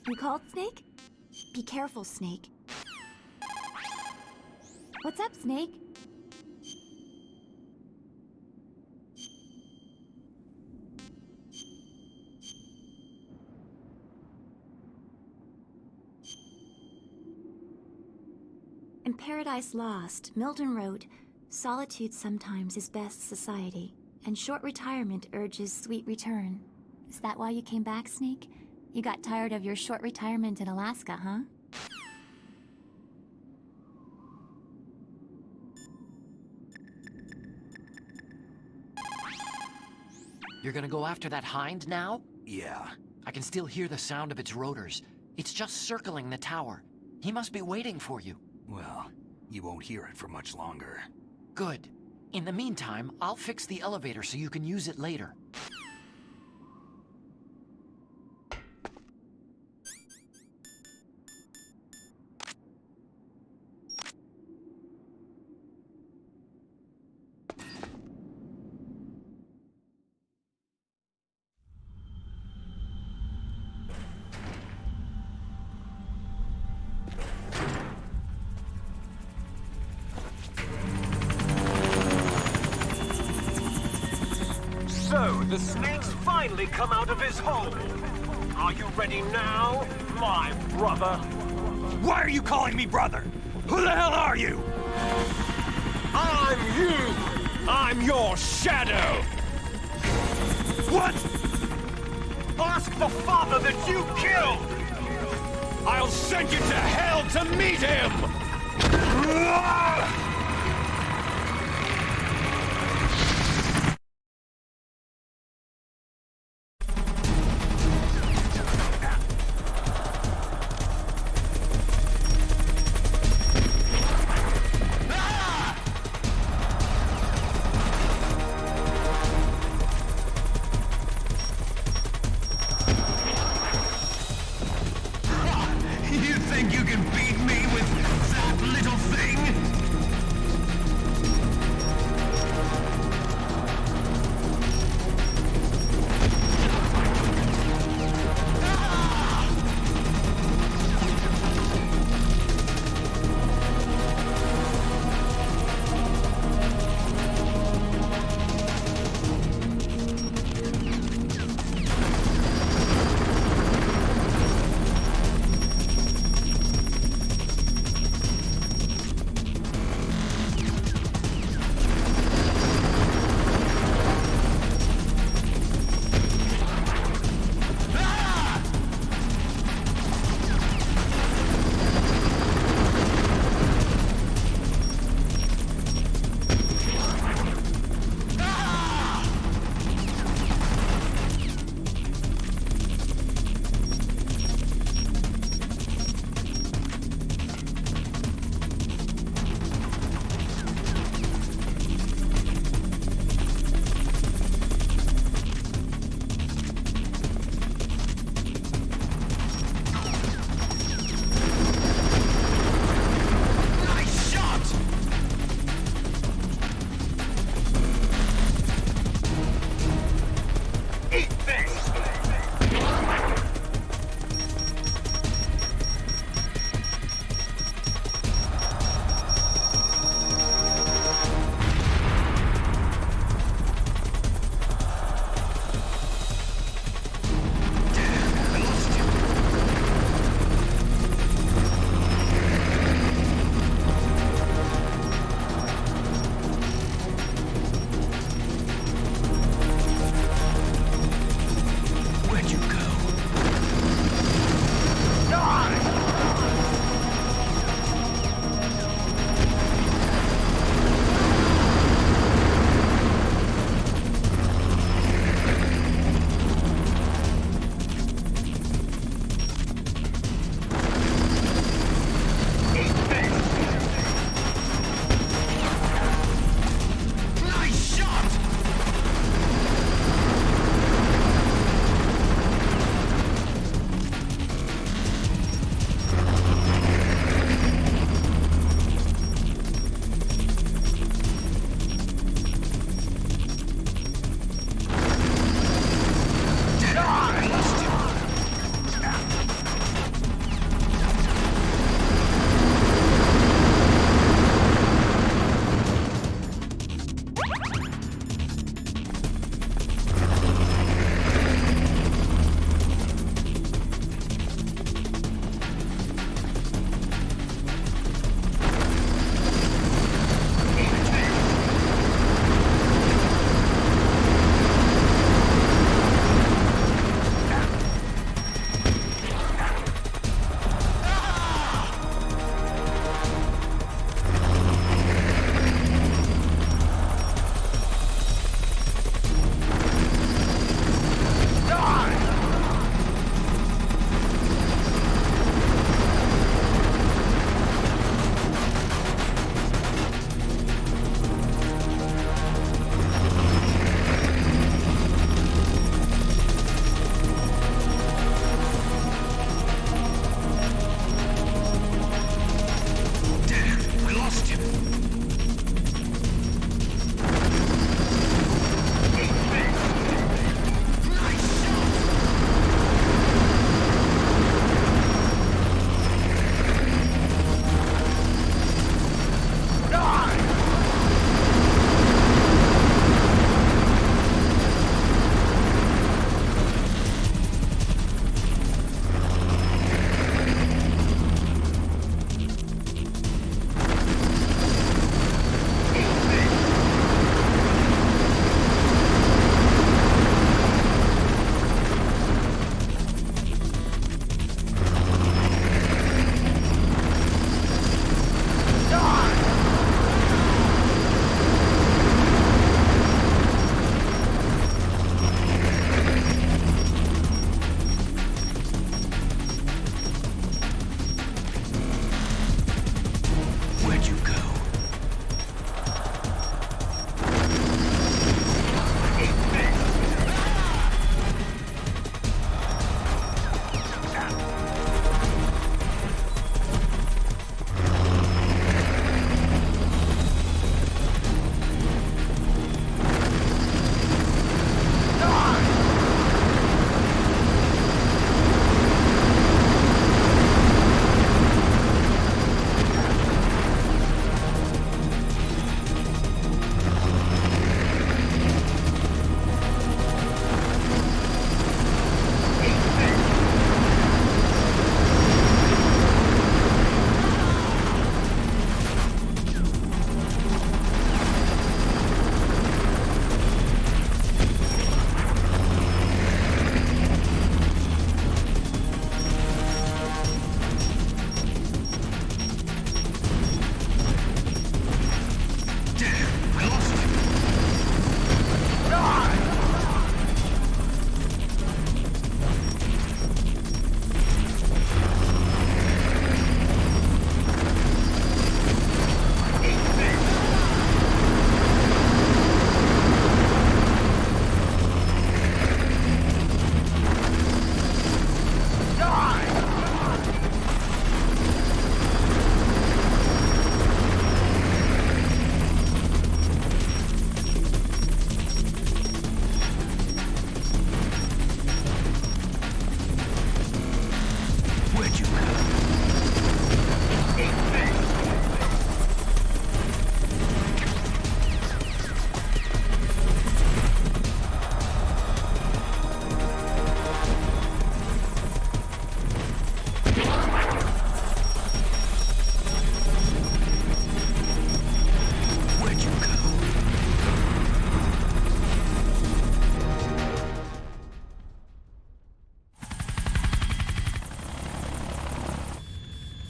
[SPEAKER 6] You called, Snake? Be careful, Snake. What's up, Snake? In Paradise Lost, Milton wrote, "Solitude sometimes is best society, and short retirement urges sweet return." Is that why you came back, Snake? You got tired of your short retirement in Alaska, huh?
[SPEAKER 16] You're gonna go after that hind now?
[SPEAKER 2] Yeah.
[SPEAKER 16] I can still hear the sound of its rotors. It's just circling the tower. He must be waiting for you.
[SPEAKER 2] Well, you won't hear it for much longer.
[SPEAKER 16] Good. In the meantime, I'll fix the elevator so you can use it later.
[SPEAKER 17] So, the snake's finally come out of his hole. Are you ready now, my brother?
[SPEAKER 13] Why are you calling me brother? Who the hell are you?
[SPEAKER 17] I'm you! I'm your shadow!
[SPEAKER 13] What?
[SPEAKER 17] Ask the father that you killed!
[SPEAKER 13] I'll send you to hell to meet him!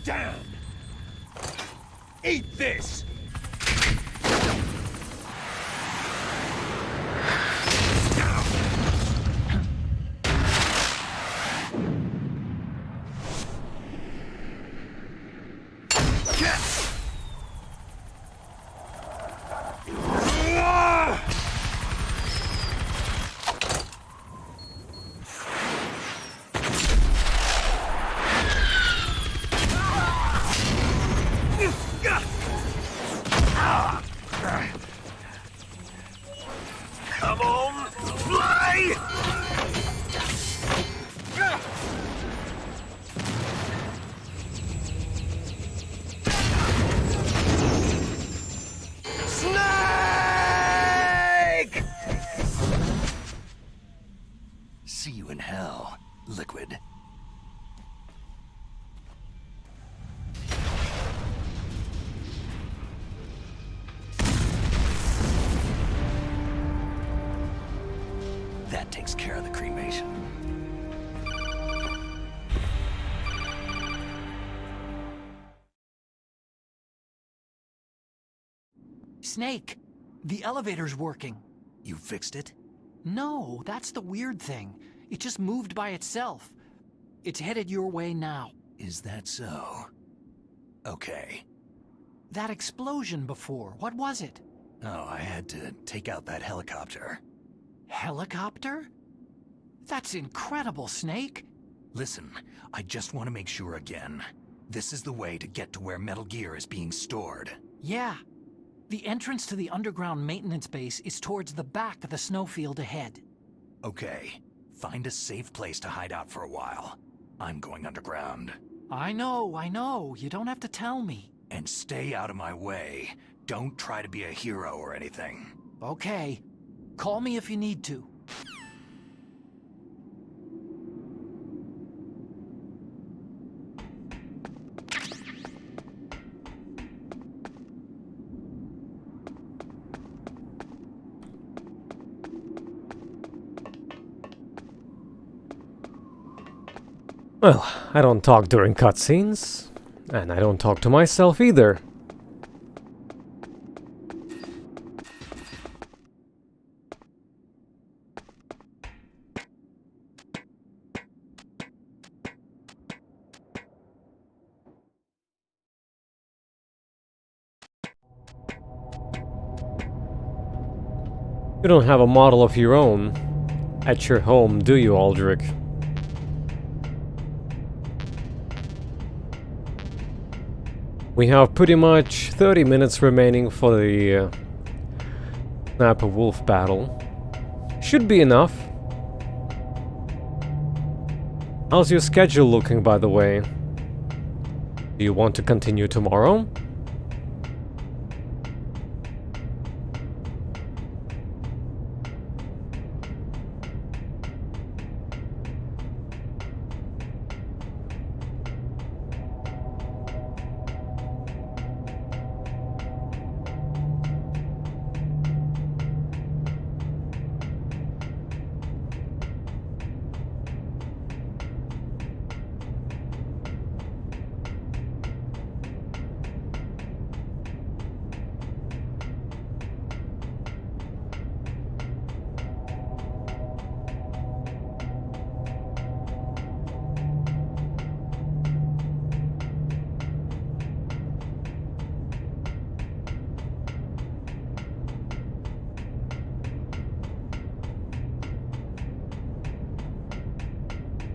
[SPEAKER 13] down! Eat this!
[SPEAKER 17] Come on, fly!
[SPEAKER 2] Snake! See you in hell, Liquid. That takes care of the cremation.
[SPEAKER 18] Snake, the elevator's working.
[SPEAKER 2] You fixed it?
[SPEAKER 18] No, that's the weird thing. It just moved by itself. It's headed your way now.
[SPEAKER 2] Is that so? Okay.
[SPEAKER 18] That explosion before, what was it?
[SPEAKER 2] Oh, I had to take out that helicopter.
[SPEAKER 18] Helicopter? That's incredible, Snake.
[SPEAKER 2] Listen, I just want to make sure again. This is the way to get to where Metal Gear is being stored.
[SPEAKER 18] Yeah. The entrance to the underground maintenance base is towards the back of the snowfield ahead.
[SPEAKER 2] Okay. Find a safe place to hide out for a while. I'm going underground.
[SPEAKER 18] I know. You don't have to tell me.
[SPEAKER 2] And stay out of my way. Don't try to be a hero or anything.
[SPEAKER 18] Okay. Call me if you need to.
[SPEAKER 3] Well, I don't talk during cutscenes, and I don't talk to myself either. You don't have a model of your own at your home, do you, Alduric? We have pretty much 30 minutes remaining for the Sniper Wolf battle. Should be enough. How's your schedule looking, by the way? Do you want to continue tomorrow?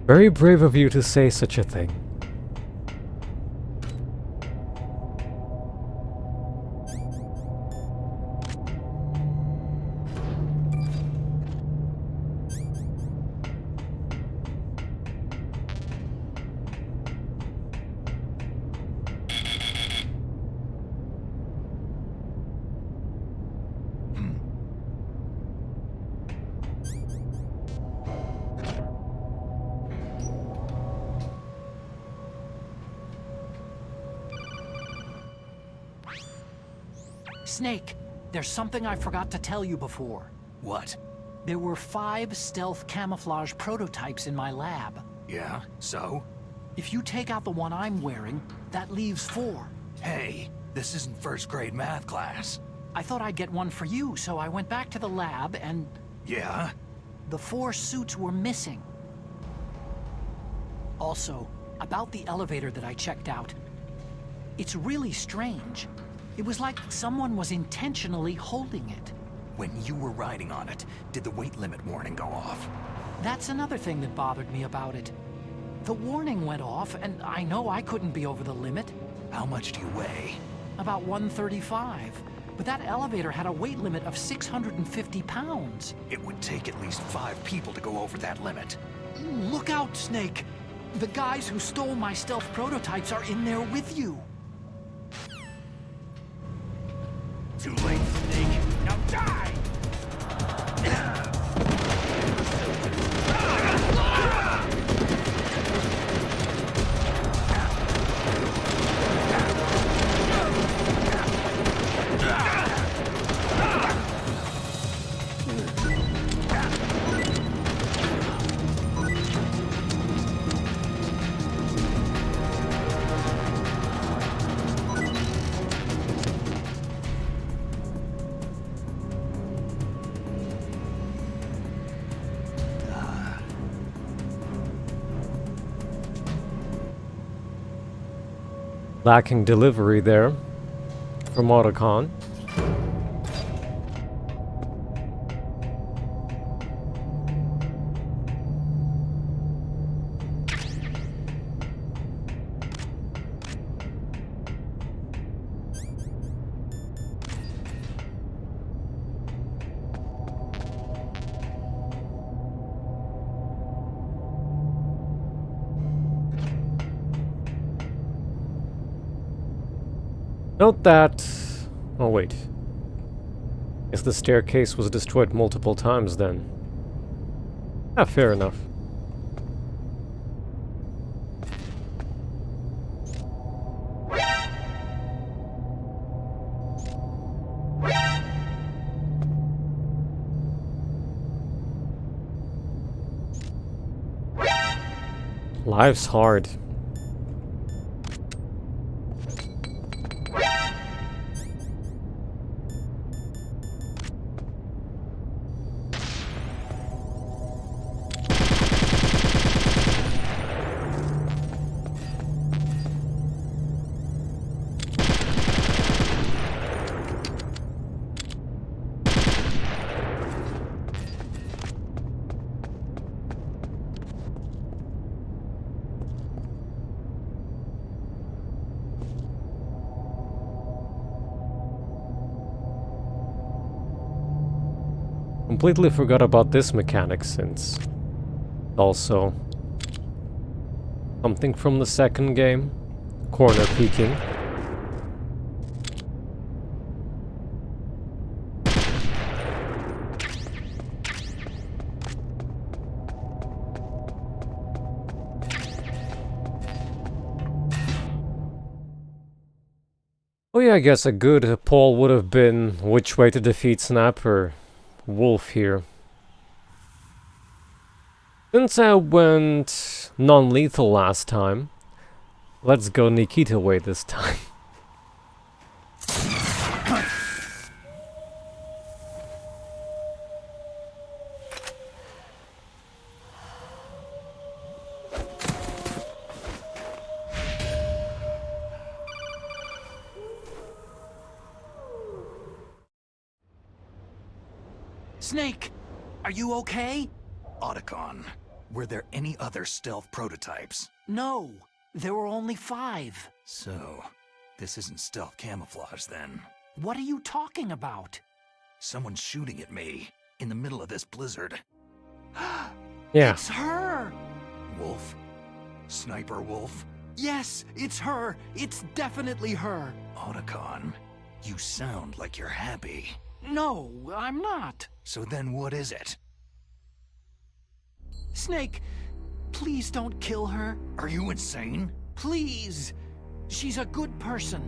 [SPEAKER 3] Very brave of you to say such a thing.
[SPEAKER 18] Snake, there's something I forgot to tell you before.
[SPEAKER 2] What?
[SPEAKER 18] There were 5 stealth camouflage prototypes in my lab.
[SPEAKER 2] Yeah, so?
[SPEAKER 18] If you take out the one I'm wearing, that leaves 4.
[SPEAKER 2] Hey, this isn't first-grade math class.
[SPEAKER 18] I thought I'd get one for you, so I went back to the lab and...
[SPEAKER 2] Yeah?
[SPEAKER 18] The 4 suits were missing. Also, about the elevator that I checked out. It's really strange. It was like someone was intentionally holding it.
[SPEAKER 2] When you were riding on it, did the weight limit warning go off?
[SPEAKER 18] That's another thing that bothered me about it. The warning went off, and I know I couldn't be over the limit.
[SPEAKER 2] How much do you weigh?
[SPEAKER 18] About 135. But that elevator had a weight limit of 650 pounds.
[SPEAKER 2] It would take at least 5 people to go over that limit.
[SPEAKER 18] Look out, Snake! The guys who stole my stealth prototypes are in there with you.
[SPEAKER 13] Too late, Snake. Now die!
[SPEAKER 3] Lacking delivery there from Otacon. Note that... Oh wait. Guess the staircase was destroyed multiple times then. Ah, fair enough. Life's hard. Completely forgot about this mechanic since also something from the second game, corner peeking. Oh yeah, I guess a good poll would have been which way to defeat Snap or Wolf here. Since I went non-lethal last time, let's go Nikita way this time.
[SPEAKER 18] Snake, are you okay?
[SPEAKER 2] Otacon, were there any other stealth prototypes?
[SPEAKER 18] No, there were only 5.
[SPEAKER 2] So, this isn't stealth camouflage then?
[SPEAKER 18] What are you talking about?
[SPEAKER 2] Someone's shooting at me, in the middle of this blizzard.
[SPEAKER 3] Yeah.
[SPEAKER 18] It's her!
[SPEAKER 2] Wolf? Sniper Wolf?
[SPEAKER 18] Yes, it's her! It's definitely her!
[SPEAKER 2] Otacon, you sound like you're happy.
[SPEAKER 18] No, I'm not.
[SPEAKER 2] So then what is it?
[SPEAKER 18] Snake, please don't kill her.
[SPEAKER 2] Are you insane?
[SPEAKER 18] Please. She's a good person.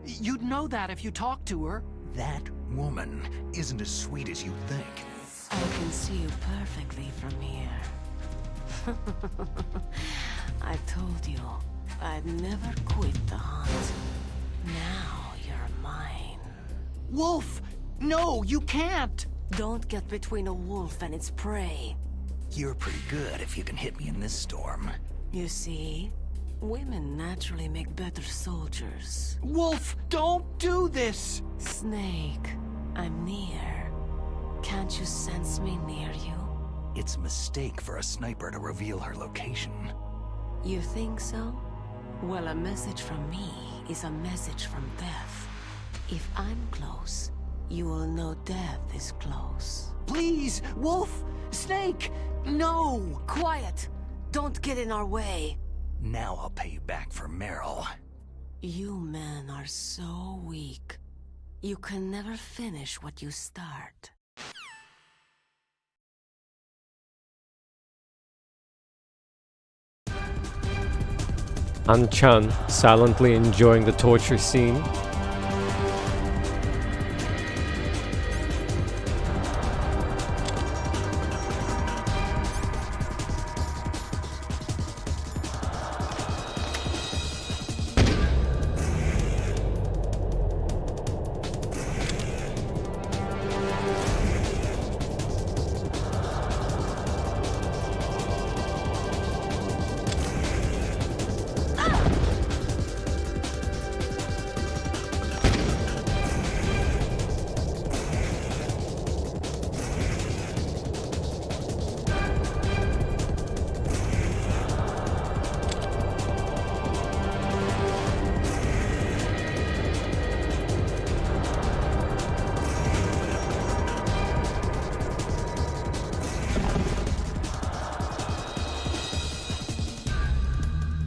[SPEAKER 18] You'd know that if you talked to her.
[SPEAKER 2] That woman isn't as sweet as you think.
[SPEAKER 21] I can see you perfectly from here. I told you, I'd never quit the hunt. Now you're mine.
[SPEAKER 9] Wolf! No, you can't!
[SPEAKER 21] Don't get between a wolf and its prey.
[SPEAKER 2] You're pretty good if you can hit me in this storm.
[SPEAKER 21] You see, women naturally make better soldiers.
[SPEAKER 9] Wolf, don't do this!
[SPEAKER 21] Snake, I'm near. Can't you sense me near you?
[SPEAKER 2] It's a mistake for a sniper to reveal her location.
[SPEAKER 21] You think so? Well, a message from me is a message from death. If I'm close, you will know death is close.
[SPEAKER 9] Please, Wolf! Snake! No!
[SPEAKER 21] Quiet! Don't get in our way!
[SPEAKER 2] Now I'll pay you back for Meryl.
[SPEAKER 21] You men are so weak. You can never finish what you start.
[SPEAKER 3] An-chan silently enjoying the torture scene.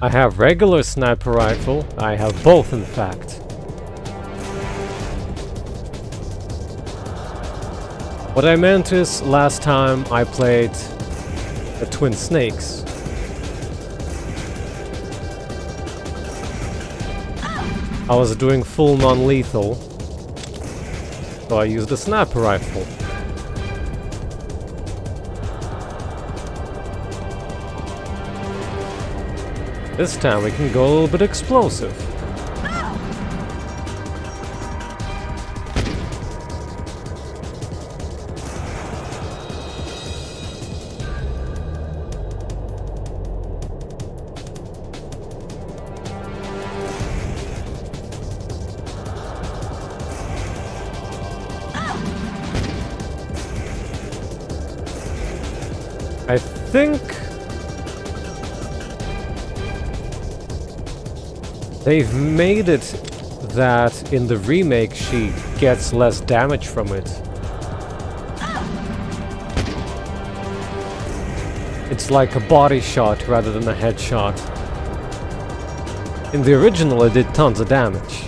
[SPEAKER 3] I have regular sniper rifle. I have both, in fact. What I meant is, last time I played the Twin Snakes, I was doing full non-lethal, so I used a sniper rifle. This time we can go a little bit explosive. I think they've made it that in the remake she gets less damage from it. It's like a body shot rather than a headshot. In the original it did tons of damage.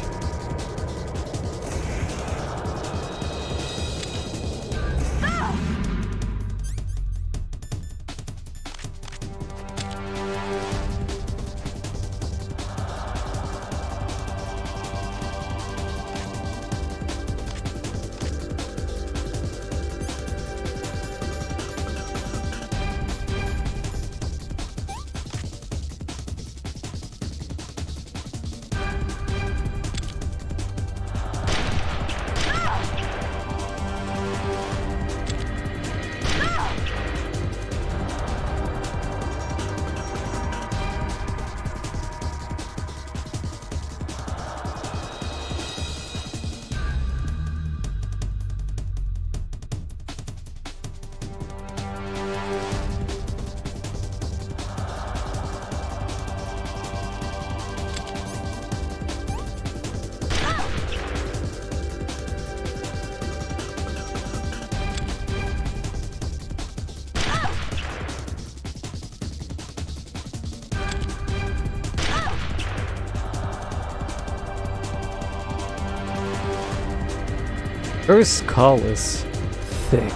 [SPEAKER 3] Her skull is thick.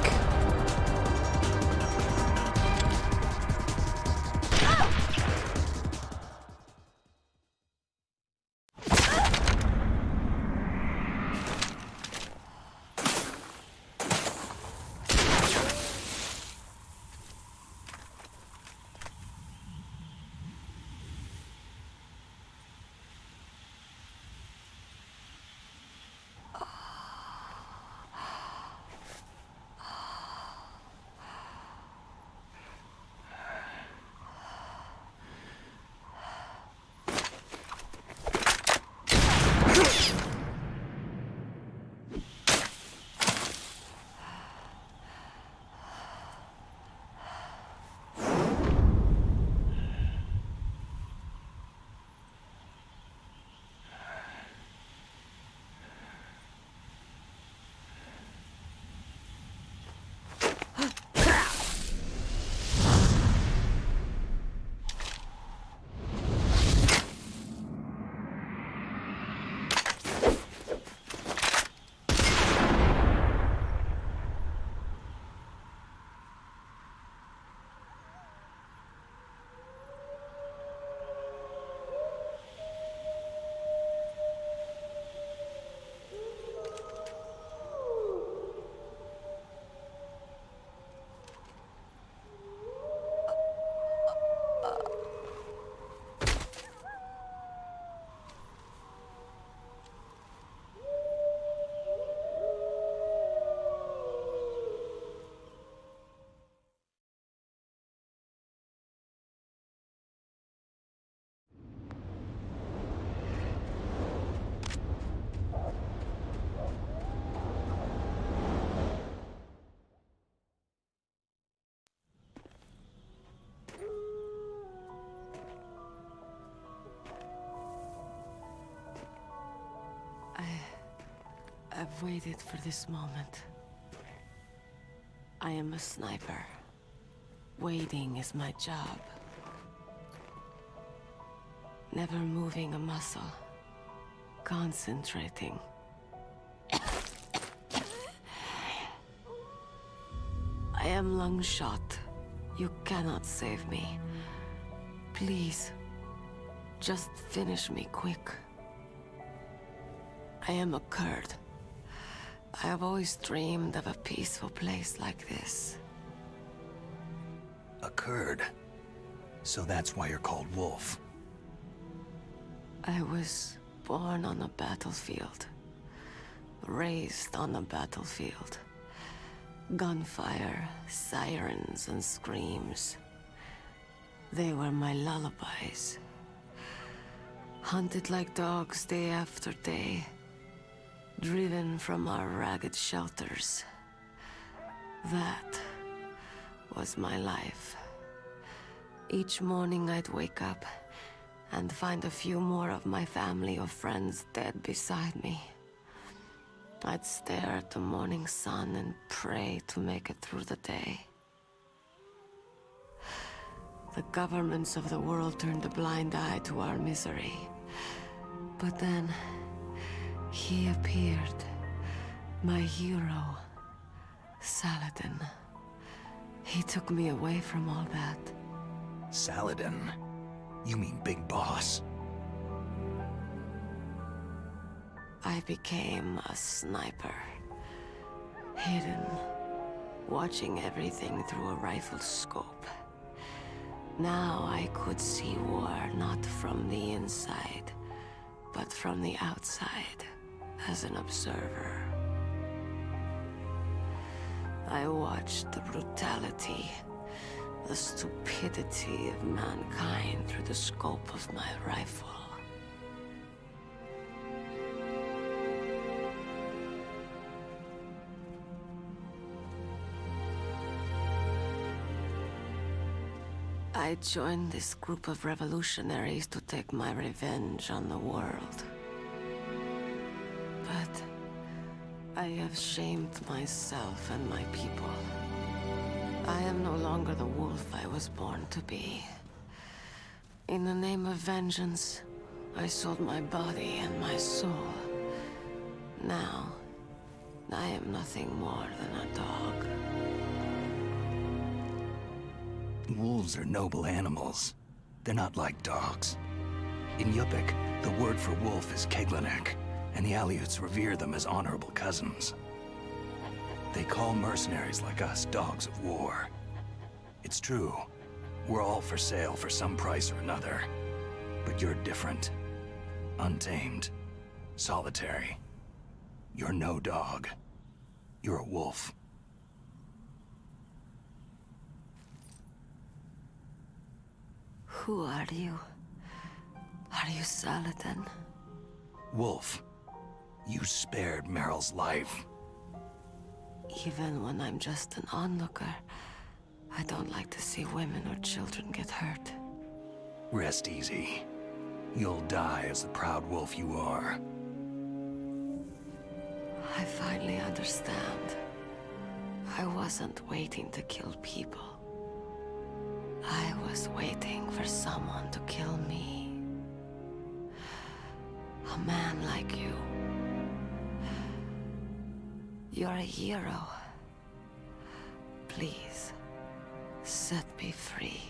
[SPEAKER 21] I've waited for this moment. I am a sniper. Waiting is my job. Never moving a muscle. Concentrating. I am Lungshot. You cannot save me. Please, just finish me quick. I am a Kurd. I have always dreamed of a peaceful place like this.
[SPEAKER 2] A Kurd? So that's why you're called Wolf.
[SPEAKER 21] I was born on a battlefield. Raised on a battlefield. Gunfire, sirens, and screams. They were my lullabies. Hunted like dogs day after day. Driven from our ragged shelters. That was my life. Each morning I'd wake up and find a few more of my family or friends dead beside me. I'd stare at the morning sun and pray to make it through the day. The governments of the world turned a blind eye to our misery. But then, he appeared. My hero, Saladin. He took me away from all that.
[SPEAKER 2] Saladin? You mean Big Boss?
[SPEAKER 21] I became a sniper. Hidden, watching everything through a rifle's scope. Now I could see war not from the inside, but from the outside, as an observer. I watched the brutality, the stupidity of mankind through the scope of my rifle. I joined this group of revolutionaries to take my revenge on the world. But I have shamed myself and my people. I am no longer the wolf I was born to be. In the name of vengeance, I sold my body and my soul. Now, I am nothing more than a dog.
[SPEAKER 2] Wolves are noble animals. They're not like dogs. In Yupik, the word for wolf is Keglanek, and the Aleuts revere them as honorable cousins. They call mercenaries like us dogs of war. It's true. We're all for sale for some price or another. But you're different. Untamed. Solitary. You're no dog. You're a wolf.
[SPEAKER 21] Who are you? Are you Saladin?
[SPEAKER 2] Wolf. You spared Meryl's life.
[SPEAKER 21] Even when I'm just an onlooker, I don't like to see women or children get hurt.
[SPEAKER 2] Rest easy. You'll die as the proud wolf you are.
[SPEAKER 21] I finally understand. I wasn't waiting to kill people. I was waiting for someone to kill me. A man like you. You're a hero. Please, set me free.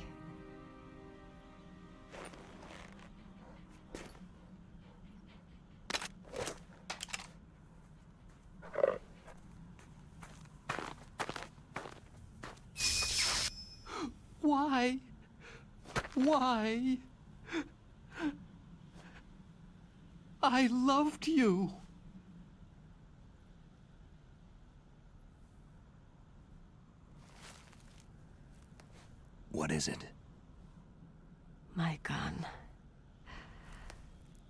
[SPEAKER 18] Why? Why? I loved you.
[SPEAKER 2] What is it?
[SPEAKER 21] My gun.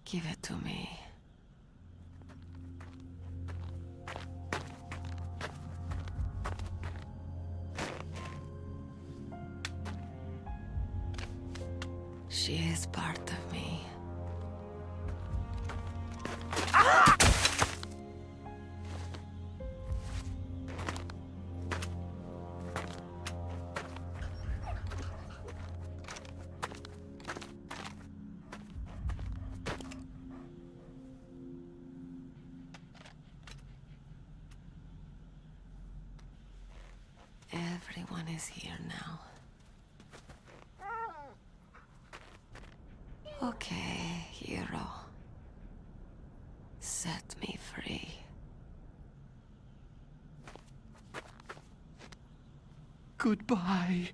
[SPEAKER 21] Give it to me. She is part of me. Ah! Everyone is here now. Okay, hero. Set me free.
[SPEAKER 18] Goodbye.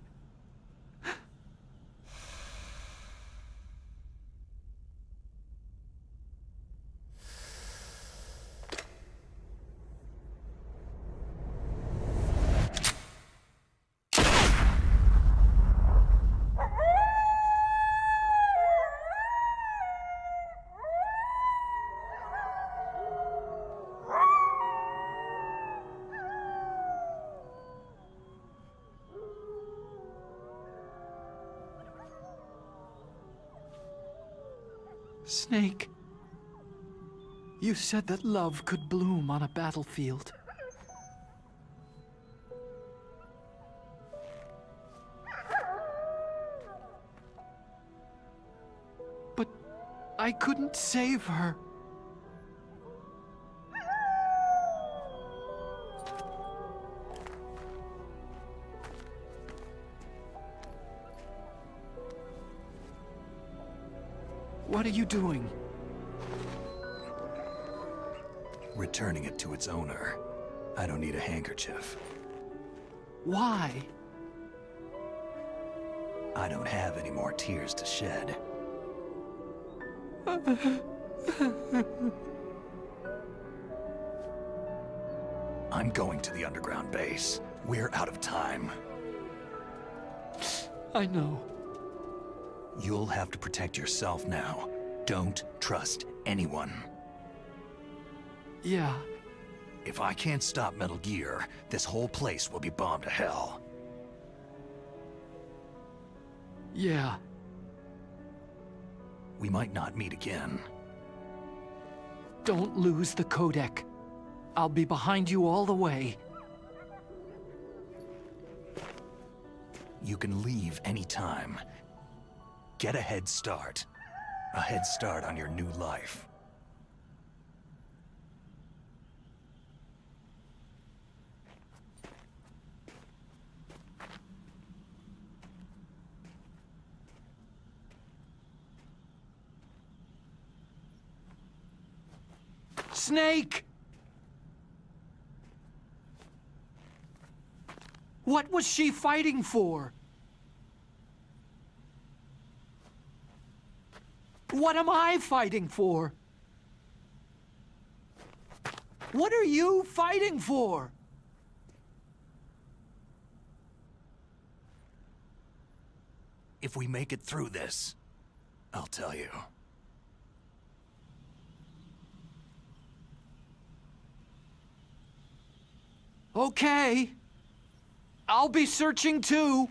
[SPEAKER 18] Snake, you said that love could bloom on a battlefield. But I couldn't save her. What are you doing?
[SPEAKER 2] Returning it to its owner. I don't need a handkerchief.
[SPEAKER 18] Why?
[SPEAKER 2] I don't have any more tears to shed. I'm going to the underground base. We're out of time.
[SPEAKER 18] I know.
[SPEAKER 2] You'll have to protect yourself now. Don't trust anyone.
[SPEAKER 18] Yeah.
[SPEAKER 2] If I can't stop Metal Gear, this whole place will be bombed to hell.
[SPEAKER 18] Yeah.
[SPEAKER 2] We might not meet again.
[SPEAKER 18] Don't lose the codec. I'll be behind you all the way.
[SPEAKER 2] You can leave anytime. Get a head start. A head start on your new life.
[SPEAKER 18] Snake! What was she fighting for? What am I fighting for? What are you fighting for?
[SPEAKER 2] If we make it through this, I'll tell you.
[SPEAKER 18] Okay. I'll be searching too.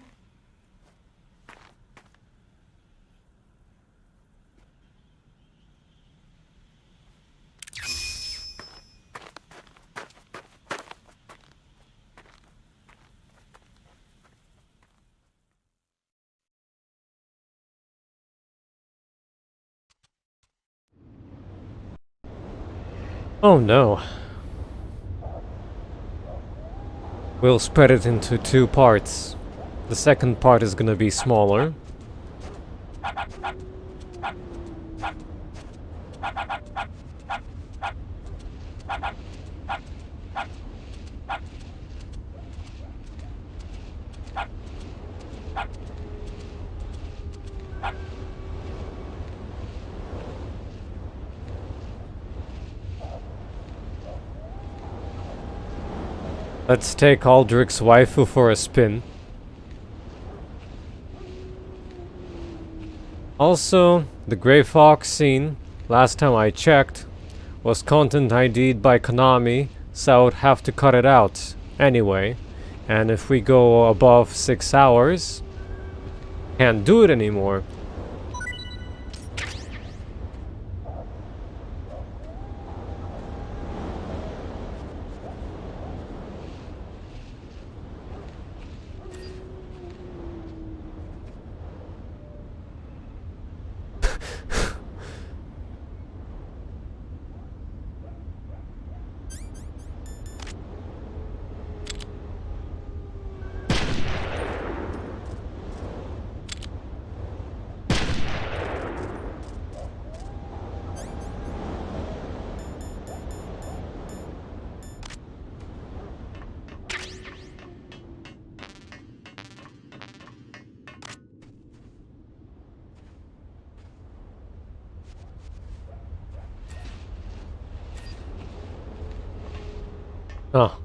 [SPEAKER 3] Oh no. We'll spread it into 2 parts. The second part is gonna be smaller. Let's take Alduric's waifu for a spin. Also, the Grey Fox scene, last time I checked, was content ID'd by Konami, so I would have to cut it out anyway. And if we go above 6 hours, can't do it anymore. Oh.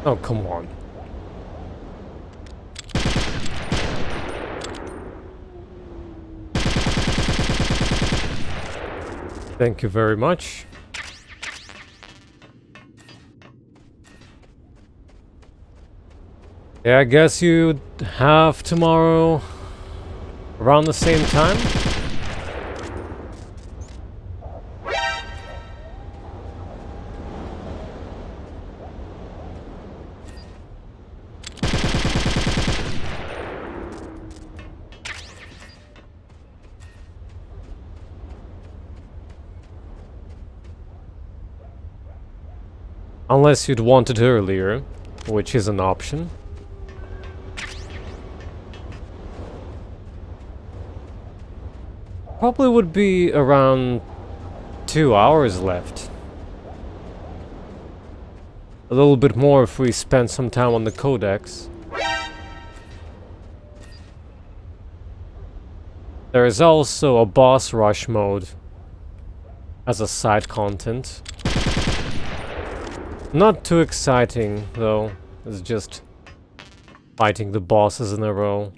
[SPEAKER 3] Oh, come on. Thank you very much. Yeah, I guess you'd have tomorrow around the same time? Unless you'd want it earlier, which is an option. Probably would be around 2 hours left. A little bit more if we spend some time on the codex. There is also a boss rush mode as a side content. Not too exciting, though. It's just fighting the bosses in a row.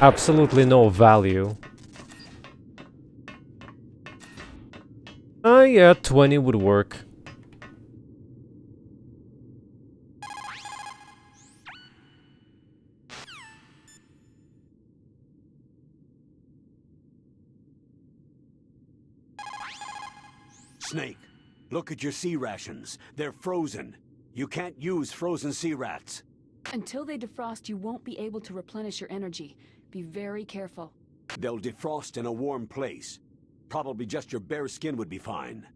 [SPEAKER 3] Absolutely no value. Yeah, 20 would work.
[SPEAKER 1] Snake, look at your sea rations. They're frozen. You can't use frozen sea rats.
[SPEAKER 15] Until they defrost, you won't be able to replenish your energy. Be very careful.
[SPEAKER 1] They'll defrost in a warm place. Probably just your bare skin would be fine.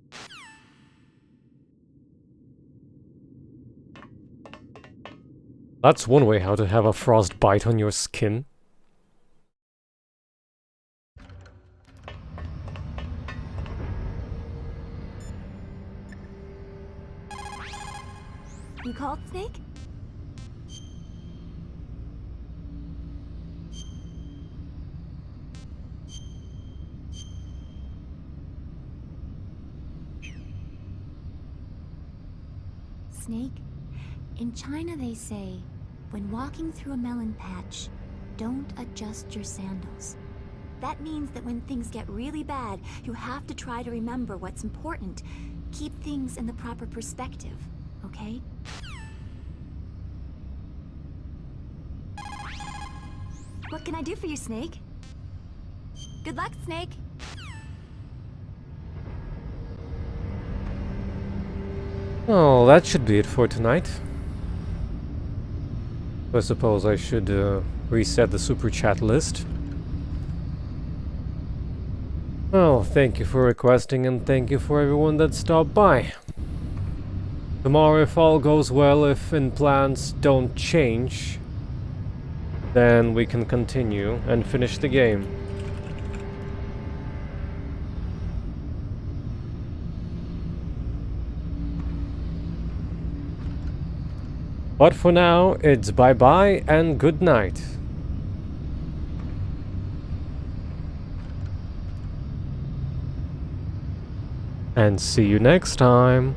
[SPEAKER 3] That's one way how to have a frost bite on your skin.
[SPEAKER 6] You called, Snake? Snake, in China they say, when walking through a melon patch, don't adjust your sandals. That means that when things get really bad, you have to try to remember what's important. Keep things in the proper perspective, okay? What can I do for you, Snake? Good luck, Snake!
[SPEAKER 3] Oh, that should be it for tonight. I suppose I should reset the super chat list. Well, thank you for requesting and thank you for everyone that stopped by. Tomorrow, if all goes well, if plans don't change, then we can continue and finish the game. But for now, it's bye-bye and good night. And see you next time.